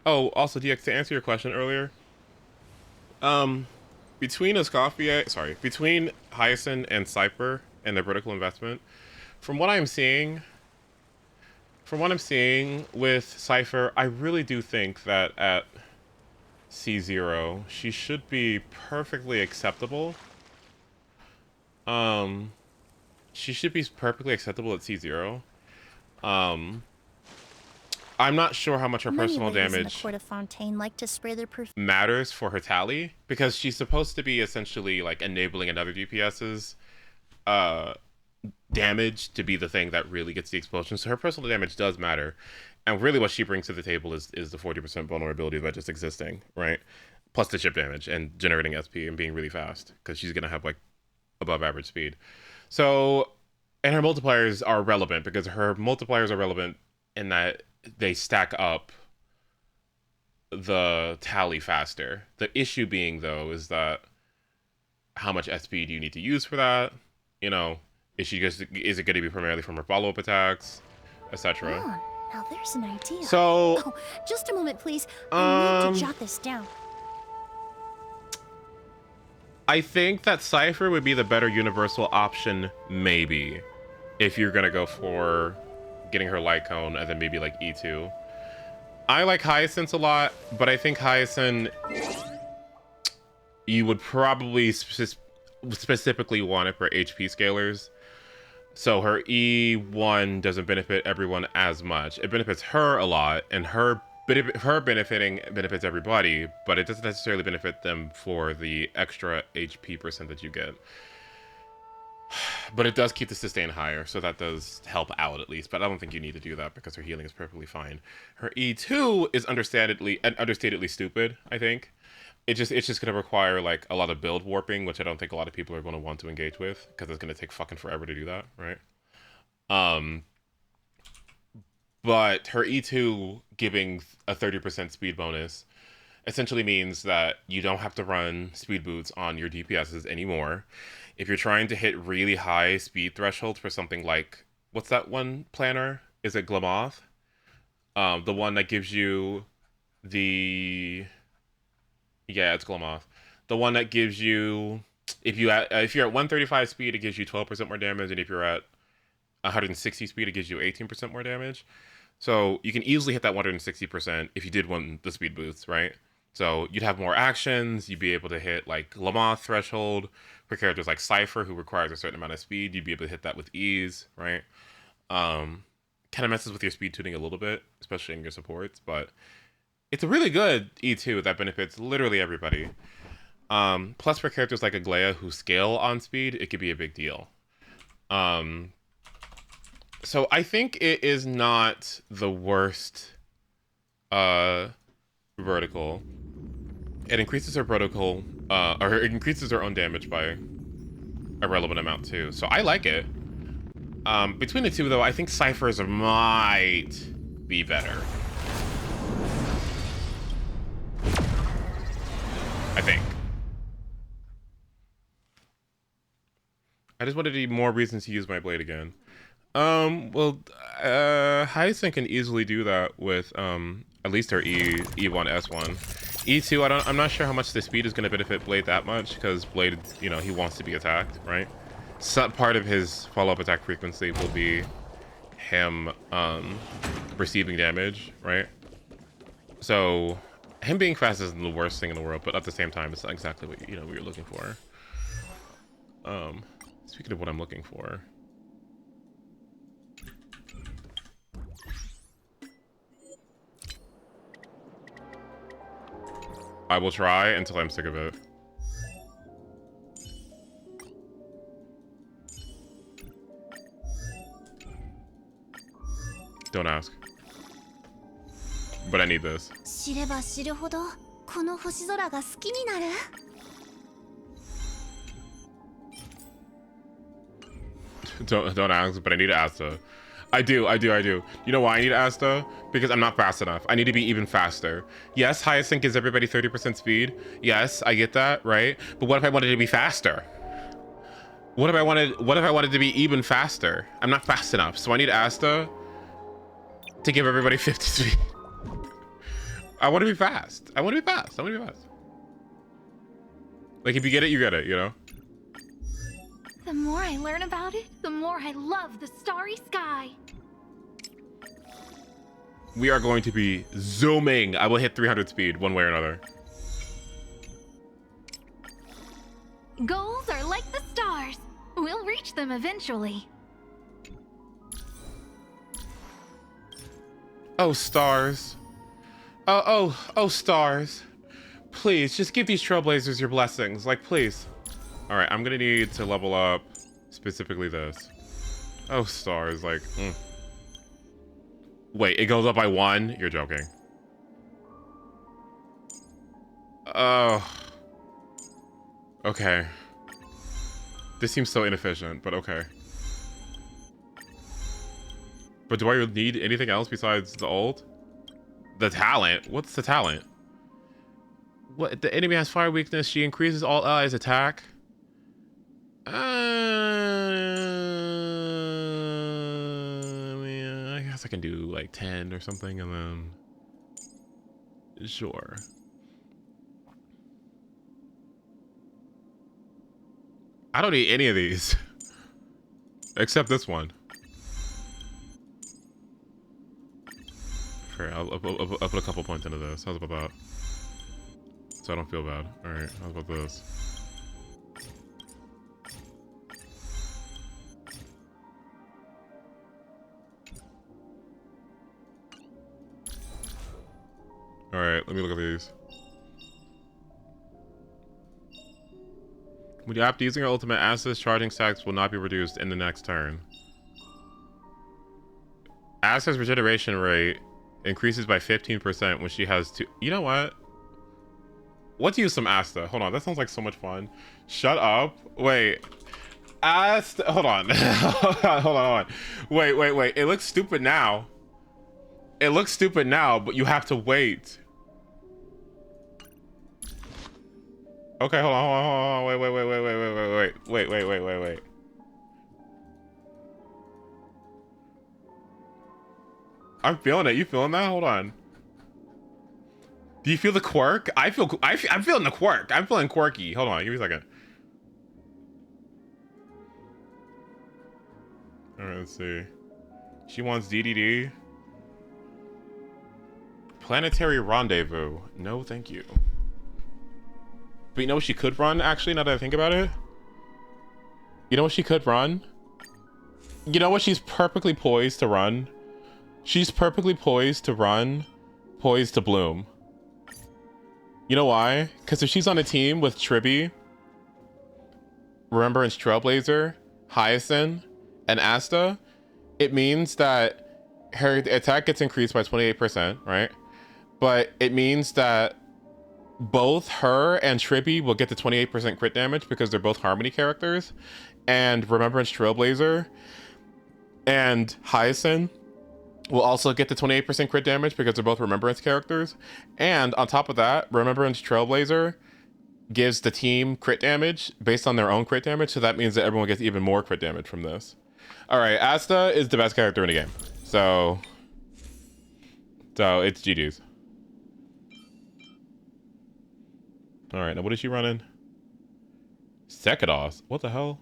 Oh, also DX, to answer your question earlier, between Hyacinth and Cypher and their vertical investment, from what I'm seeing, From what I'm seeing with Cypher, I really do think that at C0, she should be perfectly acceptable. She should be perfectly acceptable at C0. I'm not sure how much her personal damage like to spray their perfume. matters for her tally, because she's supposed to be essentially like enabling another DPS's damage to be the thing that really gets the explosion. So her personal damage does matter, and really what she brings to the table is the 40% vulnerability by just existing, right? Plus the chip damage and generating SP and being really fast, because she's gonna have like above average speed. So, and her multipliers are relevant, because her multipliers are relevant in that they stack up the tally faster. The issue being, though, is that how much SP do you need to use for that? You know, is it going to be primarily from her follow-up attacks, etc.? Oh, now there's an idea. So, oh, just a moment, please. I need to jot this down. I think that Cypher would be the better universal option, maybe, if you're going to go for getting her light cone and then maybe like E2. I like Hyacinth a lot, but I think Hyacinth, you would probably specifically want it for HP scalers. So her E1 doesn't benefit everyone as much. It benefits her a lot, and her benefiting benefits everybody, but it doesn't necessarily benefit them for the extra HP % that you get. But it does keep the sustain higher, so that does help out at least. But I don't think you need to do that because her healing is perfectly fine. Her E2 is understatedly stupid, I think. It's just going to require like a lot of build warping, which I don't think a lot of people are going to want to engage with, because it's going to take fucking forever to do that, right? But her E2 giving a 30% speed bonus essentially means that you don't have to run speed boots on your DPSs anymore. If you're trying to hit really high speed thresholds for something like, what's that one planner? Is it Glamoth? The one that gives you the... Yeah, it's Glamoth. The one that gives you... If you're at 135 speed, it gives you 12% more damage, and if you're at 160 speed, it gives you 18% more damage. So you can easily hit that 160% if you did want the speed boosts, right? So you'd have more actions, you'd be able to hit like Glamoth threshold for characters like Cypher, who requires a certain amount of speed. You'd be able to hit that with ease, right? Kind of messes with your speed tuning a little bit, especially in your supports, but it's a really good E2 that benefits literally everybody. Plus for characters like Aglaya who scale on speed, it could be a big deal. So I think it is not the worst vertical. It increases her vertical, or it increases her own damage by a relevant amount too. So I like it. Between the two though, I think Cypher's might be better. I think. I just wanted more reasons to use my blade again. Hyacinth can easily do that with at least her E1, S1. E2, I'm not sure how much the speed is going to benefit Blade that much, because Blade, you know, he wants to be attacked, right? Some part of his follow-up attack frequency will be him receiving damage, right? So him being fast isn't the worst thing in the world, but at the same time, it's not exactly what what you're looking for. Speaking of what I'm looking for. I will try until I'm sick of it. Don't ask. But I need this. 知れば知るほどこの星空が好きになる Don't ask, but I need to Asta. I do. You know why I need Asta? Because I'm not fast enough. I need to be even faster. Yes, Hyacinth gives everybody 30% speed. Yes, I get that, right? But what if I wanted to be faster? What if I wanted to be even faster? I'm not fast enough, so I need Asta to give everybody 50 speed. I want to be fast. I want to be fast. Like, if you get it, you get it, you know? The more I learn about it, the more I love the starry sky. We are going to be zooming. I will hit 300 speed one way or another. Goals are like the stars. We'll reach them eventually. Oh, stars. Oh, stars. Please, just give these trailblazers your blessings. Like, please. All right, I'm gonna need to level up specifically this. Oh, stars, like, Wait, it goes up by 1? You're joking. Oh. Okay. This seems so inefficient, but okay. But do I need anything else besides the ult? The talent? What's the talent? What? The enemy has fire weakness. She increases all allies' attack. I mean, I guess I can do like 10 or something, and then sure. I don't need any of these except this one. Okay, I'll put a couple points into this. How's about that? So I don't feel bad. All right, how's about this? All right, let me look at these. When you opt using your ultimate, Asta's charging stacks will not be reduced in the next turn. Asta's regeneration rate increases by 15% when she has two. You know what? Let's use some Asta. Hold on, that sounds like so much fun. Shut up. Wait. Asta. Hold on. hold on. Wait. It looks stupid now. It looks stupid now, but you have to wait. Okay, hold on. Wait. I'm feeling it. You feeling that? Hold on. Do you feel the quirk? I'm feeling the quirk. I'm feeling quirky. Hold on, give me a second. All right, let's see. She wants DDD. Planetary Rendezvous. No, thank you. But you know what she could run, actually, now that I think about it? You know what she could run? You know what she's perfectly poised to run? She's perfectly poised to run, poised to bloom. You know why? Because if she's on a team with Tribby, Remembrance Trailblazer, Hyacinth, and Asta, it means that her attack gets increased by 28%, right? But it means that both her and Tribby will get the 28% crit damage because they're both Harmony characters, and Remembrance Trailblazer and Hyacinth will also get the 28% crit damage because they're both Remembrance characters. And on top of that, Remembrance Trailblazer gives the team crit damage based on their own crit damage, so that means that everyone gets even more crit damage from this. All right, Asta is the best character in the game, so it's GG's. All right, now what is she running? Sekidos. What the hell?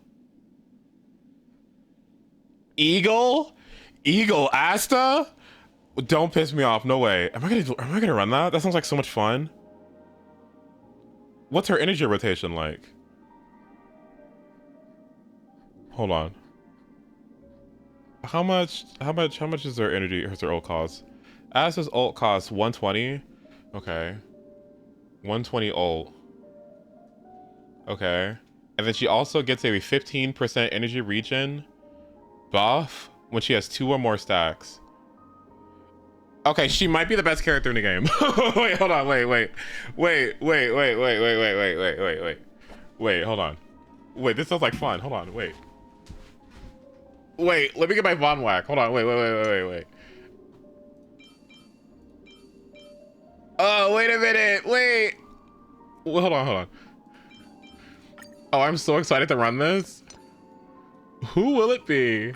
Eagle Asta? Don't piss me off. No way. Am I gonna run that? That sounds like so much fun. What's her energy rotation like? Hold on. How much is her energy? Her ult cost? Asta's ult costs 120. Okay. 120 ult. Okay. And then she also gets a 15% energy regen buff when she has 2 or more stacks. Okay, she might be the best character in the game. Wait, hold on. Wait, hold on. Wait, this sounds like fun. Hold on, wait. Wait, let me get my Von Whack. Hold on, wait. Oh, wait a minute, wait. Hold on. Oh, I'm so excited to run this. Who will it be?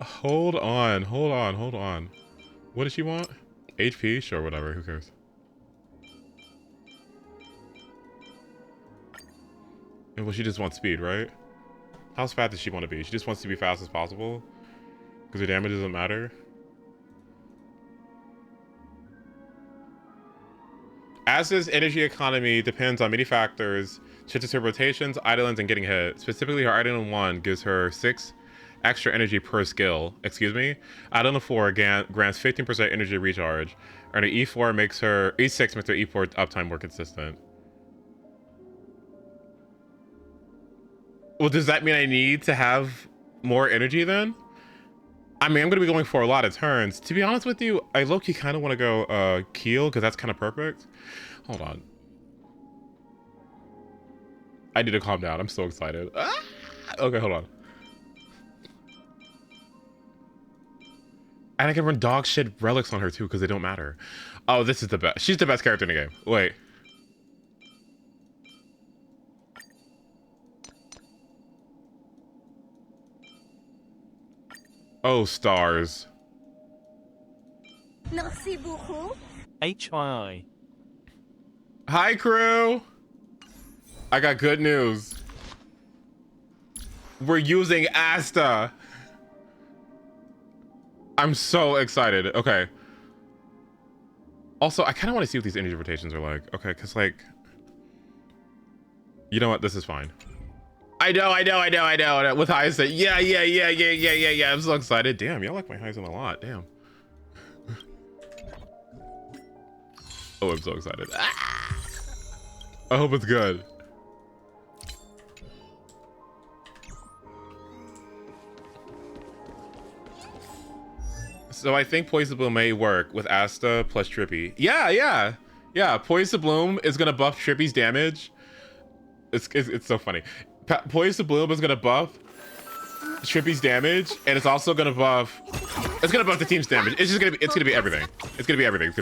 Hold on. What does she want? HP? Sure, whatever, who cares? Well, she just wants speed, right? How fast does she want to be? She just wants to be fast as possible? Because her damage doesn't matter? Asta's energy economy depends on many factors, such as her rotations, idolins, and getting hit. Specifically, her idolin 1 gives her 6 extra energy per skill. Excuse me. Idolin 4 grants 15% energy recharge. And her E4 makes her E6 makes her E4 uptime more consistent. Well, does that mean I need to have more energy then? I mean, I'm gonna be going for a lot of turns. To be honest with you, I low-key kind of want to go Keel, because that's kind of perfect. Hold on. I need to calm down. I'm so excited. Ah! Okay, hold on. And I can run dog shit relics on her too, because they don't matter. Oh, this is the best. She's the best character in the game. Wait. Oh, stars. Merci beaucoup. HII. Hi, crew. I got good news. We're using Asta. I'm so excited. Okay. Also, I kind of want to see what these energy rotations are like. Okay, because like, you know what? This is fine. I know. With Hyacinth. Yeah. I'm so excited. Damn, y'all like my Hyacinth a lot. Damn. Oh, I'm so excited. Ah! I hope it's good. So I think Poison Bloom may work with Asta plus Trippy. Yeah. Poison Bloom is gonna buff Trippy's damage. It's so funny. Poison Bloom is gonna buff Trippy's damage, and it's also gonna buff. It's gonna buff the team's damage. It's gonna be everything. It's gonna be everything.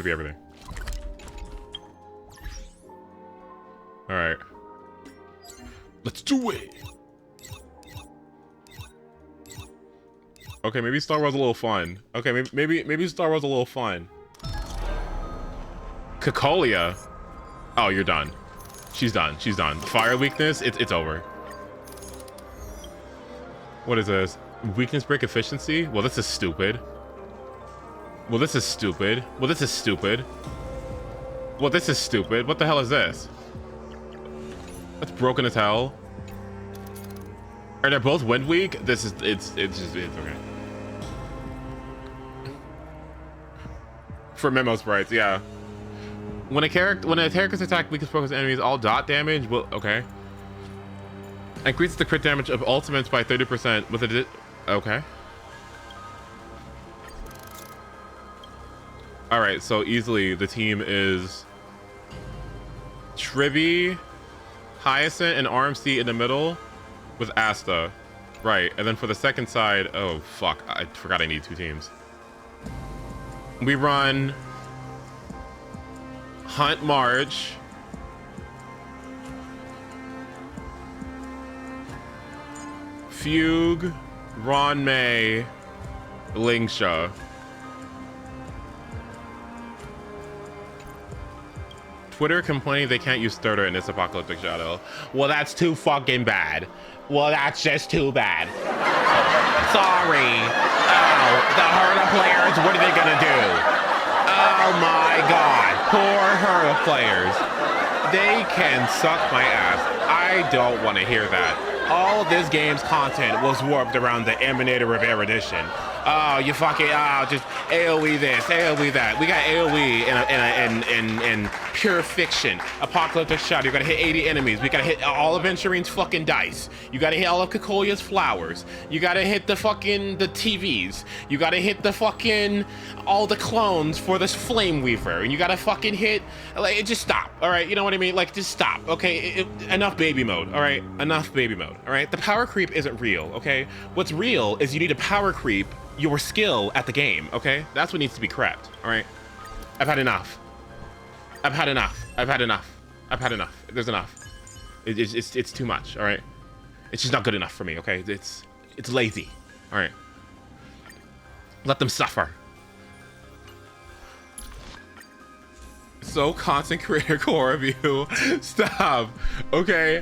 All right. Let's do it. Okay, maybe Star Wars a little fun. Okay, maybe Star Wars a little fun. Cacolia. Oh, you're done. She's done. Fire weakness. It's over. What is this? Weakness break efficiency? Well, this is stupid. What the hell is this? That's broken as hell. Are they both wind weak? It's okay. For memo sprites, yeah. When a character's attack weakens focus enemies all dot damage, well, okay. Increases the crit damage of ultimates by 30% with a okay. All right, so easily the team is Trivy, Hyacinth, and RMC in the middle with Asta. Right, and then for the second side, oh fuck, I forgot I need 2 teams. We run Hunt March, Fugue, Ron May, Lingsha. Twitter complaining they can't use Sturter in this apocalyptic shadow. Well, that's too fucking bad. Well, that's just too bad. Sorry. Oh, the Herda players, what are they gonna do? Oh my god. Poor Herda players. They can suck my ass. I don't want to hear that. All of this game's content was warped around the Emanator of Erudition. Oh, you fucking, just AoE this, AoE that. We got AoE in pure fiction. Apocalyptic Shadow, you gotta hit 80 enemies. We gotta hit all of Venturine's fucking dice. You gotta hit all of Cacolia's flowers. You gotta hit the TVs. You gotta hit the fucking, all the clones for this Flame Weaver. And you gotta fucking hit, like, just stop, all right? You know what I mean? Like, just stop, okay? Enough baby mode, all right? Enough baby mode, all right? The power creep isn't real, okay? What's real is you need to power creep your skill at the game, okay? That's what needs to be correct, all right? I've had enough. There's enough. It's too much, all right? It's just not good enough for me, okay? It's lazy, all right? Let them suffer. So content creator core of you. Stop, okay?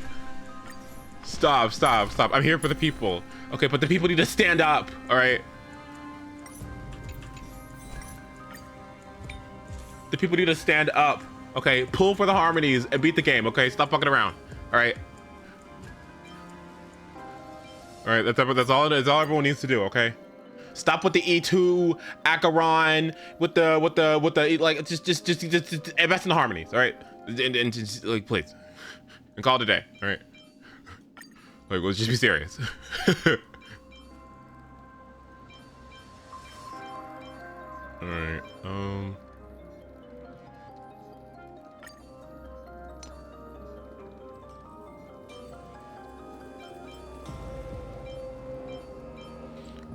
Stop. I'm here for the people. Okay, but the people need to stand up, all right? The people need to stand up, Okay, pull for the harmonies and beat the game. Okay, stop fucking around. All right. All right, that's all. That's all everyone needs to do. Okay. Stop with the E2 Acheron with the like just invest in the harmonies. All right, and just like please, and call it a day. All right. Like, let's just be serious. All right.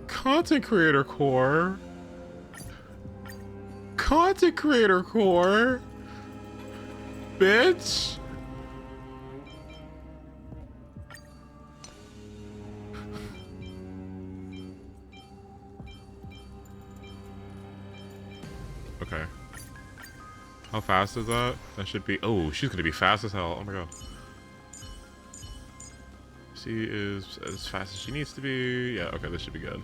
Content creator core. Content creator core. Bitch. Okay. How fast is that? That should be. Oh, she's gonna be fast as hell. Oh my god. She is as fast as she needs to be. Yeah, okay, this should be good.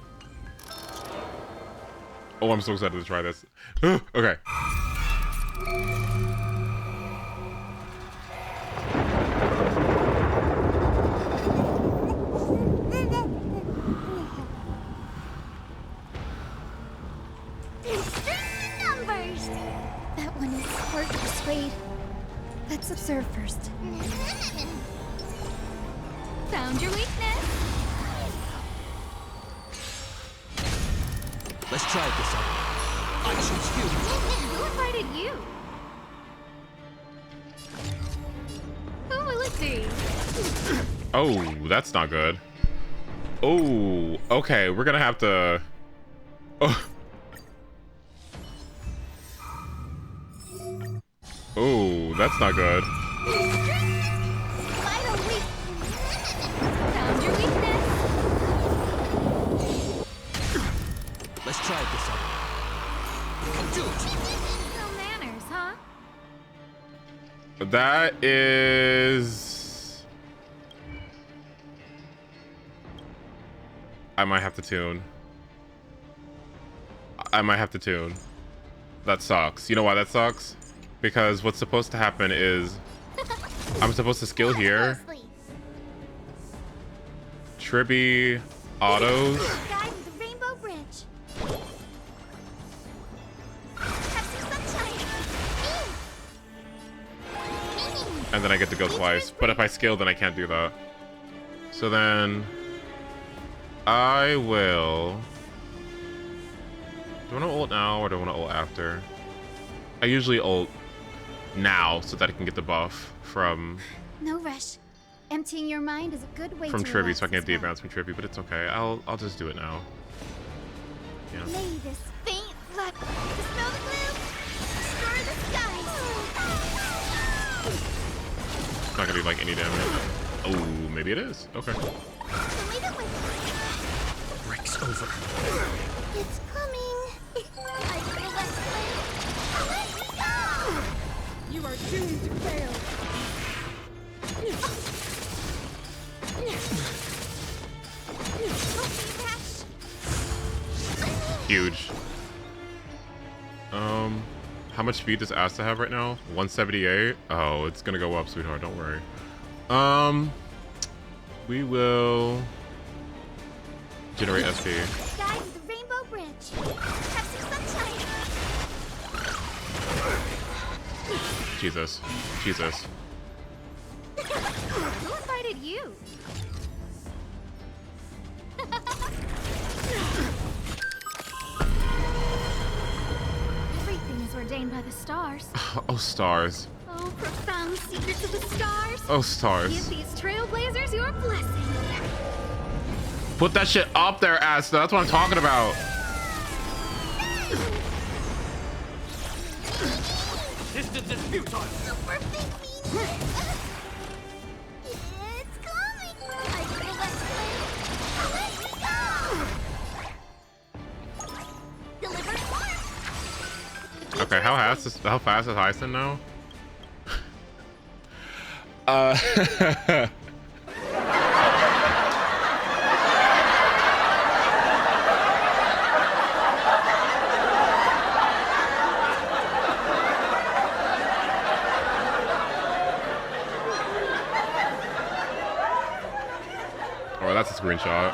Oh, I'm so excited to try this. Okay. Numbers. That one is hard to persuade. Let's observe first. Found your weakness. Let's try it this time. I choose you. Who invited you? Who will it be? Oh, that's not good. Oh, okay, we're gonna have to. Oh. Oh, that's not good. Found your weakness. Let's try it this time. Do it. No manners, huh? That is. I might have to tune. I might have to tune. That sucks. You know why that sucks? Because what's supposed to happen is I'm supposed to skill here. Tribby autos. Guide with the Rainbow Bridge. Have some sunshine. And then I get to go twice. But if I skill, then I can't do that. So then I will. Do I want to ult now or do I want to ult after? I usually ult now so that I can get the buff from No rush. Emptying your mind is a good way from to Tribby, relax so I can get as the well. advancement Tribby, but it's okay. I'll just do it now. Yeah. May this faint luck dispel the gloom, destroy the skies. It's not gonna be like any damage. Oh, maybe it is. Okay. Lead it with Break's over. it's coming. I feel that flame. You are doomed to fail. Huge. How much speed does Asta have right now? 178. Oh, it's gonna go up, sweetheart. Don't worry. We will generate SP. Guide with the Rainbow Bridge. Have some sunshine. Jesus. Jesus. Who invited you? Everything is ordained by the stars. Oh, stars. Oh, profound secrets of the stars. Oh, stars. Give these trailblazers your blessing. Put that shit up there, Asta. That's what I'm talking about. Distance is futile. It's coming. I feel that flame. Deliver more. Okay, how fast is Hyson now? that's a screenshot.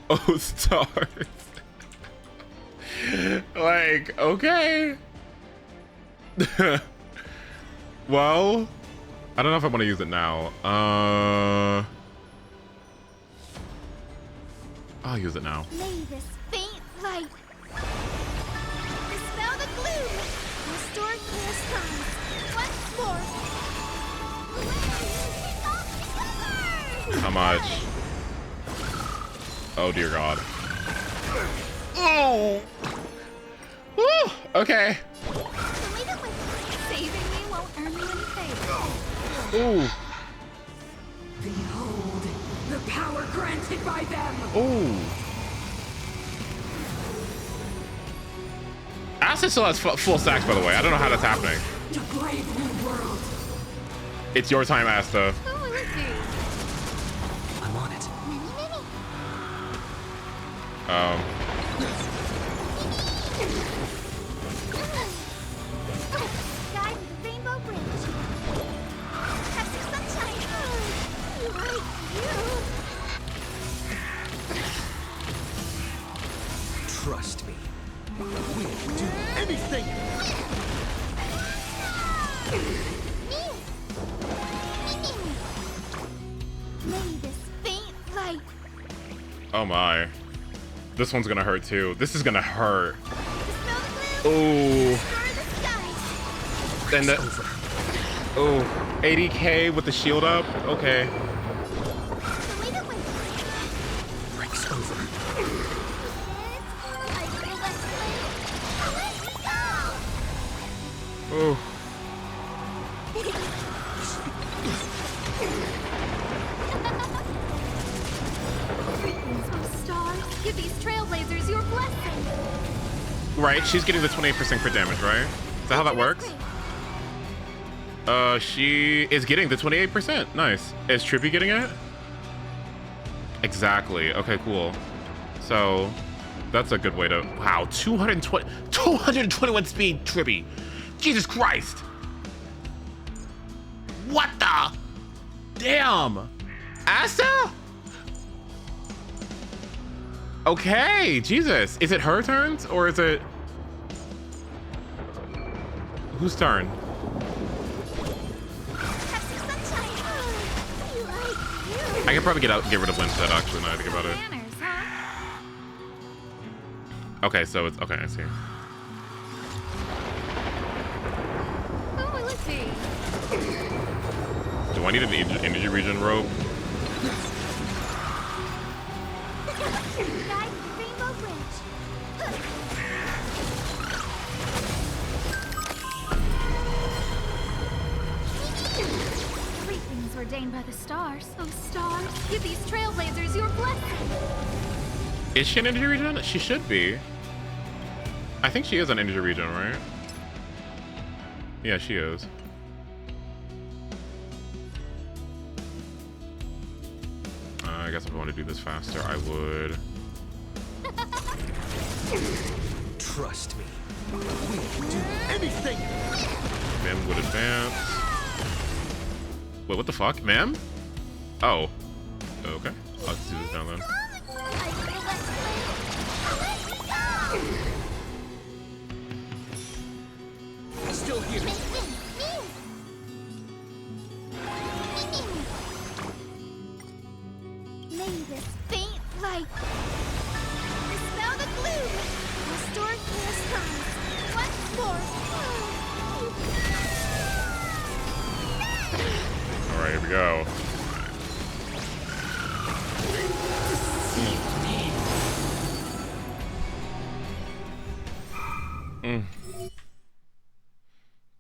Oh, stars. Like, okay. Well, I don't know if I want to use it now. I'll use it now. May this faint light dispel the gloom, restore clear skies. Once more. How much? Oh dear God. Oh. Woo. Okay. Saving me won't earn you any favor. Ooh. Behold, the power granted by them. Ooh. Asta still has full stacks, by the way. I don't know how that's happening. To brave new world. It's your time, Asta. I'm on it. Guide the Rainbow Bridge. Have some sunshine. You like you. Trust me. We'll do anything. May this faint light Oh my. This one's gonna hurt too. This is gonna hurt. Ooh. And the. Ooh. 80k with the shield up? Okay. Breaks over. Ooh. stars, give these trailblazers your blessing. Right, she's getting the 28% crit damage, right? Is that how that works? She is getting the 28%. Nice. Is Trippy getting it? Exactly. Okay, cool. So that's a good way to. Wow, 221 speed, Trippy. Jesus Christ. What the? Damn. Asta? Okay, Jesus. Is it her turns or is it whose turn? I can probably get rid of Lynch actually now I think about it. Okay, so it's okay, I see. Oh, let's see. Do I need an energy region rope? Guide the Rainbow Bridge. Everything's ordained by the stars. Oh, stars, give these trailblazers your blessing. Is she an energy region? She should be. I think she is an energy region, right? Yeah, she is. I guess if I want to do this faster, I would. Trust me. We'll do anything. Mem would advance. Wait, what the fuck? Mem? Oh. Okay. I'll just do this down then. Still here. May this faint light dispel the gloom, restore clear skies. Once more. All right, here we go. Mm.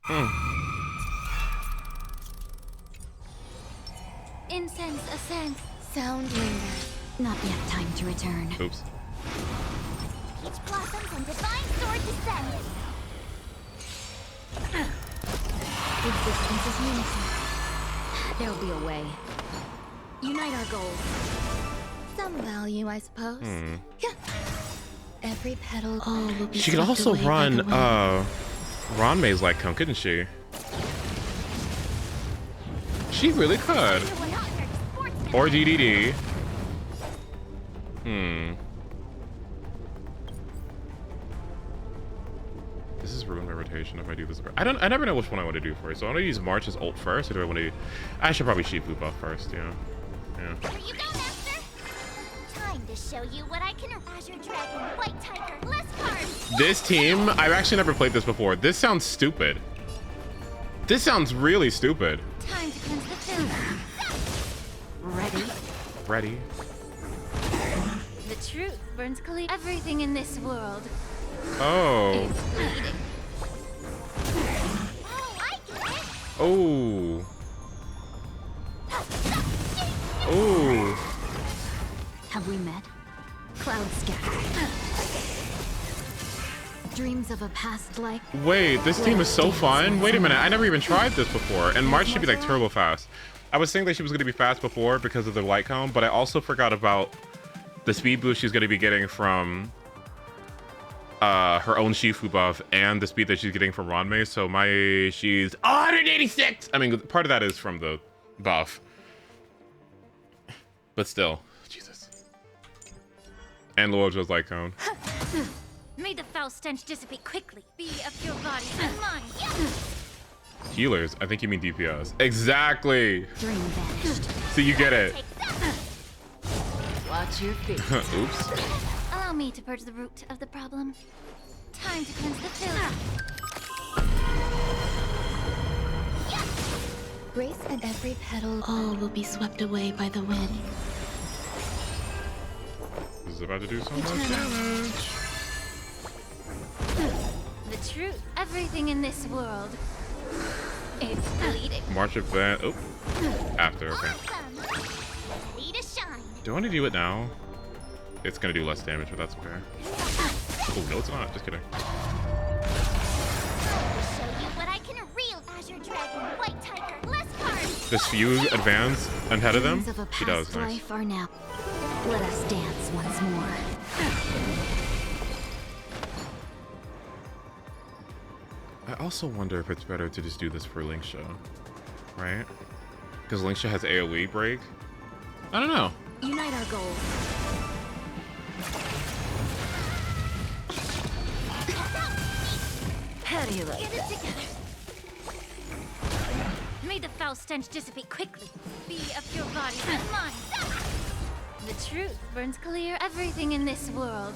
Mm. Incense ascends, sound lingers. Not yet time to return. Oops. Peach blossoms and divine sword descend. Existence is unity. There'll be a way. Unite our goals. Some value, I suppose. Hmm. Yeah. Every petal all will be She could swept also away by run the wind. Ranmei's like count, couldn't she? She really could. Or DDD. Hmm. This is ruin my rotation if I do this. I never know which one I want to do first. So I want to use March's ult first, or do I want to? I should probably Shifu buff first. Yeah. Yeah. Here you go, Master. Time to show you what I can. Azure Dragon, White Tiger, less cards. This team, I've actually never played this before. This sounds stupid. This sounds really stupid. Time to cleanse the filth. Ready? Ready. The truth burns clear. Everything in this world. Oh. Bleeding. Oh. Oh. Have we met? Cloud scattered. Dreams of a past life. Wait, this team is so fun. Wait a minute, I never even tried this before. And March should be like turbo fast. I was saying that she was going to be fast before because of the light cone, but I also forgot about the speed boost she's going to be getting from her own Shifu buff and the speed that she's getting from Ranmei. So she's 186. I mean, part of that is from the buff, but still, Jesus. And Luojo's light cone. May the foul stench dissipate quickly. Be of your body and mine. Healers, I think you mean DPS. Exactly. Dream vanished. So you get it. Watch your feet. Oops. Allow me to purge the root of the problem. Time to cleanse the filth. Grace and every petal, all will be swept away by the wind. This is about to do so much damage. The truth, everything in this world, it's bleeding. March event. Oh, after. Okay. Do I want to do it now? It's gonna do less damage, but that's okay. Oh no, it's not. Just kidding. Does SHIYU advance ahead of them? She does. Nice. Life are now. Let us dance once more. I also wonder if it's better to just do this for Linksha, right? Because Linksha has AoE break. I don't know. Unite our goals. How do you look? Get it together. May the foul stench dissipate quickly. Be of your body and mine. The truth burns clear. Everything in this world,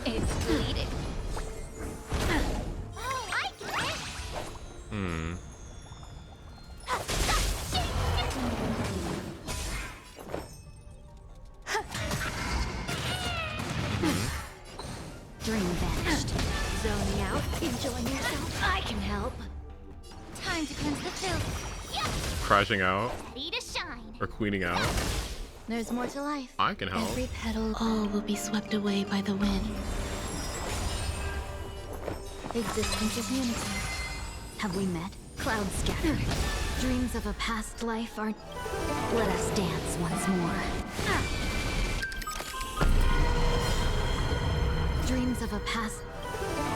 it's bleeding. Hmm. Dream vanished. Zoning out. Enjoying yourself. I can help. Time to cleanse the filth. Crashing out. Ready to shine. Or queening out. There's more to life. I can help. Every petal, all will be swept away by the wind. Existence is unity. Have we met? Clouds scattered. Dreams of a past life are... Let us dance once more. Dreams of a past...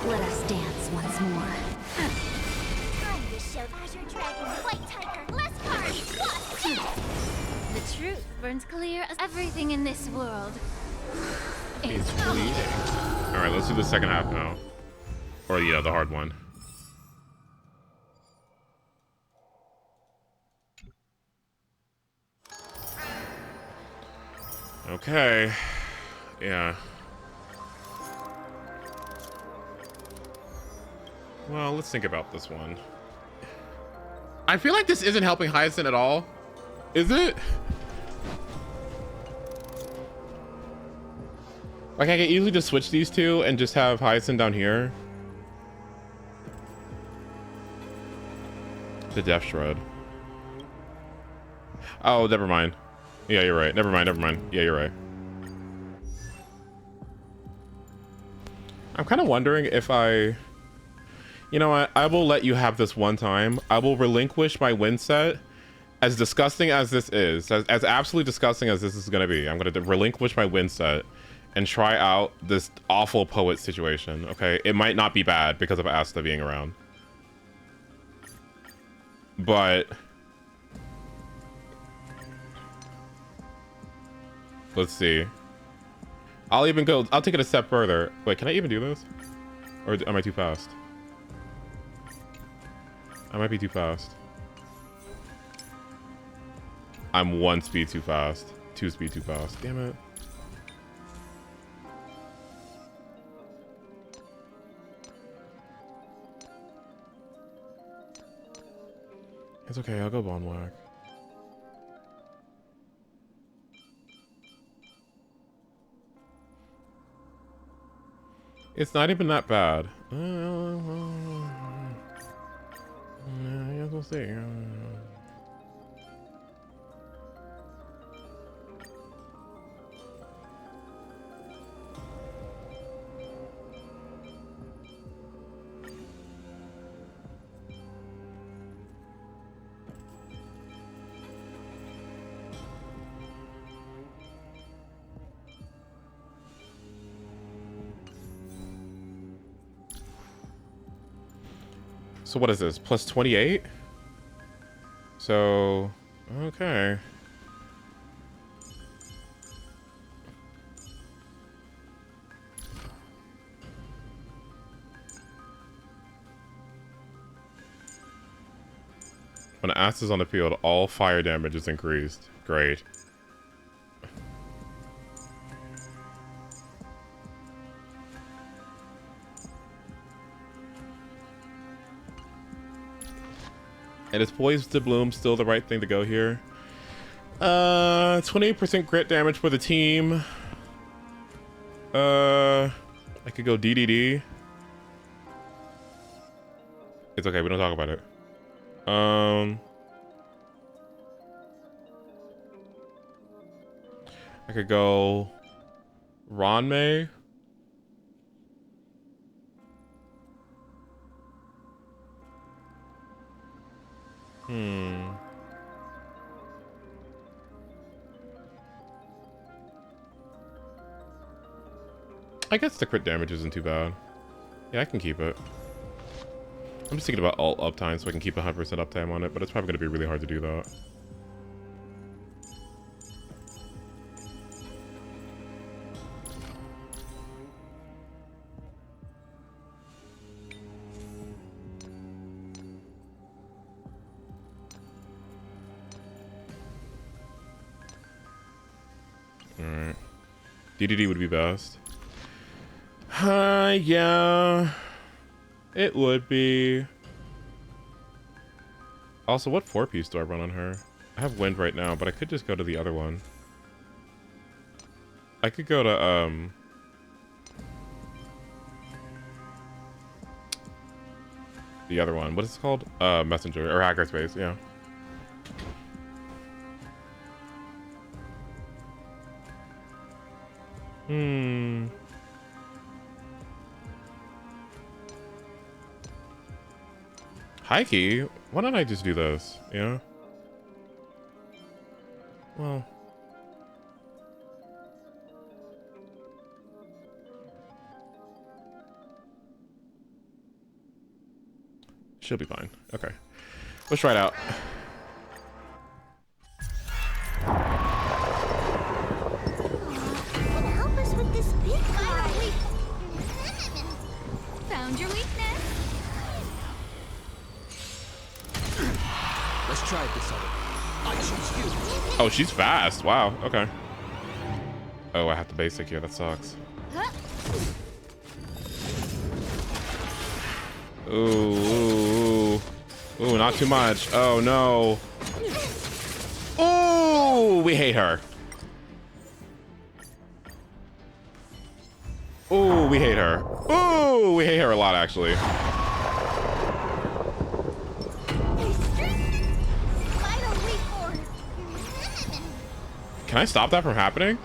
Let us dance once more. Time to show Azure Dragon, White Tiger, less cards. The truth burns clear as everything in this world. It's bleeding. Alright, let's do the second half now. Or, yeah, the hard one. Okay. Yeah. Well, let's think about this one. I feel like this isn't helping Hyacinth at all. Is it? Like, I can easily just switch these two and just have Hyacinth down here. The Death Shred. Oh, never mind. Yeah, you're right. Never mind, never mind. Yeah, you're right. I'm kind of wondering if I... You know what? I will let you have this one time. I will relinquish my win set as disgusting as this is, as absolutely disgusting as this is gonna be, I'm gonna relinquish my win set and try out this awful poet situation. Okay, it might not be bad because of Asta being around, but let's see. I'll take it a step further. Wait, can I even do this? Or am I too fast? I might be too fast. I'm 1 speed too fast. 2 speed too fast. Damn it. It's okay, I'll go Bond Whack. It's not even that bad. We'll see. So what is this? Plus 28? So, okay. When Asta is on the field, all fire damage is increased. Great. And is Poised to Bloom still the right thing to go here? 28% crit damage for the team. I could go DDD. It's okay, we don't talk about it. I could go Ranmei. I guess the crit damage isn't too bad. Yeah, I can keep it. I'm just thinking about alt uptime so I can keep 100% uptime on it, but it's probably going to be really hard to do that. Alright. DDD would be best. Yeah. It would be. Also, what 4-piece do I run on her? I have Wind right now, but I could just go to the other one. I could go to, the other one. What is it called? Messenger, or Hackerspace, yeah. Heike, why don't I just do this? Yeah. Well. She'll be fine. Okay. Let's try it out. Help us with this big guy. Found your weakness. Let's try it this other. I choose you. Oh, she's fast. Wow. Okay. Oh, I have to basic here. That sucks. Ooh. Ooh, not too much. Oh, no. Ooh, we hate her. Ooh, we hate her. Ooh, we hate her a lot, actually. Can I stop that from happening?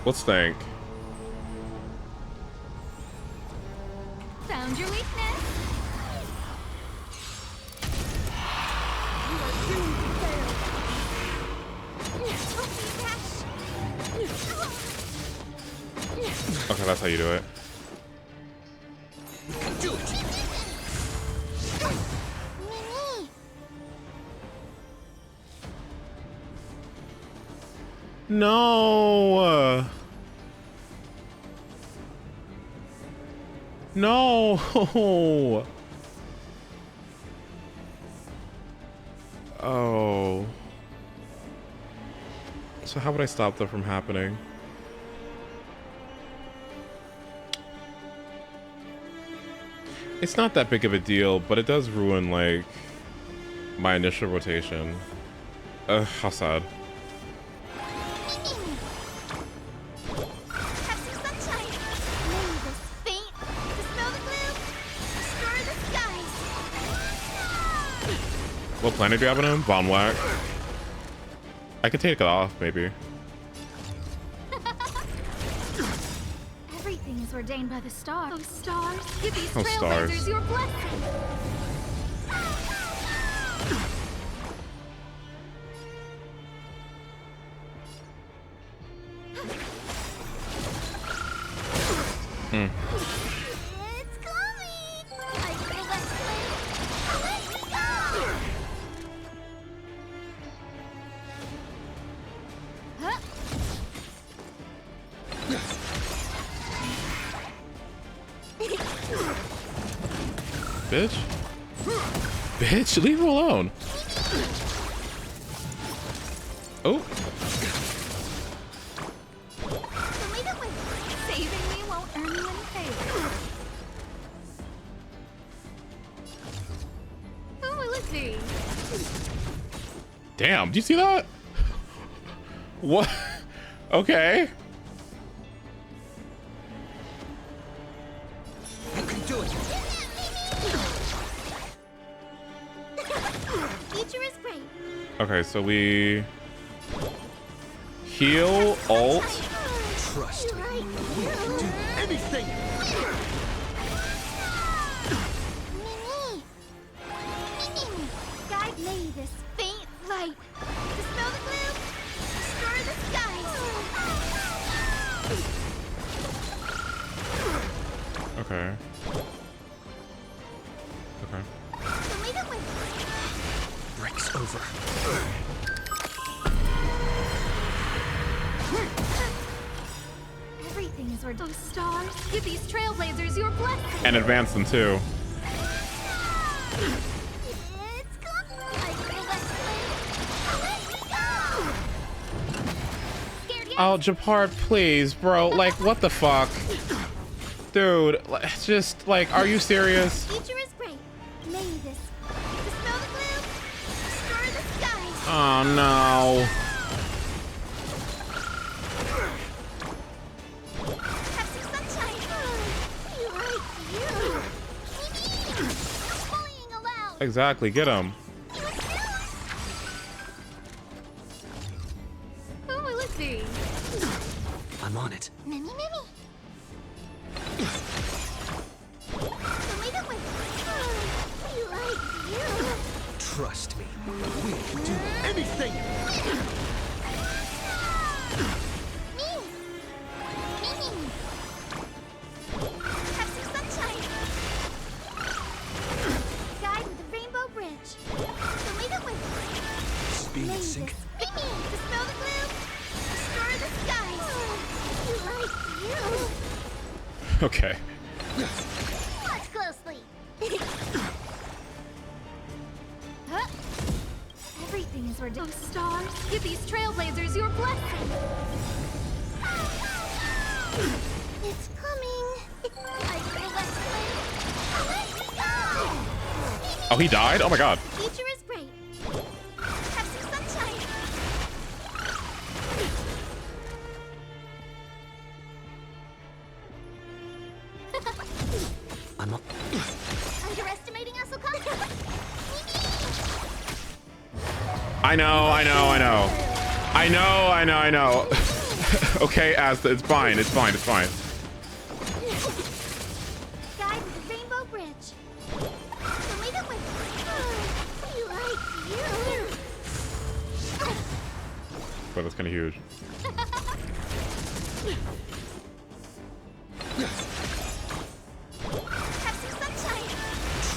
Let's think. Found your weakness. that's how you do it. Do it. No. No. Oh. So how would I stop that from happening? It's not that big of a deal, but it does ruin, like, my initial rotation. Ugh, how sad. What planet do you have on him? Von Whack. I could take it off, maybe. Everything is ordained by the stars. Oh, stars, give these Oh, trailblazers stars. your blessing. Hmm. It's coming! I feel that flame. Let me go! Huh? Bitch. Bitch, leave her alone. Oh. Saving me won't earn you any favor. Who will it be? Damn, do you see that? What? Okay. You can do it. Future is great. Okay, so we heal, alt. Trust me. We can do anything. Guide me this faint light. Dispel the gloom. Destroy the skies. Okay. Okay. Break's over. Everything is ordained. Oh, stars, give these trailblazers your blessing. And advance them too. It's coming. I feel that flame. Let me go! Oh, Japard, please, bro. Like, what the fuck? Dude, just, like, are you serious? Future is great. May this dispel the gloom. Destroy the skies. Oh, no. Have some sunshine. You like you. Bullying allowed. Exactly, get him. Who will it be? I'm on it. Mimi. You like you. Trust me. We can do anything. Have some sunshine. Guide with the rainbow bridge. Speed and sync. Dispel the gloom. Destroy the skies. You like you. Okay. Watch closely. Huh? Everything is ordained. Oh, stars, give these trailblazers your blessing. It's coming. I feel that flame. Let me go! Oh, he died? Oh my god. Future is great. Have some sunshine. I'm up. Underestimating us will come. I know. Okay, Asta, it's fine. Guide with the rainbow bridge. You like you. But that's kind of huge.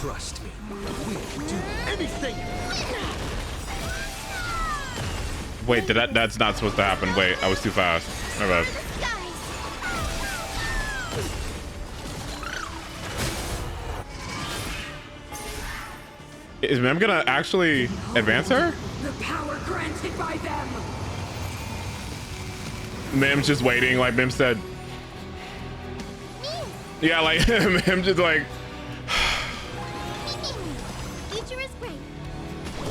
Trust me. We'll do anything. Wait, that's not supposed to happen. Wait, I was too fast. My bad. Is Mim gonna actually advance her? The power granted by them. Mim's just waiting, like Mim said. Yeah, like Mim just like. Future is great. So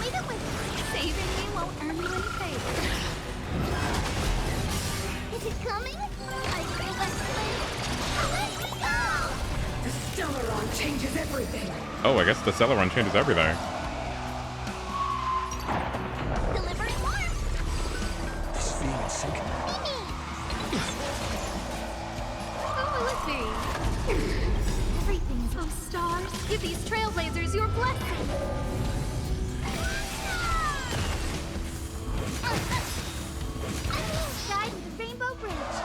leave it with me. Saving me won't earn you any favor. Is it coming? I feel like let's go. The Stellaron changes everything. Oh, I guess the Celeron changes everything. Delivering more. This feeling sick. Oh, let's see. Everything's oh stars. Give these trailblazers your blessing. Guide the Rainbow Bridge.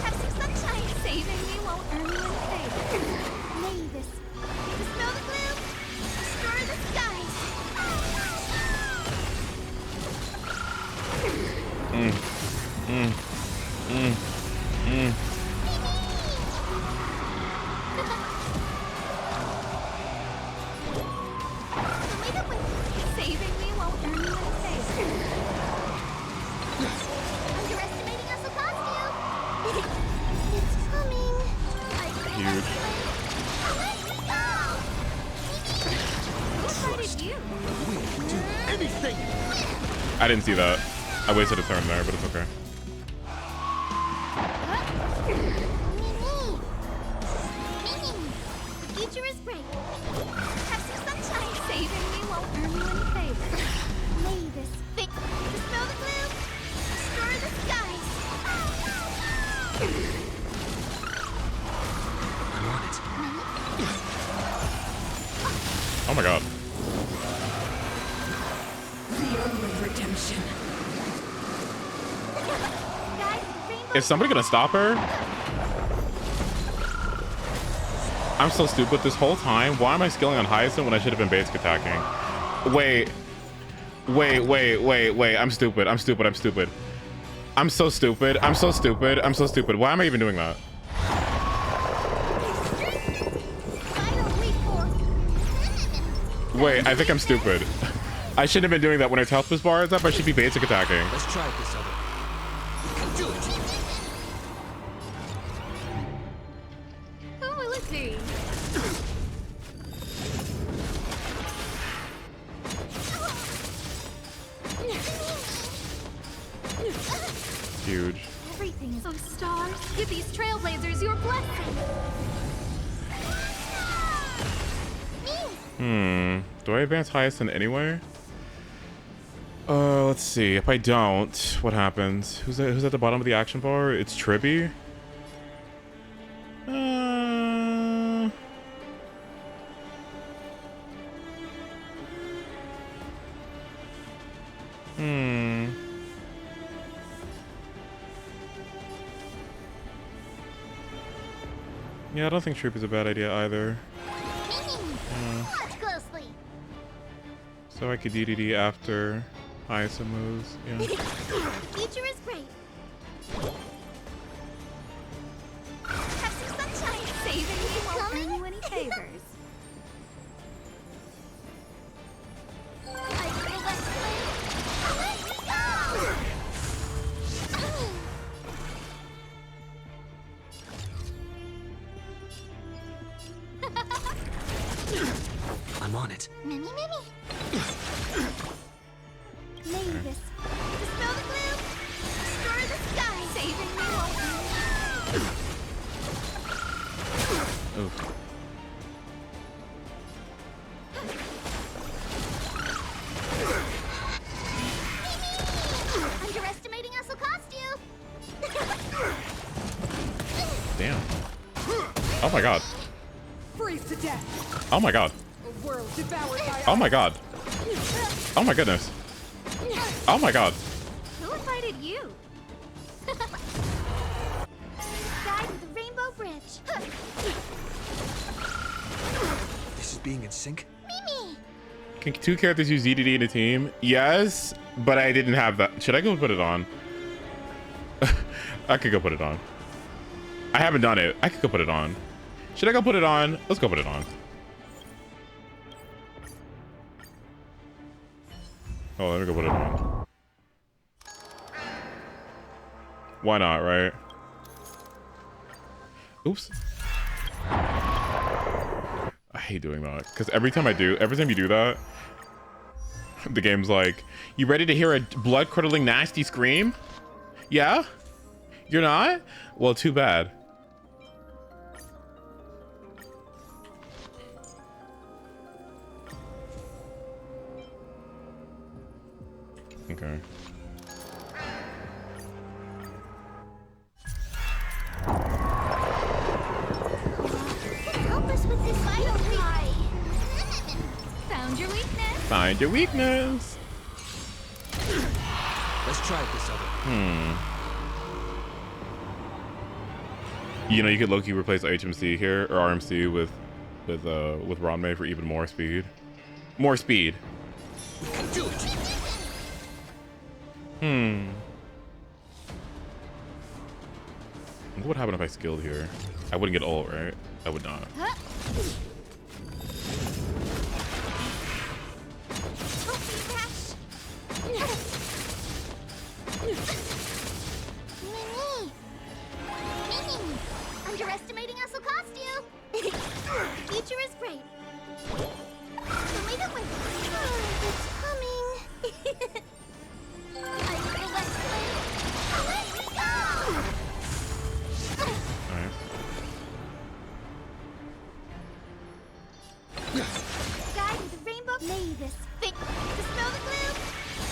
Have some sunshine. Saving me won't earn you any favor. Mavis. Dispel the gloom. Destroy the skies. Leave it with me. Saving me won't earn you any favor. Underestimating us will cost you. It's coming. Huge. Who invited you? We'll do anything. I didn't see that. I wasted a turn there, but it's okay. The future is great. Have some sunshine. Saving me won't earn you any favor. Mavis. Dispel the gloom. Destroy the skies. I'm on it. Oh my god. The only redemption. Is somebody gonna stop her? I'm so stupid this whole time. Why am I skilling on Hyacinth when I should have been basic attacking? Wait. I'm stupid. I'm so stupid. I'm so stupid. Why am I even doing that? Wait, I think I'm stupid. I shouldn't have been doing that when her health bar is up. I should be basic attacking. Let's try this other. We can do it. Oh, let's see. Huge. Everything is oh stars. Give these trailblazers your blessing. Do I advance Hyacinth anyway? Let's see. If I don't, what happens? Who's at the bottom of the action bar? It's Tribby. Yeah, I don't think Troop is a bad idea either. Watch closely. So I could DDD after Hyacinth moves. Yeah. Future is great. Have some sunshine. Saving me won't earn you any favors. I feel like I'm on it. Mimi. Mavis. Dispel the gloom. Destroy the sky. Saving me won't Oof. Underestimating us will cost you. Damn. Oh my god. Freeze to death. Oh my god. A world devoured by Oh my god. Oh my goodness. Oh my god. Who invited you? Guide with the rainbow Rainbow Bridge. This is being in sync? Mimi! Can 2 characters use ZDD in a team? Yes, but I didn't have that. Should I go put it on? I could go put it on. I haven't done it. I could go put it on. Should I go put it on? Let's go put it on. Oh, let me go put it on. Why not, right? Oops. I hate doing that because every time you do that, the game's like, you ready to hear a blood-curdling nasty scream? Yeah? You're not? Well, too bad. Okay. Help us with this vital cry. Found your weakness. Find your weakness. Let's try it this other. You know, you could low-key replace HMC here or RMC with Ranmei for even more speed. More speed. Do it. What would happen if I skilled here? I wouldn't get ult, right? I would not. Underestimating us will cost you. The future is great. Show me the way. It's coming. I feel like let me go. Alright. Guide with the rainbow. May this fit. Dispel the gloom.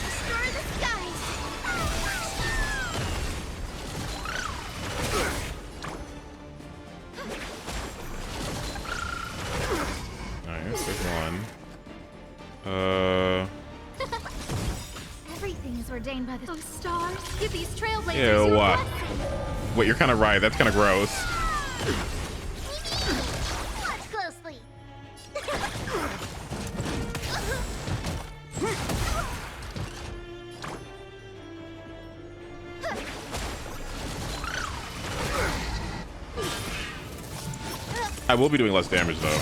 Destroy the skies. Nice, there's one. Everything is ordained by the stars. Give these trailblazers Ew. your blessing. Wait, you're kind of right. That's kind of gross. Watch closely. I will be doing less damage though.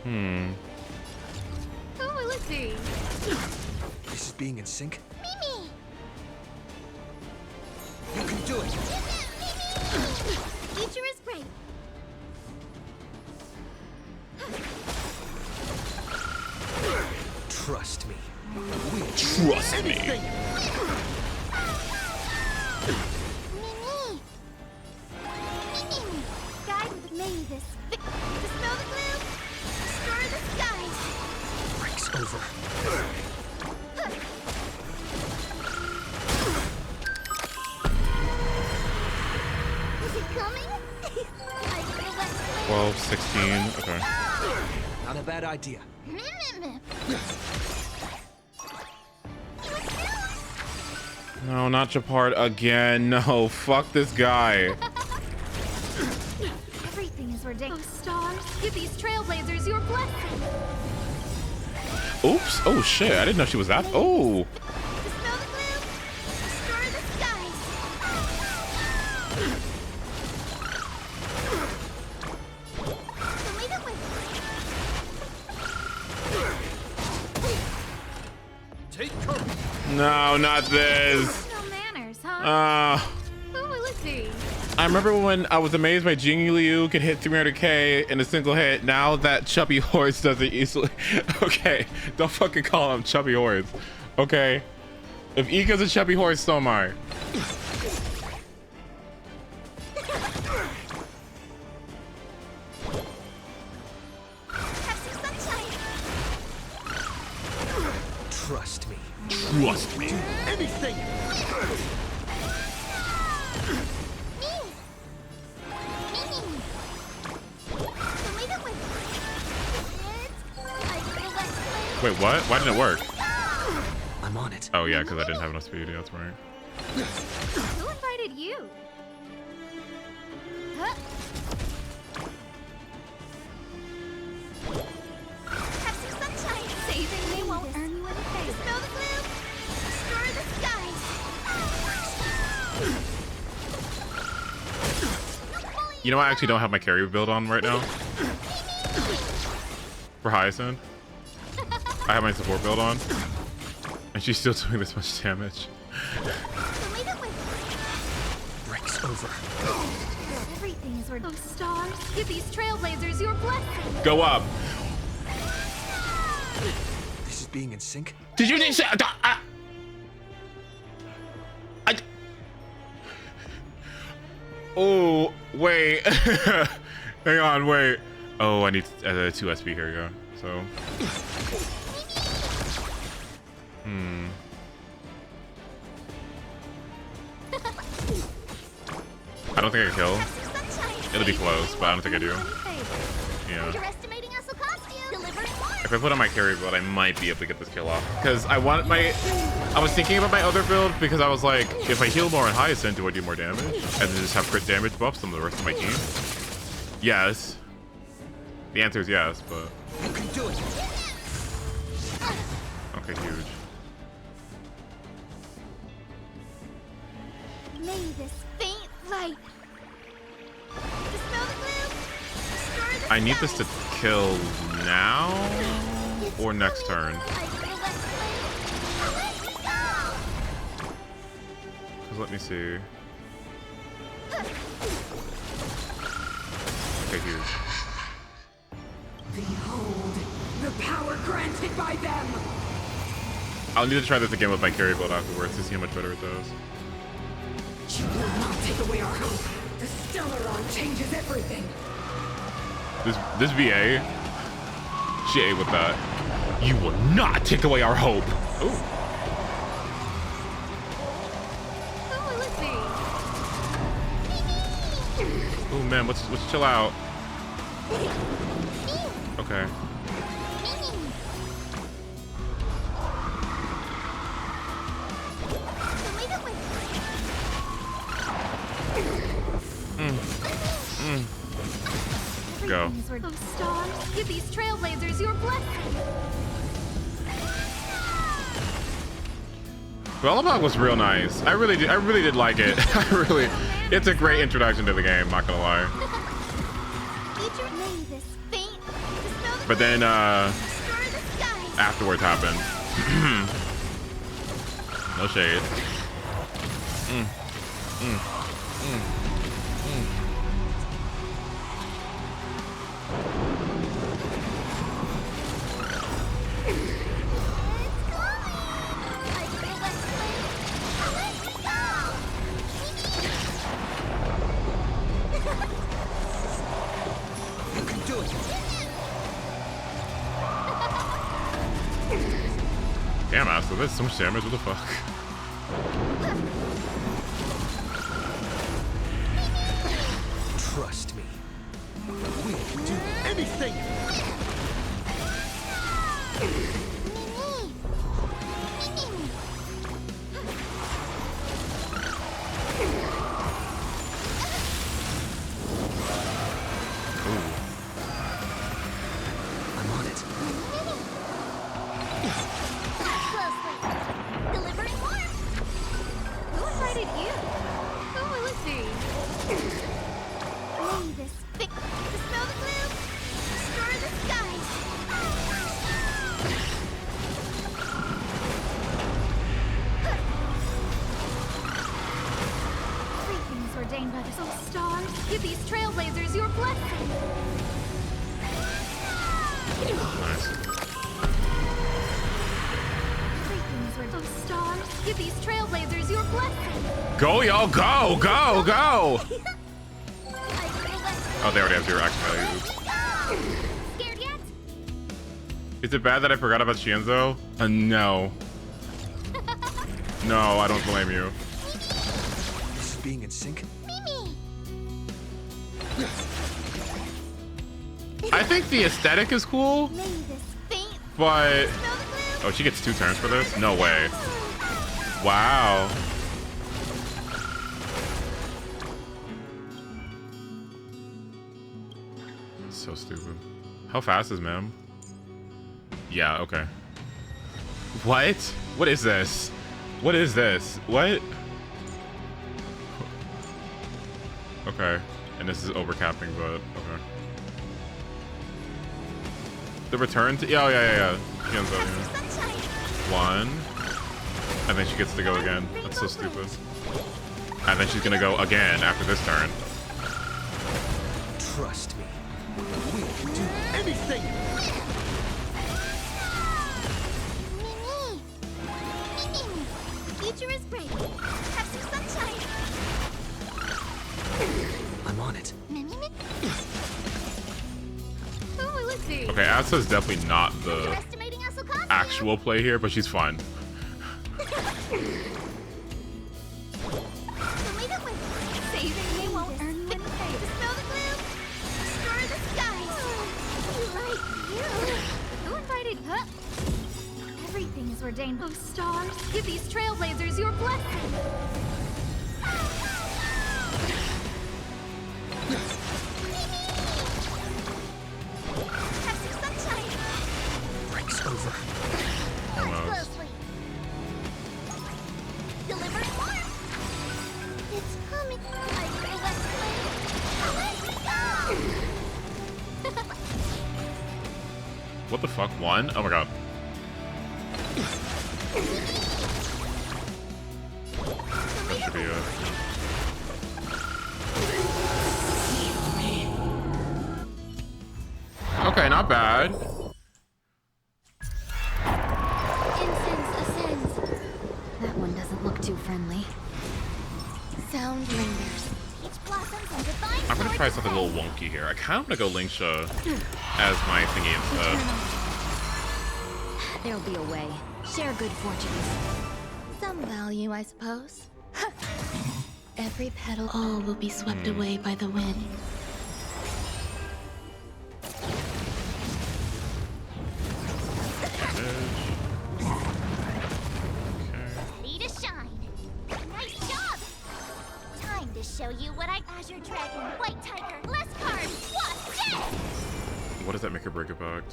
Who will it be? This is being in sync? Mimi! You can do it. Future is great. Trust me. Trust me. Mimi! Mimi! Guide with May this. Dispel the gloom. Destroy the skies. Break's over. Is it coming? I feel like 12, 16. Okay. Not a bad idea. No, not Japard again. No, fuck this guy. Everything is ordained. Oh, stars, give these trailblazers your blessing. Oops. Oh shit. I didn't know she was that. Oh. Dispel the gloom. Destroy the skies. Show me the way. Take cover. No, not this. No manners, huh? Who will it be? I remember when I was amazed by Jing Liu could hit 300k in a single hit. Now that Chubby Horse does it easily. Okay, don't fucking call him Chubby Horse. Okay, if Ika's a Chubby Horse, so am I. Have some sunshine. Trust me. Trust me. Anything. Wait, what? Why didn't it work? I'm on it. Oh yeah, because I didn't have enough speed. Yeah, that's right. Who invited you? You know, I actually don't have my carry build on right now. For Hyacinth. I have my support build on. And she's still doing this much damage. Breaks over. Everything is worth of stars. Give these trailblazers your blessing. Go up. This is being in sync. Did you just say? Oh, wait. Hang on, wait. Oh, I need 2 SP here, yeah. So. I don't think I can kill. It'll be close, but I don't think I do. Yeah. If I put on my carry build, I might be able to get this kill off. Because I was thinking about my other build because I was like, if I heal more on Hyacinth, do I do more damage? And then just have crit damage buffs on the rest of my team? Yes. The answer is yes, but... You can do it. Okay, huge. May this faint light dispel the gloom. Restore the I need this to kill now or next turn. Because let me see. Okay, huge. Behold, the power granted by them. I'll need to try this again with my carry build afterwards to see how much better it does. You will not take away our hope. The Stellaron changes everything. This VA, she ate with that. You will not take away our hope. Ooh. Oh man, let's chill out. Okay. Go. Of stars, give these trailblazers your blessing. Bellabog was real nice. I really did like it. It's a great introduction to the game, not gonna lie. But then afterwards happened. No shade. Damn, Astro, that's so much damage. What the fuck? Trust me. We can do anything. I'm on it. Delivering warmth. Who invited you? Who will it be? May this dispel the gloom. Restore the skies. Everything is ordained by the stars. Give these trailblazers your blessing. Nice. Of stars, give these trailblazers your blessing. Go, y'all, go, go, go! Oh, they already have 0 action value. Oops. Scared yet? Is it bad that I forgot about Shienzo? No. No, I don't blame you. This is being in sync. I think the aesthetic is cool, but... Oh, she gets 2 turns for this? No way. Wow. So stupid. How fast is Mem? Yeah, okay. What? What is this? What is this? What? Okay. And this is overcapping, but okay. The return to yeah. She ends up, yeah. 1. And then she gets to go again. That's so stupid. And then she's gonna go again after this turn. Trust me. We can do anything! Mimi! Future is great. Have some sunshine. I'm on it. Oh, let's see. Okay, Asa's definitely not the Underestimating us, Ocasio. actual play here, but she's fun. Saving me won't earn you anything. Dispel the gloom. Destroy the skies. Right, you. Who invited you? Everything is ordained. Oh, stars, give these trailblazers your blessing. Have some sunshine. Break's over. Almost. Closely. Deliver more. It's coming. I feel that flame. Let's go. What the fuck? 1? Oh my god. That should be it. Okay, not bad. Incense ascends. That one doesn't look too friendly. Sound lingers. Peach blossoms and divine. I'm gonna try something a little wonky here. I kind of want to go Lingsha as my thingy instead. There'll be a way. Share good fortunes. Some value, I suppose. Every petal, all will be swept away by the wind. Ready to shine. Nice job. Time to show you what I. Azure Dragon, White Tiger, less cards. What's that? What does that make or break about?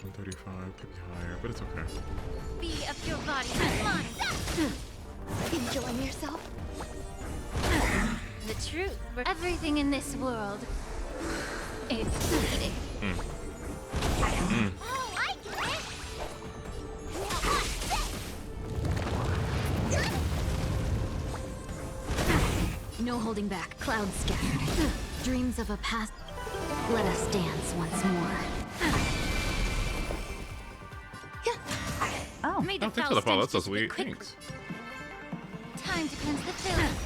135 could be higher, but it's okay. Be of your body and mind. Enjoying yourself? The truth for everything in this world. It's fleeting. Oh, I get it. Now watch this. No holding back. Clouds scattered. Dreams of a past. Let us dance once more. Oh, thanks for the follow. That's so sweet. Thanks. Time to cleanse the filth.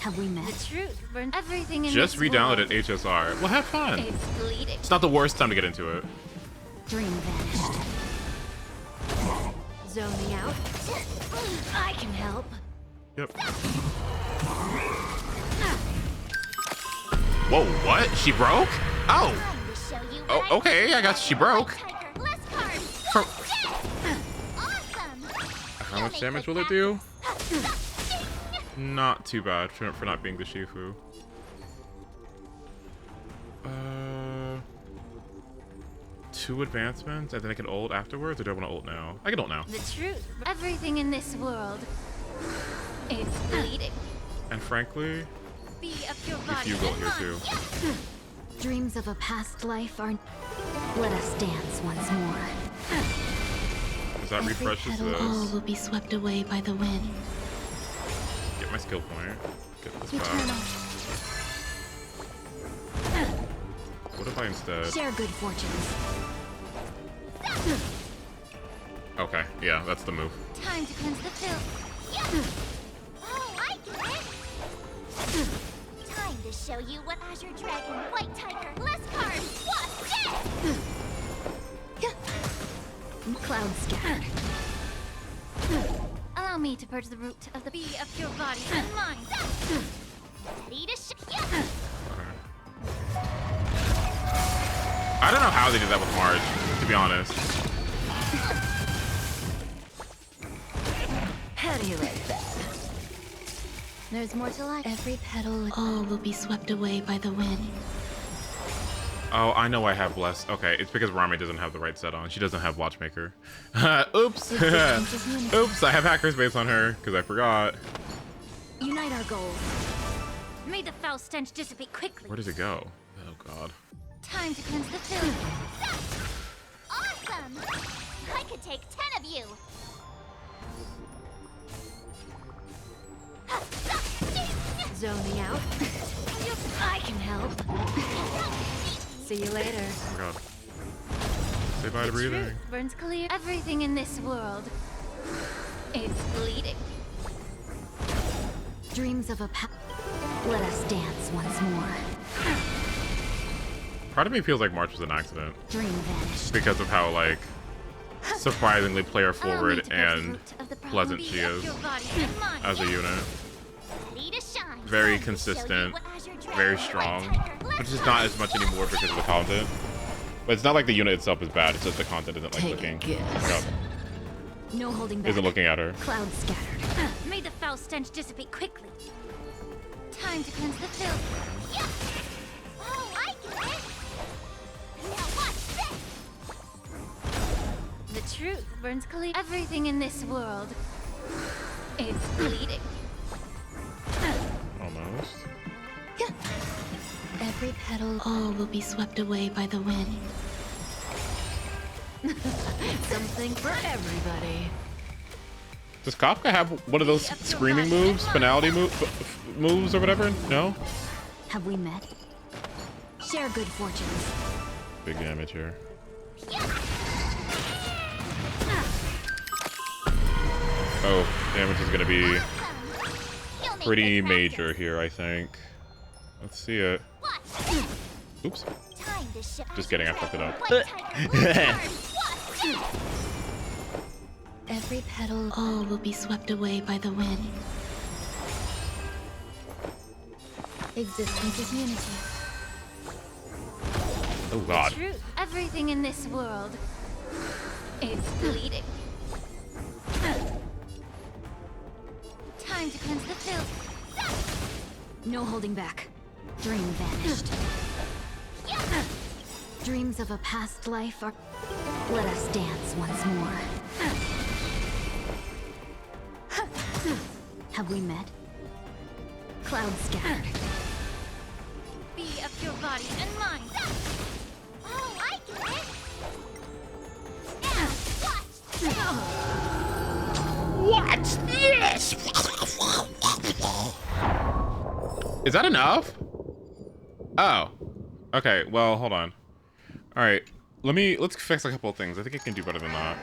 Have we met? The truth for everything in Just this re-downloaded world. HSR. Well, have fun. It's bleeding. It's not the worst time to get into it. Dream vanished. Zoning out. I can help. Yep. Whoa, what? She broke? Oh. Oh, okay. I got she broke. For... How much damage will it do? Not too bad for not being the Shifu. 2 advancements and then I can ult afterwards, or do I want to ult now? I can ult now. The truth. Everything in this world. It's bleeding. And frankly, Be of your body if you go and here mind. too. Dreams of a past life are. Let us dance once more. Because that refreshes Petal all this. will be swept away by the wind. Get my skill point. Get this Eternal. back. What if I instead? Share good fortunes. Okay, yeah, that's the move. Time to cleanse the filth. Oh, I get it. Time to show you what Azure Dragon, White Tiger, less cards. What's that? Clouds scattered. Allow me to purge the root of the bee of your body and mind. Ready to I don't know how they did that with Marge, to be honest. How do you like that? There's more to life. Every petal, all will be swept away by the wind. Oh, I know I have Bless. Okay, it's because Rame doesn't have the right set on. She doesn't have Watchmaker. Oops. Oops, I have Hacker's Base on her because I forgot. Unite our goals. May the foul stench dissipate quickly. Where does it go? Oh, God. Time to cleanse the filth. Awesome! I could take 10 of you. Zoning out. I can help. See you later. Oh, my God. Say bye to breathing. Truth burns clear. Everything in this world is bleeding. Dreams of a let us dance once more. Part of me feels like March was an accident. Dream vanished. Because of how, like, surprisingly player forward and pleasant she is as a unit. Very consistent, very strong, but just not as much anymore because of the content. But it's not like the unit itself is bad, it's just the content isn't like looking. No holding back. Isn't looking at her. Clouds scattered. May the foul stench dissipate quickly. Time to cleanse the filth. Yeah. Oh, I get it. Now watch this. The truth burns clear. Everything in this world is bleeding. Almost. Every petal, all will be swept away by the wind. Something for everybody. Does Kafka have one of those screaming moves? Finality moves or whatever? No? Have we met? Share good fortunes. Big damage here. Oh, damage is gonna be pretty major here, I think. Let's see it. Oops. Just kidding, I fucked it up. Every petal, all will be swept away by the wind. Existence is unity. Oh, God. Truth. Everything in this world is bleeding. Time to cleanse the filth. No holding back. Dream vanished. Dreams of a past life are... Let us dance once more. Have we met? Clouds scattered. Be of your body and mind. Oh, I get it. Now watch. Watch this. Is that enough? Oh. Okay, well, hold on. All right. Let's fix a couple of things. I think I can do better than that.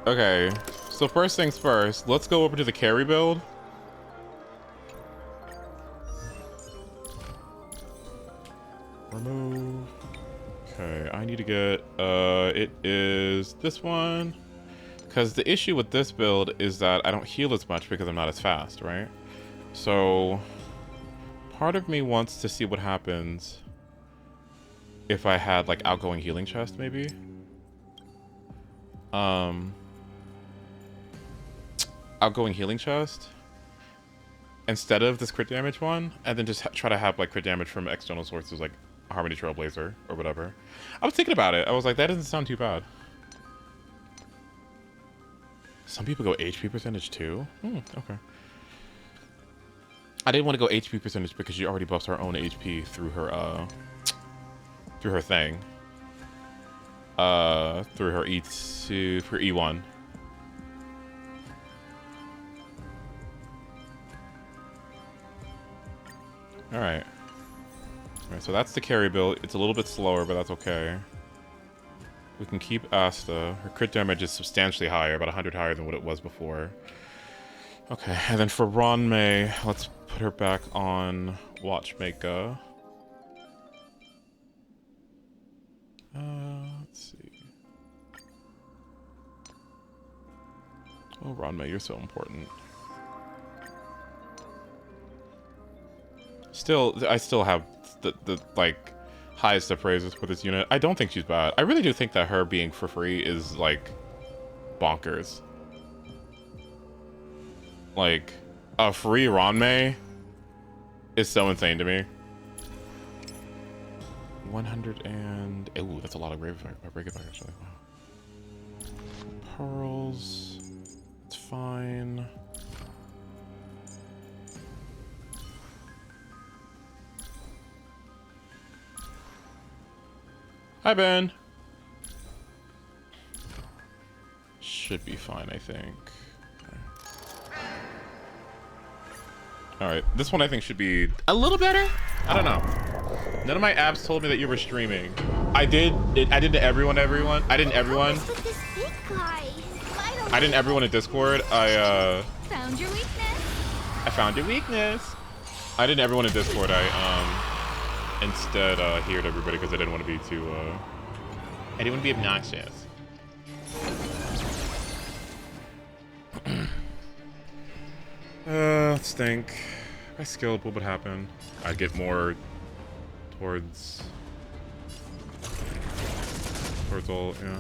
Okay. So first things first, let's go over to the carry build. Remove. Okay, I need to get, it is this one. Because the issue with this build is that I don't heal as much because I'm not as fast, right? So, part of me wants to see what happens if I had, like, outgoing healing chest, maybe? Outgoing healing chest instead of this crit damage one, and then just try to have, like, crit damage from external sources, like Harmony Trailblazer or whatever. I was thinking about it. I was like, that doesn't sound too bad. Some people go HP percentage too? Okay. I didn't want to go HP percentage because she already buffs her own HP through her thing. Through her E2 for E1. Alright. Alright, so that's the carry build. It's a little bit slower, but that's okay. We can keep Asta. Her crit damage is substantially higher, about 100 higher than what it was before. Okay, and then for Ranmei, let's put her back on Watchmaker. Let's see. Oh, Ranmei, you're so important. I still have the like highest of praises for this unit. I don't think she's bad. I really do think that her being for free is like bonkers. Like a free Ranmei is so insane to me. 100 and... Ooh, that's a lot of Ravenfire actually. Wow. Pearls. It's fine. Hi, Ben. Should be fine, I think. Alright, this one I think should be a little better? I don't know. None of my apps told me that you were streaming. I did to everyone. I didn't everyone. I didn't everyone in Discord. Found your weakness. I found your weakness. I didn't everyone in Discord. I instead heard everybody because I didn't want to be too I didn't want to be obnoxious. Let's think. If I skill up, what would happen? I'd get more towards ult, yeah.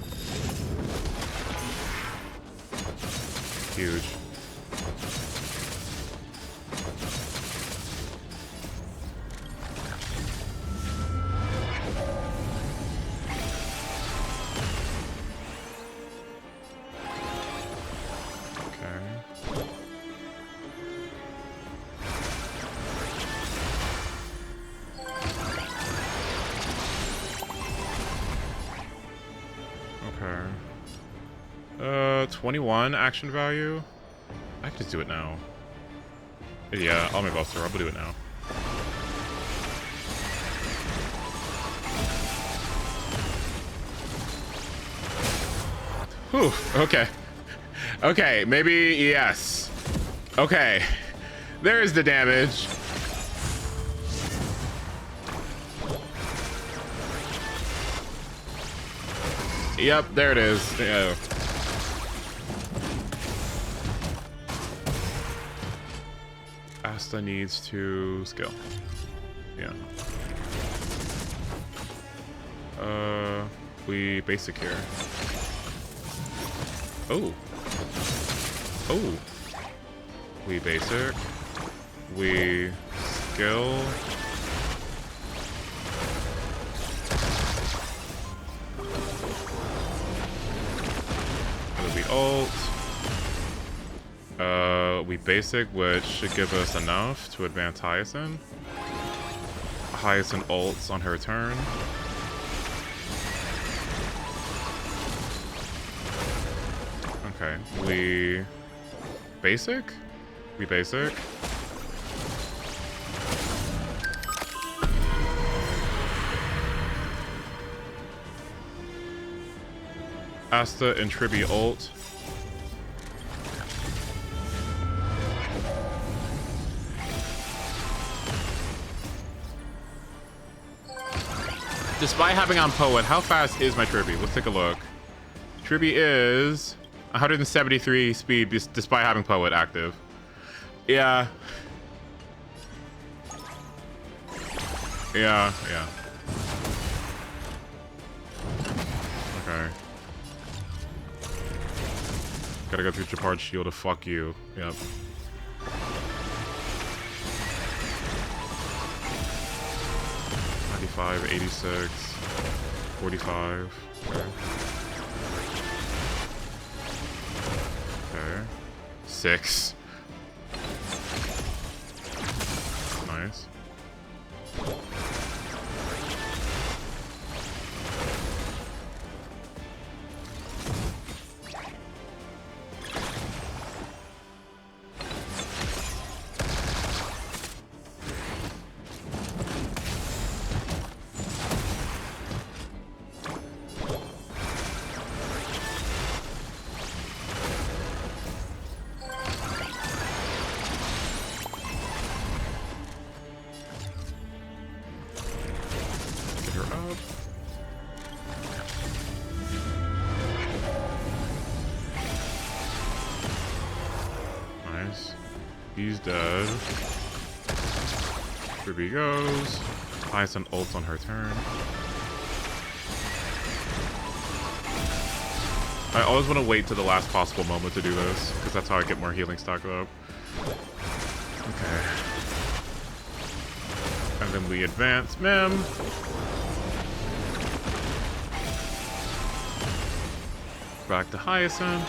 Huge. Okay. 21 action value. I can just do it now. Yeah, I'll make Buster. I'll do it now. Whew. Okay. Okay. Maybe yes. Okay. There's the damage. Yep, there it is. Yeah. Asta needs to skill. Yeah. We basic here. Oh. Oh. We basic. We skill. We ult. We basic, which should give us enough to advance Hyacinth. Hyacinth ults on her turn. Okay, we basic? We basic. Asta and Tribi ult. Despite having on Poet, how fast is my Tribi? Let's take a look. Tribi is 173 speed despite having Poet active. Yeah. Yeah, yeah. Okay. Gotta go through Japard's shield to fuck you. Yep. $95, 86, 45. Okay. Okay. 6. Nice. He's dead. Ruby goes. Hyacinth ults on her turn. I always want to wait to the last possible moment to do this, because that's how I get more healing stock up. Okay. then we advance, ma'am. Back to Hyacinth.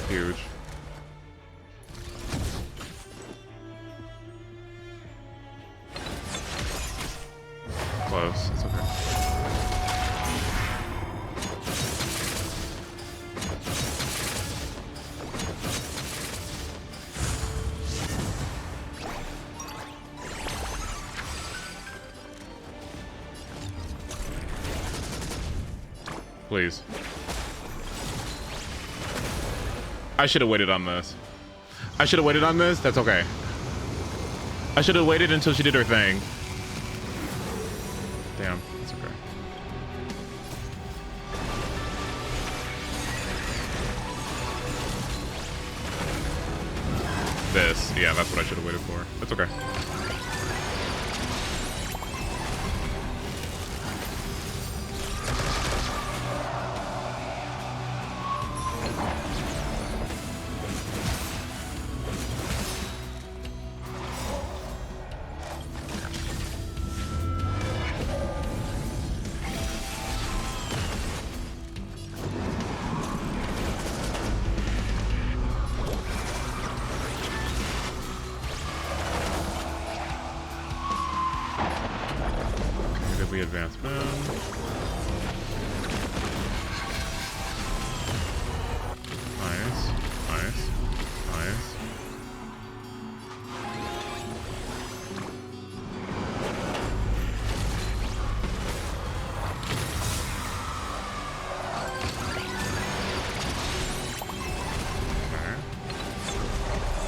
Huge. Close. It's okay. Please. I should have waited on this. I should have waited on this. That's okay. I should have waited until she did her thing. Damn, it's okay. This, yeah, that's what I should have waited for. That's okay.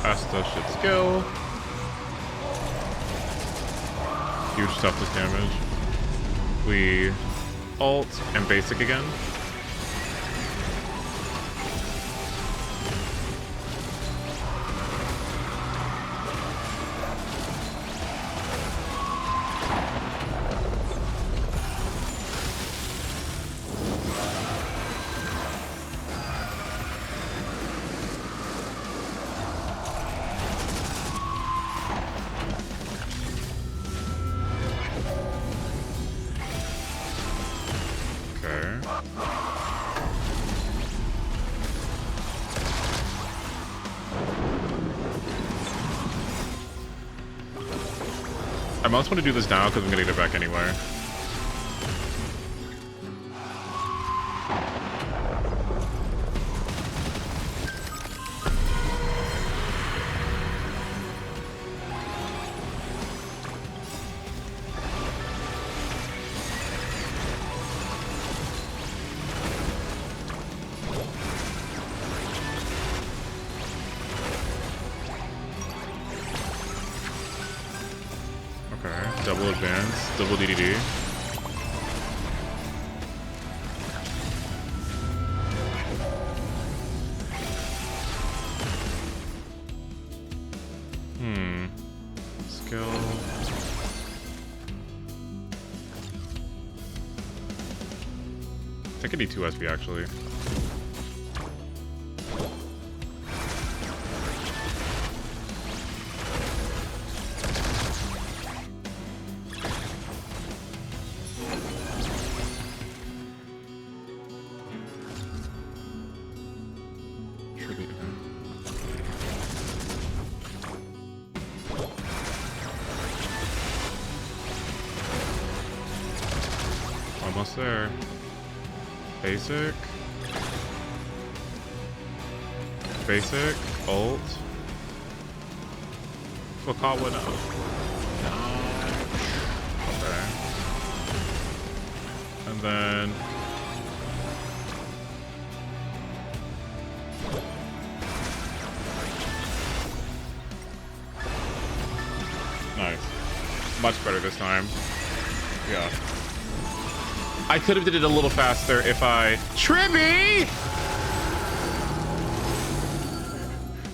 Asta should skill. Huge toughness damage. We ult and basic again. I almost want to do this now because I'm gonna get it back anyway. Double advance, double DDD. Skill. I think I need 2 SP actually. Almost there. Basic. Basic. Ult. Fukawa no. Okay. And then... Nice. Much better this time. Yeah. I could have did it a little faster if I... Tribby!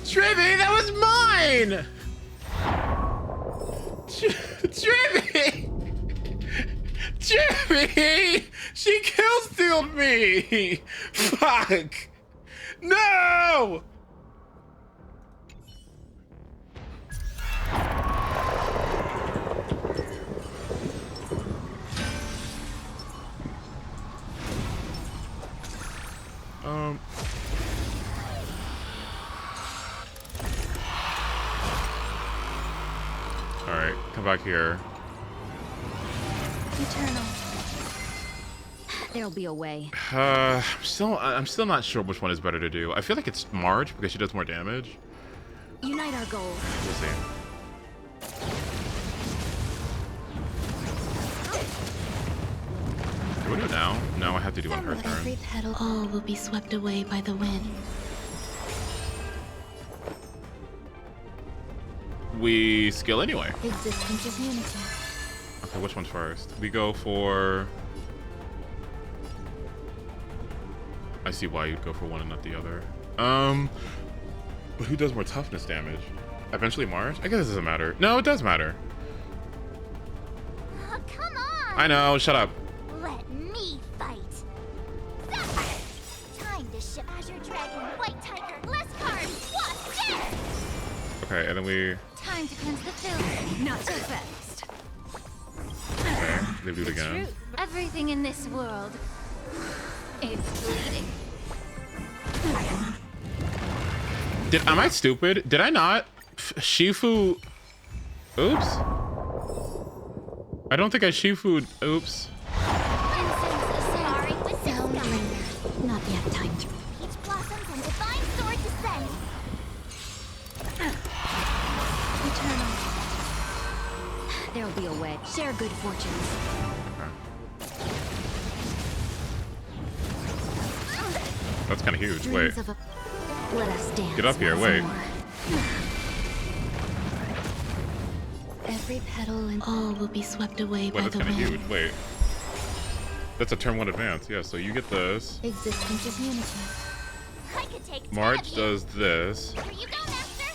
Tribby, that was mine! Tribby! Tribby! She kill-stealed me! Fuck! No! back here. Eternal. There'll be a way. I'm still not sure which one is better to do. I feel like it's Marge because she does more damage. Unite our goals. We'll see. Do we do it now? No, I have to do on her turn. Every petal, all will be swept away by the wind. We skill anyway. Existence is unity. Okay, which one's first? We go for... I see why you'd go for one and not the other. But who does more toughness damage? Eventually Marge? I guess it doesn't matter. No, it does matter. Oh, come on! I know, shut up. Let me fight. Time to ship Azure Dragon, White Tiger, less cards, Wasp, dead! Okay, and then we... Time to cleanse the filth. Not so fast. Okay, they do it again. Truth. Everything in this world is bleeding. Am I stupid? Did I not? Shifu... Oops. I don't think I Shifu'd... Oops. Sorry, with Sound linger. Not yet time to... Peach blossoms and divine sword descend. Eternal. There'll be a way. Share good fortunes. That's kind of huge. Wait. Dreams of a... Let us dance. Get up here, wait. Every petal and all will be swept away Wait, by that's the kind of wind. huge. Wait. That's a turn 1 advance. Yeah, so you get this. Existence is unity. I could take Marge does this. Here you go, master.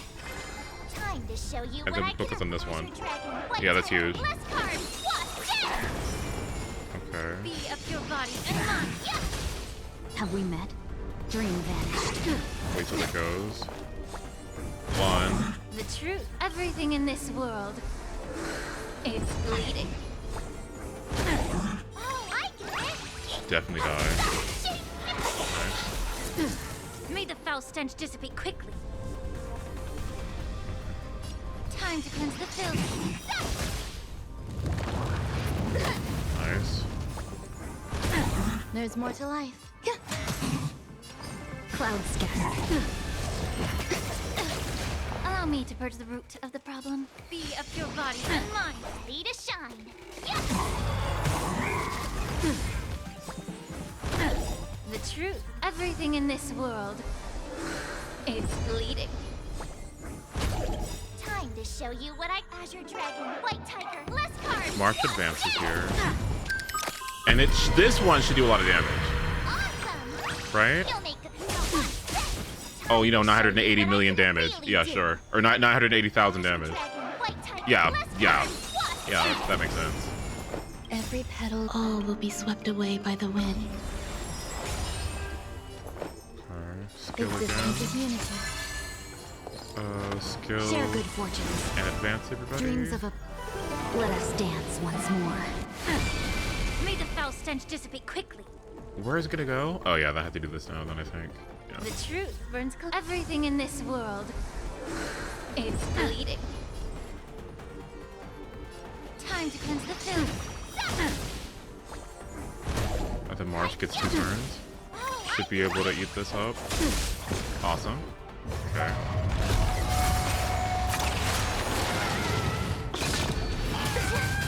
Time to show you And what then I focus can on this one. Dragon, White Yeah, that's Tiger, huge. less cards, Wasp, dead! Okay. Be of your body and mine. Yeah. Have we met? Dream vanished. Wait till it goes. 1. The truth. Everything in this world is bleeding. Oh, I get it. Should definitely die. Nice. May the foul stench dissipate quickly. Time to cleanse the filth. Nice. There's more to life. Clouds scattered. Allow me to purge the root of the problem. Be of your body and mine. Ready to shine. Yes. The truth. Everything in this world is bleeding. Time to show you what I... Azure Dragon, White Tiger, less cards. March advances here. And this one should do a lot of damage. Right? Oh, you know, 980 million damage. Yeah, sure. Or 980,000 damage. Yeah, that makes sense. Every petal, all will be swept away by the wind. Alright, skill Existence is again. unity. Skill. Share good fortunes. And advance everybody. Dreams of a... Let us dance once more. May the foul stench dissipate quickly. Where is it gonna go? Oh yeah, I have to do this now then, I think. Yeah. The truth burns cold. Everything in this world is bleeding. Time to cleanse the filth. I think March gets 2 turns. Should be able to eat this up. Awesome. Okay.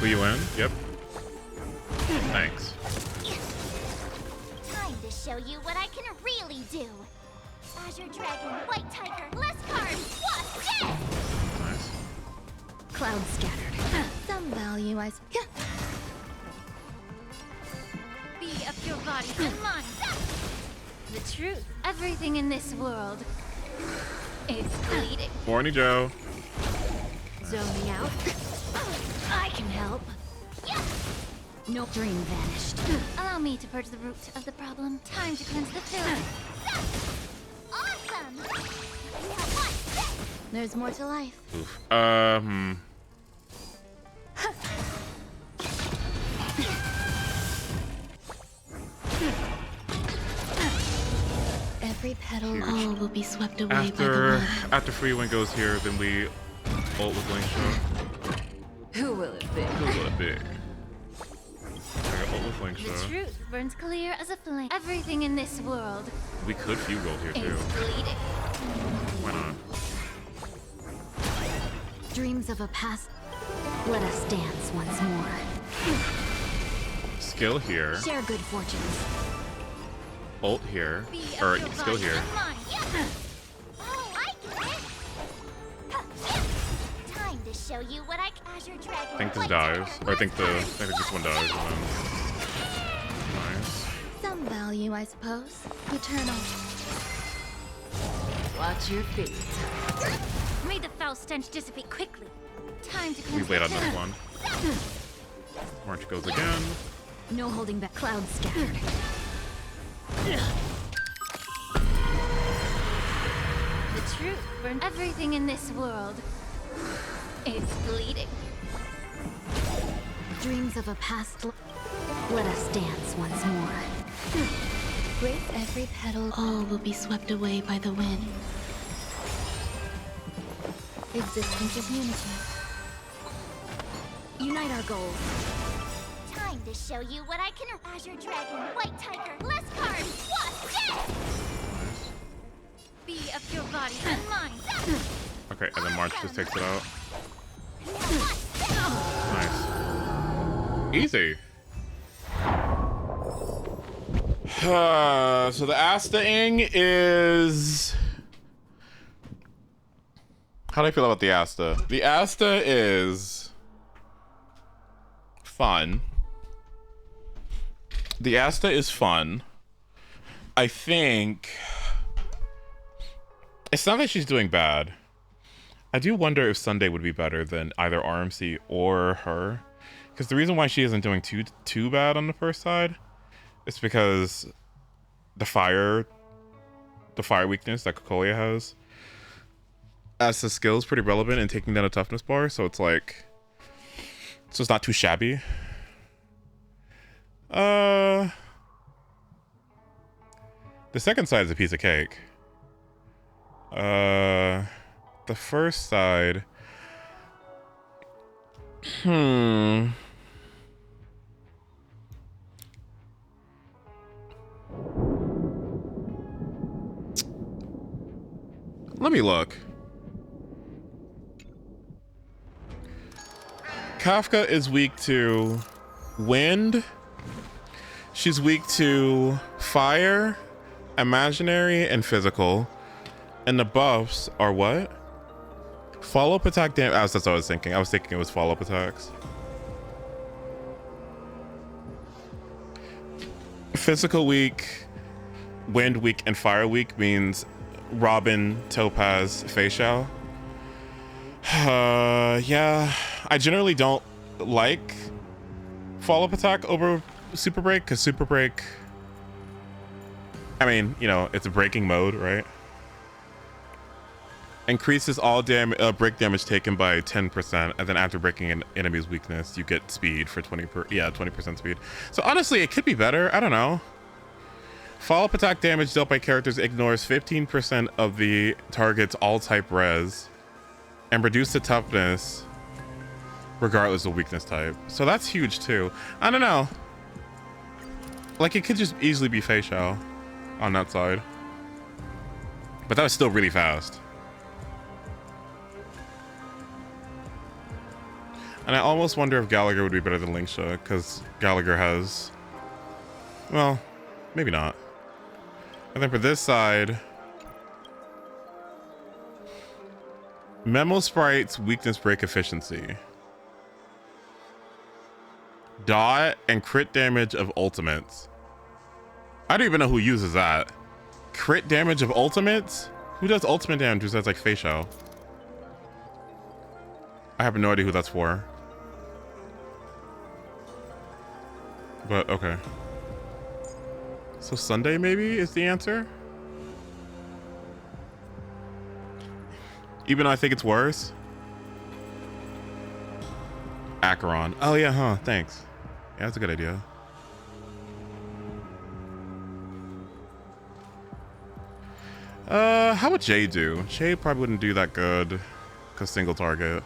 Will you win? Yep. Thanks. Time to show you what I can really do. Azure Dragon, White Tiger, less cards, Wasp, dead! Nice. Clouds scattered. Some value, I... Be of your body and mine. The truth. Everything in this world is bleeding. Morning, Joe. Zoning out. I can help. No dream vanished. Allow me to purge the root of the problem. Time to cleanse the filth. Awesome! Now watch this! There's more to life. Oof. Every petal, Huge. all will be swept away by the wind. After Free Wind goes here, then we ult with Link Shot. Who will it be? Who will it be? I got with Link The Show. truth burns clear as a flame. Everything in this world We could few gold here too. is bleeding. Why not? Dreams of a past. Let us dance once more. Skill here. Share good fortunes. Ult here. Be of Or your skill body here. and mind. Oh, I get it. Time to show you what Azure Dragon. I think this White dies. Tiger. Or I think this one dies. And then... Nice. Some value, I suppose. Eternal. Watch your feet. May the foul stench dissipate quickly. Time to We cleanse wait the on this air. one. March goes again. No holding back. Clouds scattered. The truth burns. Everything in this world is bleeding. Dreams of a past. Let us dance once more. With every petal, all will be swept away by the wind. Existence is unity. Unite our goals. Time to show you what I can. Azure Dragon, White Tiger, less cards, what? Death! Be of your body and mind. Okay, and then March just takes it out. Nice. Easy. So the Asta-ing is... How do I feel about the Asta? The Asta is fun. The Asta is fun. I think it's not that she's doing bad. I do wonder if Sunday would be better than either RMC or her, because the reason why she isn't doing too bad on the first side is because the fire weakness that Kokoya has as the skill is pretty relevant in taking down a toughness bar, so it's like, so it's not too shabby. The second side is a piece of cake. The first side, let me look. Kafka is weak to wind. She's weak to fire, imaginary, and physical. And the buffs are what? Follow-up attack damage. That's what I was thinking. I was thinking it was follow-up attacks. Physical weak, wind weak, and fire weak means Robin, Topaz, Facial. Yeah, I generally don't like follow-up attack over Super Break, because Super Break, I mean, you know, it's a breaking mode, right? Increases all break damage taken by 10%, and then after breaking an enemy's weakness, you get speed for 20% speed. So honestly, it could be better. I don't know. Follow-up attack damage dealt by characters ignores 15% of the target's all-type res, and reduce the toughness regardless of weakness type. So that's huge too. I don't know. Like, it could just easily be Facial on that side, but that was still really fast. And I almost wonder if Gallagher would be better than Linksha, because Gallagher has, well, maybe not. And then for this side, Memo Sprite's weakness break efficiency. Dot and crit damage of ultimates. I don't even know who uses that. Crit damage of ultimates? Who does ultimate damage besides like Facial? I have no idea who that's for. But okay. So Sunday maybe is the answer? Even though I think it's worse. Acheron. Oh yeah, huh, thanks. Yeah, that's a good idea. How would Jay do? Jay probably wouldn't do that good, because single target.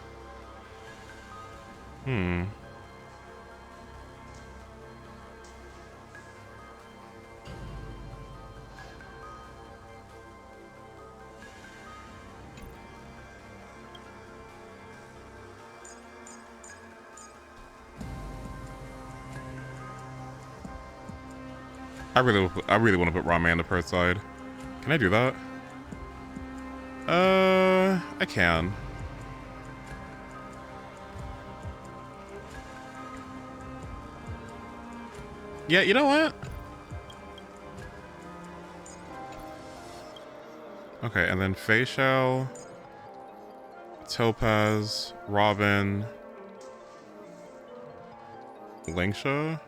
I really want to put Rame on the purse side. Can I do that? I can. Yeah, you know what? Okay, and then Facial, Topaz, Robin, Lingsha.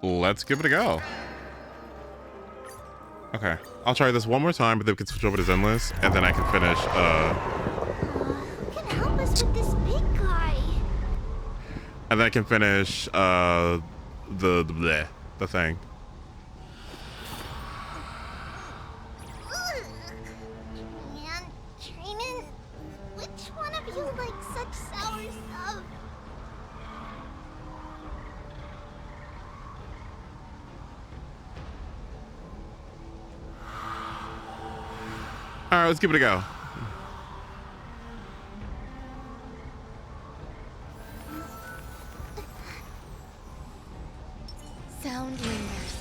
Let's give it a go. Okay, I'll try this one more time, but then we can switch over to Zenless, and then I can finish, Who can help us with this big guy? and then I can finish, the thing. Man, Training, which one of you likes such sour stuff? All right, let's give it a go. Sound lingers.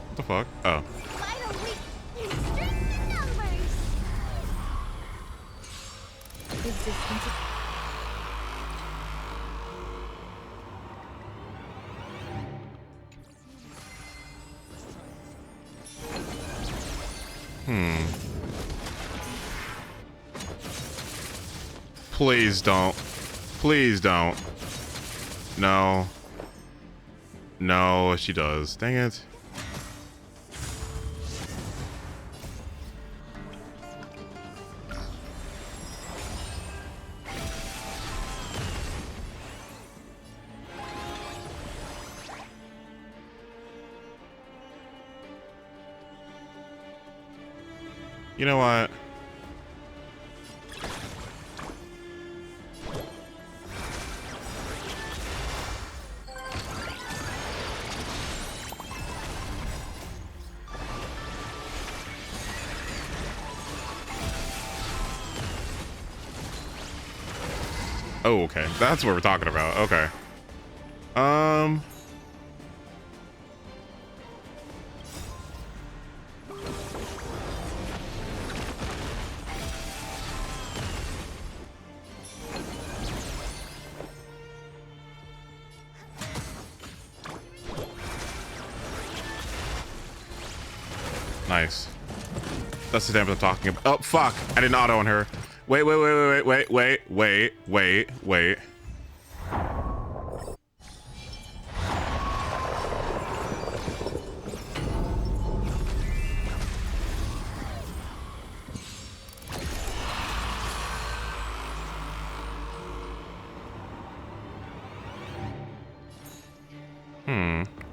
What the fuck? Oh. Why don't we restrict the numbers? Existence of Please don't. Please don't. No. No, she does. Dang it. You know what? Oh, okay. That's what we're talking about. Okay. Nice. That's the damage I'm talking about. Oh, fuck. I didn't auto on her. Wait. What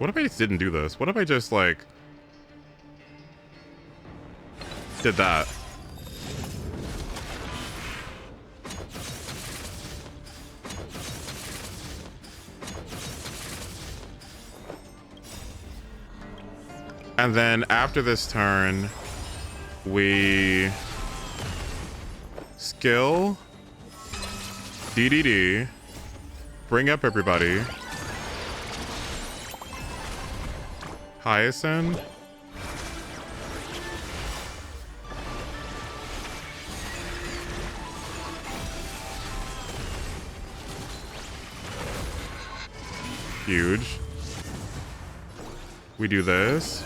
if I just didn't do this? What if I just, like, did that? And then after this turn, we skill DDD, bring up everybody, Hyacinth, huge. We do this.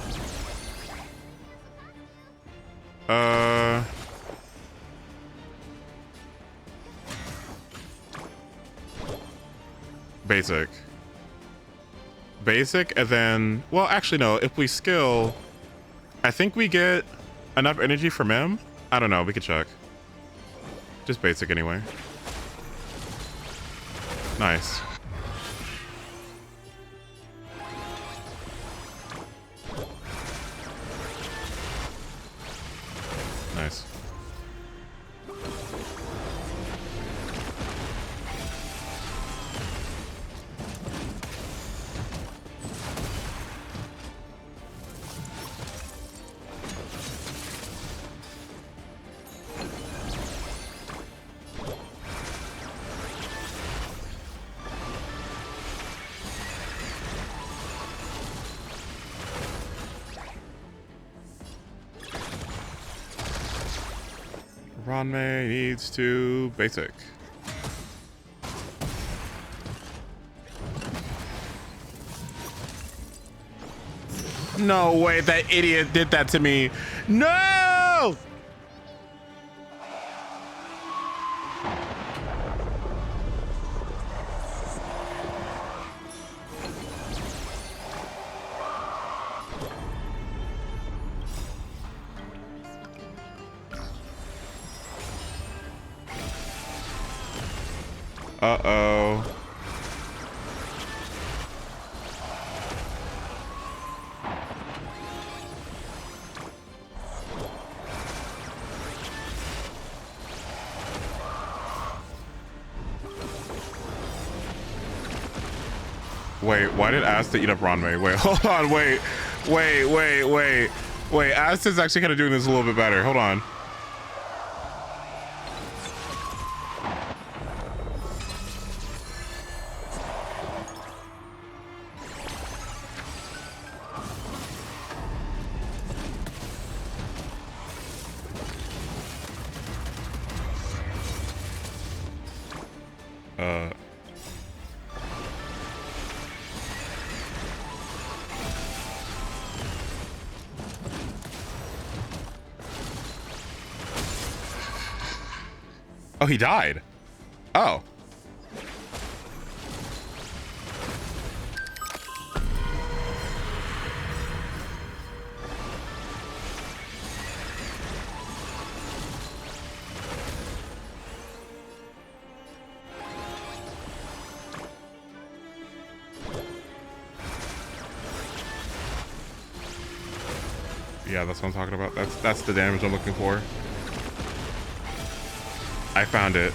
Basic, and then, well, actually, no, if we skill, I think we get enough energy from him. I don't know, we could check. Just basic anyway. Nice. Ranmei needs to basic. No way, that idiot did that to me. No! Uh-oh. Wait, why did Asta eat up Ranmei? Wait, hold on, wait. Wait, Asta's actually kind of doing this a little bit better. Hold on. Oh, he died. Oh. Yeah, that's what I'm talking about. That's the damage I'm looking for. I found it.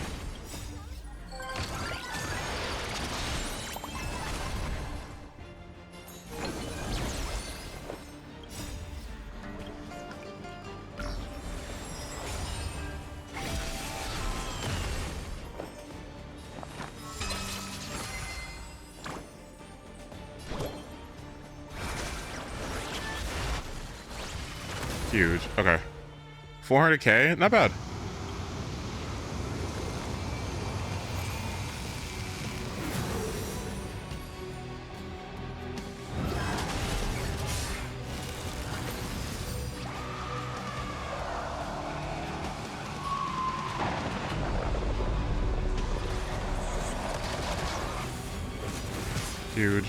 Huge. Okay. 400k? Not bad. Huge.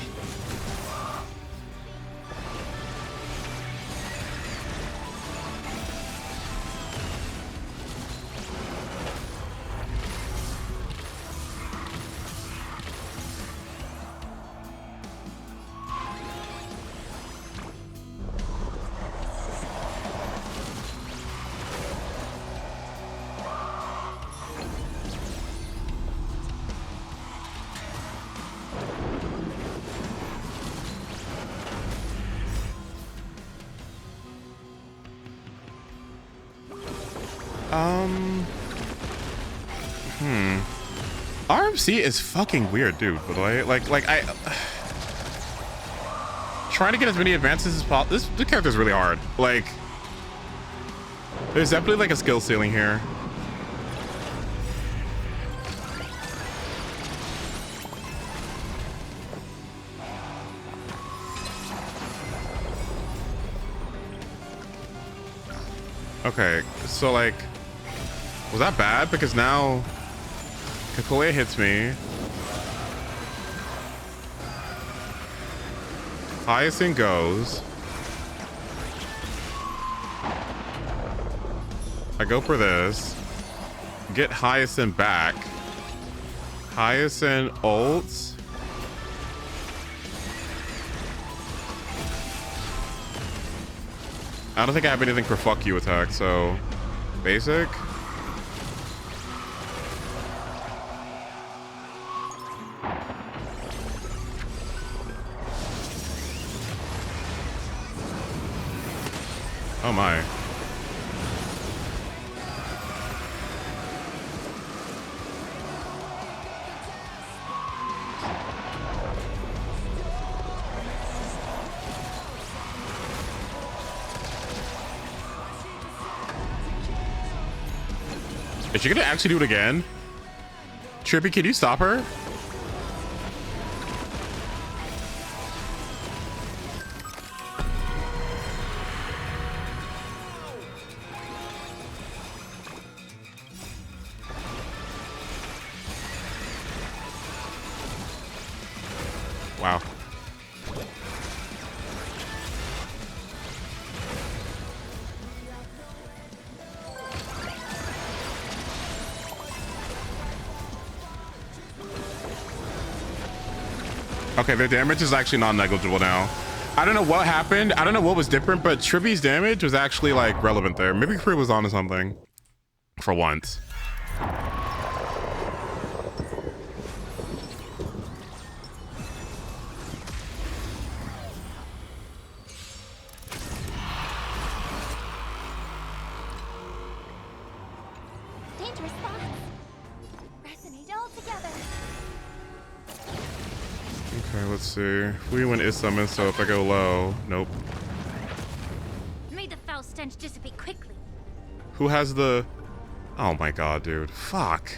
RMC is fucking weird, dude. By the way, like I trying to get as many advances as possible. This character's really hard. Like, there's definitely like a skill ceiling here. Okay, so like, was that bad? Because now Kakoya hits me. Hyacinth goes. I go for this. Get Hyacinth back. Hyacinth ults. I don't think I have anything for fuck you attack, so basic. Oh my. Is she gonna actually do it again? Trippy, can you stop her? Wow. Okay, their damage is actually non-negligible now. I don't know what happened. I don't know what was different, but Trippy's damage was actually like relevant there. Maybe Cree was onto something for once. Dangerous thoughts. Resonate all together. Okay, let's see. Fuyu is summoned, so if I go low, nope. May the foul stench dissipate quickly. Who has the... Oh my god, dude. Fuck.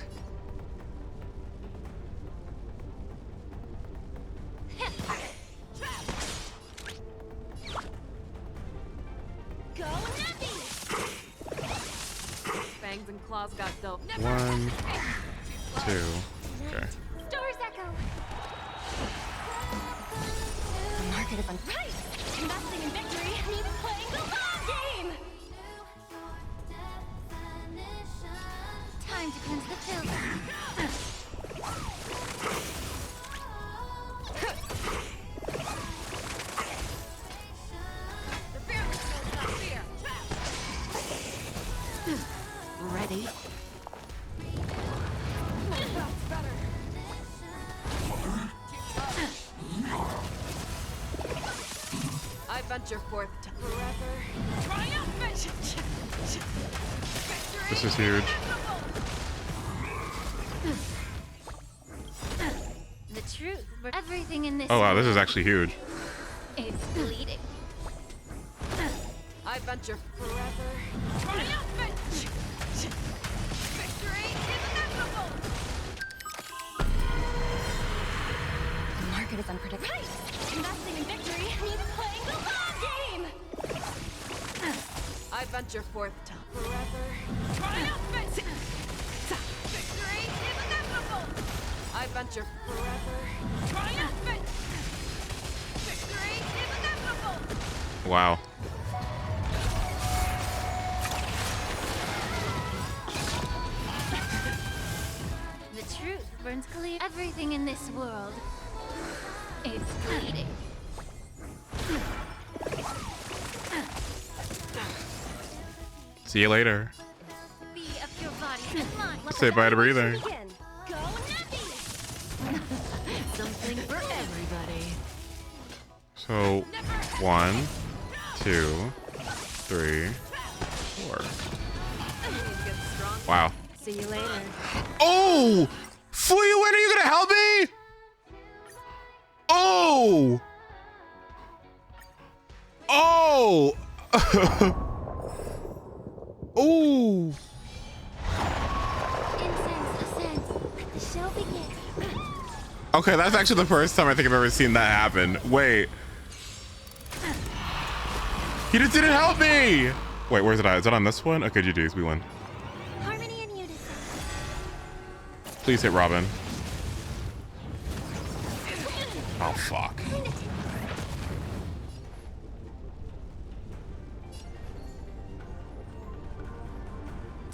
Go Nappy! Fangs and claws got dope. 1, 2. Okay. Doors echo. The market is on right. Investing in victory means playing the long game. Time to cleanse the filth. Ready? I venture forth to forever. Triumphant! This is huge. The truth, but everything in this. Oh wow, this is actually huge. It's bleeding. I venture forever. Triumphant! Victory is inevitable! The market is unpredictable. Right. Investing in victory means playing the long game. I venture forth to forever. Triumphant! Victory is inevitable! I venture forever. Triumphant! Victory is inevitable! Wow. The truth burns clear. Everything in this world. It's bleeding. See you later. Be of your body and mind. Say bye to breather. Go Nappy! Something for everybody. So 1, 2, 3, 4. Wow. See you later. Oh! Fuyu, when are you gonna help me? Oh! Oh! Oh! Incense ascends. Let the show begin. Okay, that's actually the first time I think I've ever seen that happen. Wait. He just didn't help me! Wait, where's it at? Is it on this one? Okay, GG's, we win. Harmony and unison. Please hit Robin. Oh, fuck.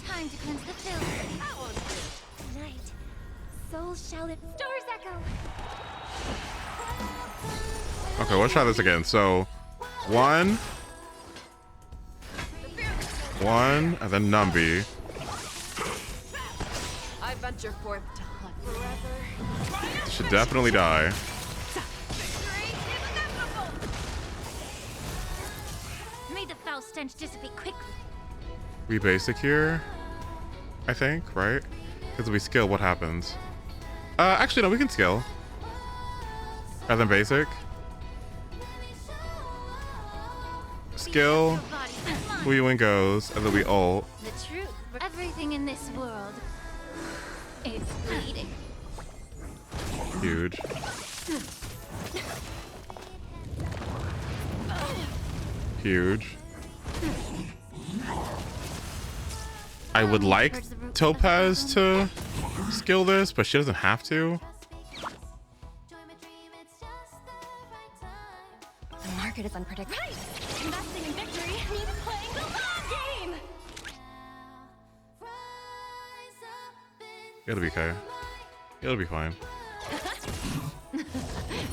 Time to cleanse the filth. Tonight, souls shall it. Stars echo. Okay, let's try this again. So, 1, and then Numby. I venture forth to hunt forever. Should definitely die. May the foul stench dissipate quickly. We basic here, I think, right? Because we skill, what happens? Actually, no, we can skill. Rather than basic. Skill. We win goes, and then we ult. The truth. Everything in this world is bleeding. Huge. Huge. I would like Topaz to skill this, but she doesn't have to. The market is unpredictable. Right. Investing in victory means playing the long game. It'll be okay. It'll be fine.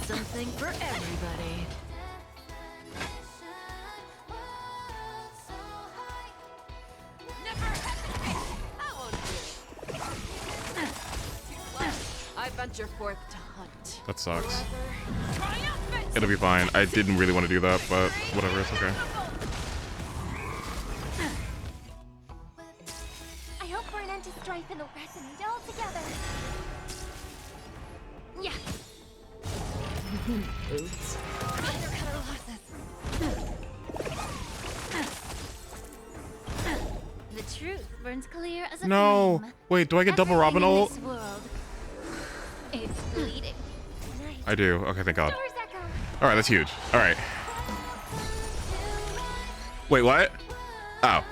Something for everybody. I venture forth to hunt. That sucks. It'll be fine. I didn't really want to do that, but whatever, it's okay. I hope for an end to strife and the rest of it all together. Yeah. Oops. Undercut our losses. The truth burns clear as a No. flame. Wait, do I get double Robin Everything in ult? this world is bleeding. I do. Okay, thank God. All right, that's huge. All right. Wait, what? Oh.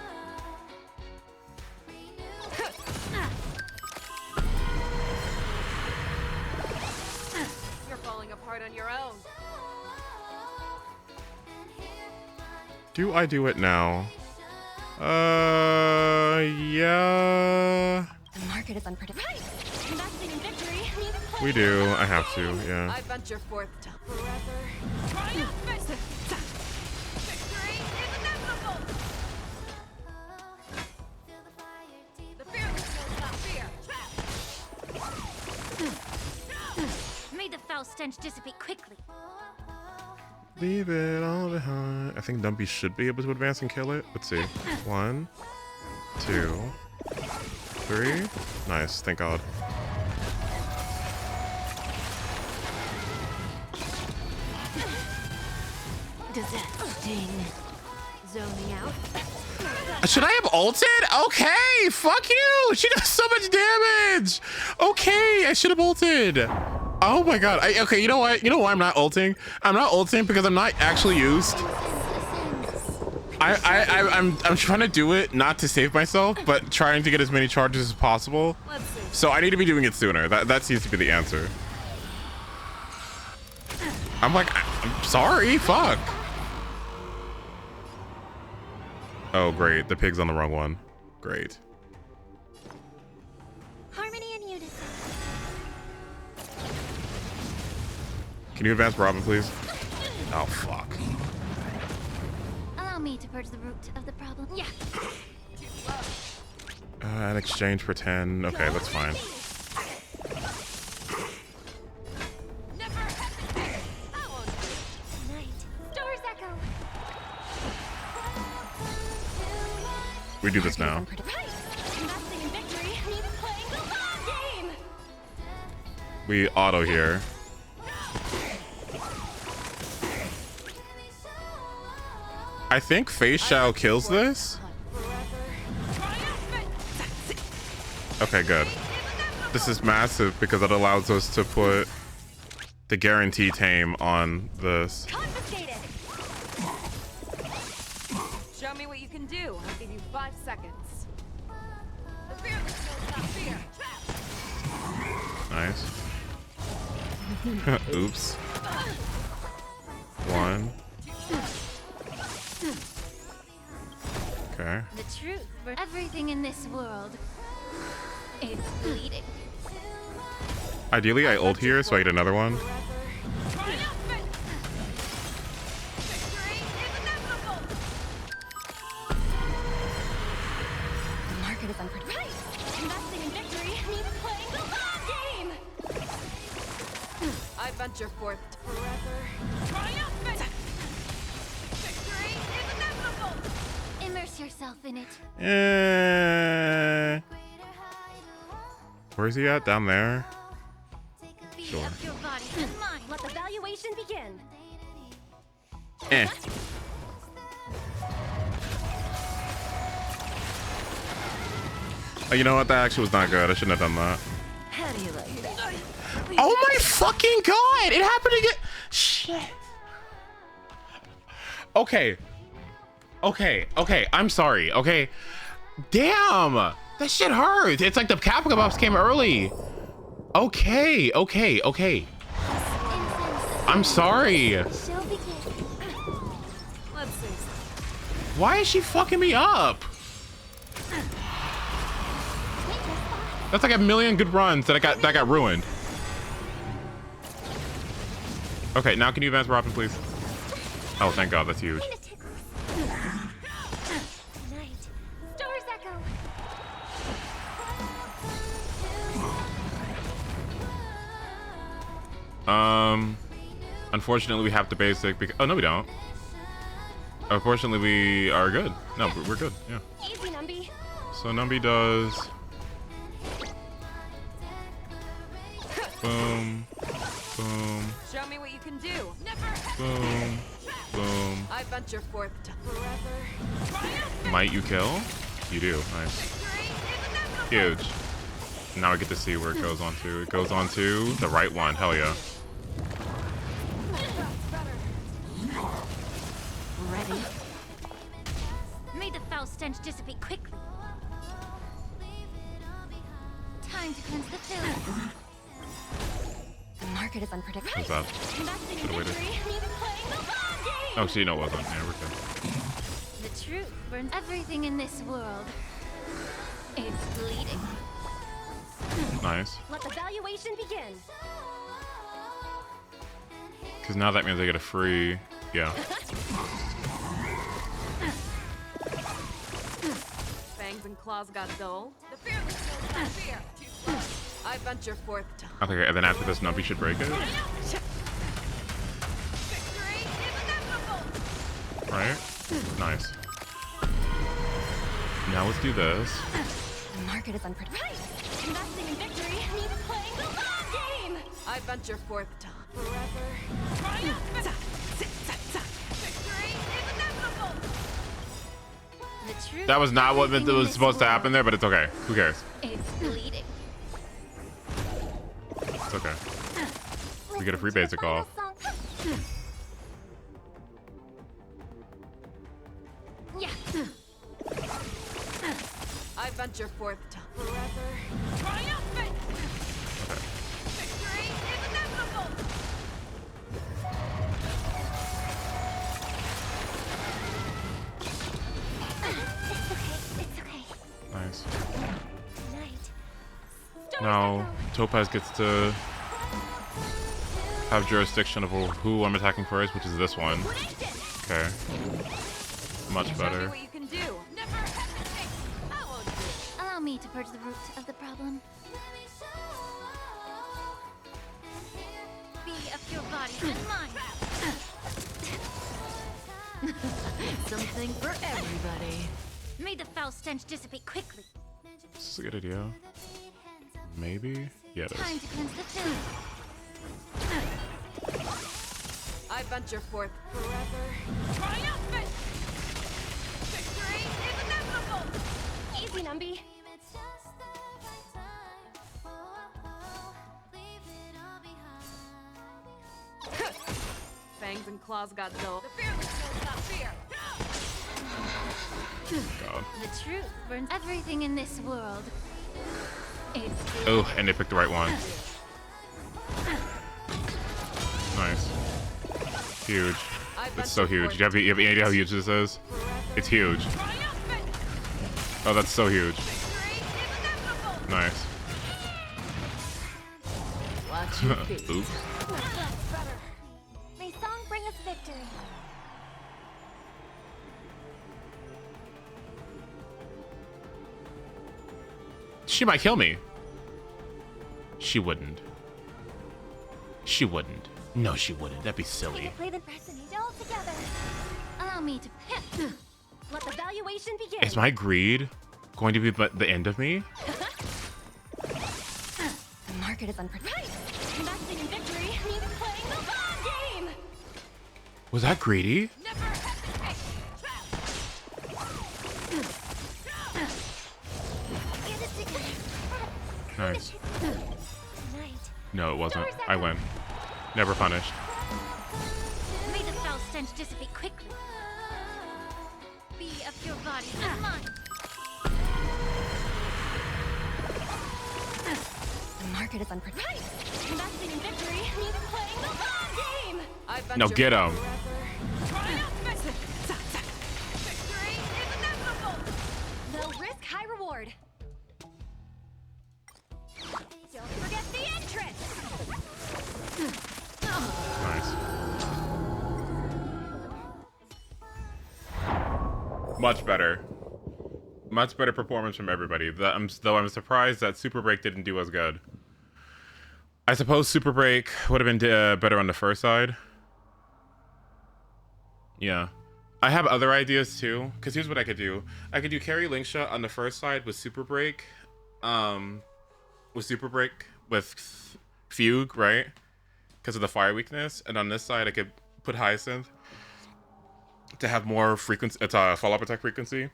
You're falling apart on your own. Do I do it now? Yeah. The market is unpredictable. Right. Investing in victory means playing We do. I have to, yeah. I venture forth to forever. Triumphant. Victory is inevitable. The fearless will not fear. May the foul stench dissipate quickly. Leave it all behind. I think Dumpy should be able to advance and kill it. Let's see. 1, 2, 3. Nice. Thank God. Does that sting? Zoning out? Should I have ulted? Okay, fuck you. She does so much damage. Okay, I should have ulted. Oh my God. Okay, you know what? You know why I'm not ulting? I'm not ulting because I'm not actually used. I'm trying to do it not to save myself, but trying to get as many charges as possible. So I need to be doing it sooner. That seems to be the answer. I'm like, I'm sorry. Fuck. Oh, great. The pig's on the wrong one. Great. Harmony and unison. Can you advance Robin, please? Oh, fuck. Allow me to purge the root of the problem. Yeah. In exchange for 10. Okay, that's fine. We do this now. We auto here. I think Face Shao kills this. Okay, good. This is massive because it allows us to put the guarantee tame on this. Show me what you can do. I'll give you 5 seconds. The fearless will not fear. Nice. Oops. 1. Okay. The truth for everything in this world is bleeding. Ideally, I ult here so I get another one. The market is unpredictable. Right. Investing in victory means playing the long game. I venture forth to forever. Triumphant. Victory is inevitable. Immerse yourself in it. Where is he at? Down there? Beat Sure. up your body and mind. Let the valuation begin. Oh, you know what? That actually was not good. I shouldn't have done that. How do you like that? Oh my fucking god! It happened again. Shit. Okay. Okay. I'm sorry. Okay. Damn. That shit hurts. It's like the Caprica buffs came early. Okay. I'm sorry. Why is she fucking me up? That's like a million good runs that got ruined. Okay, now can you advance Robin, please? Oh, thank God, that's huge. Unfortunately, we have to basic because... Oh, no, we don't. Unfortunately, we are good. No, we're good, yeah. Easy, Numby. So Numby does... Boom. Boom. Show me what you can do. Boom. Boom. I venture forth to forever. Might you kill? You do. Nice. Huge. Now I get to see where it goes on to. It goes on to the right one. Hell yeah. Ready? May the foul stench dissipate quickly. Time to cleanse the filth. The market is unpredictable. What's that? Should've waited. Oh, so you know it wasn't. Yeah, we're good. The truth burns everything in this world. It's bleeding. Nice. Let the valuation begin. Because now that means I get a free... Yeah. Fangs and claws got dull. The fear knows not fear. I venture forth to... Okay, and then after this, Numby should break it. Right? Nice. Now let's do this. The market is unpredictable. Investing in victory means playing the long game. I venture forth to forever. The truth That was not what was supposed to happen there, but it's okay. Who cares? It's bleeding. It's okay. We get a free basic off. Yeah. I venture forth to forever. Triumphant. Victory is inevitable. It's okay. Nice. Night. Now, Topaz gets to have jurisdiction of who I'm attacking first, which is this one. Okay. Much better. What you can do. Never hesitate. I won't do it. Allow me to purge the root of the problem. Be of your body and mind. Something for everybody. May the foul stench dissipate quickly. This is a good idea. Maybe? Yeah, it Time is. to cleanse the filth. I venture forth forever. Triumphant. Victory is inevitable. Easy, Numby. Fangs and claws got dull. The fear knows not fear. God. The truth burns everything in this world. It's Oh, and they picked the right one. Nice. Huge. It's so huge. You have any idea how huge this is? It's huge. Oh, that's so huge. Nice. Watch your feet. Oops. May song bring us victory. She might kill me. She wouldn't. She wouldn't. No, she wouldn't. That'd be silly. Play the prestige all together. Allow me to let the valuation begin. Is my greed going to be the end of me? The market is unpredictable. Investing in victory means playing the long game. Was that greedy? Never hesitate. Nice. No, it wasn't. I win. Never punished. May the foul stench dissipate quickly. Be of your body and mine. The market is unpredictable. Right! Investing in victory means playing the long game! No, get him. Victory is inevitable! Low risk, high reward. Don't forget the entrance! Nice. Much better. Much better performance from everybody. Though I'm surprised that Super Break didn't do as good. I suppose Super Break would have been better on the first side. Yeah. I have other ideas too, because here's what I could do. I could do Carry Link Shot on the first side with Super Break. With Fugue, right? Because of the fire weakness. And on this side, I could put Hyacinth to have more frequency. It's a follow-up attack frequency.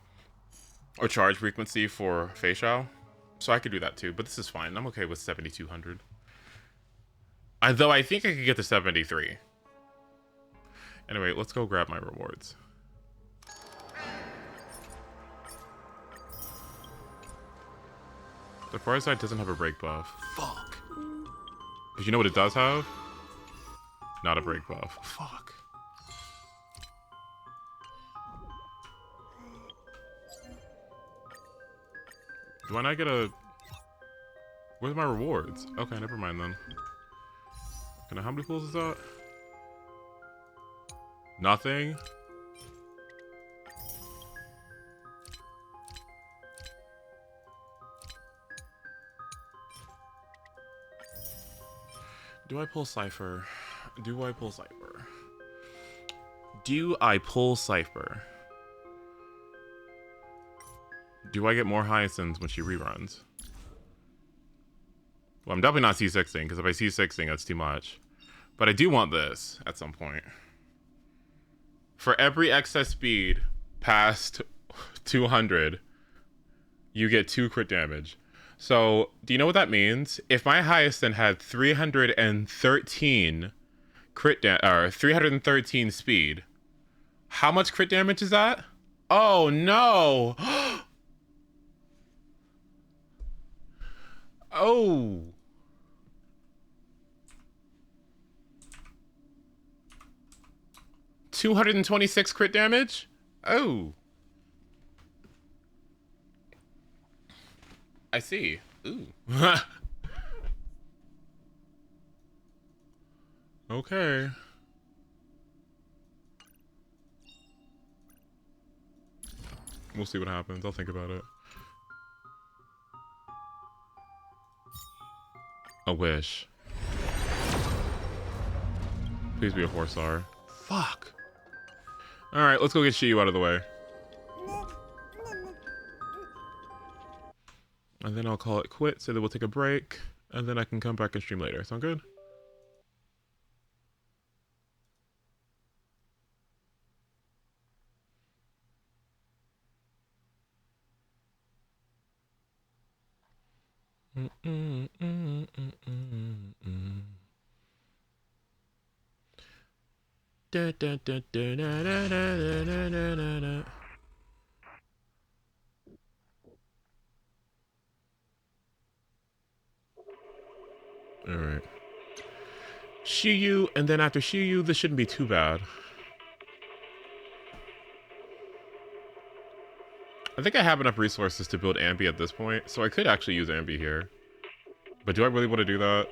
Or charge frequency for Facial. So I could do that too, but this is fine. I'm okay with 7,200. Though I think I could get to 73. Anyway, let's go grab my rewards. The far side doesn't have a break buff. Fuck. But you know what it does have? Not a break buff. Fuck. Do I not get a... Where's my rewards? Okay, never mind then. How many pulls is that? Nothing? Do I pull Cypher? Do I pull Cypher? Do I pull Cypher? Do I get more Hyacinths when she reruns? Well, I'm definitely not C6ing, because if I C6ing, that's too much. But I do want this at some point. For every excess speed past 200, you get 2 crit damage. So, do you know what that means? If my Hyacinth had 313 313 speed, how much crit damage is that? Oh no! Oh. $226 crit damage? Oh. I see. Ooh. Okay. We'll see what happens. I'll think about it. A wish. Please be a 4-star. Fuck. Alright, let's go get Shiyu out of the way. And then I'll call it quits, so that we'll take a break, and then I can come back and stream later. Sound good? Alright. SHIYU, and then after SHIYU, this shouldn't be too bad. I think I have enough resources to build Ambi at this point, so I could actually use Ambi here. But do I really want to do that?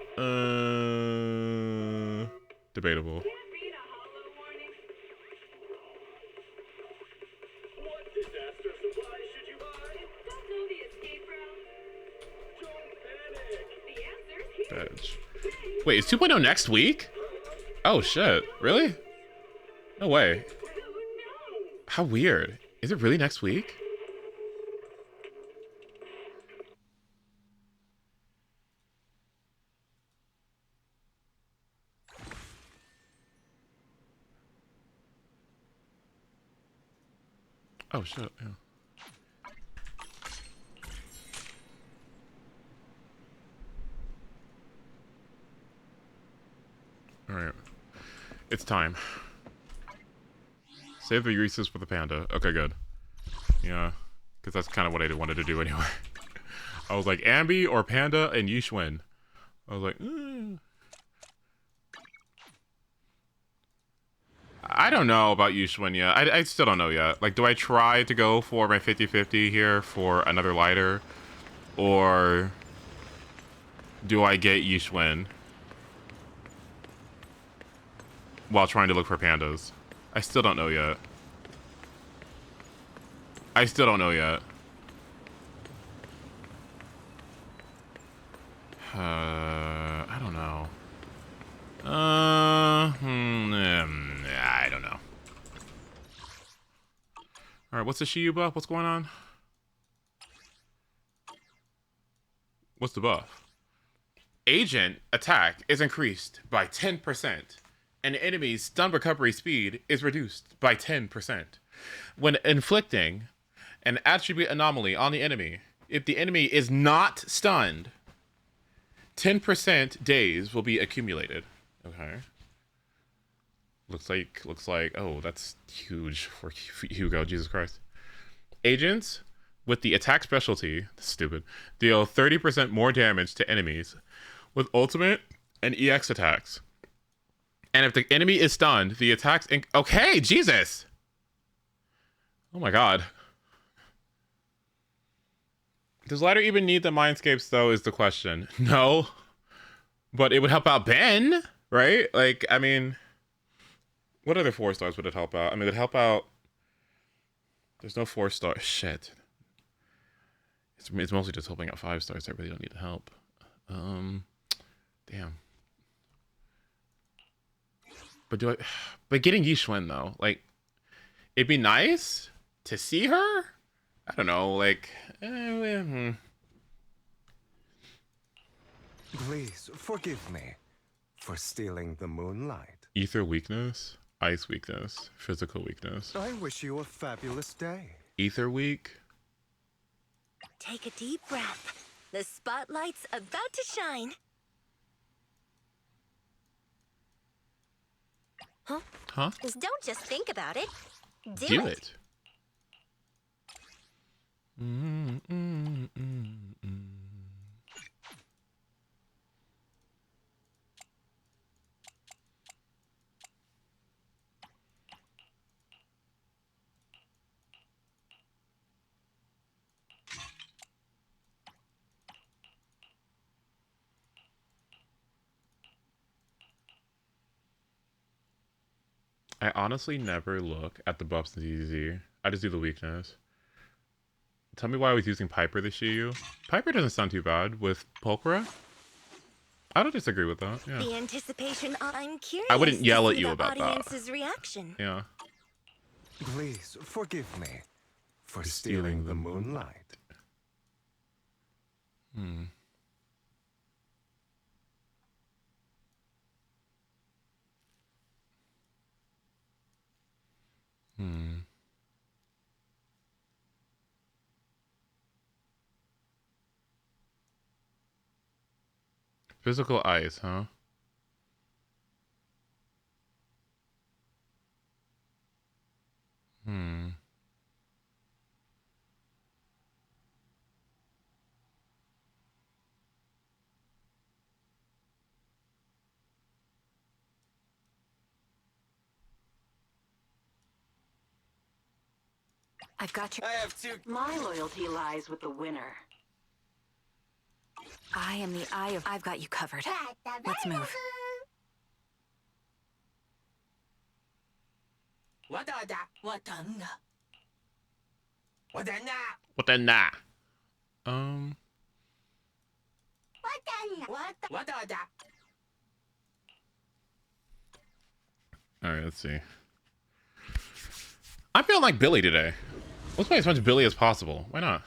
Debatable. Badge. Wait, is 2.0 next week? Oh shit, really? No way. How weird. Is it really next week? Oh shit, yeah. Alright. It's time. Save the Reese's for the panda. Okay, good. Yeah. Because that's kind of what I wanted to do anyway. I was like, Ambi or Panda and Yishwen. I was like, I don't know about Yishwen yet. I still don't know yet. Like, do I try to go for my 50-50 here for another lighter? Or do I get Yishwen while trying to look for pandas? I still don't know yet. I still don't know yet. I don't know. I don't know. Alright, what's the SHIYU buff? What's going on? What's the buff? Agent attack is increased by 10%, and enemy's stun recovery speed is reduced by 10%. When inflicting an attribute anomaly on the enemy, if the enemy is not stunned, 10% days will be accumulated. Okay. Looks like, oh, that's huge for Hugo, Jesus Christ. Agents with the attack specialty, stupid, deal 30% more damage to enemies with ultimate and EX attacks. And if the enemy is stunned, the attacks... Okay, Jesus! Oh my god. Does Ladder even need the Mindscapes, though, is the question. No. But it would help out Ben, right? Like, I mean... What other 4-stars would it help out? I mean, it would help out... There's no 4-star... Shit. It's mostly just helping out 5-stars. I really don't need the help. Damn. But getting Yishwen, though, like... It'd be nice to see her? I don't know, like... Please forgive me for stealing the moonlight. Ether weakness, ice weakness, physical weakness. I wish you a fabulous day. Ether weak. Take a deep breath. The spotlight's about to shine. Huh? Just don't just think about it. Do it. I honestly never look at the buffs in ZZZ. I just do the weakness. Tell me why I was using Piper this SHIYU. Piper doesn't sound too bad with Pulchra. I don't disagree with that. Yeah. The anticipation. I'm curious. I wouldn't yell to at see you the about that. audience's reaction. Yeah. Please forgive me for stealing the moonlight. Physical ice, huh? I've got you. I have to. My loyalty lies with the winner. I am the eye of... I've got you covered. Let's move. What the? Alright, let's see. I'm feeling like Billy today. Let's play as much Billy as possible. Why not?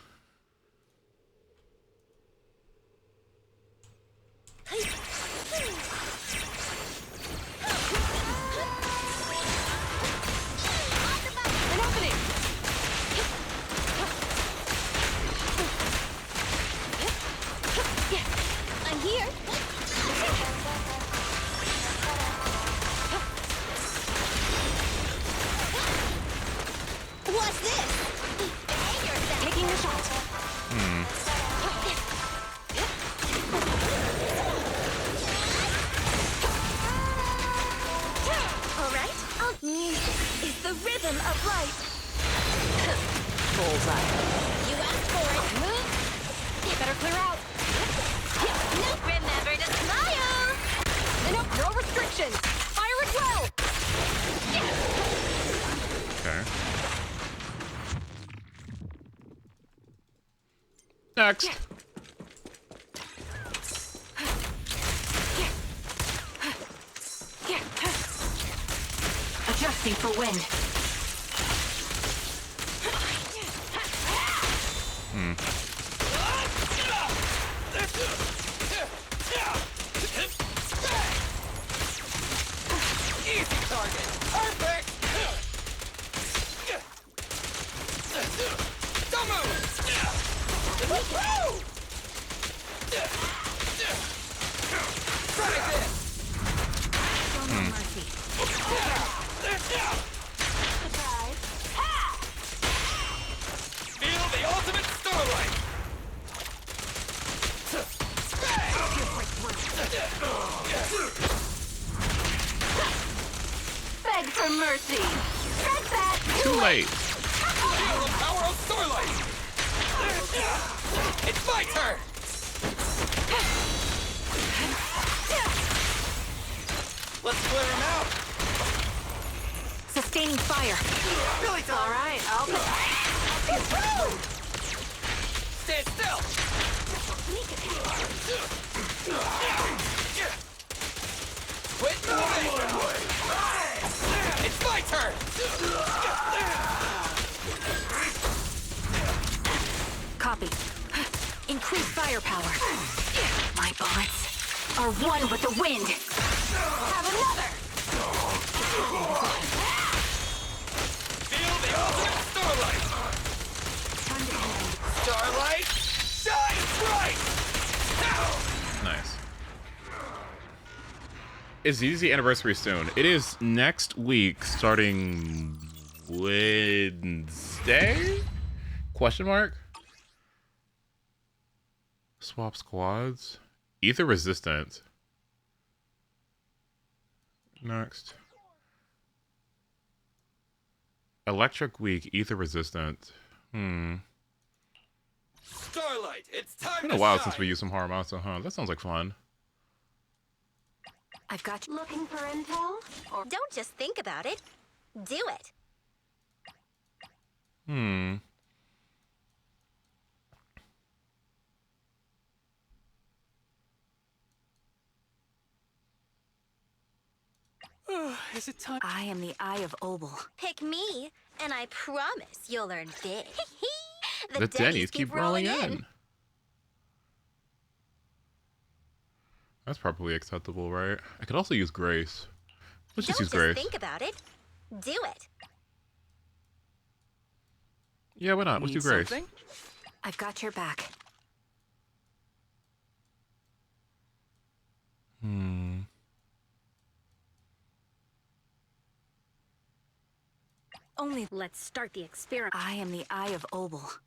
I'm here. flight. Bullseye. You asked for it. You better clear out. Remember to smile. Nope, no restrictions. Fire at will. Okay. Next. Adjusting for wind. Easy target. Perfect. Don't move. Try this. No mercy. Feel the ultimate starlight. Beg for mercy. Take that. Too late. Feel the power of starlight. It's my turn. Let's clear him out. Sustaining fire. Billy time. All right, I'll Stand still. Quit moving. It's my turn. Copy. Increase firepower. My bullets are one with the wind. Have another. Feel the ultimate starlight. Starlight, shine bright. Nice. Is ZZZ anniversary soon? It is next week, starting Wednesday? Question mark? Swap squads. Ether resistant. Next. Electric week. Ether resistant. Starlight, it's time It's been to a while shine. since we used some Haramatsu, huh? That sounds like fun. I've got you. Looking for intel? Or don't just think about it. Do it. Is it time? I am the Eye of Obel. Pick me, and I promise you'll learn big. The Denny's keep rolling in. That's probably acceptable, right? I could also use Grace. Let's just Don't use Grace. think about it. Do it. Yeah, why not? Let's do Need Grace. something? I've got your back. Only let's start the experiment. I am the Eye of Obel.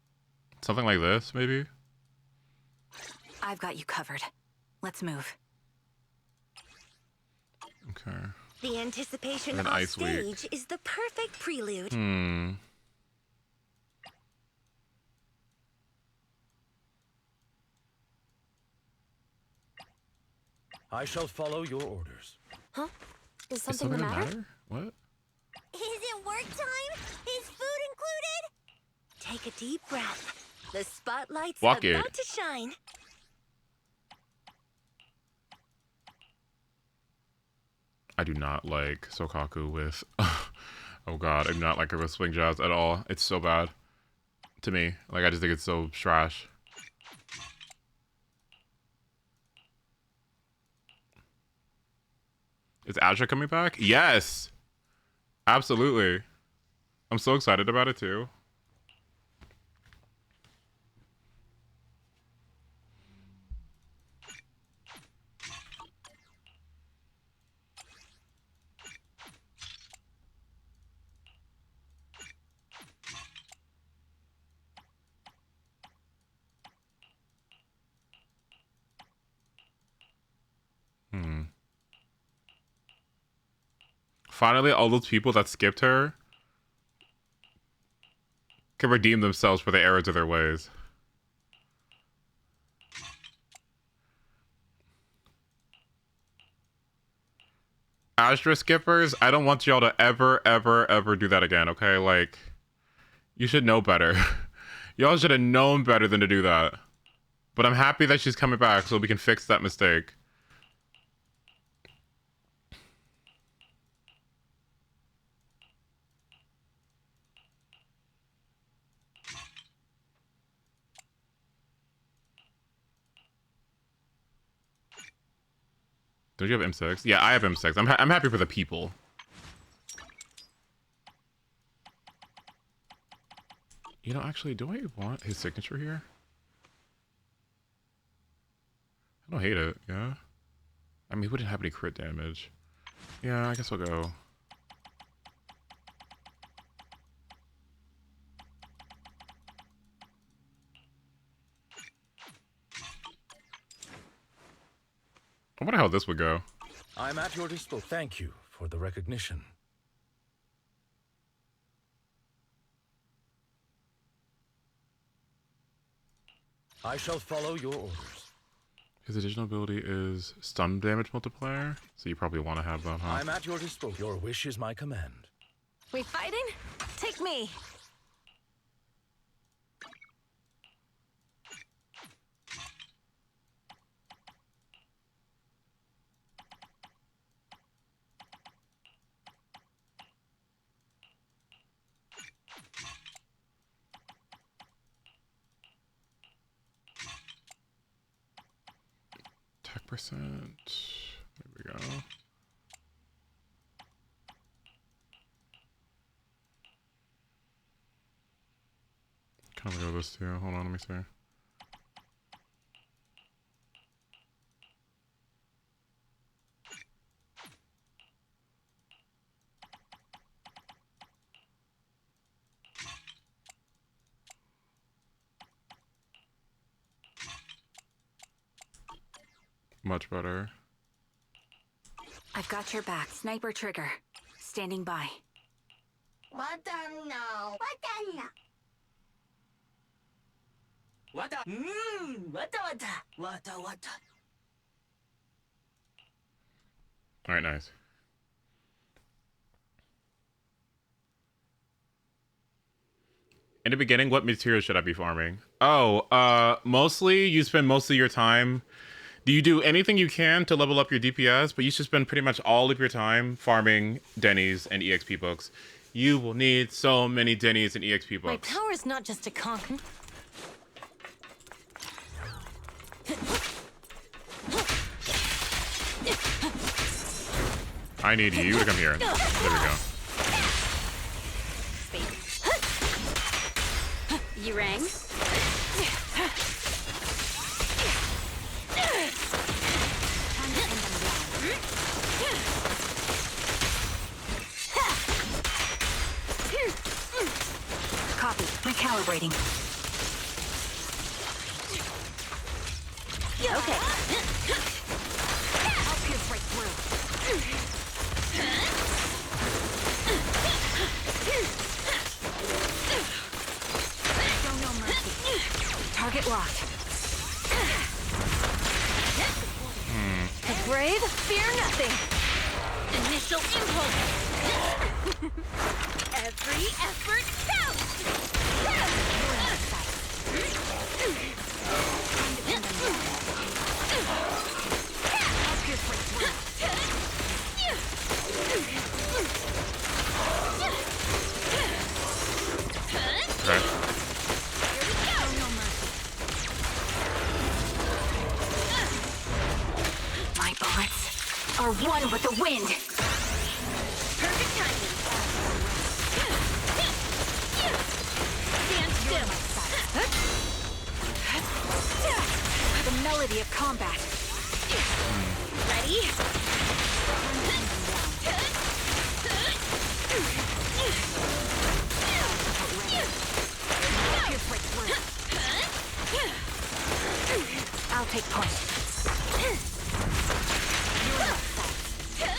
Something like this, maybe? I've got you covered. Let's move. Okay. The anticipation And off Ice Week. stage is the perfect prelude. I shall follow your orders. Huh? Is Is something something the matter? What? Is it work time? Is food included? Take a deep breath. The spotlight's Walk it. about to shine. I do not like Sokaku with... oh god, I do not like her with swing jazz at all. It's so bad. To me. Like, I just think it's so trash. Is Azure coming back? Yes! Absolutely. I'm so excited about it too. Finally, all those people that skipped her can redeem themselves for the errors of their ways. Astra skippers, I don't want y'all to ever do that again, okay? Like, you should know better. Y'all should have known better than to do that. But I'm happy that she's coming back so we can fix that mistake. Don't you have M6? Yeah, I have M6. I'm happy for the people. You know, actually, do I want his signature here? I don't hate it, yeah? I mean, he wouldn't have any crit damage. Yeah, I guess I'll go. I wonder how this would go. I'm at your disposal. Thank you for the recognition. I shall follow your orders. His additional ability is stun damage multiplier, so you probably want to have that, huh? I'm at your disposal. Your wish is my command. We fighting? Take me. Attack percent. There we go. Kind of go with this too. Hold on, let me see. Much better. I've got your back. Sniper trigger. Standing by. Alright, nice. In the beginning, what material should I be farming? Oh, mostly, you spend most of your time... Do you do anything you can to level up your DPS, but you should spend pretty much all of your time farming Denny's and EXP books. You will need so many Denny's and EXP My books. power is not just to conquer. I need you to come here. There we go. You rang? Copy. Recalibrating. Okay. I'll pierce right through. Show no mercy. Target locked. The brave fear nothing. Initial impulse. Every effort counts. My bullets are one with the wind. Perfect timing. Stand still. The melody of combat. Ready? I'll take point.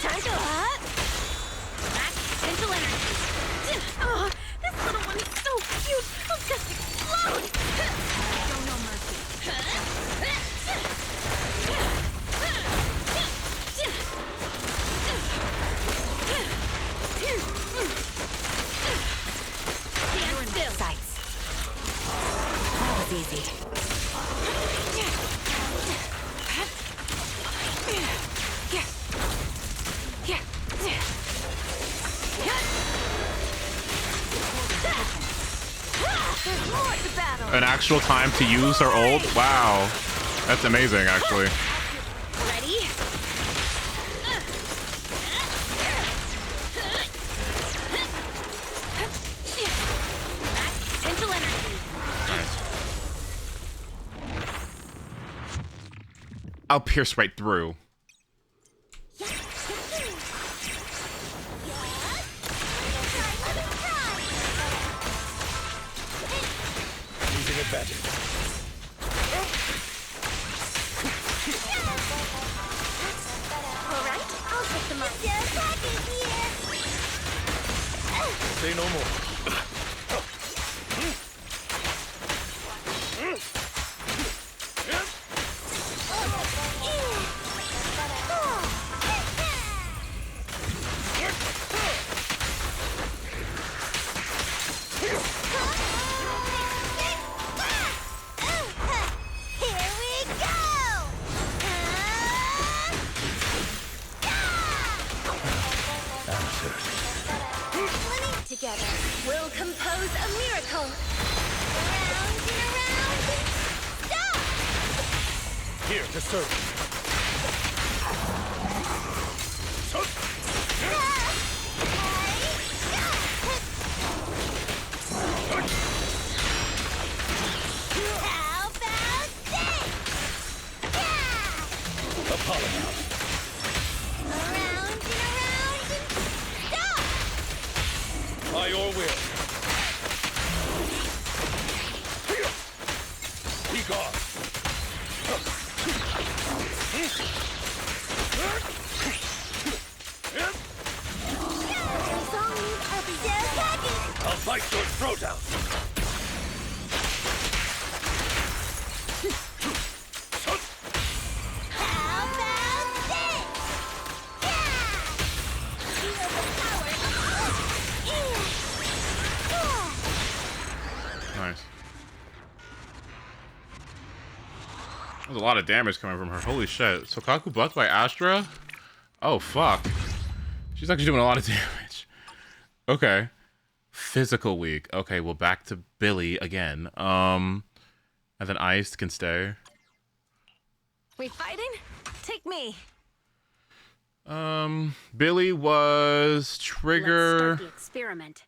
Time to hot. Potential energy. Oh, this little one is so cute. easy. There's more to battle. An actual time to use her ult? Wow. That's amazing, actually. Ready? Potential energy. I'll pierce right through. Losing advantage. Alright, I'll take them up. Say no more. Here we go! Swimming together, we'll compose a miracle. Around and around and stop! Here to serve. How about this? Apollo. Around and around and stop! By your will. Be gone. I'll bite your throat out. How about this? Feel the power of Nice. There's a lot of damage coming from her. Holy shit. Sokaku bucked by Astra? Oh, fuck. She's actually doing a lot of damage. Okay. Physical weak. Okay, well, back to Billy again. And then Iced can stay. We fighting? Take me. Billy was Let's Trigger, start the experiment.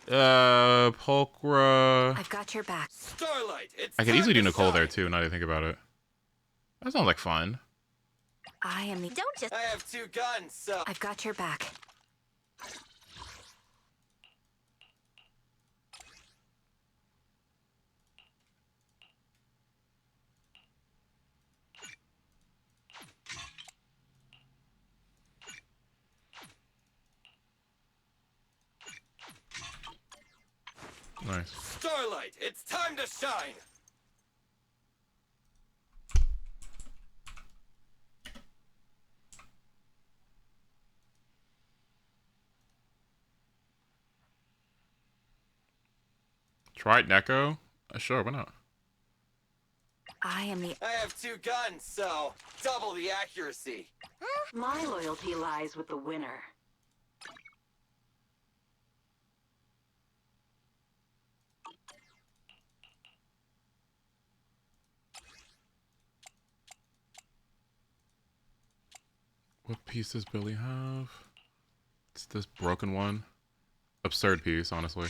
Pulchra. I've got your back. Starlight, it's I could easily do time to Nicole there shine. too, now that I think about it. That sounds like fun. I am the. Don't just. I have 2 guns, so. I've got your back. Nice. Starlight, it's time to shine. Try it, Neko? Sure, why not? I am the. I have 2 guns, so double the accuracy. My loyalty lies with the winner. What piece does Billy have? It's this broken one. Absurd piece, honestly.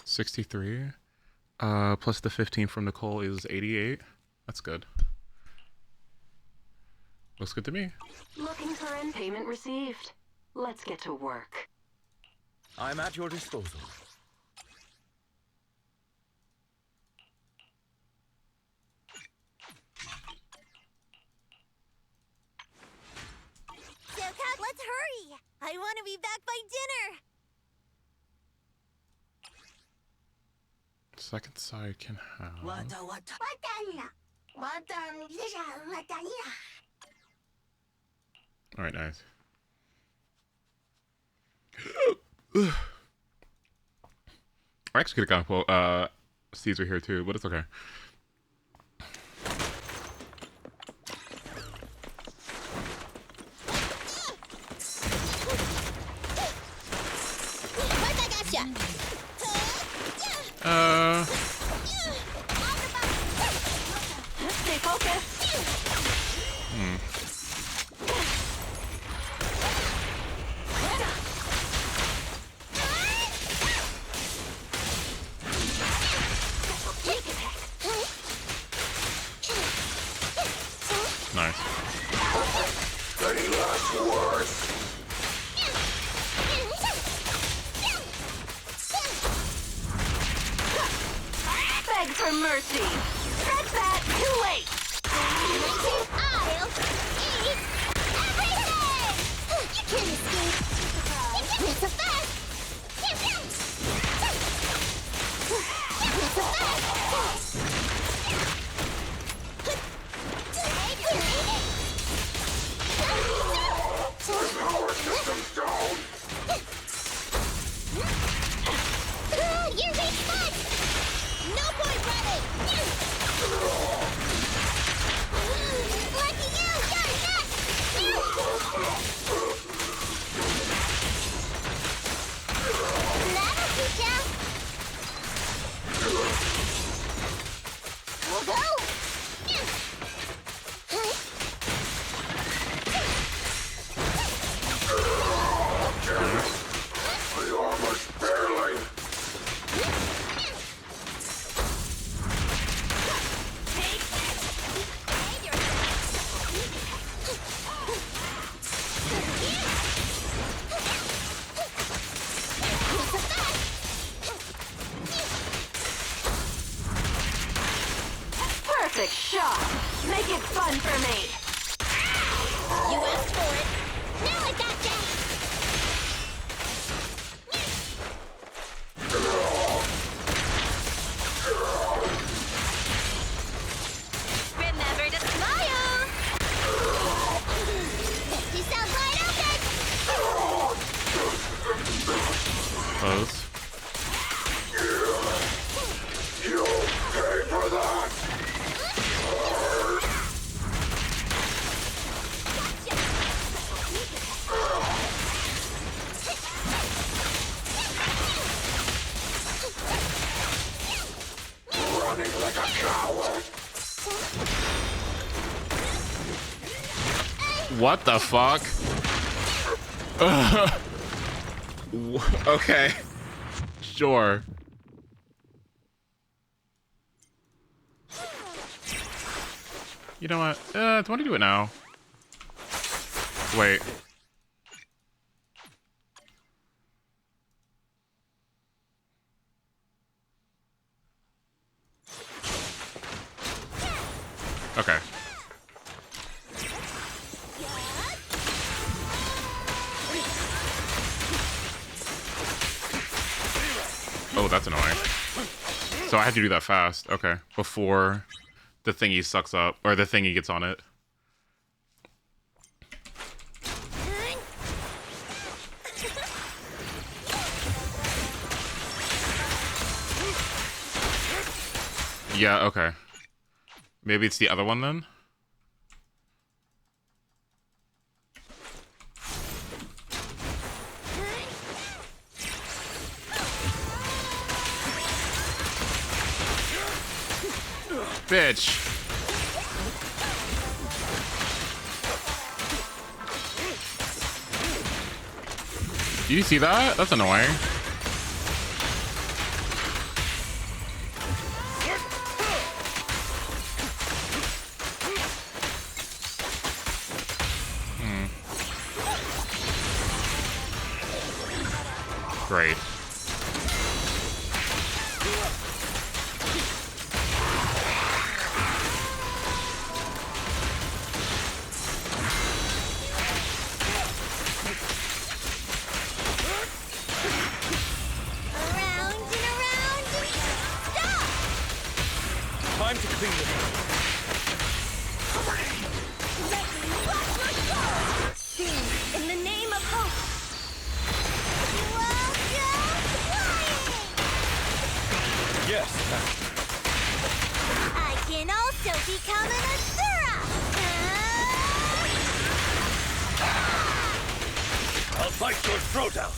$63. Plus the 15 from Nicole is 88. That's good. Looks good to me. Looking for end payment received. Let's get to work. I'm at your disposal. So, Kat, let's hurry! I want to be back by dinner! Second side can have. All right, nice. I actually could have gone Caesar here too, but it's okay. Stay focused. Nice. Any last words? Beg for mercy. Tread that too late. I'll eat everything! You can't escape. Not so fast! Not so fast! Power system's down. You're being fun! No point running! Lucky you! You're next! That'll teach ya! We'll go! The armor's barely. Perfect shot. Make it fun for me. You asked for it. Now I gotcha! Remember to smile! Yourself wide open! Close. You pay for that. Running like a coward. What the fuck? Okay. Sure. You know what? Do I want to do it now? Wait. Okay. Oh, that's annoying. So I had to do that fast. Okay. Before the thingy sucks up, or the thingy gets on it. Yeah, okay. Maybe it's the other one then? Bitch. Do you see that? That's annoying. Great. Time to clean this up. In the name of hope. Yes. I can also become an Asura. I'll bite your throat out.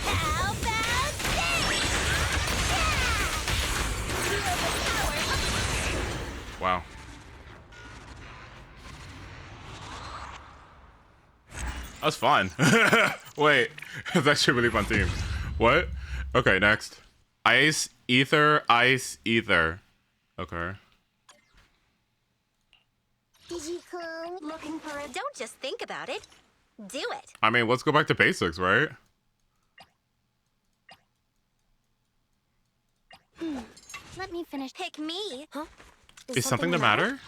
How about this? Wow. That's fun. Wait, it's actually a really fun team. What? Okay, next. Ice, ether, ice, ether. Okay. Digiclone. Looking for it. Don't just think about it. Do it. I mean, let's go back to basics, right? Let me finish. Pick me. Huh? Is something the matter?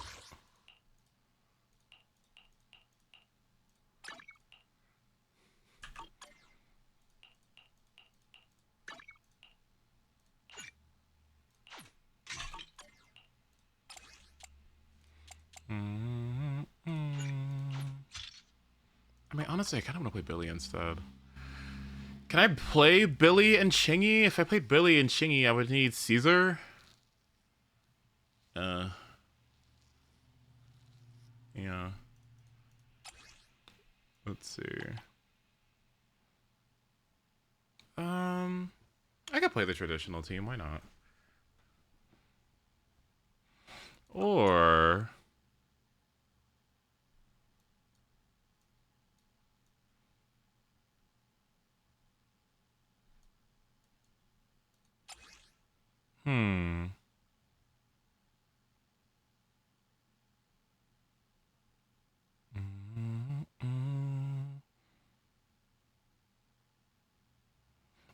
I mean, honestly, I kind of want to play Billy instead. Can I play Billy and Chingy? If I played Billy and Chingy, I would need Caesar. Yeah. Let's see. I could play the traditional team. Why not? Or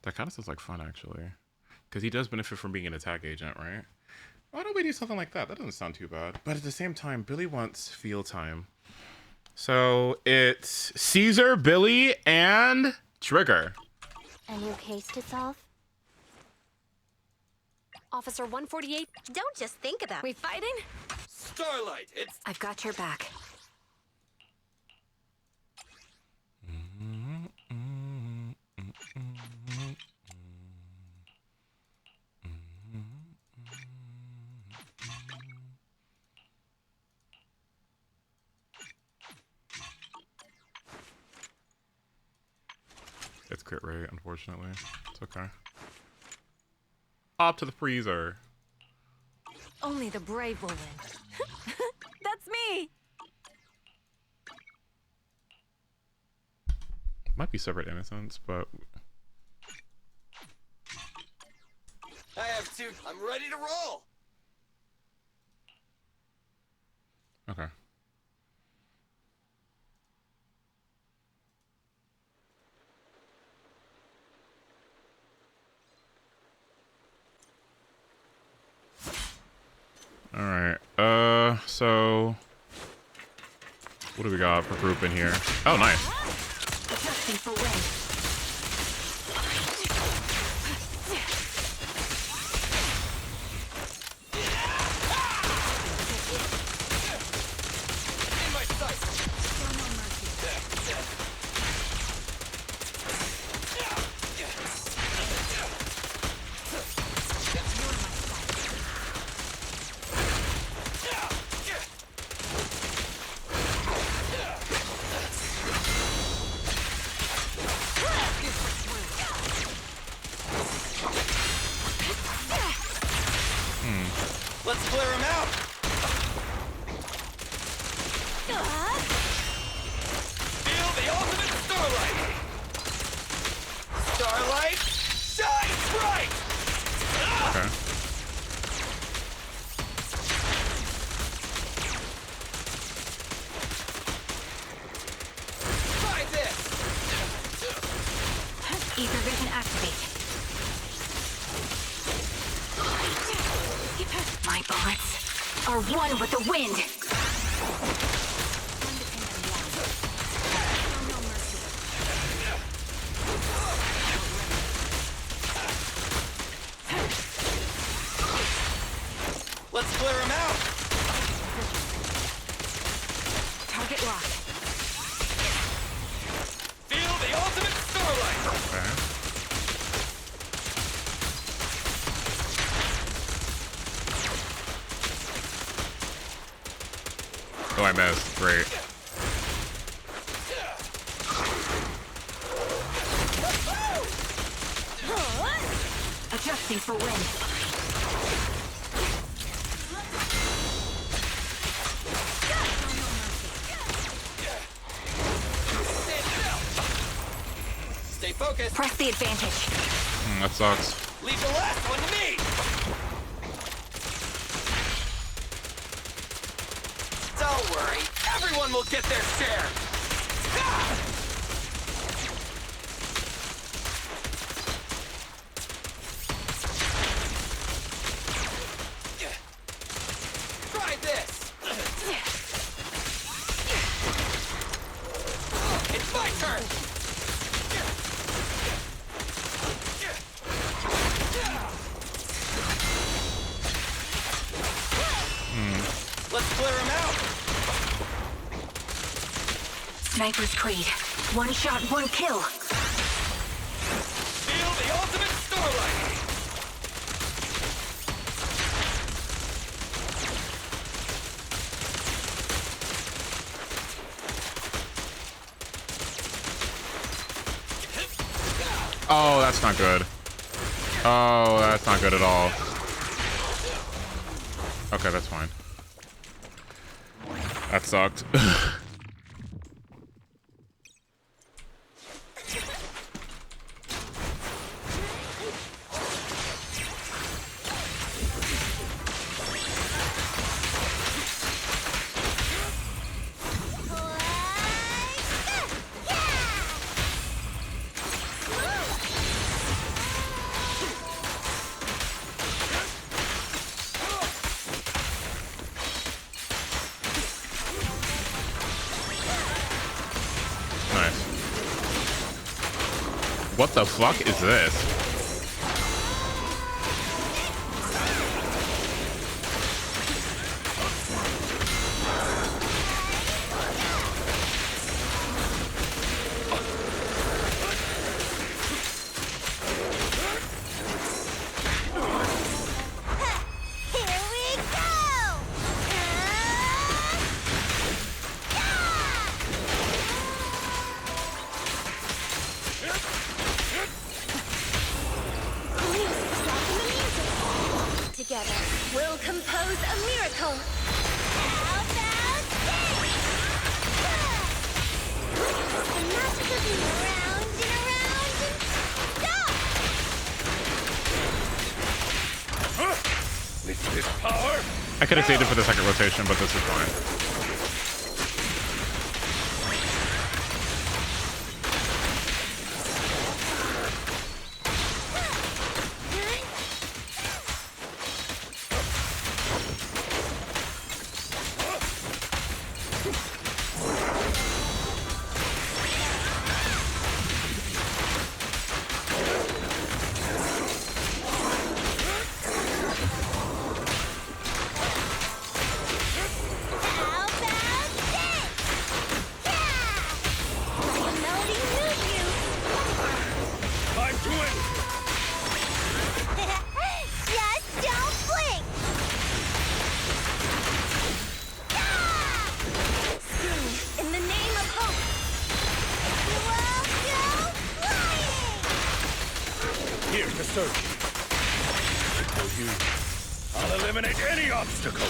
that kind of sounds like fun, actually. Because he does benefit from being an attack agent, right? Why don't we do something like that? That doesn't sound too bad. But at the same time, Billy wants field time. So it's Caesar, Billy, and Trigger. A new case to solve? Officer 148, don't just think about it. We fighting? Starlight, it's... I've got your back. It's crit rate, unfortunately. It's okay. Up to the freezer. Only the brave will win. That's me! Might be separate innocence, but... I have two. I'm ready to roll. Okay. Alright, so... What do we got for group in here? Oh, nice. Let's clear him out. Feel the ultimate Starlight. Starlight, shine bright. are one with the wind. Let's clear him out. Target locked. Feel the ultimate starlight. Okay. Oh, I missed. Great. Adjusting for wind. Stay focused. Press the advantage. That sucks. Leave the last one to me. Don't worry. Everyone will get their share. Try this. It's my turn. Let's clear him out. Sniper's Creed. One shot, one kill. Feel the ultimate starlight. Oh, that's not good. Oh, that's not good at all. Okay, that's fine. That sucked. What the fuck is this? Together, we'll compose a miracle. How about this? The magic of being around and around and stop! With this power, I could have saved it for the second rotation, but this is fine. I'll eliminate any obstacle.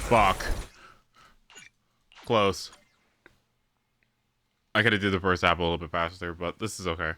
Fuck. Close. I could have did the first apple a little bit faster, but this is okay.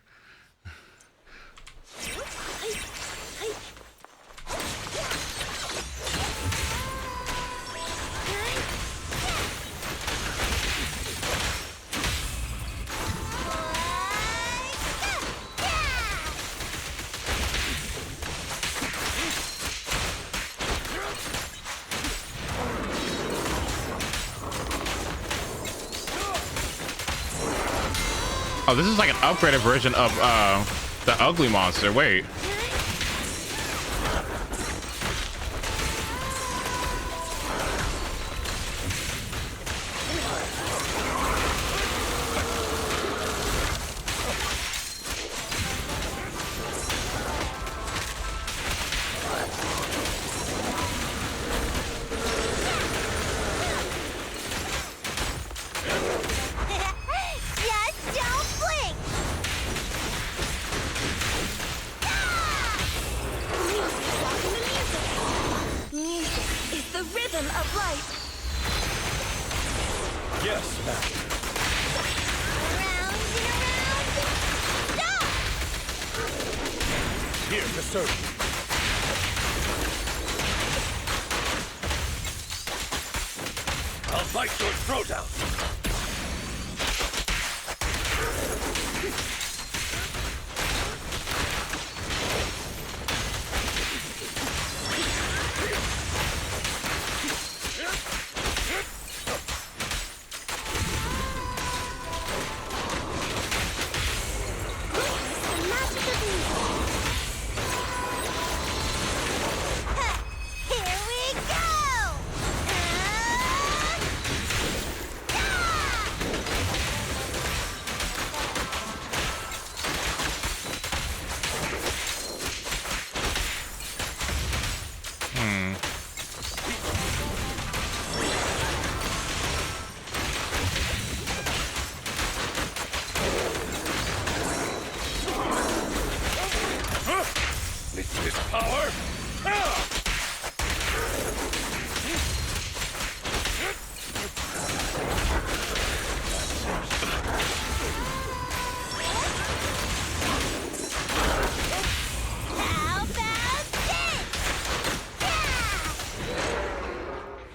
Oh, this is like an upgraded version of the ugly monster. Wait.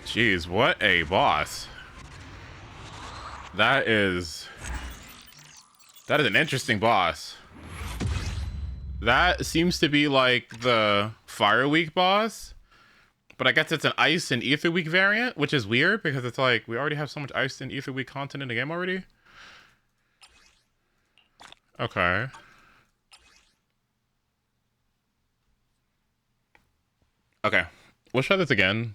Jeez, what a boss. That is an interesting boss. That seems to be like the Fire Week boss, but I guess it's an Ice and Ether Week variant, which is weird because it's like we already have so much Ice and Ether Week content in the game already. Okay. Okay, we'll try this again.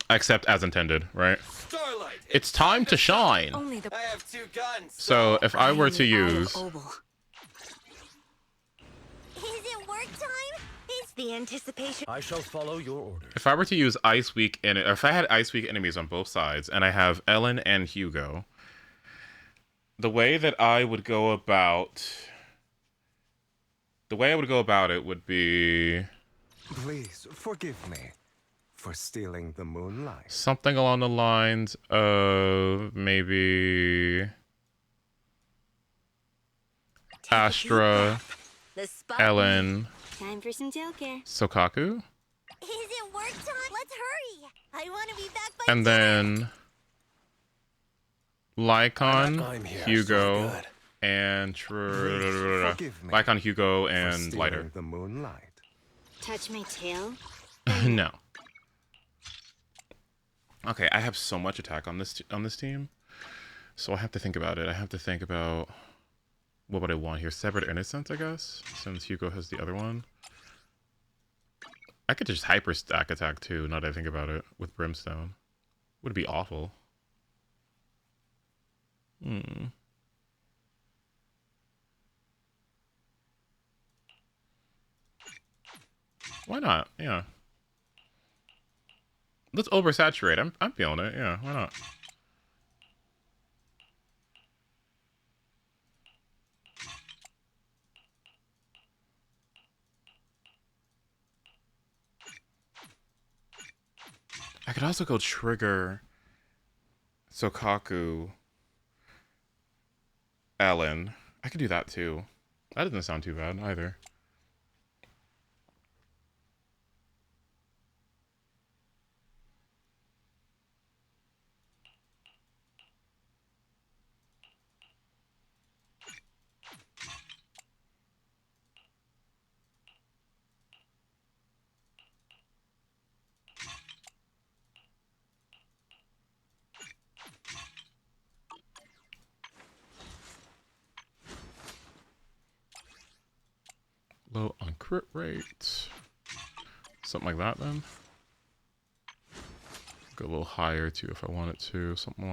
Except as intended, right? Starlight, it's time to shine. I have 2 guns. So if I were to use... Is it work time? Is the anticipation... I shall follow your order. If I were to use Ice Week if I had Ice Week enemies on both sides, and I have Ellen and Hugo, the way that I would go about... The way I would go about it would be... Please, forgive me for stealing the moonlight. Something along the lines of maybe Astra, Ellen, Time for some tail care. Sokaku, Is it work time? Let's hurry. I want to be back by and then Lycon, Hugo, and Lycon, Hugo, and Lighter. The moonlight. Touch my tail? No. Okay, I have so much attack on this team, so I have to think about it. I have to think about what would I want here. Severed Innocence, I guess, since Hugo has the other one. I could just hyper stack attack too. Now that I think about it, with Brimstone, would be awful. Why not? Yeah. Let's oversaturate. I'm feeling it. Yeah, why not? I could also go trigger Sokaku, Ellen. I could do that too. That doesn't sound too bad either. crit rate. Something like that then. Go a little higher too if I wanted to. Something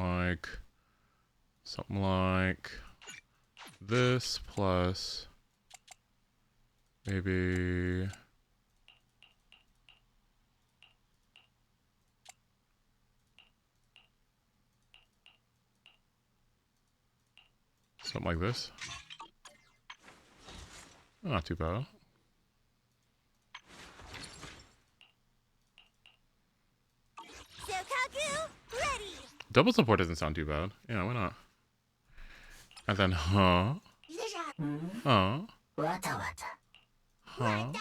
like this plus maybe something like this. Not too bad. Double support doesn't sound too bad. Yeah, why not? And then, huh? Huh? Huh? Huh?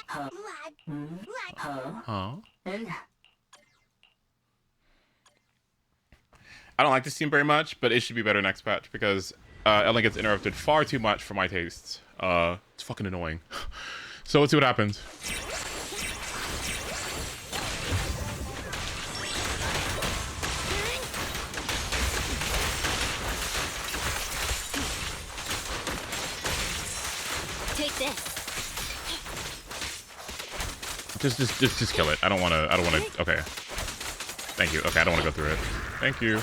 I don't like this team very much, but it should be better next patch because Ellen gets interrupted far too much for my tastes. It's fucking annoying. So let's see what happens. Take this. Just kill it. I don't wanna. Okay. Thank you. Okay, I don't wanna go through it. Thank you.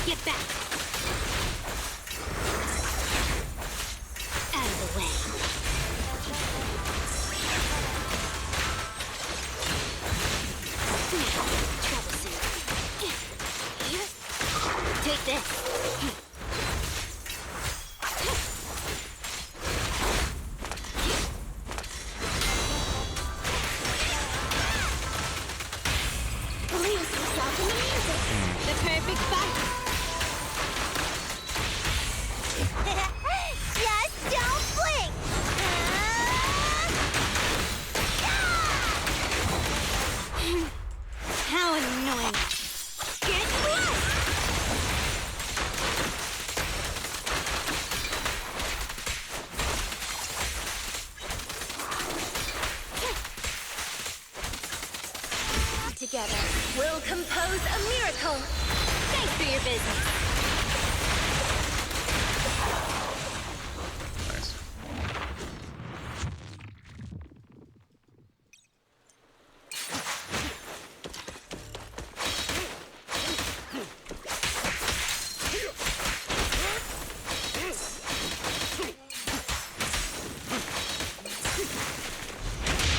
Get back. Out of the way. Trouble soon. Take this. Lose yourself in the music. The perfect fight. Just don't blink. How annoying. Get close. Together, we'll compose a miracle. Thanks for your business. Nice.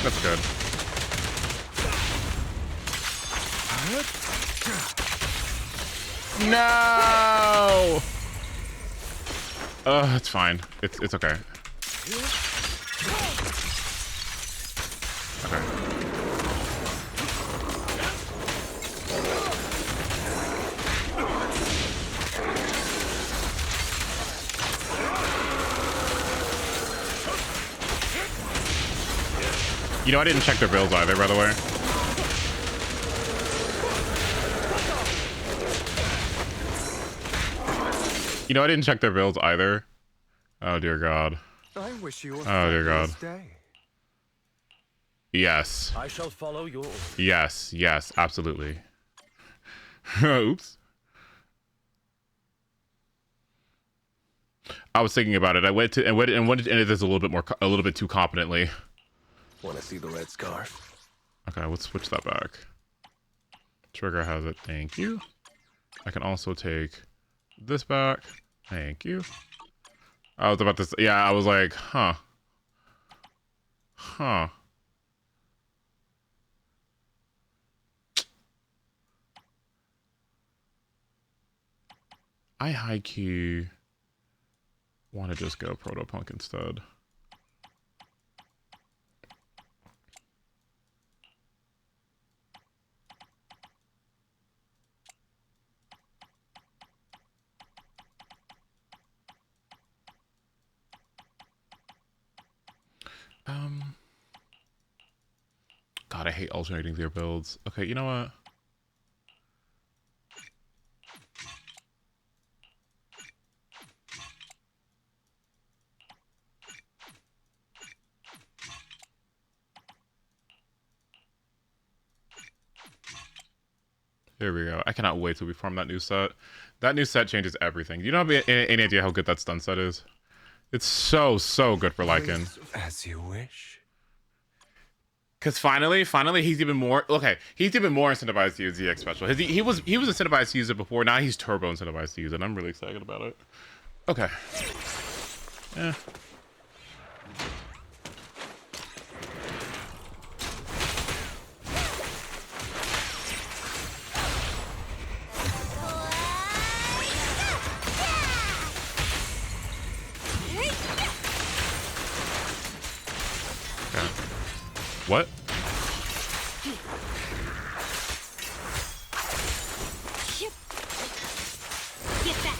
That's good. No! It's fine. It's okay. Okay. You know, I didn't check their builds either, by the way. You know, I didn't check their builds either. Oh, dear God. I wish you a Oh, dear God. fabulous day. Yes. I shall follow your orders. Yes, yes, absolutely. Oops. I was thinking about it. I went to and wanted to end this a little bit too competently. Want to see the red scarf? Okay, let's switch that back. Trigger has it. Thank you. I can also take this back. Thank you. I was about to say, yeah, I was like, huh. Huh. I high-key want to just go Protopunk instead. God, I hate alternating their builds. Okay, you know what? Here we go. I cannot wait till we farm that new set. That new set changes everything. You don't have any idea how good that stun set is. It's so good for Lycan. As you wish. Cause finally, he's even more he's even more incentivized to use ZX special. He was incentivized to use it before. Now he's turbo incentivized to use it. I'm really excited about it. Okay. Yeah. What? Get back.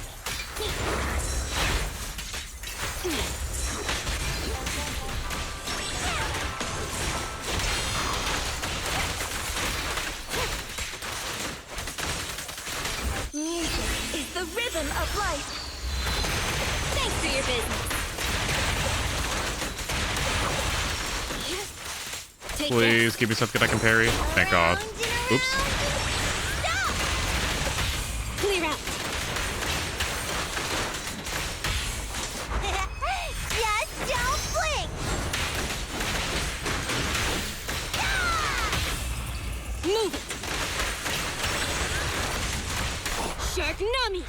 Music is the rhythm of life. Thanks for your business. Please give me something I can parry. Thank God. Oops. Clear out. Just don't blink. Move it. Shark Nami.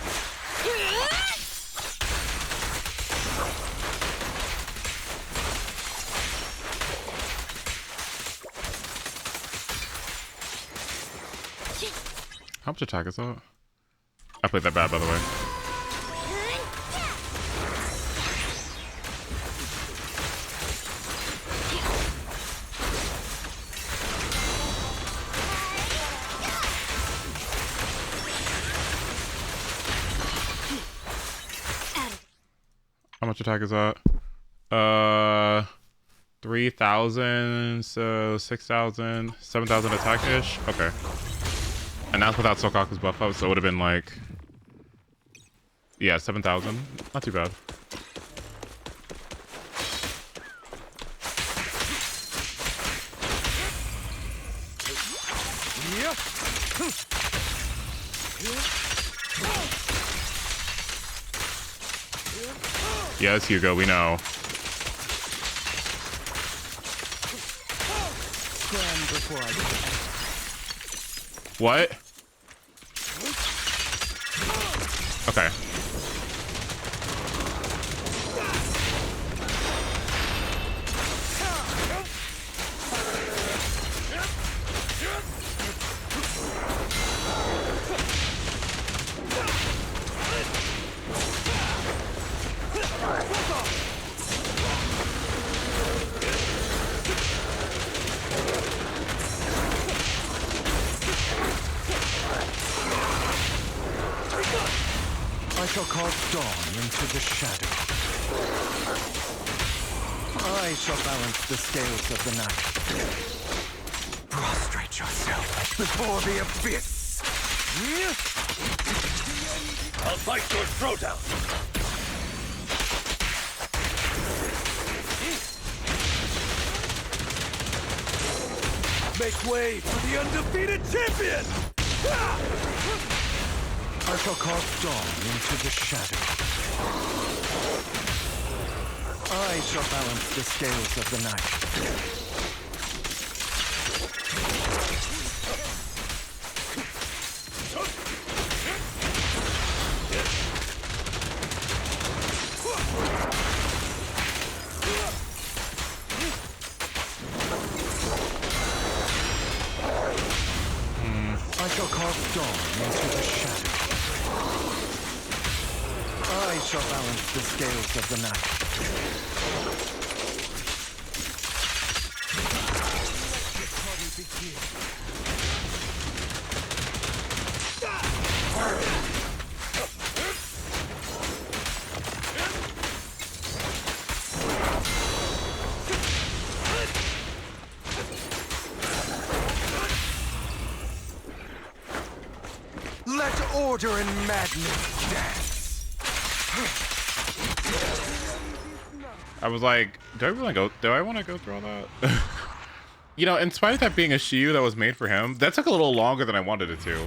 How much attack is that? I played that bad, by the way. How much attack is that? 3,000, so 6,000, 7,000 attack-ish? Okay. And that's without Sokaku's buff up, so it would have been like... Yeah, 7,000. Not too bad. Yes, Hugo, we know. What? Okay. I shall cast dawn into the shadow. I shall balance the scales of the night. Prostrate yourself before the abyss. I'll bite your throat out. Make way for the undefeated champion! I shall cast dawn into the shadow. I shall balance the scales of the night. I shall cast dawn into the shadow. I shall balance the scales of the night. Let order and madness dance. I was like, do I want to go through all that? You know, in spite of that being a SHIYU that was made for him, that took a little longer than I wanted it to.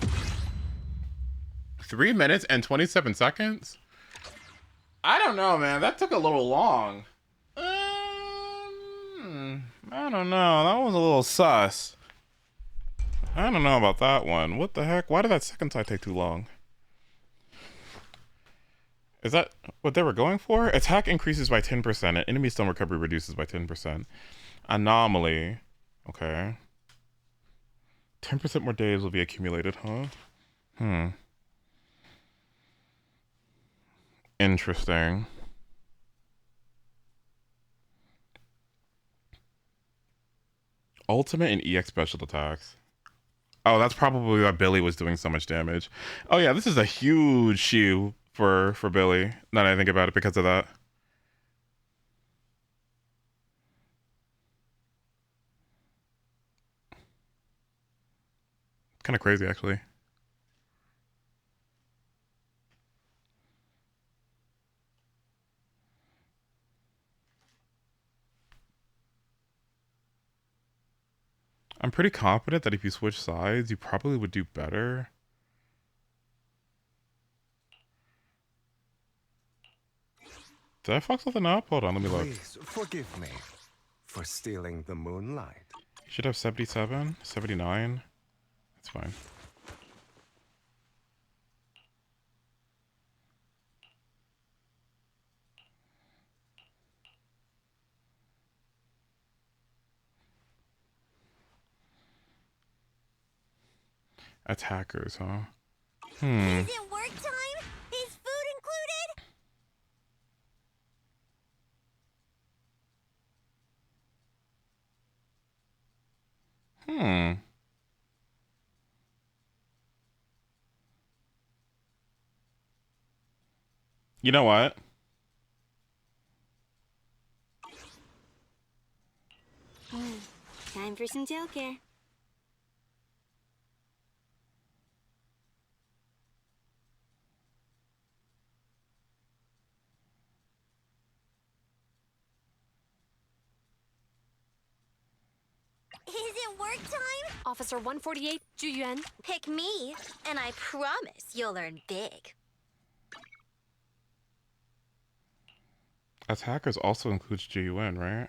3 minutes and 27 seconds? I don't know, man. That took a little long. I don't know. That was a little sus. I don't know about that one. What the heck? Why did that second side take too long? Is that what they were going for? Attack increases by 10% and enemy stun recovery reduces by 10%. Anomaly. Okay. 10% more days will be accumulated, huh? Interesting. Ultimate and EX special attacks. Oh, that's probably why Billy was doing so much damage. Oh yeah, this is a huge SHIYU for Billy. Now that I think about it, because of that. Kind of crazy, actually. I'm pretty confident that if you switch sides, you probably would do better. Did I fuck something up? Hold on, let me look. Please forgive me for stealing the moonlight. You should have 77, 79. That's fine. Attackers, huh? Is it work time? Is food included? You know what? Time for some tail care. Is it work time? Officer 148, Juyuan. Pick me, and I promise you'll learn big. Attackers also includes GUN, right?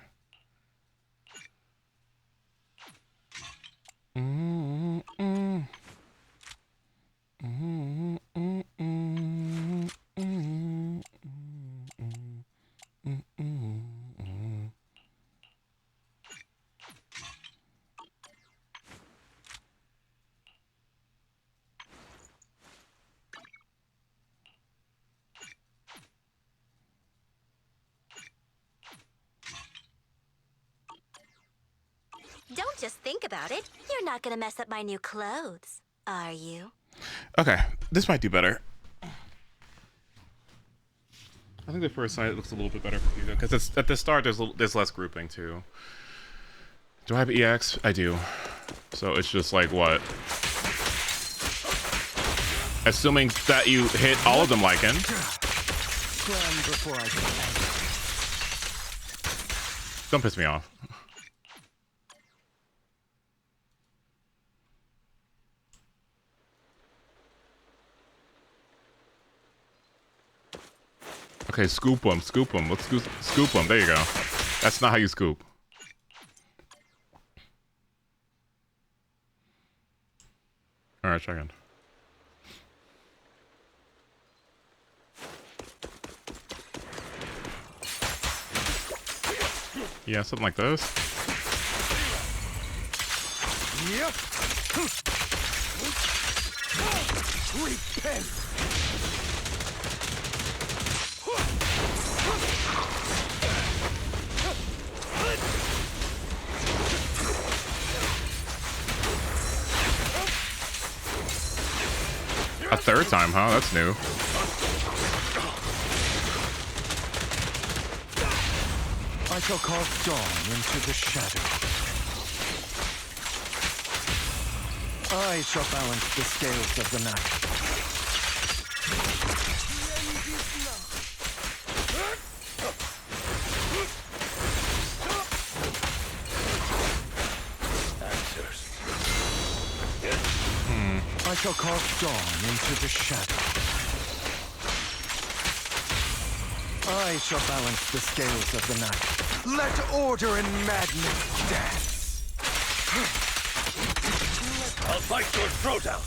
Don't just think about it. You're not gonna mess up my new clothes, are you? Okay, this might do better. I think the first side looks a little bit better for you, because at the start there's less grouping too. Do I have EX? I do. So it's just like what? Assuming that you hit all of them, Lycan. Don't piss me off. Okay, scoop them, scoop them. Let's scoop them. There you go. That's not how you scoop. All right, check in. Yeah, something like this. Yep. Repent. A third time, huh? That's new. I shall cast dawn into the shadow. I shall balance the scales of the night. I shall cast dawn into the shadow. I shall balance the scales of the night. Let order and madness dance. I'll bite your throat out.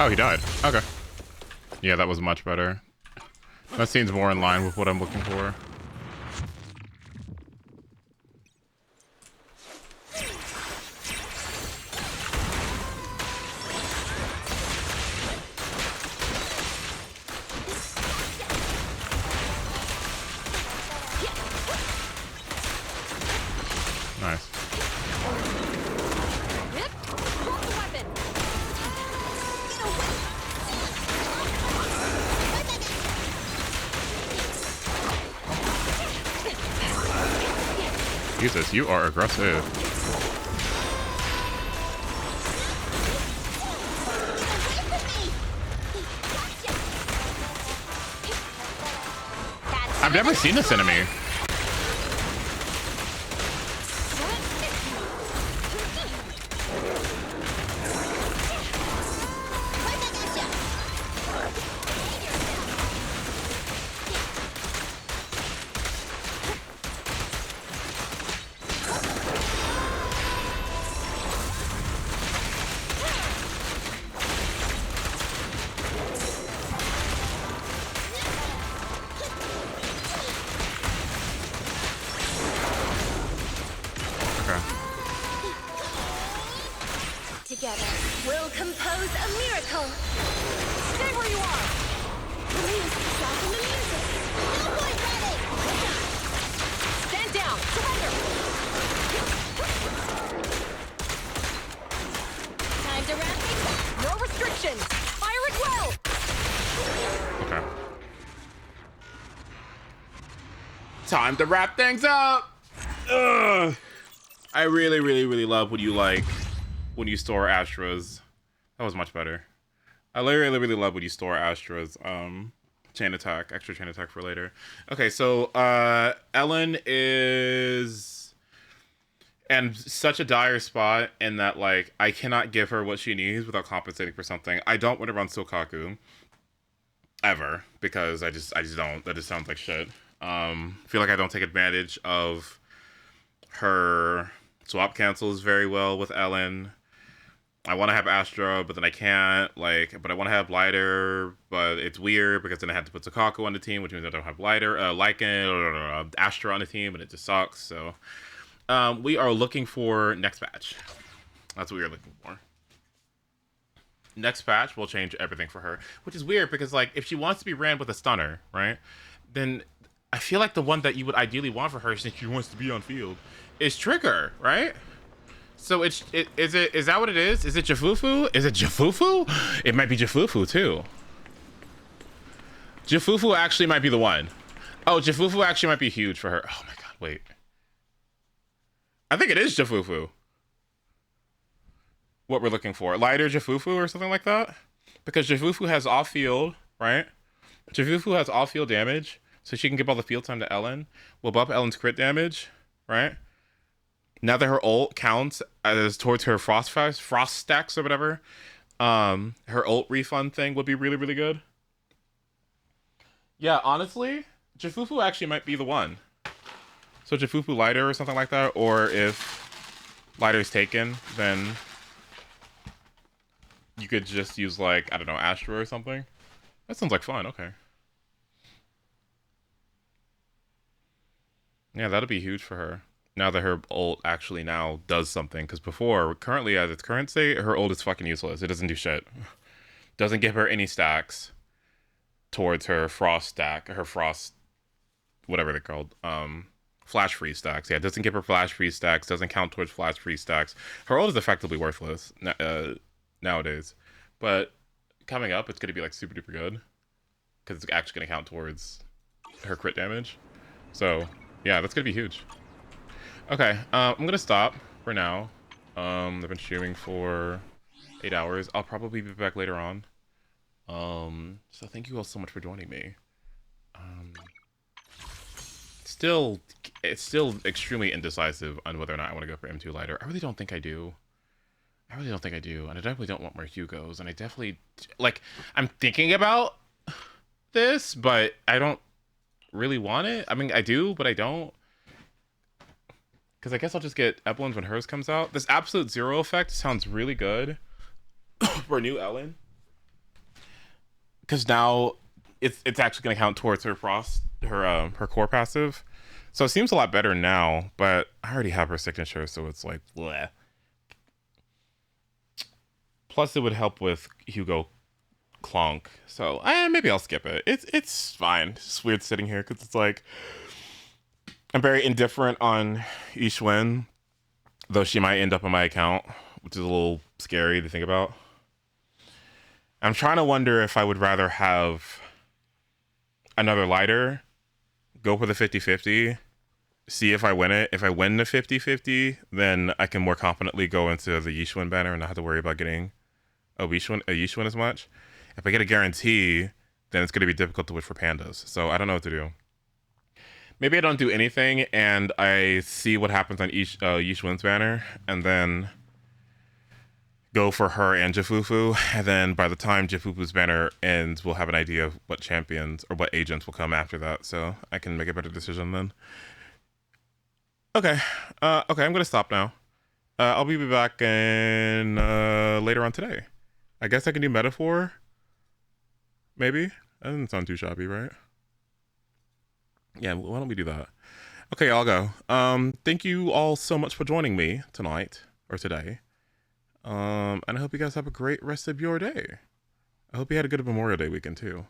Oh, he died. Okay. Yeah, that was much better. That seems more in line with what I'm looking for. Nice. Jesus, you are aggressive. I've never seen this enemy. Together, we'll compose a miracle. Stay where you are. Please stop in the music. No point running. Stand down. Surrender. Time to wrap things up. No restrictions. Fire it well. Okay. Time to wrap things up. Ugh. I really love when you store Astra's. That was much better. I really love when you store Astra's chain attack, extra chain attack for later. Okay, so Ellen is in such a dire spot in that like I cannot give her what she needs without compensating for something. I don't want to run Sokaku ever because I just don't. That just sounds like shit. Feel like I don't take advantage of her swap cancels very well with Ellen. I want to have Astra, but then I can't. But I want to have Lighter, but it's weird because then I have to put Sokaku on the team, which means I don't have Lighter, Astra on the team, and it just sucks. So we are looking for next patch. That's what we are looking for. Next patch will change everything for her, which is weird because like if she wants to be ran with a stunner, right? Then I feel like the one that you would ideally want for her since she wants to be on field is Trigger, right? So is that what it is? Is it Jafufu? Is it Jafufu? It might be Jafufu too. Jafufu actually might be the one. Oh, Jafufu actually might be huge for her. Oh my god, wait. I think it is Jafufu. What we're looking for. Lighter Jafufu or something like that? Because Jafufu has off-field, right? Jafufu has off-field damage, so she can give all the field time to Ellen. We'll bump Ellen's crit damage, right? Now that her ult counts as towards her frost stacks or whatever, her ult refund thing would be really good. Yeah, honestly, Jafufu actually might be the one. So Jafufu Lighter or something like that, or if Lighter's taken, then you could just use like, I don't know, Astra or something. That sounds like fun, okay. Yeah, that'll be huge for her. Now that her ult actually now does something, because before, currently at its current state, her ult is fucking useless. It doesn't do shit. Doesn't give her any stacks towards her frost stack, her frost, whatever they're called, flash freeze stacks. Yeah, it doesn't give her flash freeze stacks, doesn't count towards flash freeze stacks. Her ult is effectively worthless nowadays. But coming up, it's going to be like super duper good, because it's actually going to count towards her crit damage. So yeah, that's going to be huge. Okay, I'm gonna stop for now. I've been streaming for 8 hours. I'll probably be back later on. So thank you all so much for joining me. Still it's still extremely indecisive on whether or not I want to go for M2 lighter. I really don't think I do. And I definitely don't want more Hugos, and I definitely, like, I'm thinking about this, but I don't really want it. I mean, I do, but I don't. Because I guess I'll just get Evelyn's when hers comes out. This Absolute Zero effect sounds really good for a new Ellen. Because now it's actually going to count towards her frost, her core passive. So it seems a lot better now, but I already have her signature, so it's like, bleh. Plus, it would help with Hugo Clonk. So maybe I'll skip it. It's fine. It's just weird sitting here because it's like I'm very indifferent on Yixuan, though she might end up on my account, which is a little scary to think about. I'm trying to wonder if I would rather have another lighter, go for the 50-50, see if I win it. If I win the 50-50, then I can more confidently go into the Yixuan banner and not have to worry about getting a Yixuan as much. If I get a guarantee, then it's going to be difficult to wish for pandas. So I don't know what to do. Maybe I don't do anything and I see what happens on Yixuan's banner and then go for her and Jifufu. And then by the time Jifufu's banner ends, we'll have an idea of what champions or what agents will come after that. So I can make a better decision then. Okay. Okay, I'm going to stop now. I'll be back in later on today. I guess I can do Metaphor. Maybe? That doesn't sound too shabby, right? Yeah, why don't we do that? Okay, I'll go. Thank you all so much for joining me tonight, or today. And I hope you guys have a great rest of your day. I hope you had a good Memorial Day weekend, too.